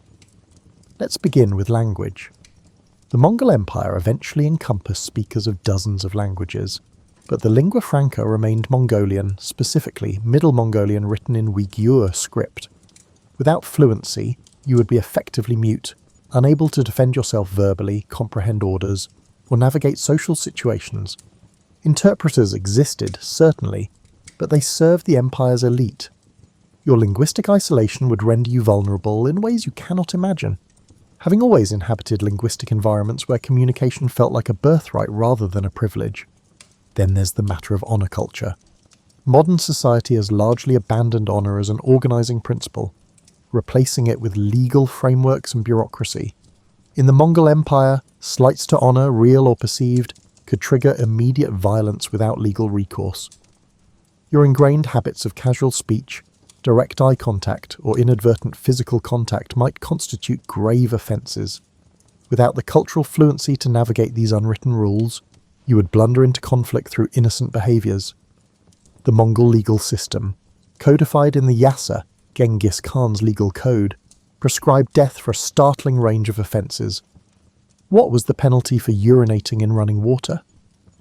Let's begin with language. The Mongol Empire eventually encompassed speakers of dozens of languages, but the lingua franca remained Mongolian, specifically Middle Mongolian written in Uyghur script. Without fluency, you would be effectively mute, unable to defend yourself verbally, comprehend orders, or navigate social situations. Interpreters existed, certainly, but they served the empire's elite. Your linguistic isolation would render you vulnerable in ways you cannot imagine. Having always inhabited linguistic environments where communication felt like a birthright rather than a privilege. Then there's the matter of honour culture. Modern society has largely abandoned honour as an organising principle, replacing it with legal frameworks and bureaucracy. In the Mongol Empire, slights to honour, real or perceived, could trigger immediate violence without legal recourse. Your ingrained habits of casual speech, direct eye contact, or inadvertent physical contact might constitute grave offences. Without the cultural fluency to navigate these unwritten rules, you would blunder into conflict through innocent behaviours. The Mongol legal system, codified in the Yasa, Genghis Khan's legal code, prescribed death for a startling range of offences. What was the penalty for urinating in running water?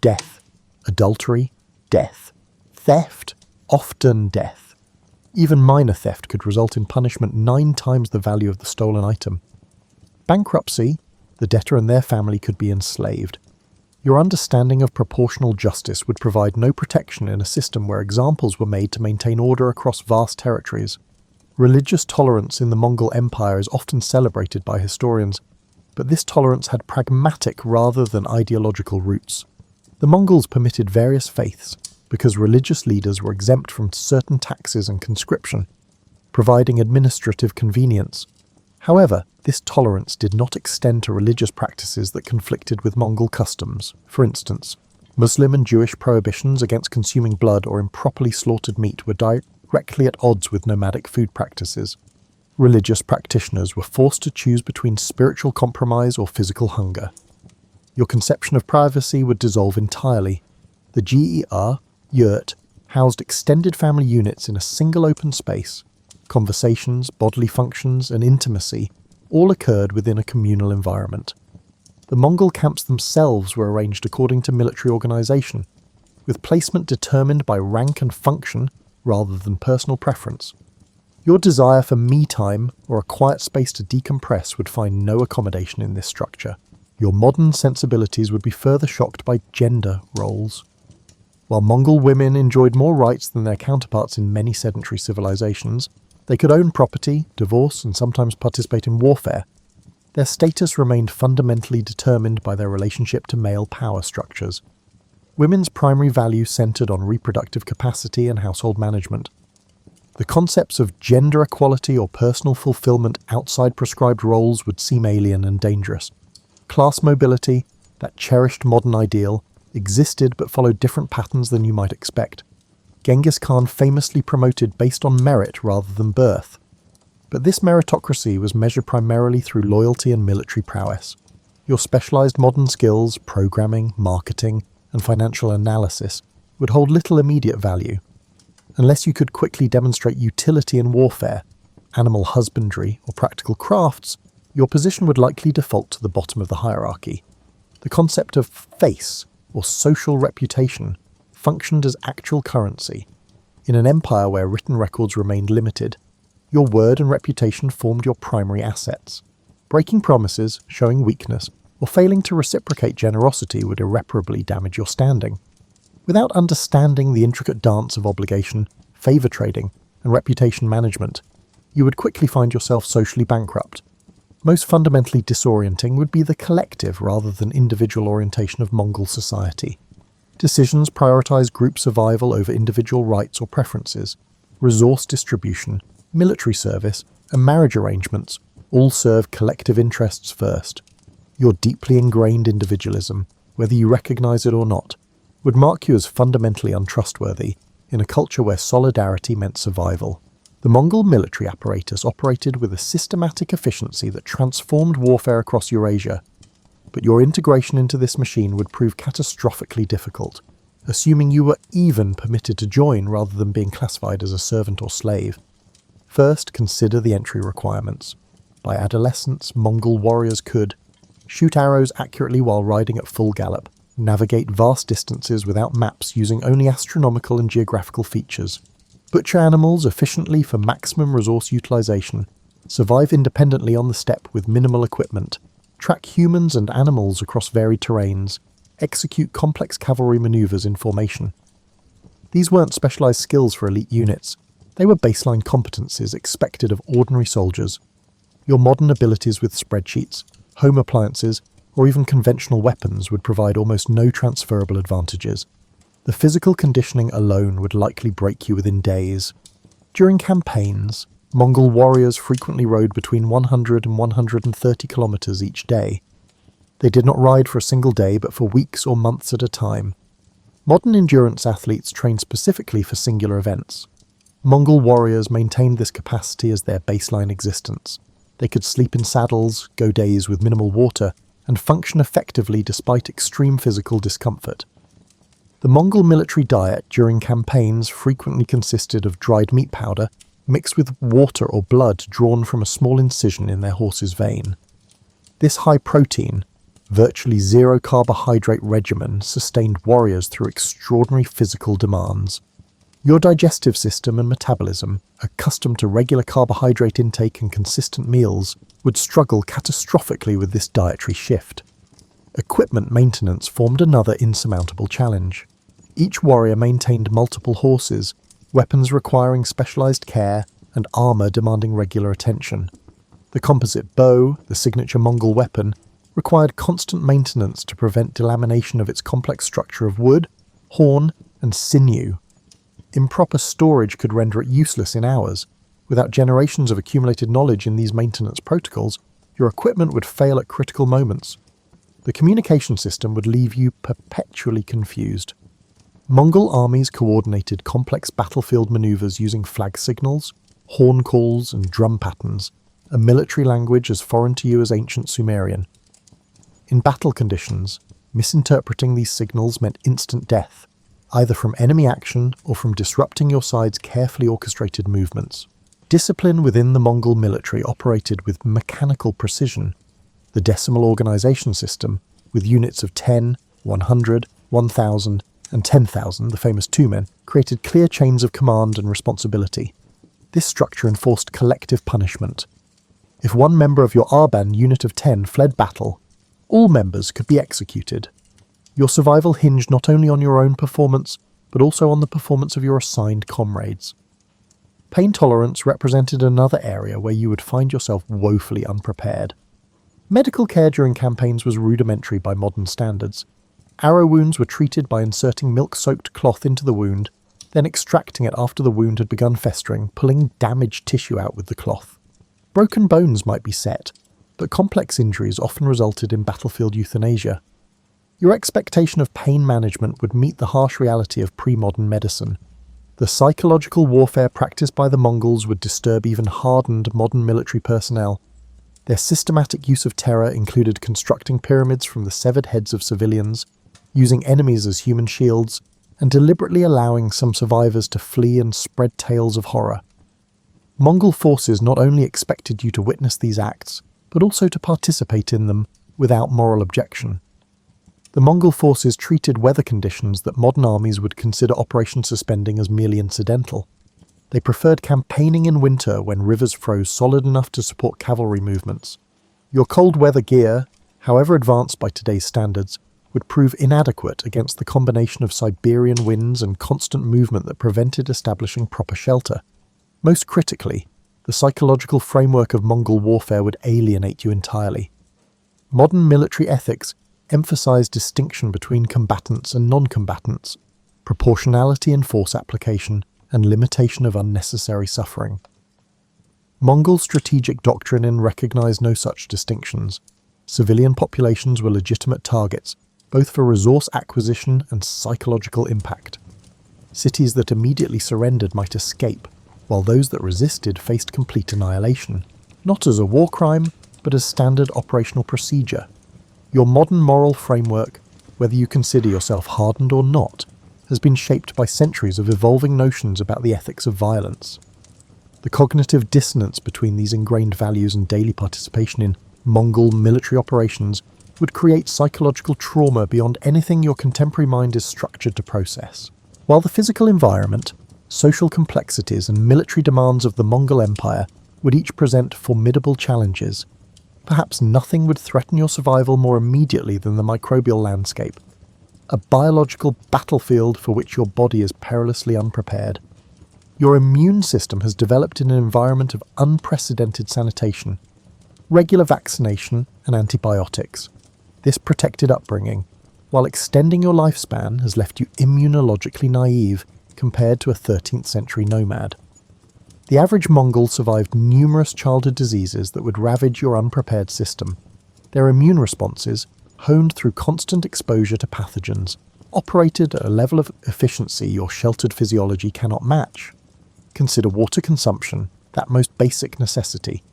Death. Adultery? Death. Theft? Often death. Even minor theft could result in punishment 9 times the value of the stolen item. Bankruptcy? The debtor and their family could be enslaved. Your understanding of proportional justice would provide no protection in a system where examples were made to maintain order across vast territories. Religious tolerance in the Mongol Empire is often celebrated by historians, but this tolerance had pragmatic rather than ideological roots. The Mongols permitted various faiths because religious leaders were exempt from certain taxes and conscription, providing administrative convenience. However, this tolerance did not extend to religious practices that conflicted with Mongol customs. For instance, Muslim and Jewish prohibitions against consuming blood or improperly slaughtered meat were directly at odds with nomadic food practices. Religious practitioners were forced to choose between spiritual compromise or physical hunger. Your conception of privacy would dissolve entirely. The GER, yurt, housed extended family units in a single open space. Conversations, bodily functions, and intimacy all occurred within a communal environment. The Mongol camps themselves were arranged according to military organisation, with placement determined by rank and function rather than personal preference. Your desire for me-time or a quiet space to decompress would find no accommodation in this structure. Your modern sensibilities would be further shocked by gender roles. While Mongol women enjoyed more rights than their counterparts in many sedentary civilizations, they could own property, divorce, and sometimes participate in warfare. Their status remained fundamentally determined by their relationship to male power structures. Women's primary value centered on reproductive capacity and household management. The concepts of gender equality or personal fulfillment outside prescribed roles would seem alien and dangerous. Class mobility, that cherished modern ideal, existed but followed different patterns than you might expect. Genghis Khan famously promoted based on merit rather than birth. But this meritocracy was measured primarily through loyalty and military prowess. Your specialized modern skills, programming, marketing, and financial analysis would hold little immediate value. Unless you could quickly demonstrate utility in warfare, animal husbandry, or practical crafts, your position would likely default to the bottom of the hierarchy. The concept of face, or social reputation, functioned as actual currency. In an empire where written records remained limited, your word and reputation formed your primary assets. Breaking promises, showing weakness, or failing to reciprocate generosity would irreparably damage your standing. Without understanding the intricate dance of obligation, favour trading, and reputation management, you would quickly find yourself socially bankrupt. Most fundamentally disorienting would be the collective rather than individual orientation of Mongol society. Decisions prioritise group survival over individual rights or preferences. Resource distribution, military service, and marriage arrangements all serve collective interests first. Your deeply ingrained individualism, whether you recognise it or not, would mark you as fundamentally untrustworthy in a culture where solidarity meant survival. The Mongol military apparatus operated with a systematic efficiency that transformed warfare across Eurasia, but your integration into this machine would prove catastrophically difficult, assuming you were even permitted to join rather than being classified as a servant or slave. First, consider the entry requirements. By adolescence, Mongol warriors could shoot arrows accurately while riding at full gallop, navigate vast distances without maps using only astronomical and geographical features, butcher animals efficiently for maximum resource utilization, survive independently on the steppe with minimal equipment, track humans and animals across varied terrains, execute complex cavalry maneuvers in formation. These weren't specialized skills for elite units, they were baseline competencies expected of ordinary soldiers. Your modern abilities with spreadsheets, home appliances, or even conventional weapons would provide almost no transferable advantages. The physical conditioning alone would likely break you within days. During campaigns, Mongol warriors frequently rode between 100 and 130 kilometers each day. They did not ride for a single day, but for weeks or months at a time. Modern endurance athletes train specifically for singular events. Mongol warriors maintained this capacity as their baseline existence. They could sleep in saddles, go days with minimal water, and function effectively despite extreme physical discomfort. The Mongol military diet during campaigns frequently consisted of dried meat powder mixed with water or blood drawn from a small incision in their horse's vein. This high-protein, virtually zero-carbohydrate regimen sustained warriors through extraordinary physical demands. Your digestive system and metabolism, accustomed to regular carbohydrate intake and consistent meals, would struggle catastrophically with this dietary shift. Equipment maintenance formed another insurmountable challenge. Each warrior maintained multiple horses, weapons requiring specialized care, and armor demanding regular attention. The composite bow, the signature Mongol weapon, required constant maintenance to prevent delamination of its complex structure of wood, horn, and sinew. Improper storage could render it useless in hours. Without generations of accumulated knowledge in these maintenance protocols, your equipment would fail at critical moments. The communication system would leave you perpetually confused. Mongol armies coordinated complex battlefield maneuvers using flag signals, horn calls, and drum patterns, a military language as foreign to you as ancient Sumerian. In battle conditions, misinterpreting these signals meant instant death, either from enemy action or from disrupting your side's carefully orchestrated movements. Discipline within the Mongol military operated with mechanical precision. The decimal organization system, with units of 10, 100, 1000, and 10,000, the famous two men, created clear chains of command and responsibility. This structure enforced collective punishment. If one member of your Arban unit of 10 fled battle, all members could be executed. Your survival hinged not only on your own performance, but also on the performance of your assigned comrades. Pain tolerance represented another area where you would find yourself woefully unprepared. Medical care during campaigns was rudimentary by modern standards. Arrow wounds were treated by inserting milk-soaked cloth into the wound, then extracting it after the wound had begun festering, pulling damaged tissue out with the cloth. Broken bones might be set, but complex injuries often resulted in battlefield euthanasia. Your expectation of pain management would meet the harsh reality of pre-modern medicine. The psychological warfare practiced by the Mongols would disturb even hardened modern military personnel. Their systematic use of terror included constructing pyramids from the severed heads of civilians, using enemies as human shields, and deliberately allowing some survivors to flee and spread tales of horror. Mongol forces not only expected you to witness these acts, but also to participate in them without moral objection. The Mongol forces treated weather conditions that modern armies would consider operation suspending as merely incidental. They preferred campaigning in winter when rivers froze solid enough to support cavalry movements. Your cold weather gear, however advanced by today's standards, would prove inadequate against the combination of Siberian winds and constant movement that prevented establishing proper shelter. Most critically, the psychological framework of Mongol warfare would alienate you entirely. Modern military ethics emphasize distinction between combatants and non-combatants, proportionality in force application, and limitation of unnecessary suffering. Mongol strategic doctrine recognized no such distinctions. Civilian populations were legitimate targets, both for resource acquisition and psychological impact. Cities that immediately surrendered might escape, while those that resisted faced complete annihilation, not as a war crime, but as standard operational procedure. Your modern moral framework, whether you consider yourself hardened or not, has been shaped by centuries of evolving notions about the ethics of violence. The cognitive dissonance between these ingrained values and daily participation in Mongol military operations would create psychological trauma beyond anything your contemporary mind is structured to process. While the physical environment, social complexities and military demands of the Mongol Empire would each present formidable challenges, perhaps nothing would threaten your survival more immediately than the microbial landscape, a biological battlefield for which your body is perilously unprepared. Your immune system has developed in an environment of unprecedented sanitation, regular vaccination and antibiotics. This protected upbringing, while extending your lifespan, has left you immunologically naive compared to a 13th century nomad. The average Mongol survived numerous childhood diseases that would ravage your unprepared system. Their immune responses, honed through constant exposure to pathogens, operated at a level of efficiency your sheltered physiology cannot match. Consider water consumption, that most basic necessity.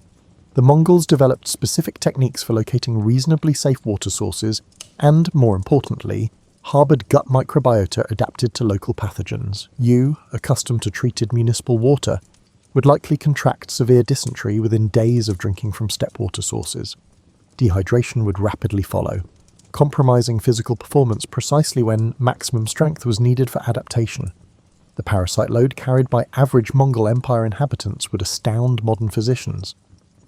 The Mongols developed specific techniques for locating reasonably safe water sources and, more importantly, harboured gut microbiota adapted to local pathogens. You, accustomed to treated municipal water, would likely contract severe dysentery within days of drinking from steppe water sources. Dehydration would rapidly follow, compromising physical performance precisely when maximum strength was needed for adaptation. The parasite load carried by average Mongol Empire inhabitants would astound modern physicians.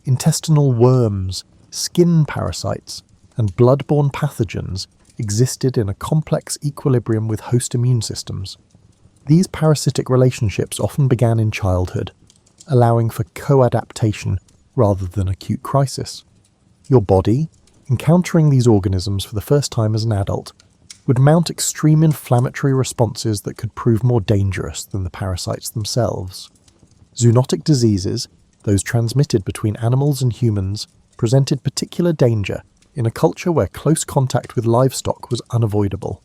Intestinal worms, skin parasites, and blood-borne pathogens existed in a complex equilibrium with host immune systems. These parasitic relationships often began in childhood, allowing for co-adaptation rather than acute crisis. Your body, encountering these organisms for the first time as an adult, would mount extreme inflammatory responses that could prove more dangerous than the parasites themselves. Zoonotic diseases, those transmitted between animals and humans, presented particular danger in a culture where close contact with livestock was unavoidable.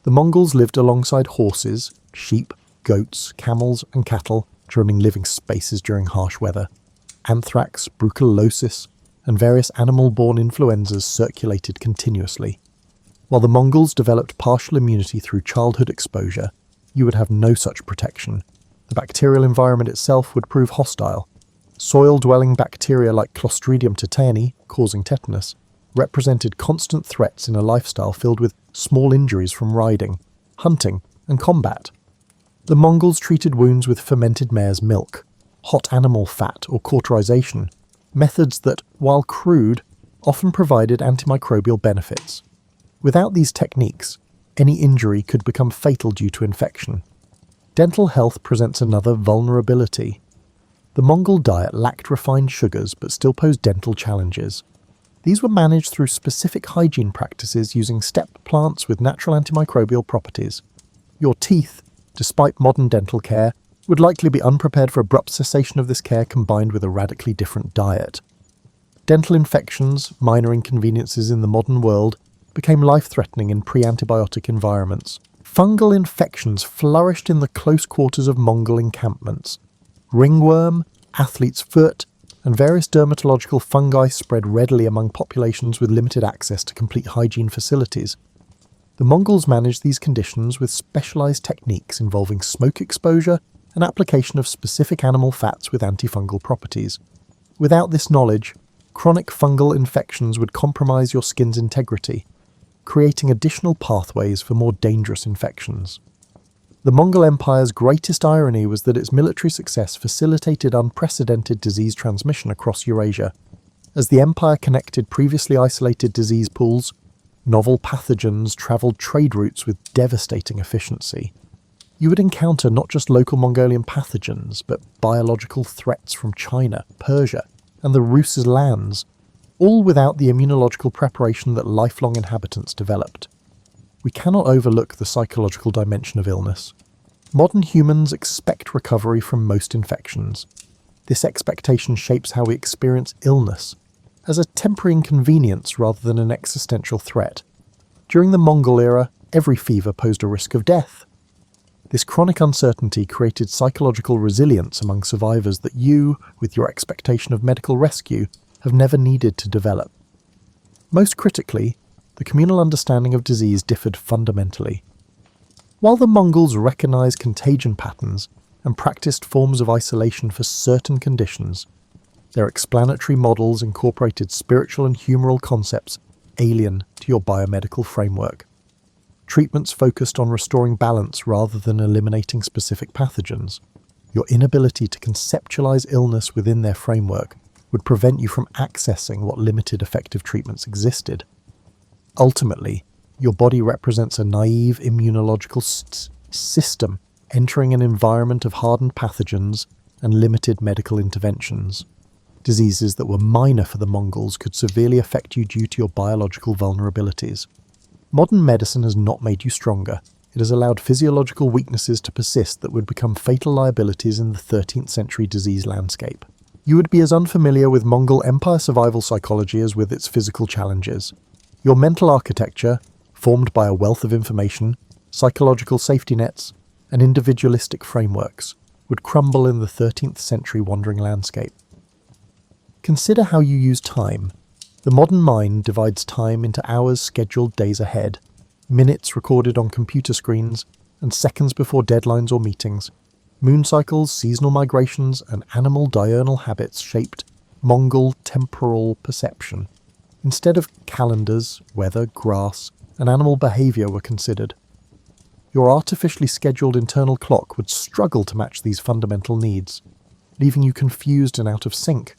The Mongols lived alongside horses, sheep, goats, camels and cattle, joining living spaces during harsh weather. Anthrax, brucellosis, and various animal-borne influenzas circulated continuously. While the Mongols developed partial immunity through childhood exposure, you would have no such protection. The bacterial environment itself would prove hostile. Soil-dwelling bacteria like Clostridium tetani, causing tetanus, represented constant threats in a lifestyle filled with small injuries from riding, hunting, and combat. The Mongols treated wounds with fermented mare's milk, hot animal fat or cauterization, methods that, while crude, often provided antimicrobial benefits. Without these techniques, any injury could become fatal due to infection. Dental health presents another vulnerability. The Mongol diet lacked refined sugars but still posed dental challenges. These were managed through specific hygiene practices using steppe plants with natural antimicrobial properties. Your teeth, despite modern dental care, would likely be unprepared for abrupt cessation of this care combined with a radically different diet. Dental infections, minor inconveniences in the modern world, became life-threatening in pre-antibiotic environments. Fungal infections flourished in the close quarters of Mongol encampments. Ringworm, athlete's foot, and various dermatological fungi spread readily among populations with limited access to complete hygiene facilities. The Mongols managed these conditions with specialized techniques involving smoke exposure and application of specific animal fats with antifungal properties. Without this knowledge, chronic fungal infections would compromise your skin's integrity, creating additional pathways for more dangerous infections. The Mongol Empire's greatest irony was that its military success facilitated unprecedented disease transmission across Eurasia. As the empire connected previously isolated disease pools, novel pathogens travelled trade routes with devastating efficiency. You would encounter not just local Mongolian pathogens, but biological threats from China, Persia, and the Rus's lands, all without the immunological preparation that lifelong inhabitants developed. We cannot overlook the psychological dimension of illness. Modern humans expect recovery from most infections. This expectation shapes how we experience illness, as a temporary inconvenience rather than an existential threat. During the Mongol era, every fever posed a risk of death. This chronic uncertainty created psychological resilience among survivors that you, with your expectation of medical rescue, have never needed to develop. Most critically, the communal understanding of disease differed fundamentally. While the Mongols recognized contagion patterns and practiced forms of isolation for certain conditions, their explanatory models incorporated spiritual and humoral concepts alien to your biomedical framework. Treatments focused on restoring balance rather than eliminating specific pathogens. Your inability to conceptualize illness within their framework would prevent you from accessing what limited effective treatments existed. Ultimately, your body represents a naive immunological system entering an environment of hardened pathogens and limited medical interventions. Diseases that were minor for the Mongols could severely affect you due to your biological vulnerabilities. Modern medicine has not made you stronger. It has allowed physiological weaknesses to persist that would become fatal liabilities in the 13th century disease landscape. You would be as unfamiliar with Mongol Empire survival psychology as with its physical challenges. Your mental architecture, formed by a wealth of information, psychological safety nets, and individualistic frameworks, would crumble in the 13th century wandering landscape. Consider how you use time. The modern mind divides time into hours scheduled days ahead, minutes recorded on computer screens, and seconds before deadlines or meetings. Moon cycles, seasonal migrations, and animal diurnal habits shaped Mongol temporal perception. Instead of calendars, weather, grass, and animal behaviour were considered. Your artificially scheduled internal clock would struggle to match these fundamental needs, leaving you confused and out of sync.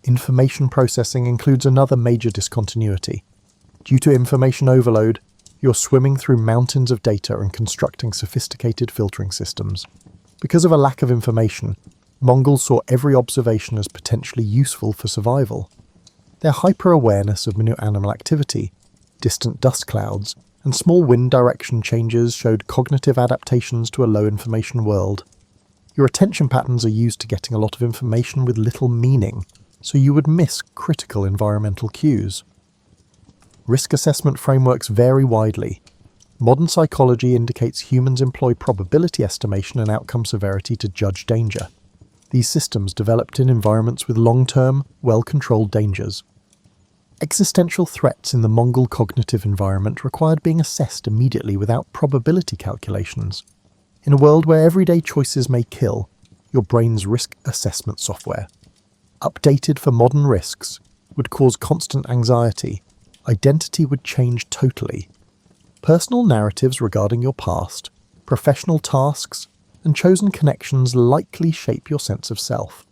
Information processing includes another major discontinuity. Due to information overload, you're swimming through mountains of data and constructing sophisticated filtering systems. Because of a lack of information, Mongols saw every observation as potentially useful for survival. Their hyper-awareness of minute animal activity, distant dust clouds, and small wind direction changes showed cognitive adaptations to a low-information world. Your attention patterns are used to getting a lot of information with little meaning, so you would miss critical environmental cues. Risk assessment frameworks vary widely. Modern psychology indicates humans employ probability estimation and outcome severity to judge danger. These systems developed in environments with long-term, well-controlled dangers. Existential threats in the Mongol cognitive environment required being assessed immediately without probability calculations. In a world where everyday choices may kill, your brain's risk assessment software, updated for modern risks, would cause constant anxiety. Identity would change totally. Personal narratives regarding your past, professional tasks, and chosen connections likely shape your sense of self.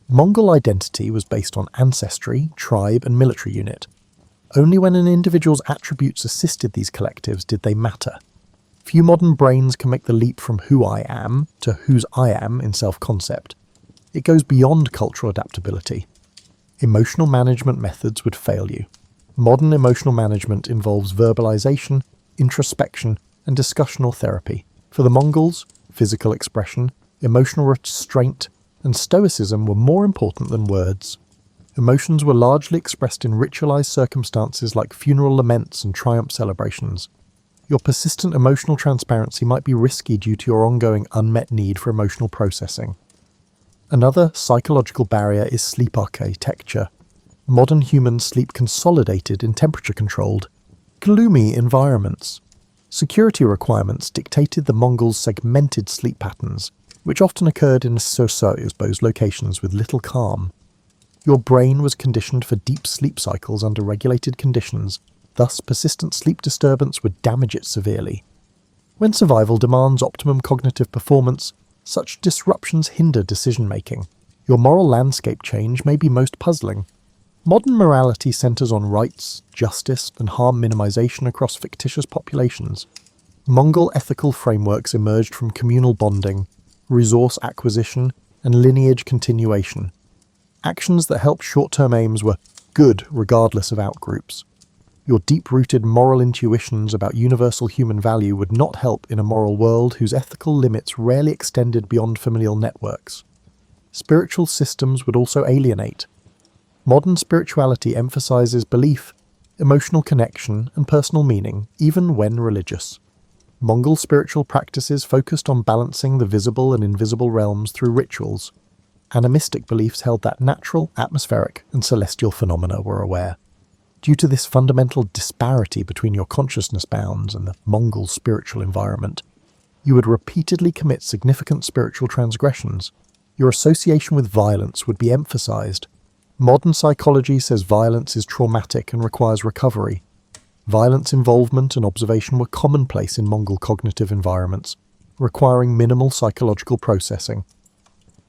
Mongol identity was based on ancestry, tribe, and military unit. Only when an individual's attributes assisted these collectives did they matter. Few modern brains can make the leap from who I am to whose I am in self-concept. It goes beyond cultural adaptability. Emotional management methods would fail you. Modern emotional management involves verbalization, introspection, and discussional therapy. For the Mongols, physical expression, emotional restraint, and stoicism were more important than words. Emotions were largely expressed in ritualized circumstances like funeral laments and triumph celebrations. Your persistent emotional transparency might be risky due to your ongoing unmet need for emotional processing. Another psychological barrier is sleep architecture. Modern humans sleep consolidated in temperature-controlled, gloomy environments. Security requirements dictated the Mongols' segmented sleep patterns, which often occurred in exposed locations with little calm. Your brain was conditioned for deep sleep cycles under regulated conditions, thus persistent sleep disturbance would damage it severely. When survival demands optimum cognitive performance, such disruptions hinder decision-making. Your moral landscape change may be most puzzling. Modern morality centers on rights, justice, and harm minimization across fictitious populations. Mongol ethical frameworks emerged from communal bonding, resource acquisition, and lineage continuation. Actions that helped short-term aims were good regardless of outgroups. Your deep-rooted moral intuitions about universal human value would not help in a moral world whose ethical limits rarely extended beyond familial networks. Spiritual systems would also alienate. Modern spirituality emphasizes belief, emotional connection, and personal meaning, even when religious. Mongol spiritual practices focused on balancing the visible and invisible realms through rituals. Animistic beliefs held that natural, atmospheric, and celestial phenomena were aware. Due to this fundamental disparity between your consciousness bounds and the Mongol spiritual environment, you would repeatedly commit significant spiritual transgressions. Your association with violence would be emphasized. Modern psychology says violence is traumatic and requires recovery. Violence involvement and observation were commonplace in Mongol cognitive environments, requiring minimal psychological processing.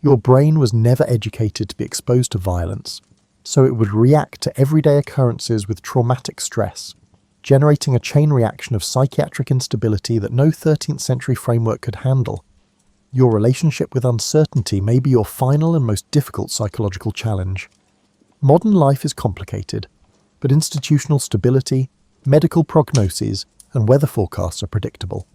Your brain was never educated to be exposed to violence, so it would react to everyday occurrences with traumatic stress, generating a chain reaction of psychiatric instability that no 13th century framework could handle. Your relationship with uncertainty may be your final and most difficult psychological challenge. Modern life is complicated, but institutional stability, medical prognoses, and weather forecasts are predictable.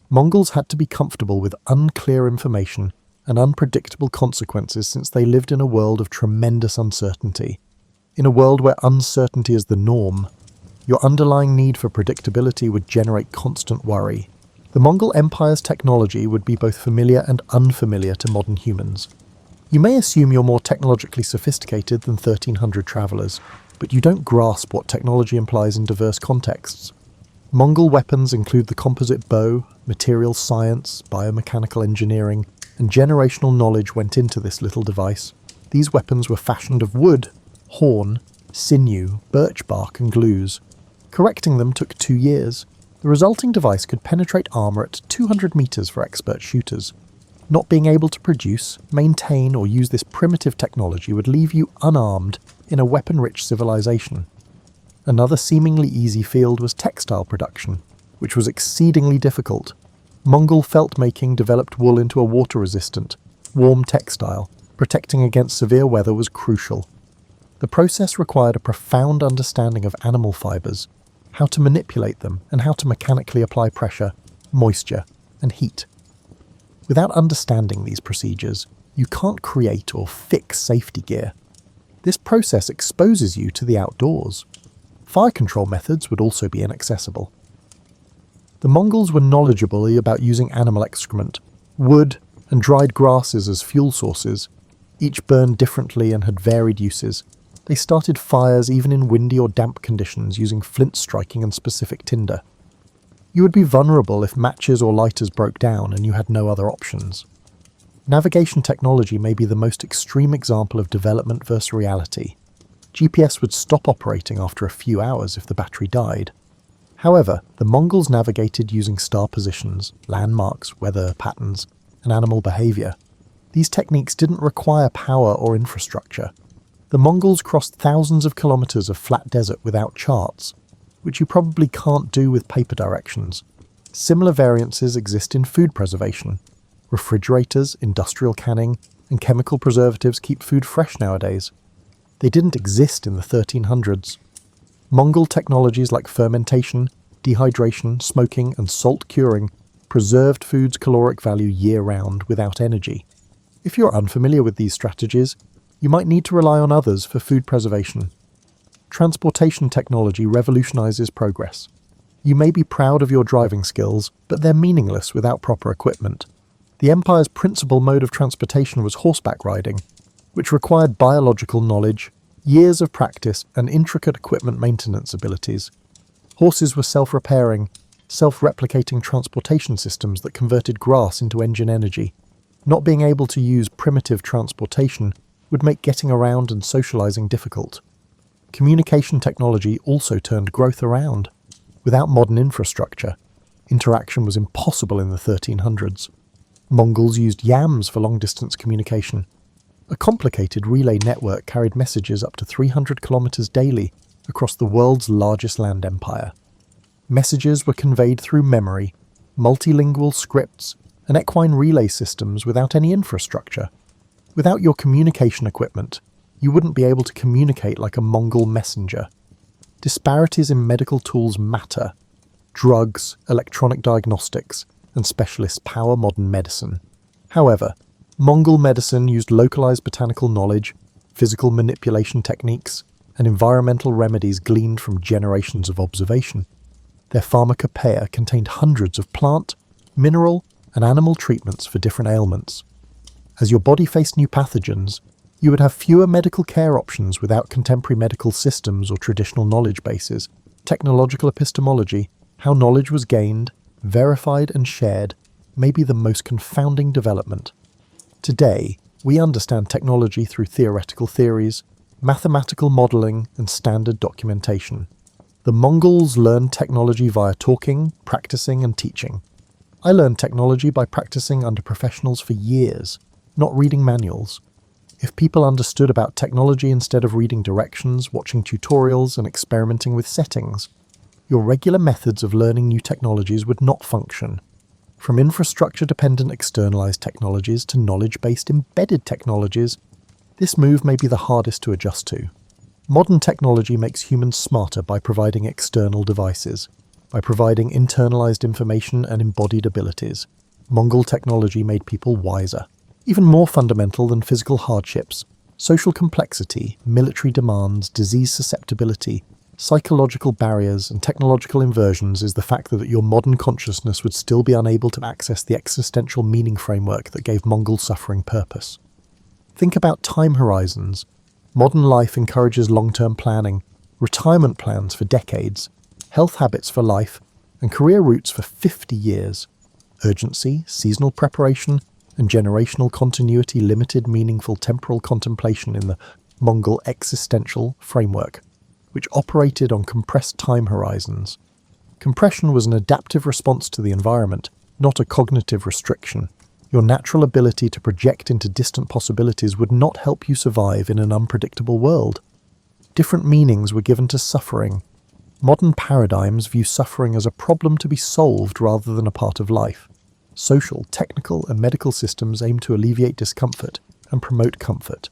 Mongols had to be comfortable with unclear information and unpredictable consequences since they lived in a world of tremendous uncertainty. In a world where uncertainty is the norm, your underlying need for predictability would generate constant worry. The Mongol Empire's technology would be both familiar and unfamiliar to modern humans. You may assume you're more technologically sophisticated than 1300 travelers, but you don't grasp what technology implies in diverse contexts. Mongol weapons include the composite bow, materials science, biomechanical engineering, and generational knowledge went into this little device. These weapons were fashioned of wood, horn, sinew, birch bark, and glues. Correcting them took 2 years. The resulting device could penetrate armour at 200 metres for expert shooters. Not being able to produce, maintain, or use this primitive technology would leave you unarmed in a weapon-rich civilization. Another seemingly easy field was textile production, which was exceedingly difficult. Mongol felt making developed wool into a water-resistant, warm textile. Protecting against severe weather was crucial. The process required a profound understanding of animal fibres, how to manipulate them, and how to mechanically apply pressure, moisture, and heat. Without understanding these procedures, you can't create or fix safety gear. This process exposes you to the outdoors. Fire control methods would also be inaccessible. The Mongols were knowledgeable about using animal excrement, wood, and dried grasses as fuel sources. Each burned differently and had varied uses. They started fires even in windy or damp conditions using flint striking and specific tinder. You would be vulnerable if matches or lighters broke down and you had no other options. Navigation technology may be the most extreme example of development versus reality. GPS would stop operating after a few hours if the battery died. However, the Mongols navigated using star positions, landmarks, weather patterns, and animal behaviour. These techniques didn't require power or infrastructure. The Mongols crossed thousands of kilometres of flat desert without charts, which you probably can't do with paper directions. Similar variances exist in food preservation. Refrigerators, industrial canning, and chemical preservatives keep food fresh nowadays. They didn't exist in the 1300s. Mongol technologies like fermentation, dehydration, smoking, and salt curing preserved food's caloric value year-round without energy. If you're unfamiliar with these strategies, you might need to rely on others for food preservation. Transportation technology revolutionizes progress. You may be proud of your driving skills, but they're meaningless without proper equipment. The Empire's principal mode of transportation was horseback riding, which required biological knowledge, years of practice, and intricate equipment maintenance abilities. Horses were self-repairing, self-replicating transportation systems that converted grass into engine energy. Not being able to use primitive transportation would make getting around and socializing difficult. Communication technology also turned growth around. Without modern infrastructure, interaction was impossible in the 1300s. Mongols used yams for long-distance communication. A complicated relay network carried messages up to 300 kilometers daily across the world's largest land empire. Messages were conveyed through memory, multilingual scripts, and equine relay systems without any infrastructure. Without your communication equipment, you wouldn't be able to communicate like a Mongol messenger. Disparities in medical tools matter. Drugs, electronic diagnostics, and specialists power modern medicine. However, Mongol medicine used localized botanical knowledge, physical manipulation techniques, and environmental remedies gleaned from generations of observation. Their pharmacopoeia contained hundreds of plant, mineral, and animal treatments for different ailments. As your body faced new pathogens, you would have fewer medical care options without contemporary medical systems or traditional knowledge bases. Technological epistemology, how knowledge was gained, verified and shared, may be the most confounding development. Today, we understand technology through theoretical theories, mathematical modelling, and standard documentation. The Mongols learned technology via talking, practicing, and teaching. I learned technology by practicing under professionals for years, not reading manuals. If people understood about technology instead of reading directions, watching tutorials, and experimenting with settings, your regular methods of learning new technologies would not function. From infrastructure-dependent externalized technologies to knowledge-based embedded technologies, this move may be the hardest to adjust to. Modern technology makes humans smarter by providing external devices, by providing internalized information and embodied abilities. Mongol technology made people wiser. Even more fundamental than physical hardships, social complexity, military demands, disease susceptibility, psychological barriers, and technological inversions is the fact that your modern consciousness would still be unable to access the existential meaning framework that gave Mongol suffering purpose. Think about time horizons. Modern life encourages long-term planning, retirement plans for decades, health habits for life, and career routes for 50 years. Urgency, seasonal preparation, and generational continuity limited meaningful temporal contemplation in the Mongol existential framework, which operated on compressed time horizons. Compression was an adaptive response to the environment, not a cognitive restriction. Your natural ability to project into distant possibilities would not help you survive in an unpredictable world. Different meanings were given to suffering. Modern paradigms view suffering as a problem to be solved rather than a part of life. Social, technical, and medical systems aim to alleviate discomfort and promote comfort.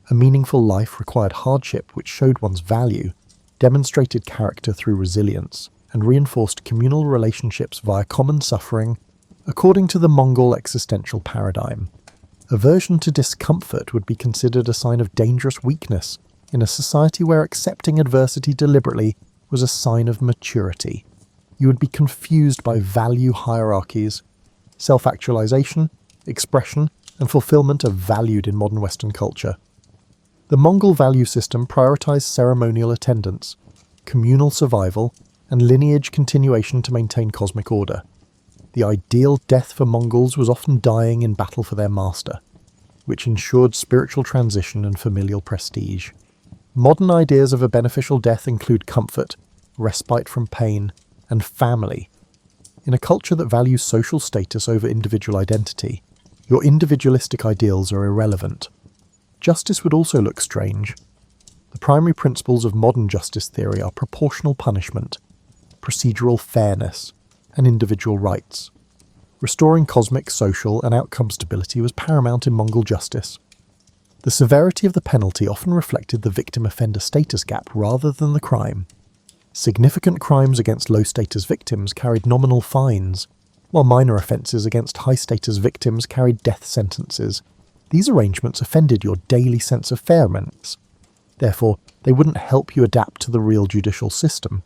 A meaningful life required hardship which showed one's value, demonstrated character through resilience, and reinforced communal relationships via common suffering, according to the Mongol existential paradigm. Aversion to discomfort would be considered a sign of dangerous weakness in a society where accepting adversity deliberately was a sign of maturity. you would be confused by value hierarchies. Self-actualization, expression, and fulfillment are valued in modern Western culture. The Mongol value system prioritized ceremonial attendance, communal survival, and lineage continuation to maintain cosmic order. The ideal death for Mongols was often dying in battle for their master, which ensured spiritual transition and familial prestige. Modern ideas of a beneficial death include comfort, respite from pain, and family. In a culture that values social status over individual identity, your individualistic ideals are irrelevant. Justice would also look strange. The primary principles of modern justice theory are proportional punishment, procedural fairness, and individual rights. Restoring cosmic, social, and outcome stability was paramount in Mongol justice. The severity of the penalty often reflected the victim-offender status gap rather than the crime. Significant crimes against low-status victims carried nominal fines, while minor offences against high-status victims carried death sentences. These arrangements offended your daily sense of fairness. Therefore, they wouldn't help you adapt to the real judicial system.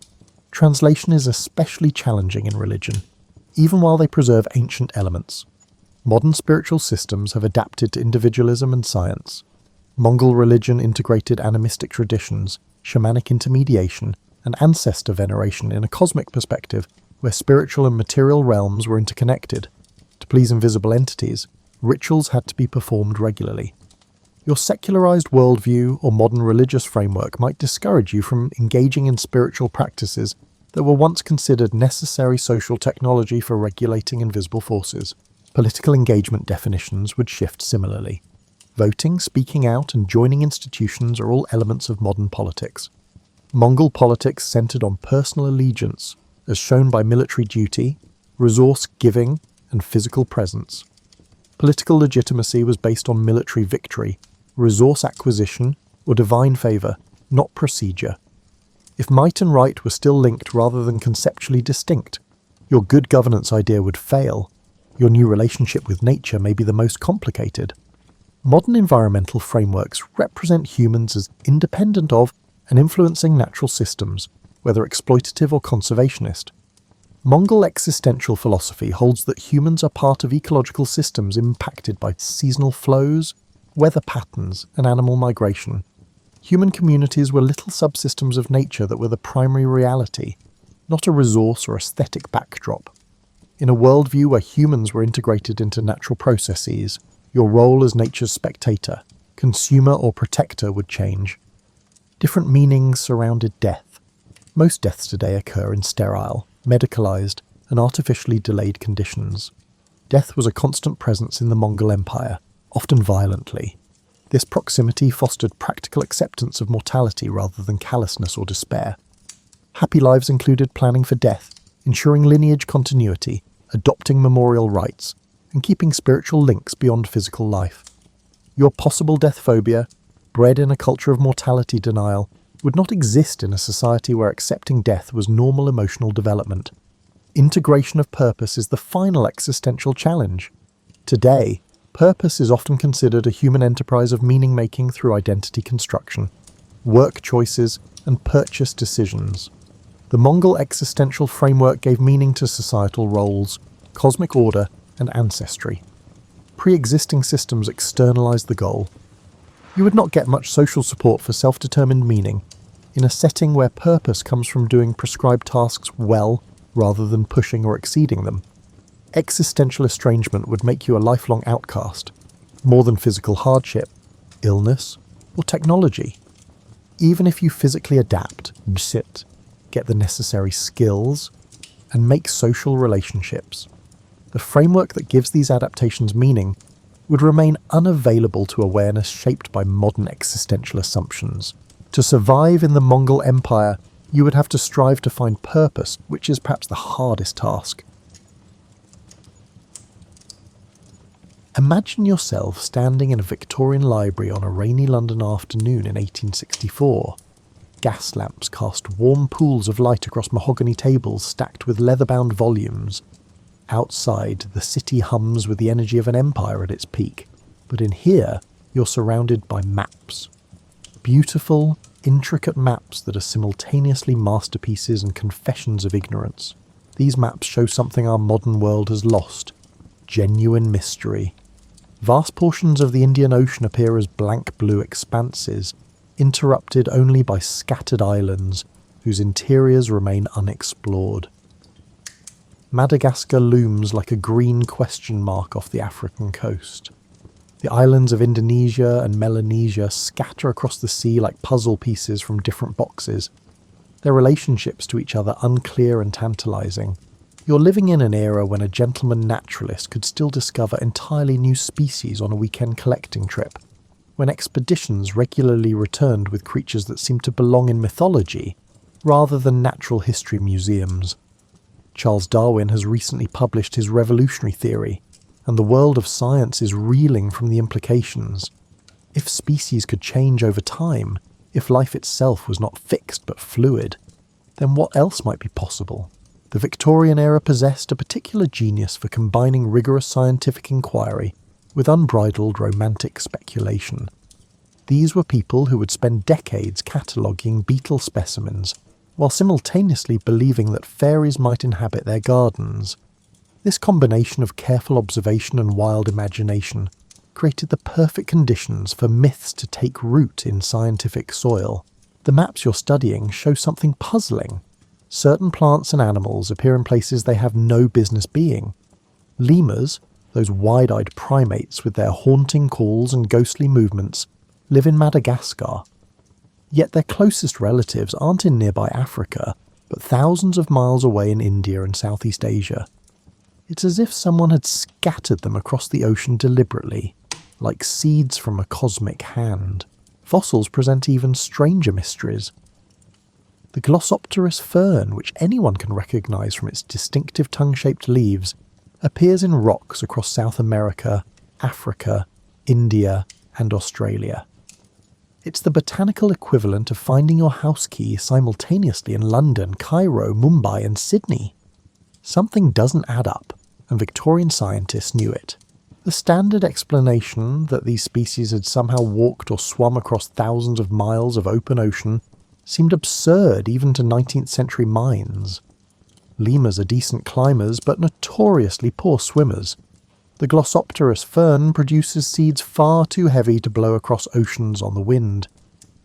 Translation is especially challenging in religion, even while they preserve ancient elements. Modern spiritual systems have adapted to individualism and science. Mongol religion integrated animistic traditions, shamanic intermediation, and ancestor veneration in a cosmic perspective where spiritual and material realms were interconnected. To please invisible entities, rituals had to be performed regularly. Your secularized worldview or modern religious framework might discourage you from engaging in spiritual practices that were once considered necessary social technology for regulating invisible forces. Political engagement definitions would shift similarly. Voting, speaking out, and joining institutions are all elements of modern politics. Mongol politics centered on personal allegiance, as shown by military duty, resource giving, and physical presence. Political legitimacy was based on military victory, resource acquisition, or divine favor, not procedure. If might and right were still linked rather than conceptually distinct, your good governance idea would fail. Your new relationship with nature may be the most complicated. Modern environmental frameworks represent humans as independent of and influencing natural systems, whether exploitative or conservationist. Mongol existential philosophy holds that humans are part of ecological systems impacted by seasonal flows, weather patterns, and animal migration. Human communities were little subsystems of nature that were the primary reality, not a resource or aesthetic backdrop. In a worldview where humans were integrated into natural processes, your role as nature's spectator, consumer or protector would change. Different meanings surrounded death. Most deaths today occur in sterile, medicalized, and artificially delayed conditions. Death was a constant presence in the Mongol Empire, often violently. This proximity fostered practical acceptance of mortality rather than callousness or despair. Happy lives included planning for death, ensuring lineage continuity, adopting memorial rites, and keeping spiritual links beyond physical life. Your possible death phobia, bred in a culture of mortality denial, would not exist in a society where accepting death was normal emotional development. Integration of purpose is the final existential challenge. Today, purpose is often considered a human enterprise of meaning-making through identity construction, work choices, and purchase decisions. The Mongol existential framework gave meaning to societal roles, cosmic order, and ancestry. Pre-existing systems externalized the goal. You would not get much social support for self-determined meaning in a setting where purpose comes from doing prescribed tasks well rather than pushing or exceeding them. Existential estrangement would make you a lifelong outcast, more than physical hardship, illness, or technology. Even if you physically adapt, sit, get the necessary skills, and make social relationships, the framework that gives these adaptations meaning would remain unavailable to awareness shaped by modern existential assumptions. To survive in the Mongol Empire, you would have to strive to find purpose, which is perhaps the hardest task. Imagine yourself standing in a Victorian library on a rainy London afternoon in 1864. Gas lamps cast warm pools of light across mahogany tables stacked with leather-bound volumes. Outside, the city hums with the energy of an empire at its peak, but in here, you're surrounded by maps. Beautiful, intricate maps that are simultaneously masterpieces and confessions of ignorance. these maps show something our modern world has lost: genuine mystery. Vast portions of the Indian Ocean appear as blank blue expanses, interrupted only by scattered islands whose interiors remain unexplored. Madagascar looms like a green question mark off the African coast. The islands of Indonesia and Melanesia scatter across the sea like puzzle pieces from different boxes, their relationships to each other unclear and tantalising. You're living in an era when a gentleman naturalist could still discover entirely new species on a weekend collecting trip, when expeditions regularly returned with creatures that seemed to belong in mythology rather than natural history museums. Charles Darwin has recently published his revolutionary theory, and the world of science is reeling from the implications. If species could change over time, if life itself was not fixed but fluid, then what else might be possible? The Victorian era possessed a particular genius for combining rigorous scientific inquiry with unbridled romantic speculation. These were people who would spend decades cataloguing beetle specimens, while simultaneously believing that fairies might inhabit their gardens. This combination of careful observation and wild imagination created the perfect conditions for myths to take root in scientific soil. The maps you're studying show something puzzling. Certain plants and animals appear in places they have no business being. Lemurs, those wide-eyed primates with their haunting calls and ghostly movements, live in Madagascar. Yet their closest relatives aren't in nearby Africa, but thousands of miles away in India and Southeast Asia. It's as if someone had scattered them across the ocean deliberately, like seeds from a cosmic hand. Fossils present even stranger mysteries. The Glossopteris fern, which anyone can recognise from its distinctive tongue-shaped leaves, appears in rocks across South America, Africa, India, and Australia. It's the botanical equivalent of finding your house key simultaneously in London, Cairo, Mumbai, and Sydney. Something doesn't add up, and Victorian scientists knew it. The standard explanation that these species had somehow walked or swum across thousands of miles of open ocean seemed absurd even to 19th century minds. Lemurs are decent climbers, but notoriously poor swimmers. The Glossopteris fern produces seeds far too heavy to blow across oceans on the wind.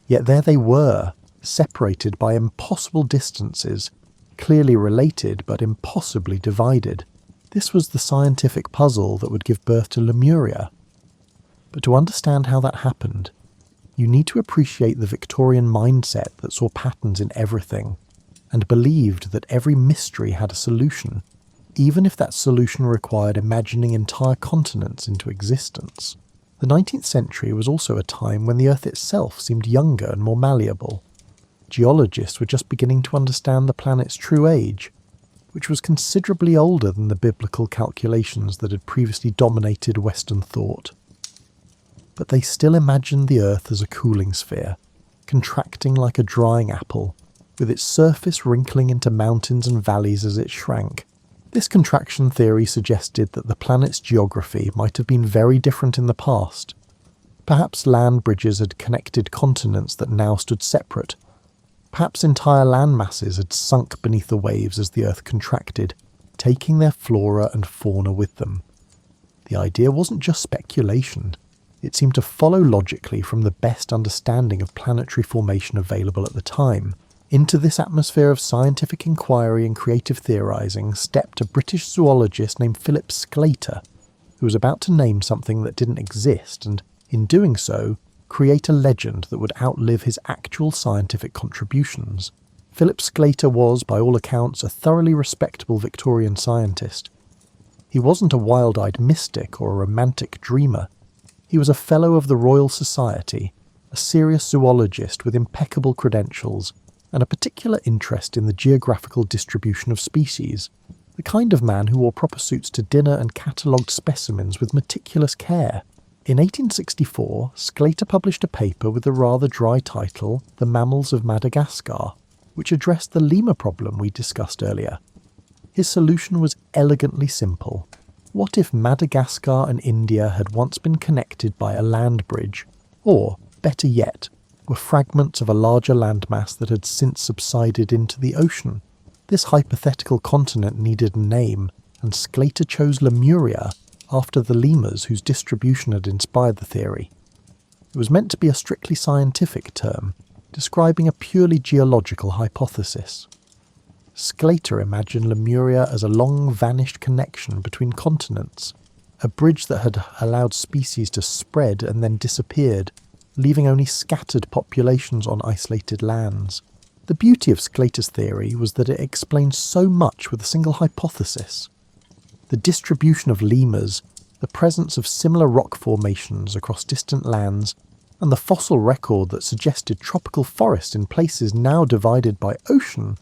Yet there they were, separated by impossible distances, clearly related but impossibly divided. This was the scientific puzzle that would give birth to Lemuria. But to understand how that happened, you need to appreciate the Victorian mindset that saw patterns in everything, and believed that every mystery had a solution, even if that solution required imagining entire continents into existence. The 19th century was also a time when the Earth itself seemed younger and more malleable. Geologists were just beginning to understand the planet's true age, which was considerably older than the biblical calculations that had previously dominated Western thought. But they still imagined the Earth as a cooling sphere, contracting like a drying apple, with its surface wrinkling into mountains and valleys as it shrank. This contraction theory suggested that the planet's geography might have been very different in the past. Perhaps land bridges had connected continents that now stood separate. Perhaps entire land masses had sunk beneath the waves as the Earth contracted, taking their flora and fauna with them. The idea wasn't just speculation. It seemed to follow logically from the best understanding of planetary formation available at the time. Into this atmosphere of scientific inquiry and creative theorising stepped a British zoologist named Philip Sclater, who was about to name something that didn't exist and, in doing so, create a legend that would outlive his actual scientific contributions. Philip Sclater was, by all accounts, a thoroughly respectable Victorian scientist. He wasn't a wild-eyed mystic or a romantic dreamer. He was a Fellow of the Royal Society, a serious zoologist with impeccable credentials, and a particular interest in the geographical distribution of species, the kind of man who wore proper suits to dinner and catalogued specimens with meticulous care. In 1864, Sclater published a paper with the rather dry title The Mammals of Madagascar, which addressed the lemur problem we discussed earlier. His solution was elegantly simple. What if Madagascar and India had once been connected by a land bridge, or, better yet, were fragments of a larger landmass that had since subsided into the ocean? This hypothetical continent needed a name, and Sclater chose Lemuria after the lemurs whose distribution had inspired the theory. It was meant to be a strictly scientific term, describing a purely geological hypothesis. Sclater imagined Lemuria as a long-vanished connection between continents, a bridge that had allowed species to spread and then disappeared, leaving only scattered populations on isolated lands. The beauty of Sclater's theory was that it explained so much with a single hypothesis. The distribution of lemurs, the presence of similar rock formations across distant lands, and the fossil record that suggested tropical forest in places now divided by ocean,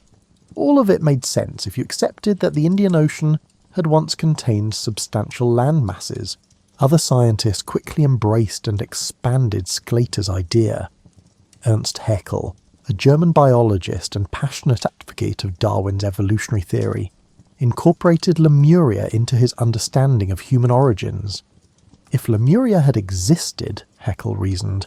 all of it made sense if you accepted that the Indian Ocean had once contained substantial land masses. Other scientists quickly embraced and expanded Sclater's idea. Ernst Haeckel, a German biologist and passionate advocate of Darwin's evolutionary theory, incorporated Lemuria into his understanding of human origins. If Lemuria had existed, Haeckel reasoned,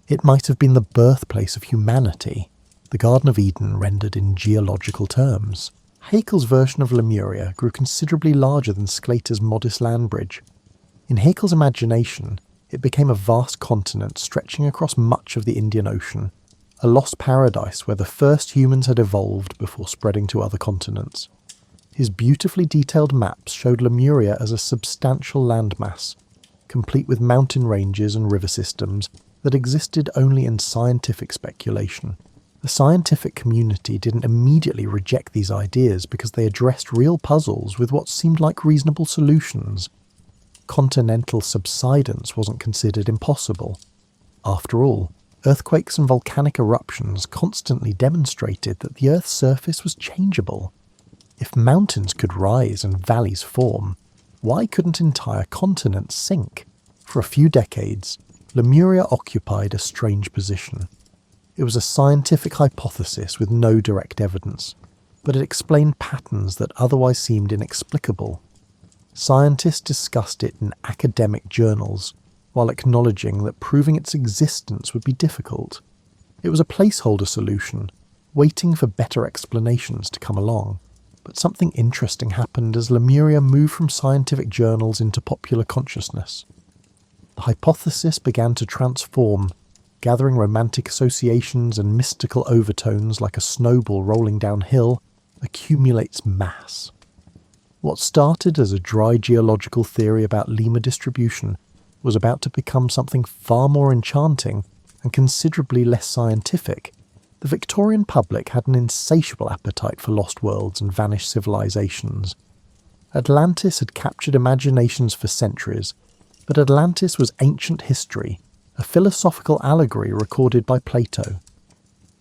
it might have been the birthplace of humanity, the Garden of Eden rendered in geological terms. Haeckel's version of Lemuria grew considerably larger than Sclater's modest land bridge. In Haeckel's imagination, it became a vast continent stretching across much of the Indian Ocean, a lost paradise where the first humans had evolved before spreading to other continents. His beautifully detailed maps showed Lemuria as a substantial landmass, complete with mountain ranges and river systems that existed only in scientific speculation. The scientific community didn't immediately reject these ideas because they addressed real puzzles with what seemed like reasonable solutions. Continental subsidence wasn't considered impossible. After all, earthquakes and volcanic eruptions constantly demonstrated that the Earth's surface was changeable. If mountains could rise and valleys form, why couldn't entire continents sink? For a few decades, Lemuria occupied a strange position. It was a scientific hypothesis with no direct evidence, but it explained patterns that otherwise seemed inexplicable. Scientists discussed it in academic journals, while acknowledging that proving its existence would be difficult. It was a placeholder solution, waiting for better explanations to come along. But something interesting happened as Lemuria moved from scientific journals into popular consciousness. The hypothesis began to transform, gathering romantic associations and mystical overtones like a snowball rolling downhill, accumulates mass. What started as a dry geological theory about lemur distribution was about to become something far more enchanting and considerably less scientific. The Victorian public had an insatiable appetite for lost worlds and vanished civilizations. Atlantis had captured imaginations for centuries, but Atlantis was ancient history, a philosophical allegory recorded by Plato.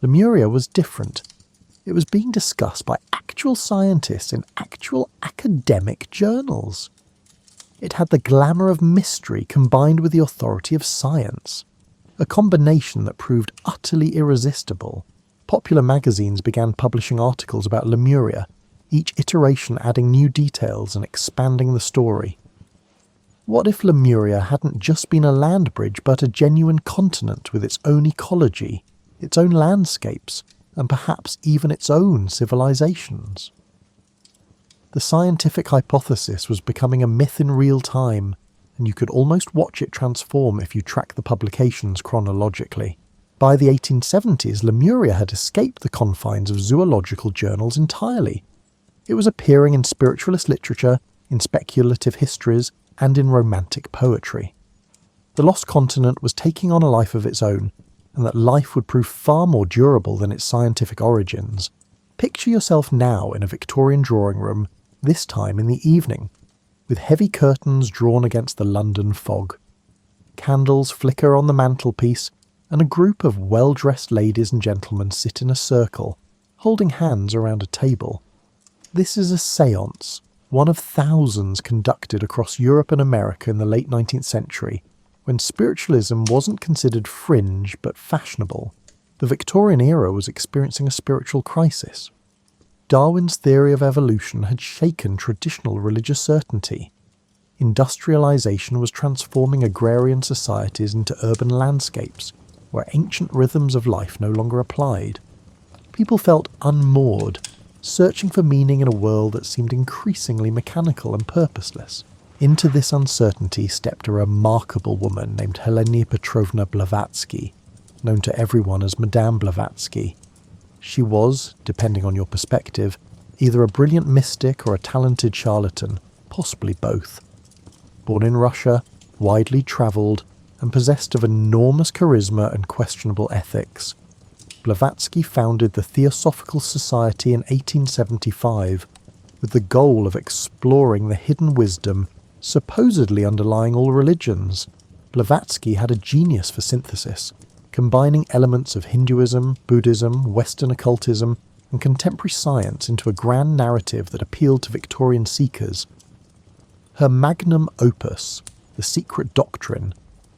Lemuria was different. It was being discussed by actual scientists in actual academic journals. It had the glamour of mystery combined with the authority of science, a combination that proved utterly irresistible. Popular magazines began publishing articles about Lemuria, each iteration adding new details and expanding the story. What if Lemuria hadn't just been a land bridge but a genuine continent with its own ecology, its own landscapes, and perhaps even its own civilizations? The scientific hypothesis was becoming a myth in real time, and you could almost watch it transform if you track the publications chronologically. By the 1870s, Lemuria had escaped the confines of zoological journals entirely. It was appearing in spiritualist literature, in speculative histories, and in romantic poetry. The lost continent was taking on a life of its own, and that life would prove far more durable than its scientific origins. Picture yourself now in a Victorian drawing room, this time in the evening, with heavy curtains drawn against the London fog. Candles flicker on the mantelpiece, and a group of well-dressed ladies and gentlemen sit in a circle, holding hands around a table. This is a séance, one of thousands conducted across Europe and America in the late 19th century, when spiritualism wasn't considered fringe but fashionable. The Victorian era was experiencing a spiritual crisis. Darwin's theory of evolution had shaken traditional religious certainty. Industrialization was transforming agrarian societies into urban landscapes, where ancient rhythms of life no longer applied. People felt unmoored, searching for meaning in a world that seemed increasingly mechanical and purposeless. Into this uncertainty stepped a remarkable woman named Helena Petrovna Blavatsky, known to everyone as Madame Blavatsky. She was, depending on your perspective, either a brilliant mystic or a talented charlatan, possibly both. Born in Russia, widely travelled, and possessed of enormous charisma and questionable ethics, Blavatsky founded the Theosophical Society in 1875 with the goal of exploring the hidden wisdom supposedly underlying all religions. Blavatsky had a genius for synthesis, combining elements of Hinduism, Buddhism, Western occultism, and contemporary science into a grand narrative that appealed to Victorian seekers. Her magnum opus, The Secret Doctrine,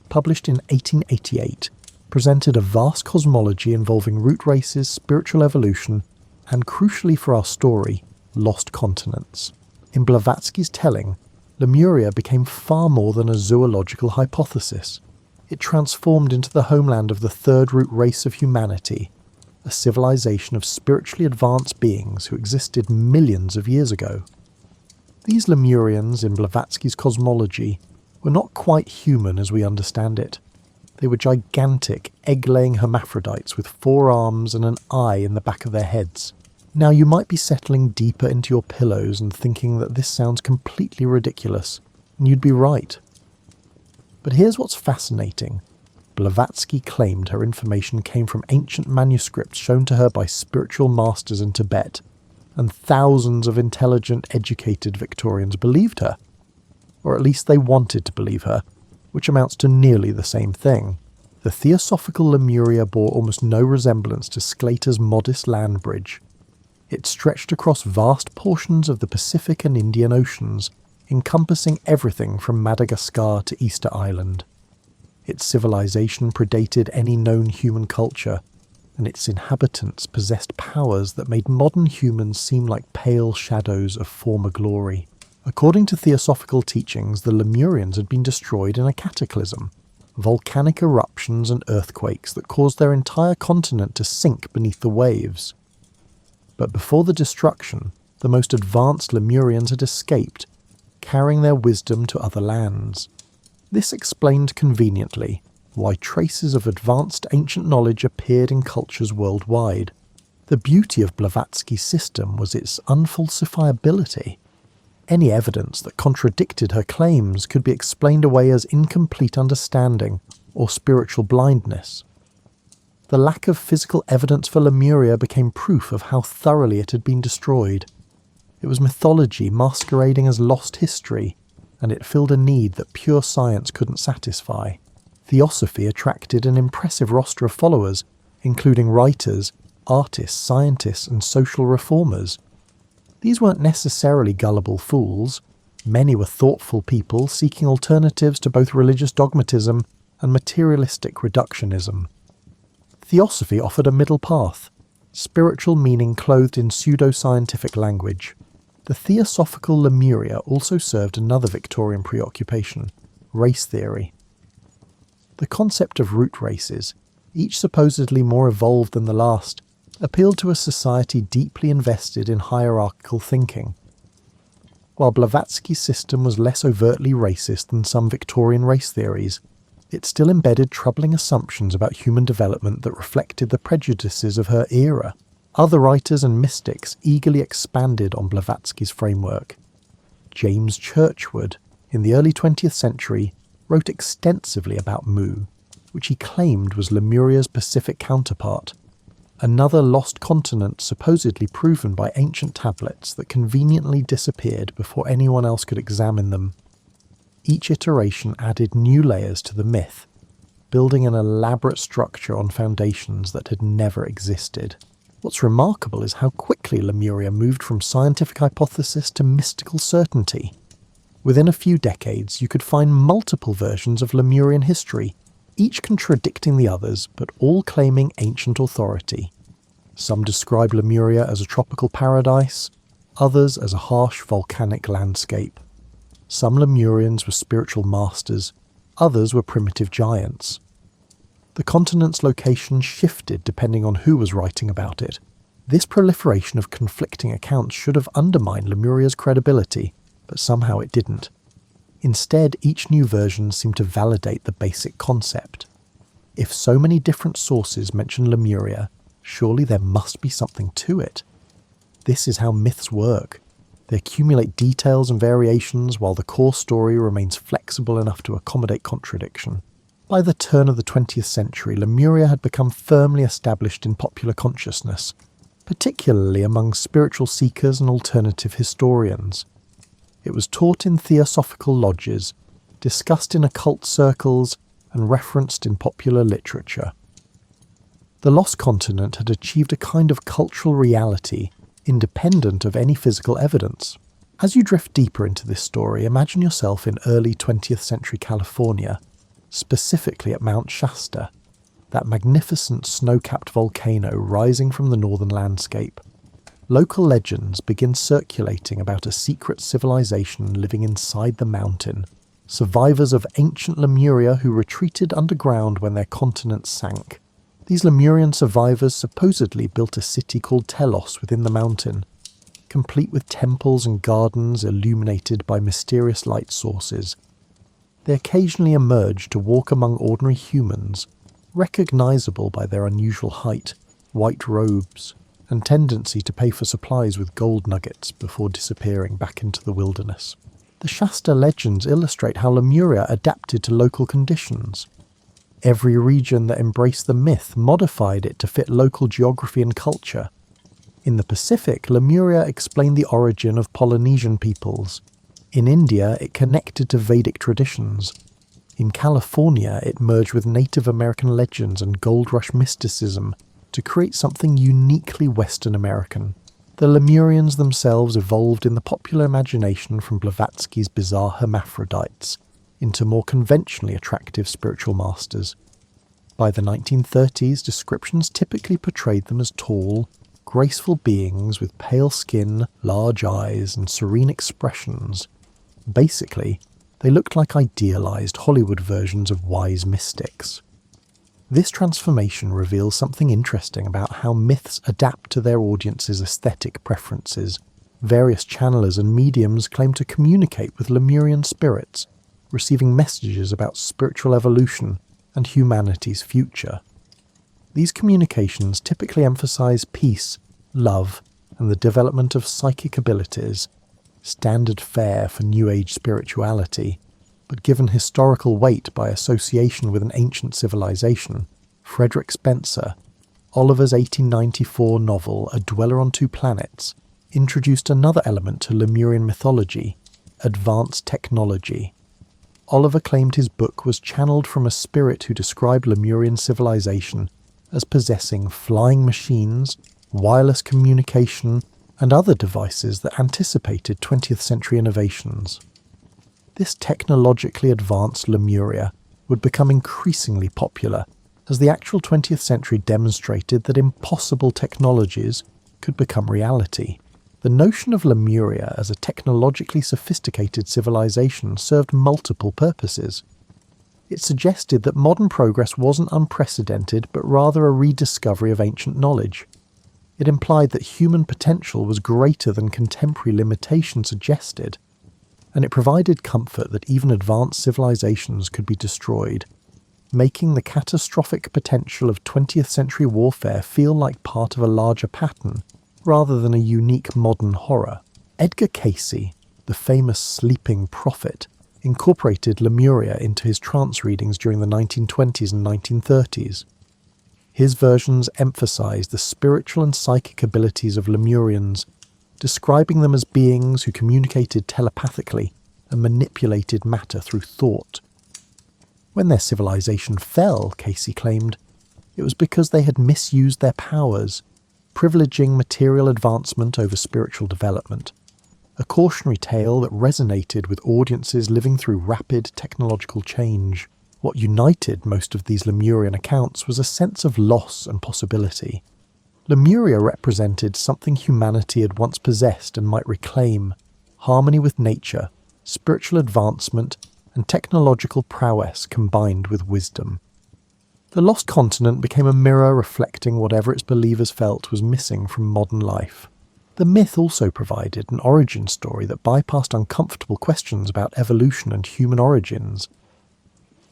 published in 1888, presented a vast cosmology involving root races, spiritual evolution, and crucially for our story, lost continents. In Blavatsky's telling, Lemuria became far more than a zoological hypothesis. It transformed into the homeland of the third root race of humanity, a civilization of spiritually advanced beings who existed millions of years ago. These Lemurians in Blavatsky's cosmology were not quite human as we understand it. They were gigantic, egg-laying hermaphrodites with 4 arms and an eye in the back of their heads. Now you might be settling deeper into your pillows and thinking that this sounds completely ridiculous, and you'd be right. But here's what's fascinating. Blavatsky claimed her information came from ancient manuscripts shown to her by spiritual masters in Tibet, and thousands of intelligent, educated Victorians believed her. Or at least they wanted to believe her, which amounts to nearly the same thing. The Theosophical Lemuria bore almost no resemblance to Sclater's modest land bridge. It stretched across vast portions of the Pacific and Indian Oceans, encompassing everything from Madagascar to Easter Island. Its civilization predated any known human culture, and its inhabitants possessed powers that made modern humans seem like pale shadows of former glory. According to theosophical teachings, the Lemurians had been destroyed in a cataclysm, volcanic eruptions and earthquakes that caused their entire continent to sink beneath the waves. But before the destruction, the most advanced Lemurians had escaped, carrying their wisdom to other lands. This explained conveniently why traces of advanced ancient knowledge appeared in cultures worldwide. The beauty of Blavatsky's system was its unfalsifiability. Any evidence that contradicted her claims could be explained away as incomplete understanding or spiritual blindness. The lack of physical evidence for Lemuria became proof of how thoroughly it had been destroyed. It was mythology masquerading as lost history, and it filled a need that pure science couldn't satisfy. Theosophy attracted an impressive roster of followers, including writers, artists, scientists, and social reformers. These weren't necessarily gullible fools. Many were thoughtful people seeking alternatives to both religious dogmatism and materialistic reductionism. Theosophy offered a middle path, spiritual meaning clothed in pseudo-scientific language. The Theosophical Lemuria also served another Victorian preoccupation, race theory. The concept of root races, each supposedly more evolved than the last, appealed to a society deeply invested in hierarchical thinking. While Blavatsky's system was less overtly racist than some Victorian race theories, it still embedded troubling assumptions about human development that reflected the prejudices of her era. Other writers and mystics eagerly expanded on Blavatsky's framework. James Churchward, in the early 20th century, wrote extensively about Mu, which he claimed was Lemuria's Pacific counterpart, another lost continent supposedly proven by ancient tablets that conveniently disappeared before anyone else could examine them. Each iteration added new layers to the myth, building an elaborate structure on foundations that had never existed. What's remarkable is how quickly Lemuria moved from scientific hypothesis to mystical certainty. Within a few decades, you could find multiple versions of Lemurian history, each contradicting the others, but all claiming ancient authority. Some describe Lemuria as a tropical paradise, others as a harsh volcanic landscape. Some Lemurians were spiritual masters, others were primitive giants. The continent's location shifted depending on who was writing about it. This proliferation of conflicting accounts should have undermined Lemuria's credibility, but somehow it didn't. Instead, each new version seemed to validate the basic concept. If so many different sources mention Lemuria, surely there must be something to it. This is how myths work. They accumulate details and variations while the core story remains flexible enough to accommodate contradiction. By the turn of the 20th century, Lemuria had become firmly established in popular consciousness, particularly among spiritual seekers and alternative historians. It was taught in theosophical lodges, discussed in occult circles, and referenced in popular literature. The lost continent had achieved a kind of cultural reality, independent of any physical evidence. As you drift deeper into this story, imagine yourself in early 20th century California, specifically at Mount Shasta, that magnificent snow-capped volcano rising from the northern landscape. Local legends begin circulating about a secret civilization living inside the mountain, survivors of ancient Lemuria who retreated underground when their continent sank. These Lemurian survivors supposedly built a city called Telos within the mountain, complete with temples and gardens illuminated by mysterious light sources. They occasionally emerge to walk among ordinary humans, recognizable by their unusual height, white robes, and tendency to pay for supplies with gold nuggets before disappearing back into the wilderness. The Shasta legends illustrate how Lemuria adapted to local conditions. Every region that embraced the myth modified it to fit local geography and culture. In the Pacific, Lemuria explained the origin of Polynesian peoples. In India, it connected to Vedic traditions. In California, it merged with Native American legends and gold rush mysticism to create something uniquely Western American. The Lemurians themselves evolved in the popular imagination from Blavatsky's bizarre hermaphrodites into more conventionally attractive spiritual masters. By the 1930s, descriptions typically portrayed them as tall, graceful beings with pale skin, large eyes, and serene expressions. Basically, they looked like idealized Hollywood versions of wise mystics. This transformation reveals something interesting about how myths adapt to their audience's aesthetic preferences. Various channelers and mediums claim to communicate with Lemurian spirits, receiving messages about spiritual evolution and humanity's future. These communications typically emphasize peace, love, and the development of psychic abilities, standard fare for New Age spirituality, but given historical weight by association with an ancient civilization. Frederick Spencer, Oliver's 1894 novel A Dweller on Two Planets, introduced another element to Lemurian mythology: advanced technology. Oliver claimed his book was channeled from a spirit who described Lemurian civilization as possessing flying machines, wireless communication, and other devices that anticipated 20th century innovations. This technologically advanced Lemuria would become increasingly popular as the actual 20th century demonstrated that impossible technologies could become reality. The notion of Lemuria as a technologically sophisticated civilization served multiple purposes. It suggested that modern progress wasn't unprecedented, but rather a rediscovery of ancient knowledge. It implied that human potential was greater than contemporary limitation suggested, and it provided comfort that even advanced civilizations could be destroyed, making the catastrophic potential of 20th century warfare feel like part of a larger pattern, rather than a unique modern horror. Edgar Cayce, the famous sleeping prophet, incorporated Lemuria into his trance readings during the 1920s and 1930s. His versions emphasized the spiritual and psychic abilities of Lemurians, describing them as beings who communicated telepathically and manipulated matter through thought. When their civilization fell, Cayce claimed, it was because they had misused their powers, privileging material advancement over spiritual development, a cautionary tale that resonated with audiences living through rapid technological change. What united most of these Lemurian accounts was a sense of loss and possibility. Lemuria represented something humanity had once possessed and might reclaim: harmony with nature, spiritual advancement, and technological prowess combined with wisdom. The lost continent became a mirror reflecting whatever its believers felt was missing from modern life. The myth also provided an origin story that bypassed uncomfortable questions about evolution and human origins.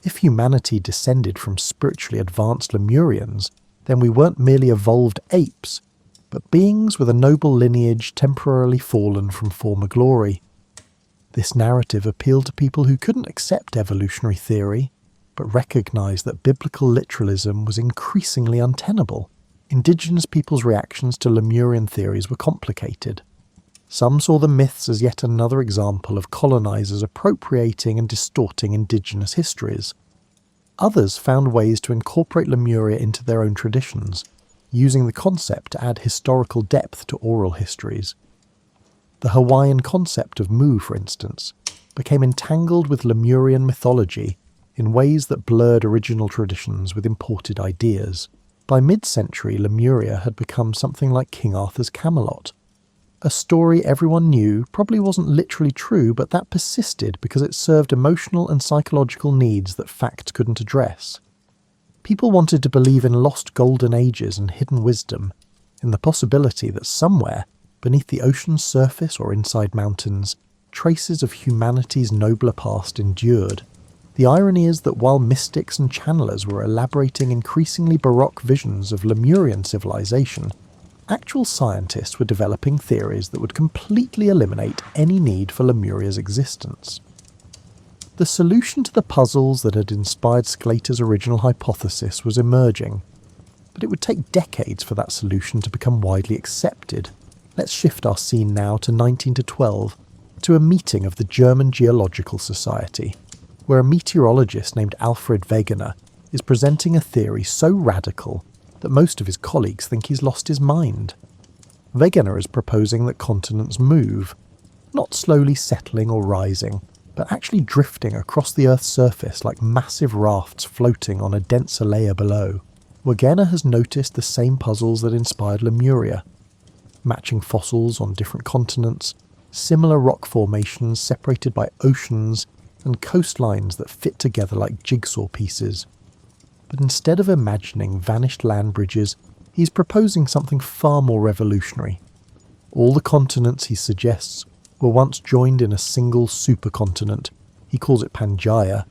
If humanity descended from spiritually advanced Lemurians, then we weren't merely evolved apes, but beings with a noble lineage temporarily fallen from former glory. This narrative appealed to people who couldn't accept evolutionary theory, but recognised that biblical literalism was increasingly untenable. Indigenous peoples' reactions to Lemurian theories were complicated. Some saw the myths as yet another example of colonisers appropriating and distorting indigenous histories. Others found ways to incorporate Lemuria into their own traditions, using the concept to add historical depth to oral histories. The Hawaiian concept of Mu, for instance, became entangled with Lemurian mythology in ways that blurred original traditions with imported ideas. By mid-century, Lemuria had become something like King Arthur's Camelot. A story everyone knew probably wasn't literally true, but that persisted because it served emotional and psychological needs that fact couldn't address. People wanted to believe in lost golden ages and hidden wisdom, in the possibility that somewhere, beneath the ocean's surface or inside mountains, traces of humanity's nobler past endured. The irony is that while mystics and channelers were elaborating increasingly baroque visions of Lemurian civilization, actual scientists were developing theories that would completely eliminate any need for Lemuria's existence. The solution to the puzzles that had inspired Sclater's original hypothesis was emerging, but it would take decades for that solution to become widely accepted. Let's shift our scene now to 1912, to a meeting of the German Geological Society, where a meteorologist named Alfred Wegener is presenting a theory so radical that most of his colleagues think he's lost his mind. Wegener is proposing that continents move, not slowly settling or rising, but actually drifting across the Earth's surface like massive rafts floating on a denser layer below. Wegener has noticed the same puzzles that inspired Lemuria: matching fossils on different continents, similar rock formations separated by oceans, and coastlines that fit together like jigsaw pieces. But instead of imagining vanished land bridges, he's proposing something far more revolutionary. All the continents, he suggests, were once joined in a single supercontinent, he calls it Pangaea,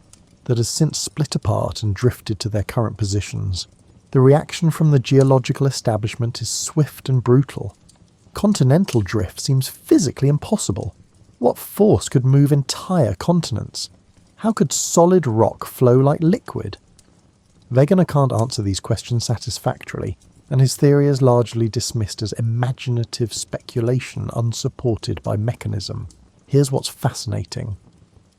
that has since split apart and drifted to their current positions. The reaction from the geological establishment is swift and brutal. Continental drift seems physically impossible. What force could move entire continents? How could solid rock flow like liquid? Wegener can't answer these questions satisfactorily, and his theory is largely dismissed as imaginative speculation unsupported by mechanism. Here's what's fascinating.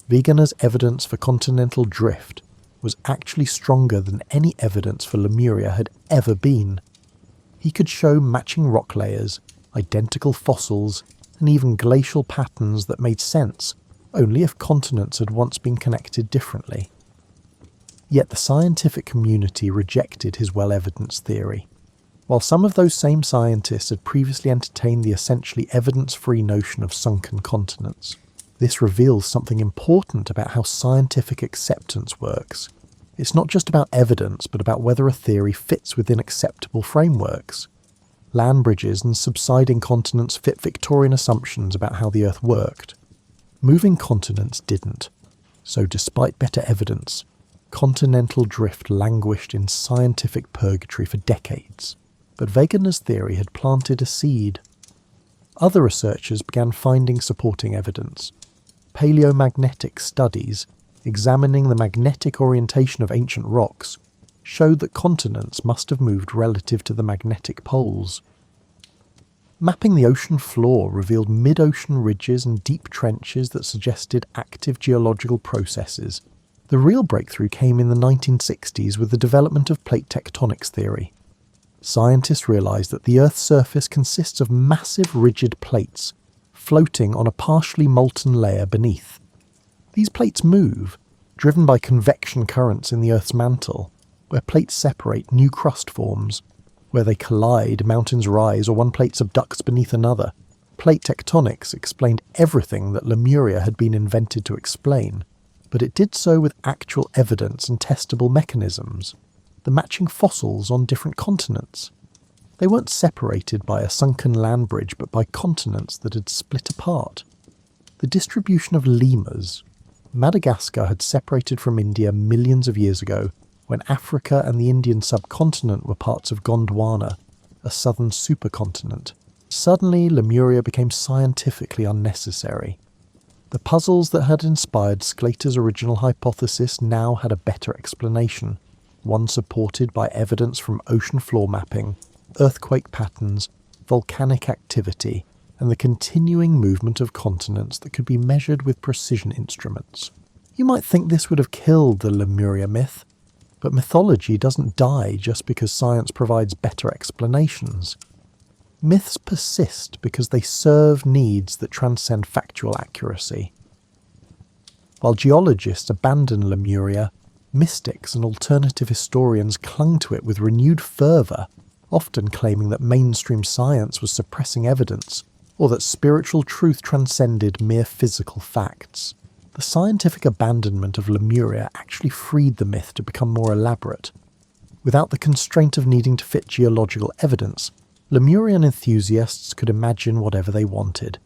Wegener's evidence for continental drift was actually stronger than any evidence for Lemuria had ever been. He could show matching rock layers, identical fossils, and even glacial patterns that made sense only if continents had once been connected differently. Yet the scientific community rejected his well-evidenced theory. While some of those same scientists had previously entertained the essentially evidence-free notion of sunken continents, this reveals something important about how scientific acceptance works. It's not just about evidence, but about whether a theory fits within acceptable frameworks. Land bridges and subsiding continents fit Victorian assumptions about how the Earth worked. Moving continents didn't. So despite better evidence, continental drift languished in scientific purgatory for decades. But Wegener's theory had planted a seed. Other researchers began finding supporting evidence. Paleomagnetic studies, examining the magnetic orientation of ancient rocks, showed that continents must have moved relative to the magnetic poles. Mapping the ocean floor revealed mid-ocean ridges and deep trenches that suggested active geological processes. The real breakthrough came in the 1960s with the development of plate tectonics theory. Scientists realised that the Earth's surface consists of massive rigid plates, floating on a partially molten layer beneath. These plates move, driven by convection currents in the Earth's mantle. Where plates separate, new crust forms. Where they collide, mountains rise, or one plate subducts beneath another. Plate tectonics explained everything that Lemuria had been invented to explain, but it did so with actual evidence and testable mechanisms. the matching fossils on different continents. They weren't separated by a sunken land bridge, but by continents that had split apart. The distribution of lemurs. Madagascar had separated from India millions of years ago, when Africa and the Indian subcontinent were parts of Gondwana, a southern supercontinent. Suddenly, Lemuria became scientifically unnecessary. The puzzles that had inspired Sclater's original hypothesis now had a better explanation, one supported by evidence from ocean floor mapping, earthquake patterns, volcanic activity, and the continuing movement of continents that could be measured with precision instruments. You might think this would have killed the Lemuria myth, but mythology doesn't die just because science provides better explanations. Myths persist because they serve needs that transcend factual accuracy. While geologists abandoned Lemuria, mystics and alternative historians clung to it with renewed fervour, often claiming that mainstream science was suppressing evidence, or that spiritual truth transcended mere physical facts. The scientific abandonment of Lemuria actually freed the myth to become more elaborate. Without the constraint of needing to fit geological evidence, Lemurian enthusiasts could imagine whatever they wanted.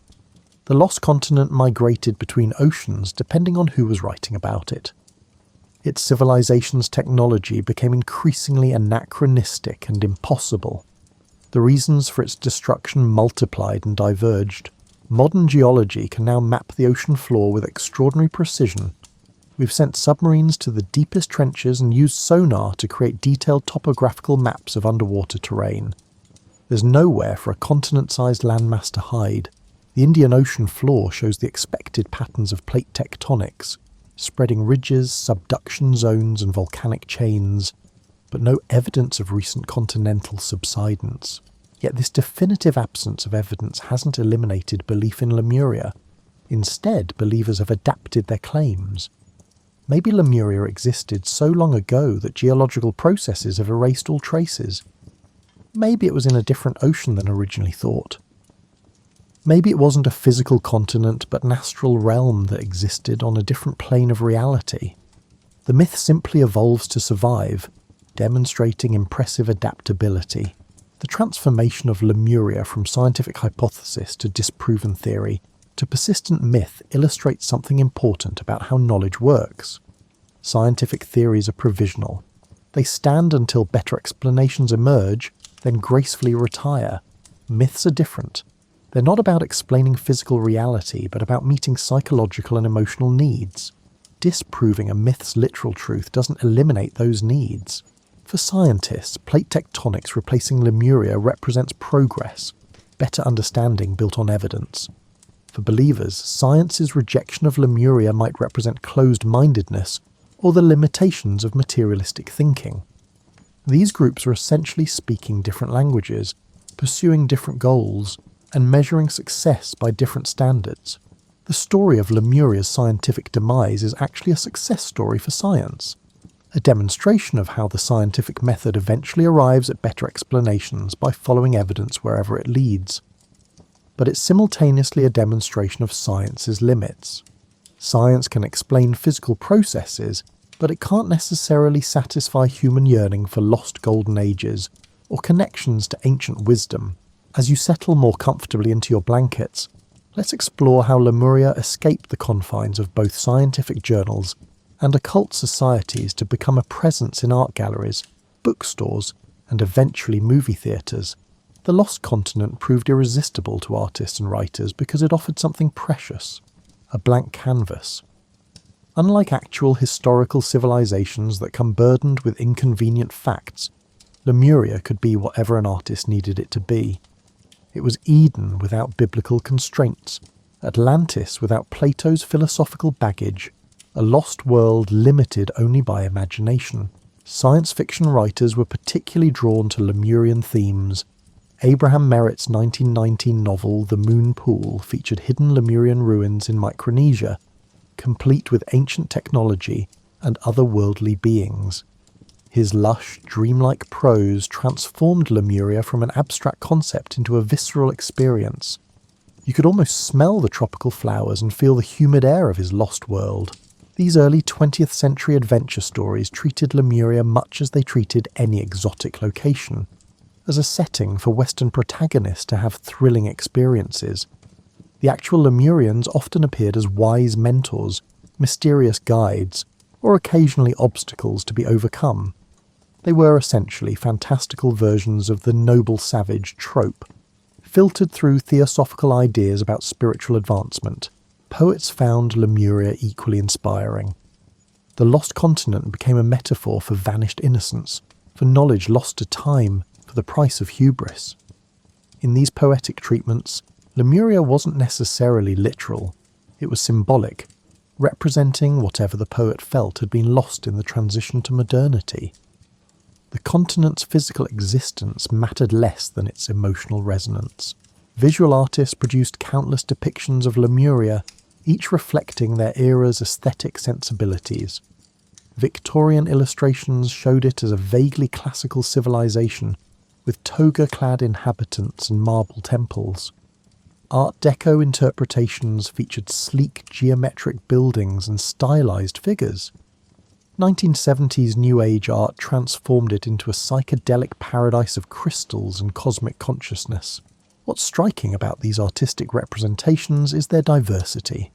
The lost continent migrated between oceans depending on who was writing about it. Its civilization's technology became increasingly anachronistic and impossible. The reasons for its destruction multiplied and diverged. Modern geology can now map the ocean floor with extraordinary precision. We've sent submarines to the deepest trenches and used sonar to create detailed topographical maps of underwater terrain. There's nowhere for a continent-sized landmass to hide. The Indian Ocean floor shows the expected patterns of plate tectonics, spreading ridges, subduction zones and volcanic chains, but no evidence of recent continental subsidence. Yet this definitive absence of evidence hasn't eliminated belief in Lemuria. Instead, believers have adapted their claims. Maybe Lemuria existed so long ago that geological processes have erased all traces. Maybe it was in a different ocean than originally thought. Maybe it wasn't a physical continent but an astral realm that existed on a different plane of reality. The myth simply evolves to survive, demonstrating impressive adaptability. The transformation of Lemuria from scientific hypothesis to disproven theory to persistent myth illustrates something important about how knowledge works. Scientific theories are provisional. They stand until better explanations emerge, then gracefully retire. Myths are different. They're not about explaining physical reality, but about meeting psychological and emotional needs. Disproving a myth's literal truth doesn't eliminate those needs. For scientists, plate tectonics replacing Lemuria represents progress, better understanding built on evidence. For believers, science's rejection of Lemuria might represent closed-mindedness or the limitations of materialistic thinking. These groups are essentially speaking different languages, pursuing different goals, and measuring success by different standards. The story of Lemuria's scientific demise is actually a success story for science, a demonstration of how the scientific method eventually arrives at better explanations by following evidence wherever it leads. But it's simultaneously a demonstration of science's limits. Science can explain physical processes, but it can't necessarily satisfy human yearning for lost golden ages or connections to ancient wisdom. As you settle more comfortably into your blankets, let's explore how Lemuria escaped the confines of both scientific journals and occult societies to become a presence in art galleries, bookstores, and eventually movie theatres. The lost continent proved irresistible to artists and writers because it offered something precious, a blank canvas. Unlike actual historical civilizations that come burdened with inconvenient facts, Lemuria could be whatever an artist needed it to be. It was Eden without biblical constraints, Atlantis without Plato's philosophical baggage, a lost world limited only by imagination. Science fiction writers were particularly drawn to Lemurian themes. Abraham Merritt's 1919 novel The Moon Pool featured hidden Lemurian ruins in Micronesia, complete with ancient technology and otherworldly beings. His lush, dreamlike prose transformed Lemuria from an abstract concept into a visceral experience. You could almost smell the tropical flowers and feel the humid air of his lost world. These early 20th century adventure stories treated Lemuria much as they treated any exotic location, as a setting for Western protagonists to have thrilling experiences. The actual Lemurians often appeared as wise mentors, mysterious guides, or occasionally obstacles to be overcome. They were essentially fantastical versions of the noble savage trope. Filtered through theosophical ideas about spiritual advancement, poets found Lemuria equally inspiring. The lost continent became a metaphor for vanished innocence, for knowledge lost to time, for the price of hubris. In these poetic treatments, Lemuria wasn't necessarily literal. It was symbolic, representing whatever the poet felt had been lost in the transition to modernity. The continent's physical existence mattered less than its emotional resonance. Visual artists produced countless depictions of Lemuria, each reflecting their era's aesthetic sensibilities. Victorian illustrations showed it as a vaguely classical civilization, with toga-clad inhabitants and marble temples. Art Deco interpretations featured sleek geometric buildings and stylized figures. 1970s New Age art transformed it into a psychedelic paradise of crystals and cosmic consciousness. What's striking about these artistic representations is their diversity.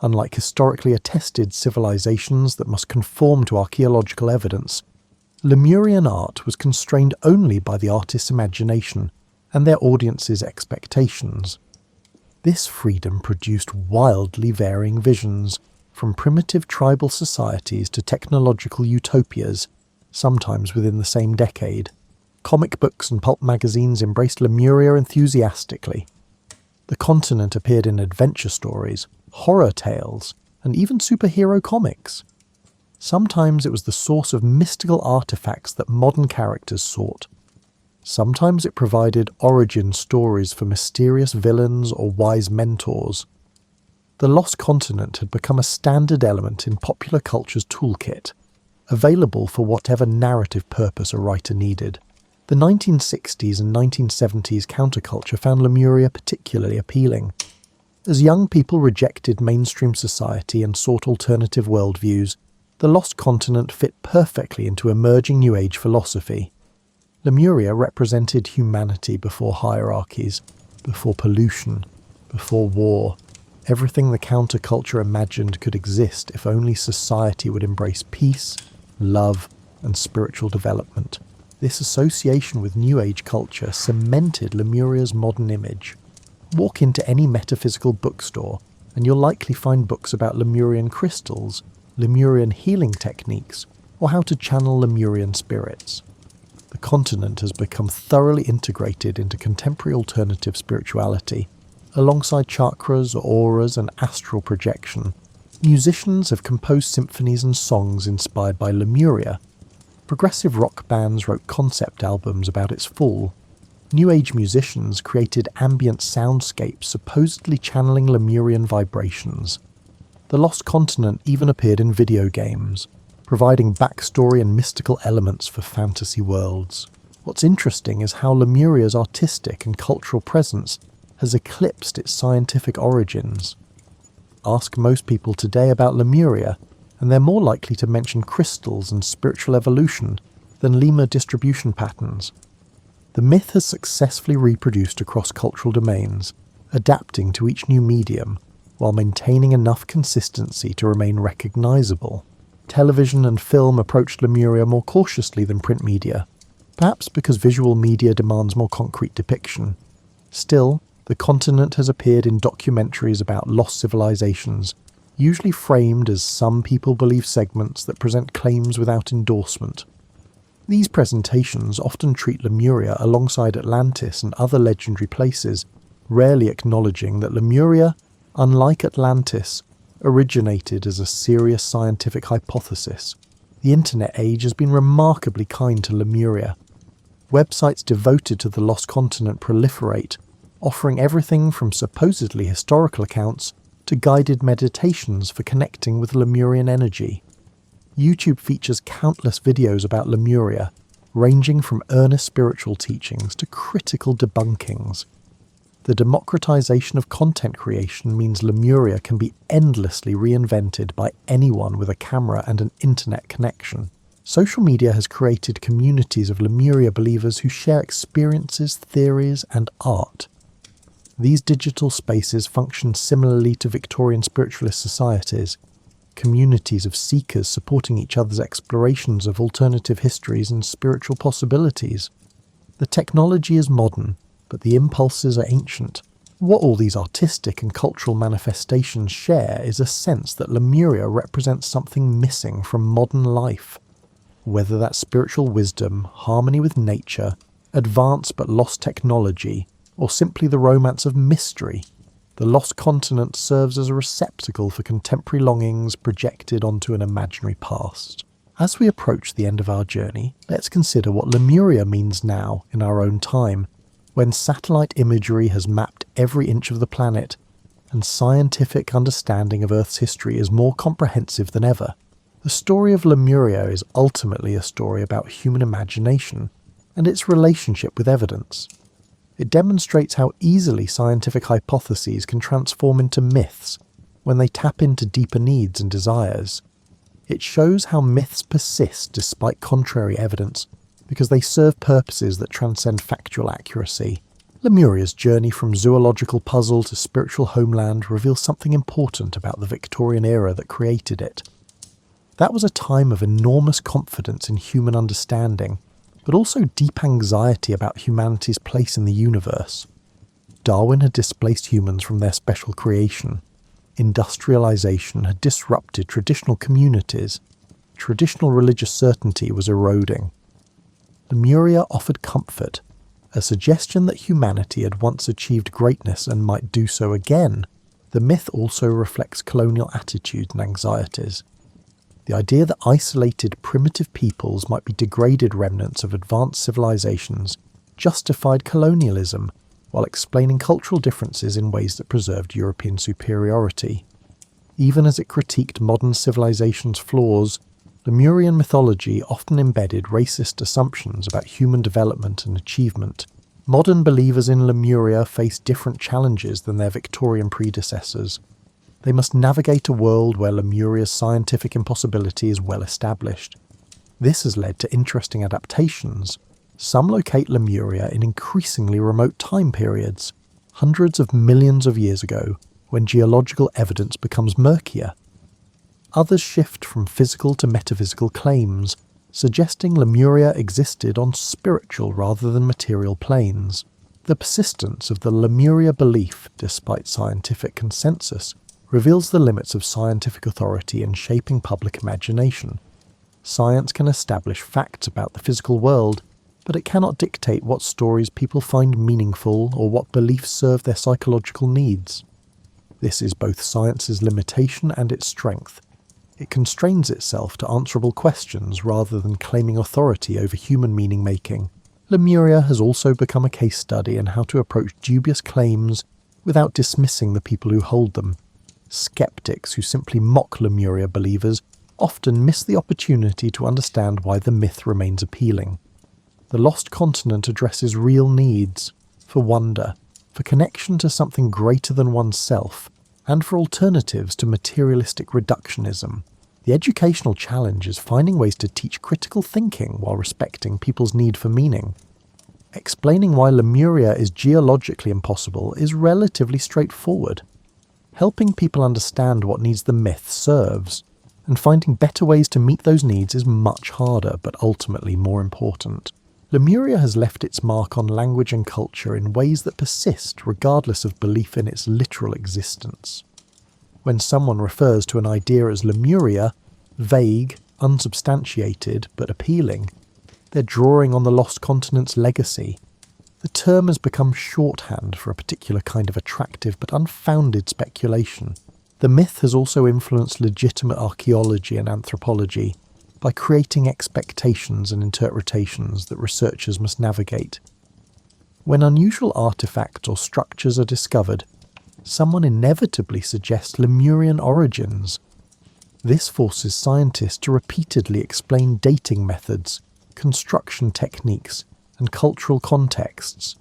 Unlike historically attested civilizations that must conform to archaeological evidence, Lemurian art was constrained only by the artist's imagination and their audience's expectations. This freedom produced wildly varying visions, from primitive tribal societies to technological utopias, sometimes within the same decade. Comic books and pulp magazines embraced Lemuria enthusiastically. The continent appeared in adventure stories, horror tales, and even superhero comics. Sometimes it was the source of mystical artifacts that modern characters sought. Sometimes it provided origin stories for mysterious villains or wise mentors. The Lost Continent had become a standard element in popular culture's toolkit, available for whatever narrative purpose a writer needed. The 1960s and 1970s counterculture found Lemuria particularly appealing. As young people rejected mainstream society and sought alternative worldviews, the Lost Continent fit perfectly into emerging New Age philosophy. Lemuria represented humanity before hierarchies, before pollution, before war. Everything the counterculture imagined could exist if only society would embrace peace, love, and spiritual development. This association with New Age culture cemented Lemuria's modern image. Walk into any metaphysical bookstore, and you'll likely find books about Lemurian crystals, Lemurian healing techniques, or how to channel Lemurian spirits. The continent has become thoroughly integrated into contemporary alternative spirituality. Alongside chakras, auras, and astral projection, musicians have composed symphonies and songs inspired by Lemuria. Progressive rock bands wrote concept albums about its fall. New Age musicians created ambient soundscapes supposedly channeling Lemurian vibrations. The Lost Continent even appeared in video games, providing backstory and mystical elements for fantasy worlds. What's interesting is how Lemuria's artistic and cultural presence has eclipsed its scientific origins. Ask most people today about Lemuria, and they're more likely to mention crystals and spiritual evolution than lemur distribution patterns. The myth has successfully reproduced across cultural domains, adapting to each new medium, while maintaining enough consistency to remain recognizable. Television and film approached Lemuria more cautiously than print media, perhaps because visual media demands more concrete depiction. Still, the continent has appeared in documentaries about lost civilizations, usually framed as some people believe segments that present claims without endorsement. These presentations often treat Lemuria alongside Atlantis and other legendary places, rarely acknowledging that Lemuria, unlike Atlantis, originated as a serious scientific hypothesis. The internet age has been remarkably kind to Lemuria. Websites devoted to the Lost Continent proliferate, offering everything from supposedly historical accounts to guided meditations for connecting with Lemurian energy. YouTube features countless videos about Lemuria, ranging from earnest spiritual teachings to critical debunkings. The democratization of content creation means Lemuria can be endlessly reinvented by anyone with a camera and an internet connection. Social media has created communities of Lemuria believers who share experiences, theories, and art. These digital spaces function similarly to Victorian spiritualist societies, communities of seekers supporting each other's explorations of alternative histories and spiritual possibilities. The technology is modern, but the impulses are ancient. What all these artistic and cultural manifestations share is a sense that Lemuria represents something missing from modern life. Whether that's spiritual wisdom, harmony with nature, advanced but lost technology, or simply the romance of mystery, the lost continent serves as a receptacle for contemporary longings projected onto an imaginary past. As we approach the end of our journey, let's consider what Lemuria means now in our own time, when satellite imagery has mapped every inch of the planet, and scientific understanding of Earth's history is more comprehensive than ever. The story of Lemuria is ultimately a story about human imagination and its relationship with evidence. It demonstrates how easily scientific hypotheses can transform into myths when they tap into deeper needs and desires. It shows how myths persist despite contrary evidence, because they serve purposes that transcend factual accuracy. Lemuria's journey from zoological puzzle to spiritual homeland reveals something important about the Victorian era that created it. That was a time of enormous confidence in human understanding, but also deep anxiety about humanity's place in the universe. Darwin had displaced humans from their special creation. Industrialization had disrupted traditional communities. Traditional religious certainty was eroding. Lemuria offered comfort, a suggestion that humanity had once achieved greatness and might do so again. The myth also reflects colonial attitudes and anxieties. The idea that isolated, primitive peoples might be degraded remnants of advanced civilizations justified colonialism, while explaining cultural differences in ways that preserved European superiority. Even as it critiqued modern civilization's flaws, Lemurian mythology often embedded racist assumptions about human development and achievement. Modern believers in Lemuria face different challenges than their Victorian predecessors. They must navigate a world where Lemuria's scientific impossibility is well established. This has led to interesting adaptations. Some locate Lemuria in increasingly remote time periods, hundreds of millions of years ago, when geological evidence becomes murkier. Others shift from physical to metaphysical claims, suggesting Lemuria existed on spiritual rather than material planes. The persistence of the Lemuria belief, despite scientific consensus, reveals the limits of scientific authority in shaping public imagination. Science can establish facts about the physical world, but it cannot dictate what stories people find meaningful or what beliefs serve their psychological needs. This is both science's limitation and its strength. It constrains itself to answerable questions rather than claiming authority over human meaning-making. Lemuria has also become a case study in how to approach dubious claims without dismissing the people who hold them. Skeptics who simply mock Lemuria believers often miss the opportunity to understand why the myth remains appealing. The lost continent addresses real needs, for wonder, for connection to something greater than oneself, and for alternatives to materialistic reductionism. The educational challenge is finding ways to teach critical thinking while respecting people's need for meaning. Explaining why Lemuria is geologically impossible is relatively straightforward. Helping people understand what needs the myth serves, and finding better ways to meet those needs is much harder, but ultimately more important. Lemuria has left its mark on language and culture in ways that persist regardless of belief in its literal existence. When someone refers to an idea as Lemuria, vague, unsubstantiated, but appealing, they're drawing on the lost continent's legacy. The term has become shorthand for a particular kind of attractive but unfounded speculation. The myth has also influenced legitimate archaeology and anthropology by creating expectations and interpretations that researchers must navigate. When unusual artifacts or structures are discovered, someone inevitably suggests Lemurian origins. This forces scientists to repeatedly explain dating methods, construction techniques, and cultural contexts,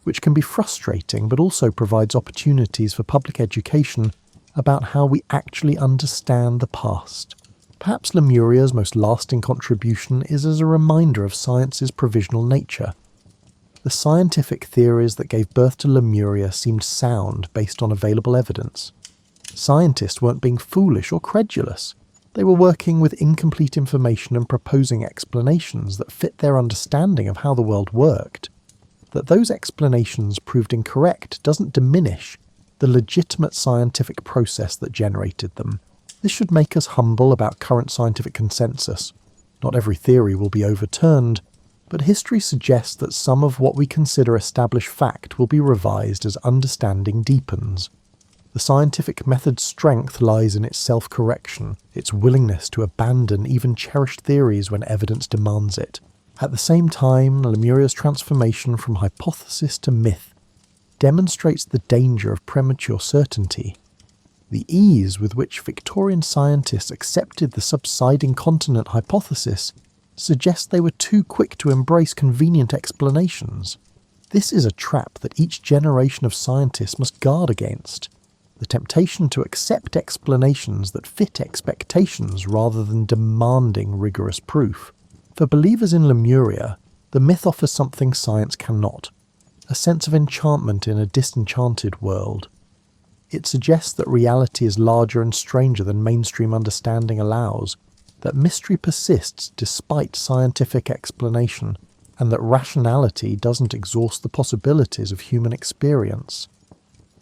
which can be frustrating but also provides opportunities for public education about how we actually understand the past. Perhaps Lemuria's most lasting contribution is as a reminder of science's provisional nature. The scientific theories that gave birth to Lemuria seemed sound based on available evidence. Scientists weren't being foolish or credulous. They were working with incomplete information and proposing explanations that fit their understanding of how the world worked. That those explanations proved incorrect doesn't diminish the legitimate scientific process that generated them. This should make us humble about current scientific consensus. Not every theory will be overturned, but history suggests that some of what we consider established fact will be revised as understanding deepens. The scientific method's strength lies in its self-correction, its willingness to abandon even cherished theories when evidence demands it. At the same time, Lemuria's transformation from hypothesis to myth demonstrates the danger of premature certainty. The ease with which Victorian scientists accepted the subsiding continent hypothesis suggests they were too quick to embrace convenient explanations. This is a trap that each generation of scientists must guard against. The temptation to accept explanations that fit expectations rather than demanding rigorous proof. For believers in Lemuria, the myth offers something science cannot, a sense of enchantment in a disenchanted world. It suggests that reality is larger and stranger than mainstream understanding allows, that mystery persists despite scientific explanation, and that rationality doesn't exhaust the possibilities of human experience.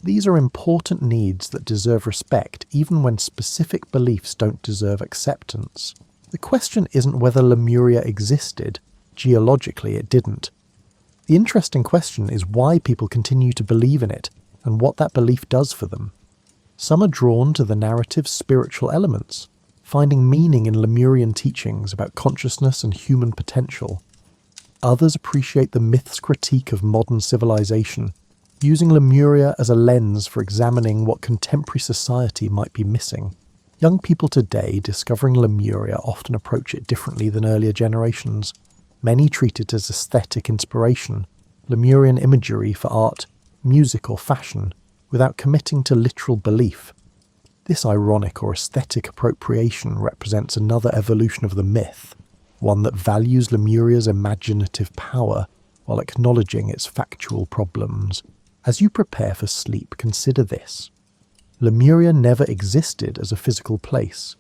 These are important needs that deserve respect even when specific beliefs don't deserve acceptance. The question isn't whether Lemuria existed. Geologically, it didn't. The interesting question is why people continue to believe in it, and what that belief does for them. Some are drawn to the narrative's spiritual elements, finding meaning in Lemurian teachings about consciousness and human potential. Others appreciate the myth's critique of modern civilization, using Lemuria as a lens for examining what contemporary society might be missing. Young people today discovering Lemuria often approach it differently than earlier generations. Many treat it as aesthetic inspiration, Lemurian imagery for art, music or fashion, without committing to literal belief. This ironic or aesthetic appropriation represents another evolution of the myth, one that values Lemuria's imaginative power while acknowledging its factual problems. As you prepare for sleep, consider this. Lemuria never existed as a physical place,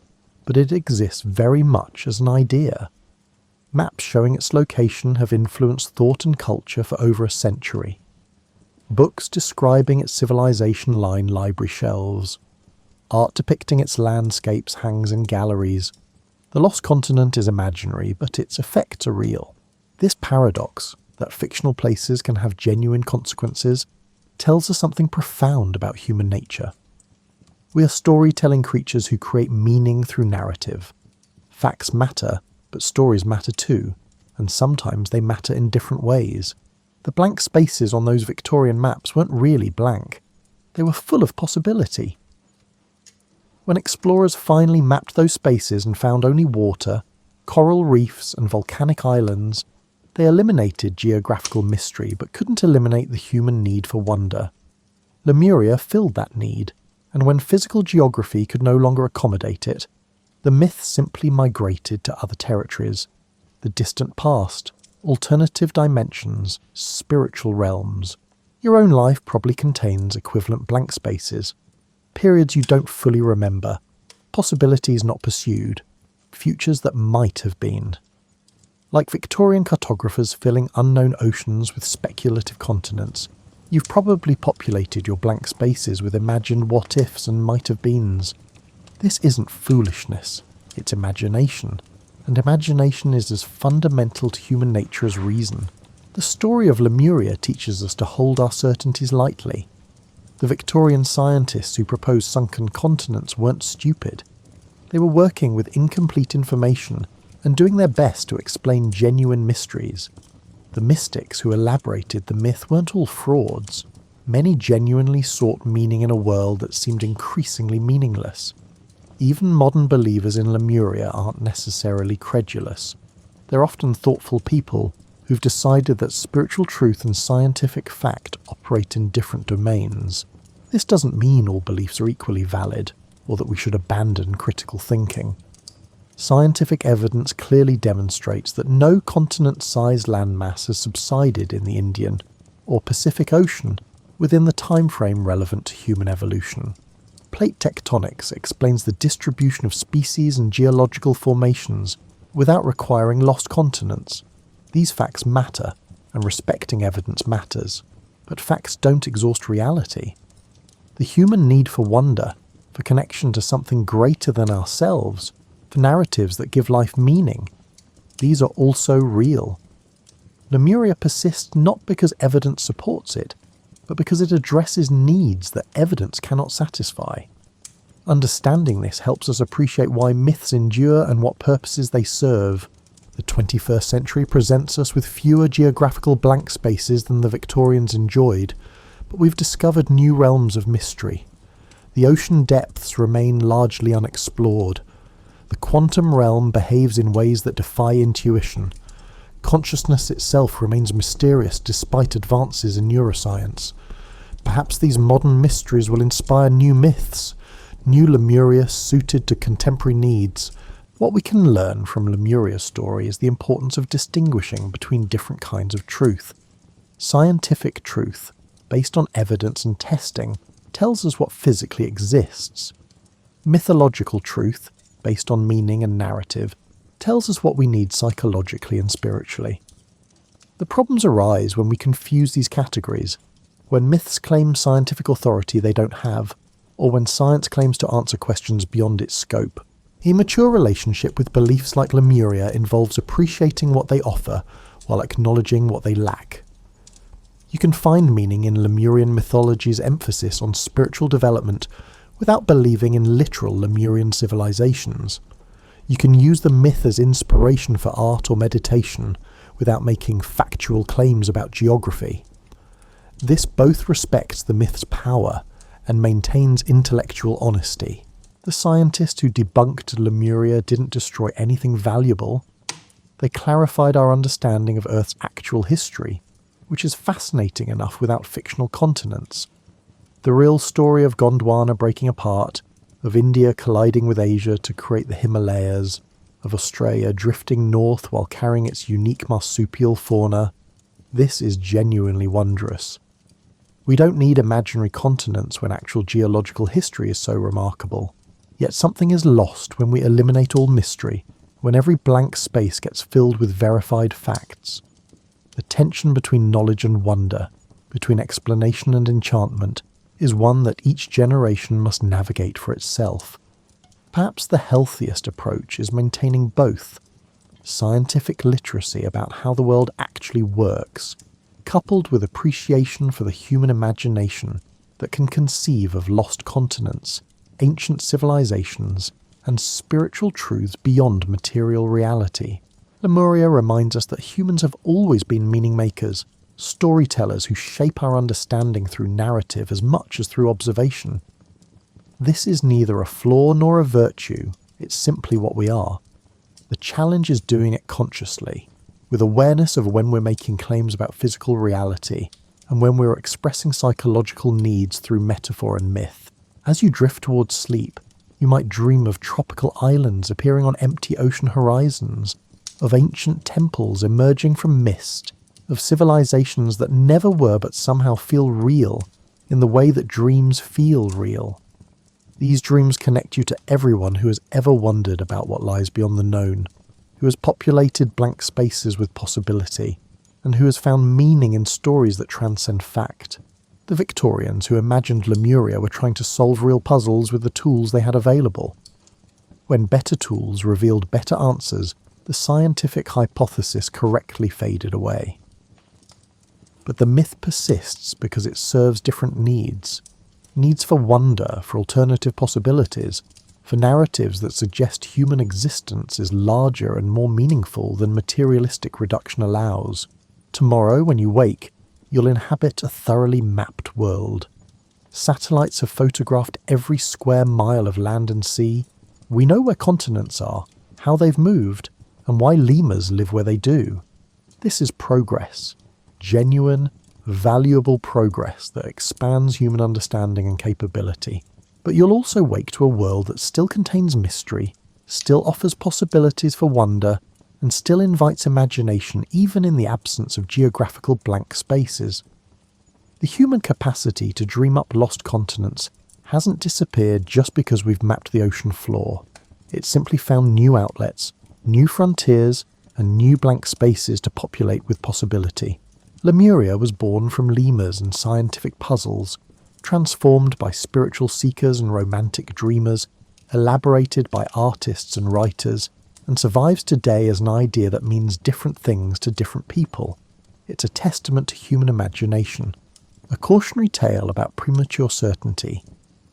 but it exists very much as an idea. Maps showing its location have influenced thought and culture for over a century. Books describing its civilization line library shelves. Art depicting its landscapes hangs in galleries. The lost continent is imaginary, but its effects are real. This paradox, that fictional places can have genuine consequences, tells us something profound about human nature. We are storytelling creatures who create meaning through narrative. Facts matter, but stories matter too, and sometimes they matter in different ways. The blank spaces on those Victorian maps weren't really blank. They were full of possibility. When explorers finally mapped those spaces and found only water, coral reefs and volcanic islands, they eliminated geographical mystery but couldn't eliminate the human need for wonder. Lemuria filled that need, and when physical geography could no longer accommodate it, the myth simply migrated to other territories, the distant past, alternative dimensions, spiritual realms. Your own life probably contains equivalent blank spaces, periods you don't fully remember, possibilities not pursued, futures that might have been. Like Victorian cartographers filling unknown oceans with speculative continents, you've probably populated your blank spaces with imagined what-ifs and might-have-beens. This isn't foolishness, it's imagination. And imagination is as fundamental to human nature as reason. The story of Lemuria teaches us to hold our certainties lightly. The Victorian scientists who proposed sunken continents weren't stupid. They were working with incomplete information and doing their best to explain genuine mysteries. The mystics who elaborated the myth weren't all frauds. Many genuinely sought meaning in a world that seemed increasingly meaningless. Even modern believers in Lemuria aren't necessarily credulous. They're often thoughtful people who've decided that spiritual truth and scientific fact operate in different domains. This doesn't mean all beliefs are equally valid, or that we should abandon critical thinking. Scientific evidence clearly demonstrates that no continent-sized landmass has subsided in the Indian or Pacific Ocean within the time frame relevant to human evolution. Plate tectonics explains the distribution of species and geological formations without requiring lost continents. These facts matter, and respecting evidence matters, but facts don't exhaust reality. The human need for wonder, for connection to something greater than ourselves, for narratives that give life meaning, these are also real. Lemuria persists not because evidence supports it, but because it addresses needs that evidence cannot satisfy. Understanding this helps us appreciate why myths endure and what purposes they serve. The 21st century presents us with fewer geographical blank spaces than the Victorians enjoyed, but we've discovered new realms of mystery. The ocean depths remain largely unexplored. The quantum realm behaves in ways that defy intuition. Consciousness itself remains mysterious despite advances in neuroscience. Perhaps these modern mysteries will inspire new myths, new Lemuria suited to contemporary needs. What we can learn from Lemuria's story is the importance of distinguishing between different kinds of truth. Scientific truth, based on evidence and testing, tells us what physically exists. Mythological truth, based on meaning and narrative, tells us what we need psychologically and spiritually. The problems arise when we confuse these categories, when myths claim scientific authority they don't have, or when science claims to answer questions beyond its scope. A mature relationship with beliefs like Lemuria involves appreciating what they offer while acknowledging what they lack. You can find meaning in Lemurian mythology's emphasis on spiritual development without believing in literal Lemurian civilizations. You can use the myth as inspiration for art or meditation without making factual claims about geography. This both respects the myth's power and maintains intellectual honesty. The scientists who debunked Lemuria didn't destroy anything valuable. They clarified our understanding of Earth's actual history, which is fascinating enough without fictional continents. The real story of Gondwana breaking apart, of India colliding with Asia to create the Himalayas, of Australia drifting north while carrying its unique marsupial fauna, this is genuinely wondrous. We don't need imaginary continents when actual geological history is so remarkable. Yet something is lost when we eliminate all mystery, when every blank space gets filled with verified facts. The tension between knowledge and wonder, between explanation and enchantment, is one that each generation must navigate for itself. Perhaps the healthiest approach is maintaining both. Scientific literacy about how the world actually works, coupled with appreciation for the human imagination that can conceive of lost continents, ancient civilizations, and spiritual truths beyond material reality. Lemuria reminds us that humans have always been meaning makers, storytellers who shape our understanding through narrative as much as through observation. This is neither a flaw nor a virtue, it's simply what we are. The challenge is doing it consciously, with awareness of when we're making claims about physical reality and when we're expressing psychological needs through metaphor and myth. As you drift towards sleep, you might dream of tropical islands appearing on empty ocean horizons, of ancient temples emerging from mist, of civilizations that never were but somehow feel real in the way that dreams feel real. These dreams connect you to everyone who has ever wondered about what lies beyond the known, who has populated blank spaces with possibility, and who has found meaning in stories that transcend fact. The Victorians who imagined Lemuria were trying to solve real puzzles with the tools they had available. When better tools revealed better answers, the scientific hypothesis correctly faded away. But the myth persists because it serves different needs. Needs for wonder, for alternative possibilities, for narratives that suggest human existence is larger and more meaningful than materialistic reduction allows. Tomorrow, when you wake, you'll inhabit a thoroughly mapped world. Satellites have photographed every square mile of land and sea. We know where continents are, how they've moved, and why lemurs live where they do. This is progress. Genuine, valuable progress that expands human understanding and capability. But you'll also wake to a world that still contains mystery, still offers possibilities for wonder, and still invites imagination even in the absence of geographical blank spaces. The human capacity to dream up lost continents hasn't disappeared just because we've mapped the ocean floor. It's simply found new outlets, new frontiers, and new blank spaces to populate with possibility. Lemuria was born from lemurs and scientific puzzles, transformed by spiritual seekers and romantic dreamers, elaborated by artists and writers, and survives today as an idea that means different things to different people. It's a testament to human imagination, a cautionary tale about premature certainty,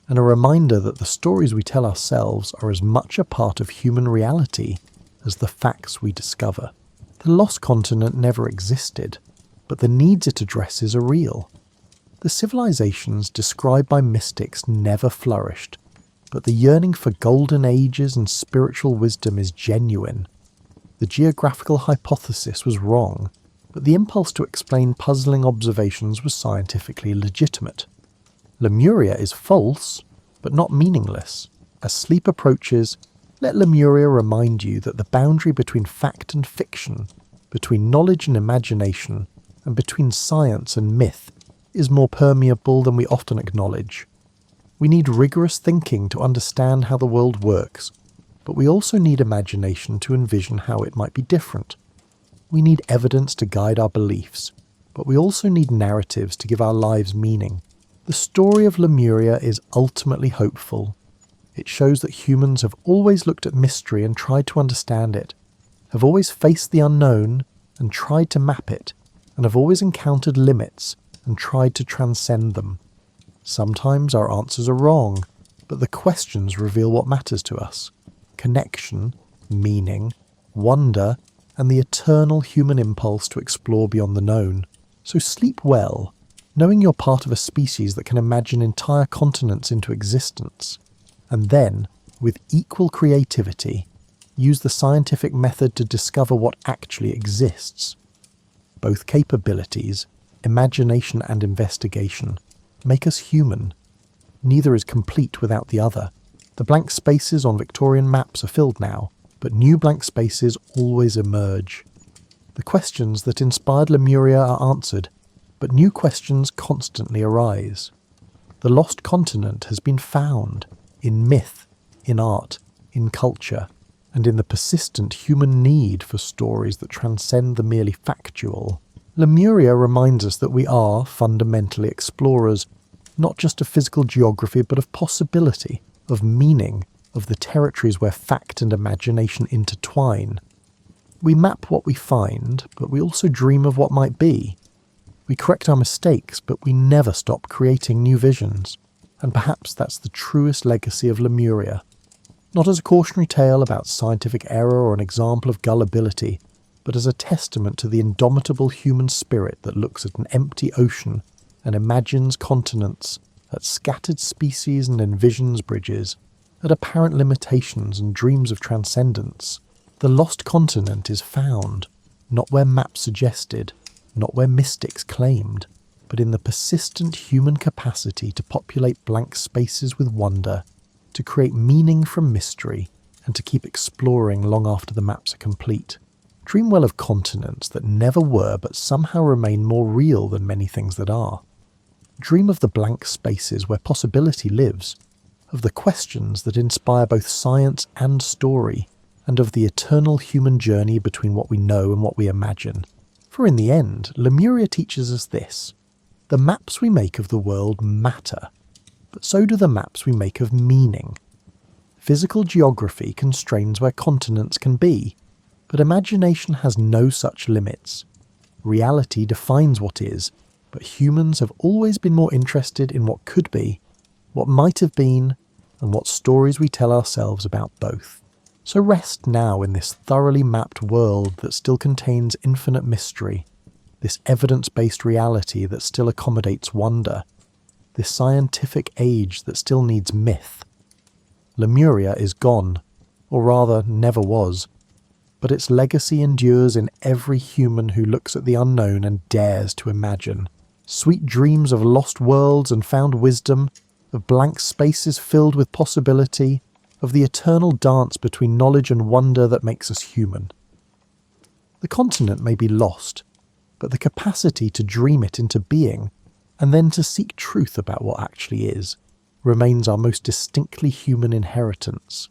and a reminder that the stories we tell ourselves are as much a part of human reality as the facts we discover. The lost continent never existed, but the needs it addresses are real. The civilizations described by mystics never flourished, but the yearning for golden ages and spiritual wisdom is genuine. The geographical hypothesis was wrong, but the impulse to explain puzzling observations was scientifically legitimate. Lemuria is false, but not meaningless. As sleep approaches, let Lemuria remind you that the boundary between fact and fiction, between knowledge and imagination, and between science and myth is more permeable than we often acknowledge. We need rigorous thinking to understand how the world works, but we also need imagination to envision how it might be different. We need evidence to guide our beliefs, but we also need narratives to give our lives meaning. The story of Lemuria is ultimately hopeful. It shows that humans have always looked at mystery and tried to understand it, have always faced the unknown and tried to map it, and have always encountered limits and tried to transcend them. Sometimes our answers are wrong, but the questions reveal what matters to us: connection, meaning, wonder, and the eternal human impulse to explore beyond the known. So sleep well, knowing you're part of a species that can imagine entire continents into existence. And then, with equal creativity, use the scientific method to discover what actually exists. Both capabilities, imagination and investigation, make us human. Neither is complete without the other. The blank spaces on Victorian maps are filled now, but new blank spaces always emerge. The questions that inspired Lemuria are answered, but new questions constantly arise. The lost continent has been found in myth, in art, in culture, and in the persistent human need for stories that transcend the merely factual. Lemuria reminds us that we are fundamentally explorers, not just of physical geography, but of possibility, of meaning, of the territories where fact and imagination intertwine. We map what we find, but we also dream of what might be. We correct our mistakes, but we never stop creating new visions. And perhaps that's the truest legacy of Lemuria. Not as a cautionary tale about scientific error or an example of gullibility, but as a testament to the indomitable human spirit that looks at an empty ocean and imagines continents, at scattered species and envisions bridges, at apparent limitations and dreams of transcendence. The lost continent is found, not where maps suggested, not where mystics claimed, but in the persistent human capacity to populate blank spaces with wonder, to create meaning from mystery, and to keep exploring long after the maps are complete. Dream well of continents that never were but somehow remain more real than many things that are. Dream of the blank spaces where possibility lives, of the questions that inspire both science and story, and of the eternal human journey between what we know and what we imagine. For in the end, Lemuria teaches us this: the maps we make of the world matter, but so do the maps we make of meaning. Physical geography constrains where continents can be, but imagination has no such limits. Reality defines what is, but humans have always been more interested in what could be, what might have been, and what stories we tell ourselves about both. So rest now in this thoroughly mapped world that still contains infinite mystery, this evidence-based reality that still accommodates wonder, this scientific age that still needs myth. Lemuria is gone, or rather never was, but its legacy endures in every human who looks at the unknown and dares to imagine. Sweet dreams of lost worlds and found wisdom, of blank spaces filled with possibility, of the eternal dance between knowledge and wonder that makes us human. The continent may be lost, but the capacity to dream it into being, and then to seek truth about what actually is, remains our most distinctly human inheritance.